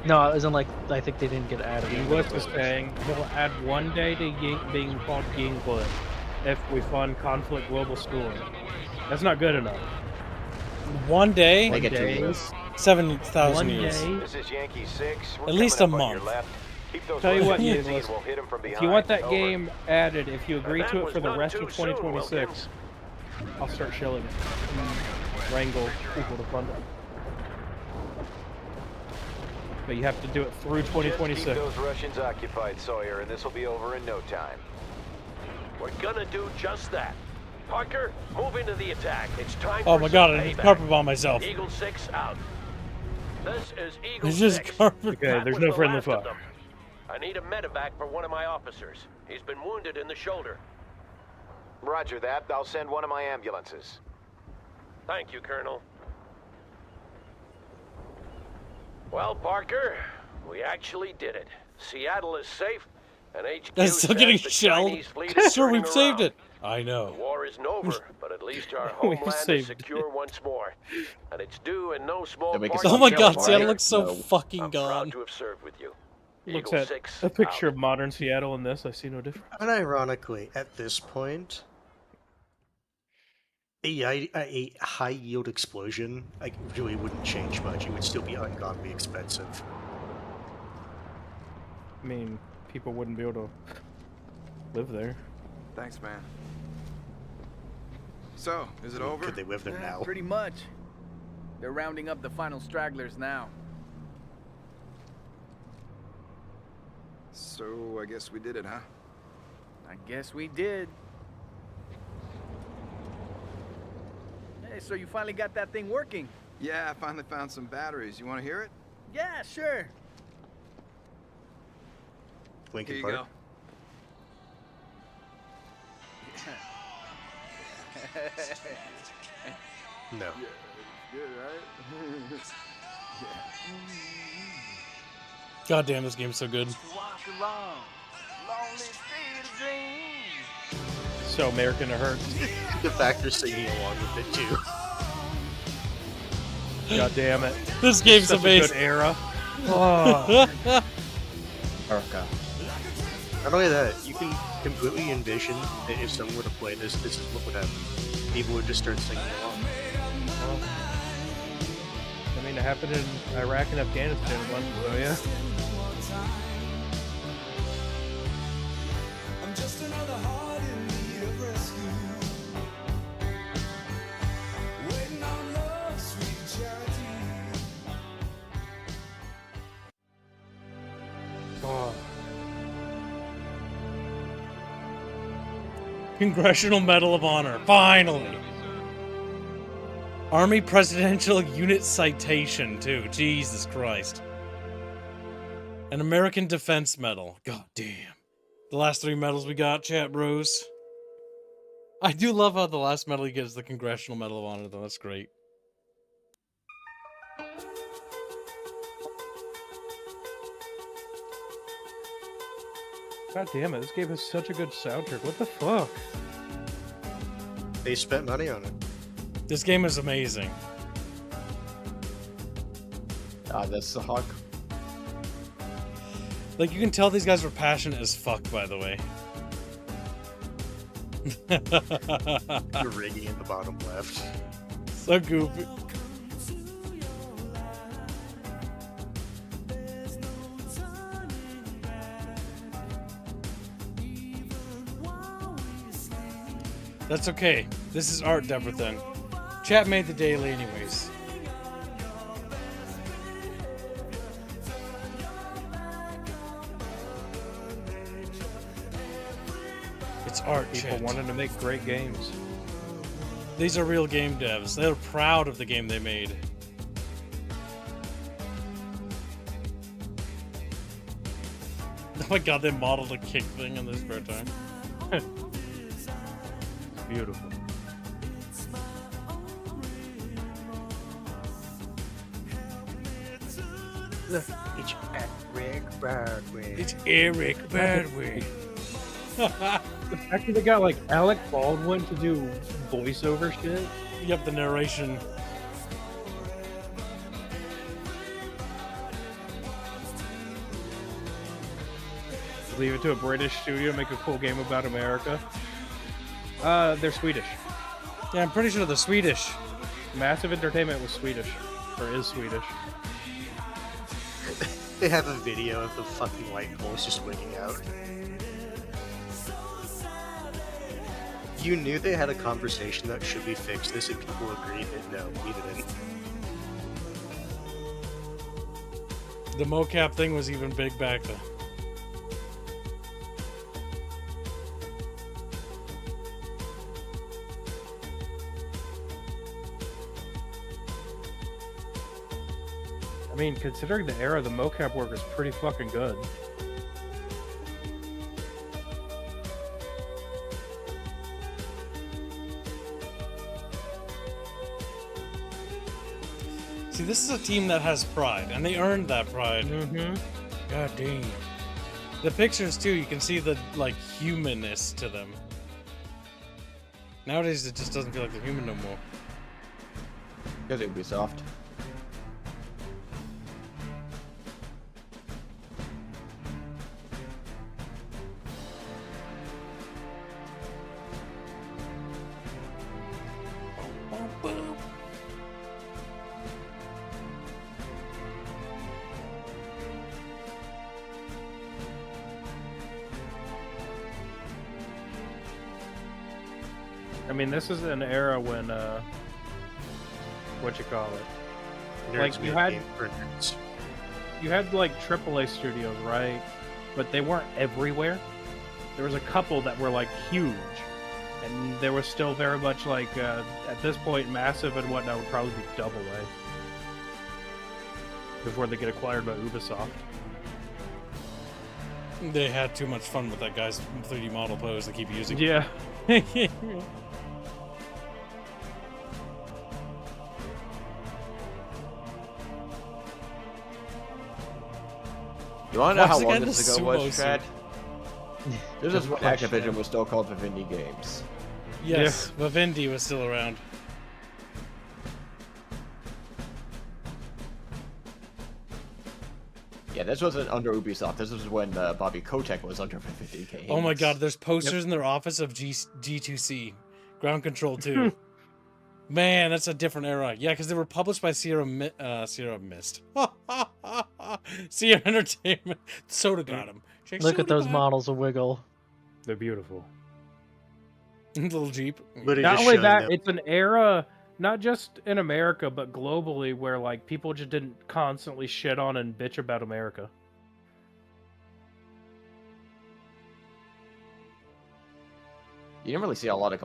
No, it isn't like I think they didn't get added. He was just saying we'll add 1 day to being called Yinglet if we fund conflict global schooling. That's not good enough. 1 day? Make it 2 years. 7,000 years. This is Yankee 6. At least a month. Tell you what, Yinglet, if you want that game added, if you agree to it for the rest of 2026, I'll start shilling it. Wrangle people to fund it. But you have to do it through 2026. Keep those Russians occupied, Sawyer, and this will be over in no time. We're gonna do just that. Parker, move into the attack. It's time Oh for my god, some I payback. carpet bomb myself. Eagle 6 out. This is Eagle It's 6. just carpet. Okay, That there's was no the friendly last of fire. them. I need a medevac for one of my officers. He's been wounded in the shoulder. Roger that. I'll send one of my ambulances. Thank you, Colonel. Well, Parker, we actually did it. Seattle is safe, and HQ That's still says getting the shelled. Chinese fleet is Sure, turning we've saved around. it. I know. The war isn't over, but at least our We homeland is saved secure once more. And it's due in no small Then we part can Oh my to god, California. Seattle looks so No. fucking I'm gone. proud to have served with you. Looks Eagle at 6 a picture out. of modern Seattle in this. I see no difference. Unironically, at this point, a high yield explosion really wouldn't change much. It would still be ungodly expensive. I mean, people wouldn't be able to live there. Thanks, man. So, is it over? Could they live there now? Pretty much. They're rounding up the final stragglers now. So, I guess we did it, huh? I guess we did. Hey, so you finally got that thing working? Yeah, I finally found some batteries. You want to hear it? Yeah, sure. Linkin Here you Park. go. No. Yeah, good, right? God damn, this game's so good. Walk along, lonely state of dreams. So American to hurt. The fact they're singing along with it too. God damn it. This game's Such amazing. a good era. Oh. Okay. Not only that, you can completely envision that if someone were to play this, this is what would happen. People would just start singing along. Well, I mean, it happened in Iraq and Afghanistan once, so yeah. Oh. Congressional Medal of Honor, finally! Army Presidential Unit Citation, too. Jesus Christ. An American Defense Medal. God damn. The last 3 medals we got, chat bros. I do love how the last medal you get is the Congressional Medal of Honor, though. That's great. God damn it, this game has such a good soundtrack. What the fuck? They spent money on it. This game is amazing. Ah, that's the hawk. Like, you can tell these guys were passionate as fuck, by the way. The rigging in the bottom left. So goofy. That's okay. This is art, Deborah. Chat made the daily anyways. It's art, People chat. wanted to make great games. These are real game devs. They're proud of the game they made. Oh my god, they modeled a kick thing in their spare time. Beautiful. Look, it's Eric Bradway. It's Eric Bradway. The fact that they got like Alec Baldwin to do voiceover shit. Yep, the narration. Leave it to a British studio to make a cool game about America. They're Swedish. Yeah, I'm pretty sure they're Swedish. Massive Entertainment was Swedish. Or is Swedish. They have a video of the fucking light poles just winking out. You knew they had a conversation that should we fix this, and people agreed that no, we didn't. The mocap thing was even big back then. I mean, considering the era, the mocap work is pretty fucking good. See, this is a team that has pride, and they earned that pride. Mm-hmm. God dang. The pictures, too, you can see the, like, humanness to them. Nowadays, it just doesn't feel like they're human no more. Because it would be soft. I mean, this is an era when, what you call it? Like, you had like AAA studios, right? But they weren't everywhere. There was a couple that were like huge, and there was still very much like at this point, massive and whatnot would probably be AA before they get acquired by Ubisoft. They had too much fun with that guy's 3D model pose they keep using. Yeah. You want to know how long this ago was, Chad? This is when Activision was still called Vivendi Games. Yes, yeah. Vivendi was still around. Yeah, this wasn't under Ubisoft. This was when Bobby Kotick was under Vivendi Games. Oh my god, there's posters in their office of G2C. Ground Control 2. Man, that's a different era. Yeah, because they were published by Sierra Mist. Sierra Entertainment. Soda got him. Look at those models of Wiggle. They're beautiful. Little Jeep. Not only that, it's an era, not just in America, but globally, where like people just didn't constantly shit on and bitch about America. You didn't really see a lot of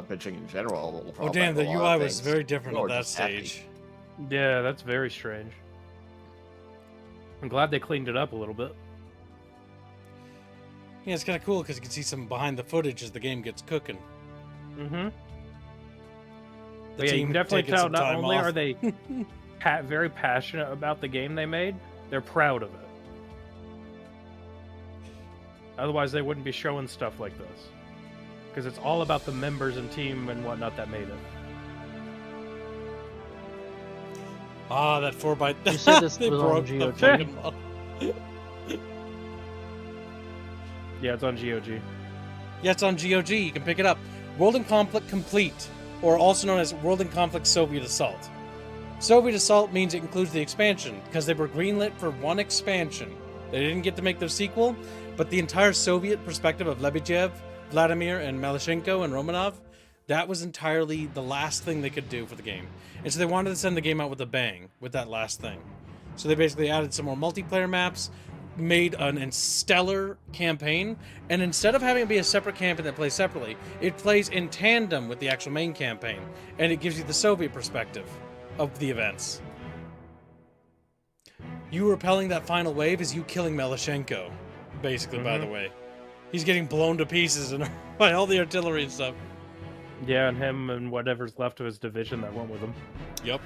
bitching in general. Oh damn, the UI was very different at that stage. Yeah, that's very strange. I'm glad they cleaned it up a little bit. Yeah, it's kind of cool because you can see some behind the footage as the game gets cooking. Mm-hmm. Yeah, you can definitely tell not only are they very passionate about the game they made, they're proud of it. Otherwise, they wouldn't be showing stuff like this. Because it's all about the members and team and whatnot that made it. Ah, that 4x. You said this was on GOG. Yeah, it's on GOG. Yeah, it's on GOG. You can pick it up. World in Conflict Complete, or also known as World in Conflict Soviet Assault. Soviet Assault means it includes the expansion, because they were greenlit for one expansion. They didn't get to make their sequel, but the entire Soviet perspective of Lebedev, Vladimir, and Melashenko and Romanov, that was entirely the last thing they could do for the game. And so they wanted to send the game out with a bang, with that last thing. So they basically added some more multiplayer maps, made an stellar campaign, and instead of having it be a separate campaign that plays separately, it plays in tandem with the actual main campaign, and it gives you the Soviet perspective of the events. You repelling that final wave is you killing Melashenko, basically, by the way. He's getting blown to pieces and by all the artillery and stuff. Yeah, and him and whatever's left of his division that went with him. Yep.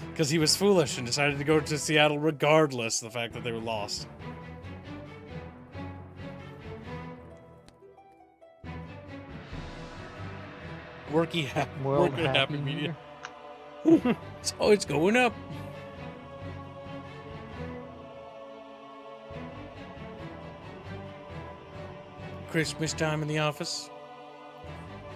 Because he was foolish and decided to go to Seattle regardless of the fact that they were lost. Working happy media. So it's going up. Christmas time in the office.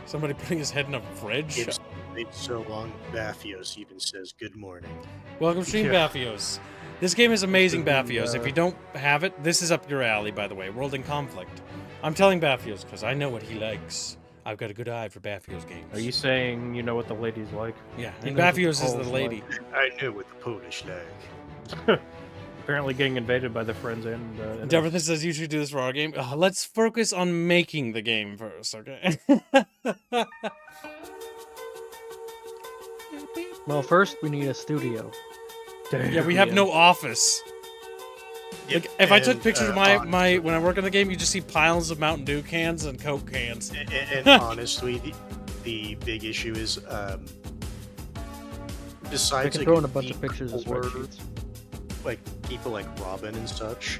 Somebody putting his head in a fridge. It's been so long. Baffios even says good morning. Welcome, Stream Baffios. This game is amazing, Baffios. If you don't have it, this is up your alley, by the way. World in Conflict. I'm telling Baffios because I know what he likes. I've got a good eye for Baffios games. Are you saying you know what the ladies like? Yeah, and Baffios is the lady. I knew what the Polish like. Apparently getting invaded by the friends and... Deverthan says you should do this for our game. Let's focus on making the game first, okay? Well, first we need a studio. Yeah, we have no office. Yep. Like, if I took pictures of my when I work on the game, you just see piles of Mountain Dew cans and Coke cans. And honestly, the big issue is besides we can throw in a bunch of pictures of spreadsheets. Like people like Robin and such,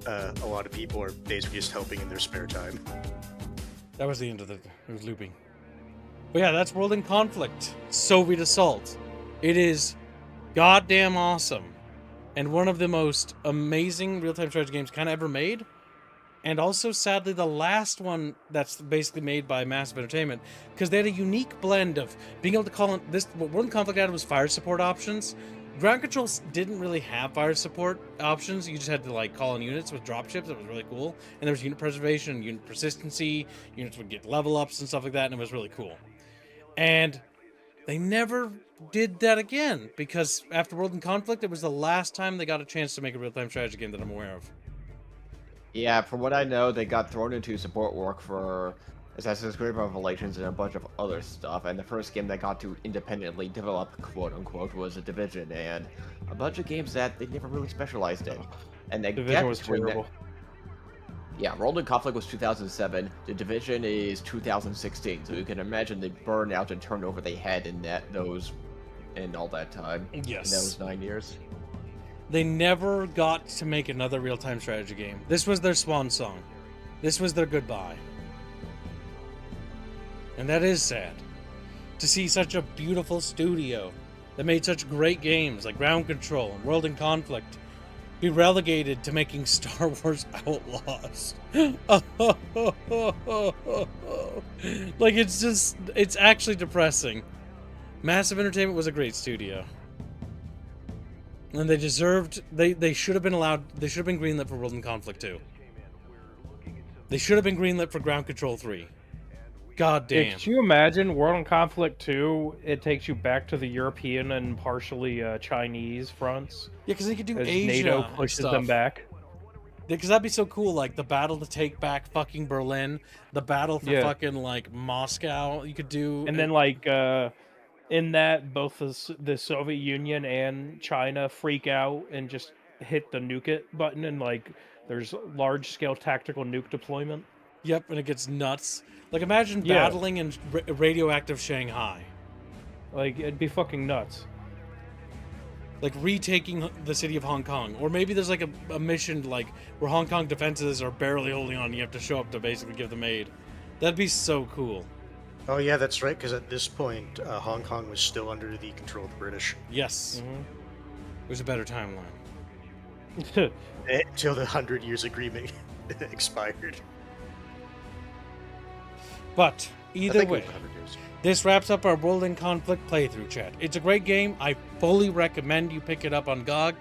a lot of people are basically just helping in their spare time. That was the end of it was looping. But yeah, that's World in Conflict, Soviet Assault. It is goddamn awesome. And one of the most amazing real-time strategy games kind of ever made. And also, sadly, the last one that's basically made by Massive Entertainment, because they had a unique blend of being able to call in this. What World in Conflict had was fire support options. Ground controls didn't really have fire support options. You just had to like call in units with dropships. It was really cool. And there was unit preservation, unit persistency. Units would get level ups and stuff like that, and it was really cool. And they never did that again, because after World in Conflict, it was the last time they got a chance to make a real-time strategy game that I'm aware of. Yeah, from what I know, they got thrown into support work for Assassin's Creed Revelations and a bunch of other stuff, and the first game they got to independently develop, quote-unquote, was a Division, and a bunch of games that they never really specialized in. And they Division was terrible. Yeah, World in Conflict was 2007, The Division is 2016, so you can imagine the burnout and turnover they had in all that time. Yes. In those 9 years. They never got to make another real-time strategy game. This was their swan song. This was their goodbye. And that is sad. To see such a beautiful studio that made such great games like Ground Control and World in Conflict be relegated to making Star Wars Outlaws. Like, it's actually depressing. Massive Entertainment was a great studio. And they deserved, they should have been allowed, they should have been greenlit for World in Conflict 2. They should have been greenlit for Ground Control 3. God damn. Could you imagine World in Conflict 2, it takes you back to the European and partially Chinese fronts? Yeah, because they could do as Asia NATO and pushes stuff. them back. Because that'd be so cool, like the battle to take back fucking Berlin, the battle for fucking, like, Moscow, you could do... And then, like, in that, both the Soviet Union and China freak out and just hit the nuke it button, and, like, there's large-scale tactical nuke deployment. Yep, and it gets nuts. Like, imagine battling in radioactive Shanghai. Like, it'd be fucking nuts. Like, retaking the city of Hong Kong. Or maybe there's, like, a mission, like, where Hong Kong defenses are barely holding on, and you have to show up to basically give them aid. That'd be so cool. Oh, yeah, that's right, because at this point, Hong Kong was still under the control of the British. Yes. It was a better timeline. Until the 100 Years Agreement expired. But, either way, this wraps up our World in Conflict playthrough, chat. It's a great game. I fully recommend you pick it up on GOG.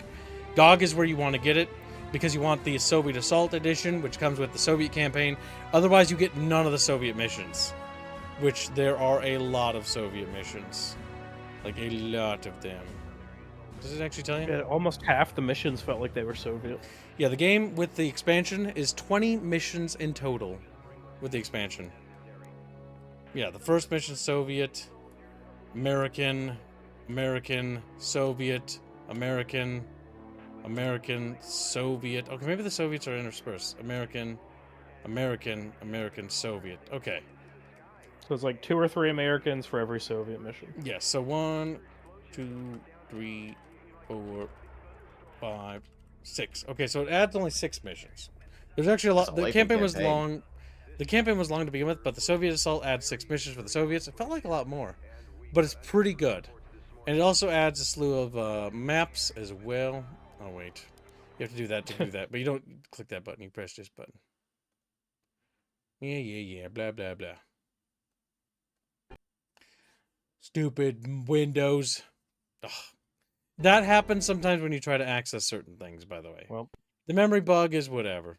GOG is where you want to get it, because you want the Soviet Assault Edition, which comes with the Soviet campaign. Otherwise, you get none of the Soviet missions, which there are a lot of Soviet missions. Like, a lot of them. Does it actually tell you? Yeah, almost half the missions felt like they were Soviet. Yeah, the game with the expansion is 20 missions in total with the expansion. Yeah, the first mission Soviet, American, Soviet, American, Soviet. Okay, maybe the Soviets are interspersed. American, Soviet. Okay. So it's like 2 or 3 Americans for every Soviet mission. Yes, so 1, 2, 3, 4, 5, 6. Okay, so it adds only 6 missions. There's actually a lot. The campaign was long. The campaign was long to begin with, but the Soviet Assault adds 6 missions for the Soviets. It felt like a lot more, but it's pretty good. And it also adds a slew of maps as well. Oh, wait. You have to do that to do that, but you don't click that button. You press this button. Yeah, blah, blah, blah. Stupid Windows. Ugh. That happens sometimes when you try to access certain things, by the way. Well, the memory bug is whatever.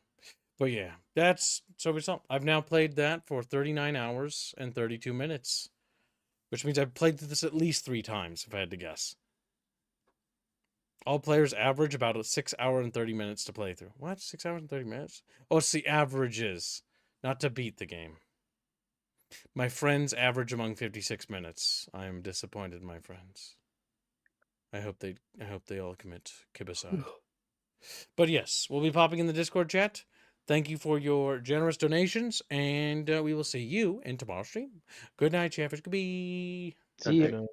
But yeah, that's Soviet Assault. I've now played that for 39 hours and 32 minutes. Which means I've played this at least 3 times, if I had to guess. All players average about a 6 hour and 30 minutes to play through. What? 6 hours and 30 minutes? Oh, it's the averages, not to beat the game. My friends average among 56 minutes. I am disappointed, my friends. I hope they all commit kibasai. But yes, we'll be popping in the Discord chat. Thank you for your generous donations, and we will see you in tomorrow's stream. Good night, Chatfish. Goodbye. See you.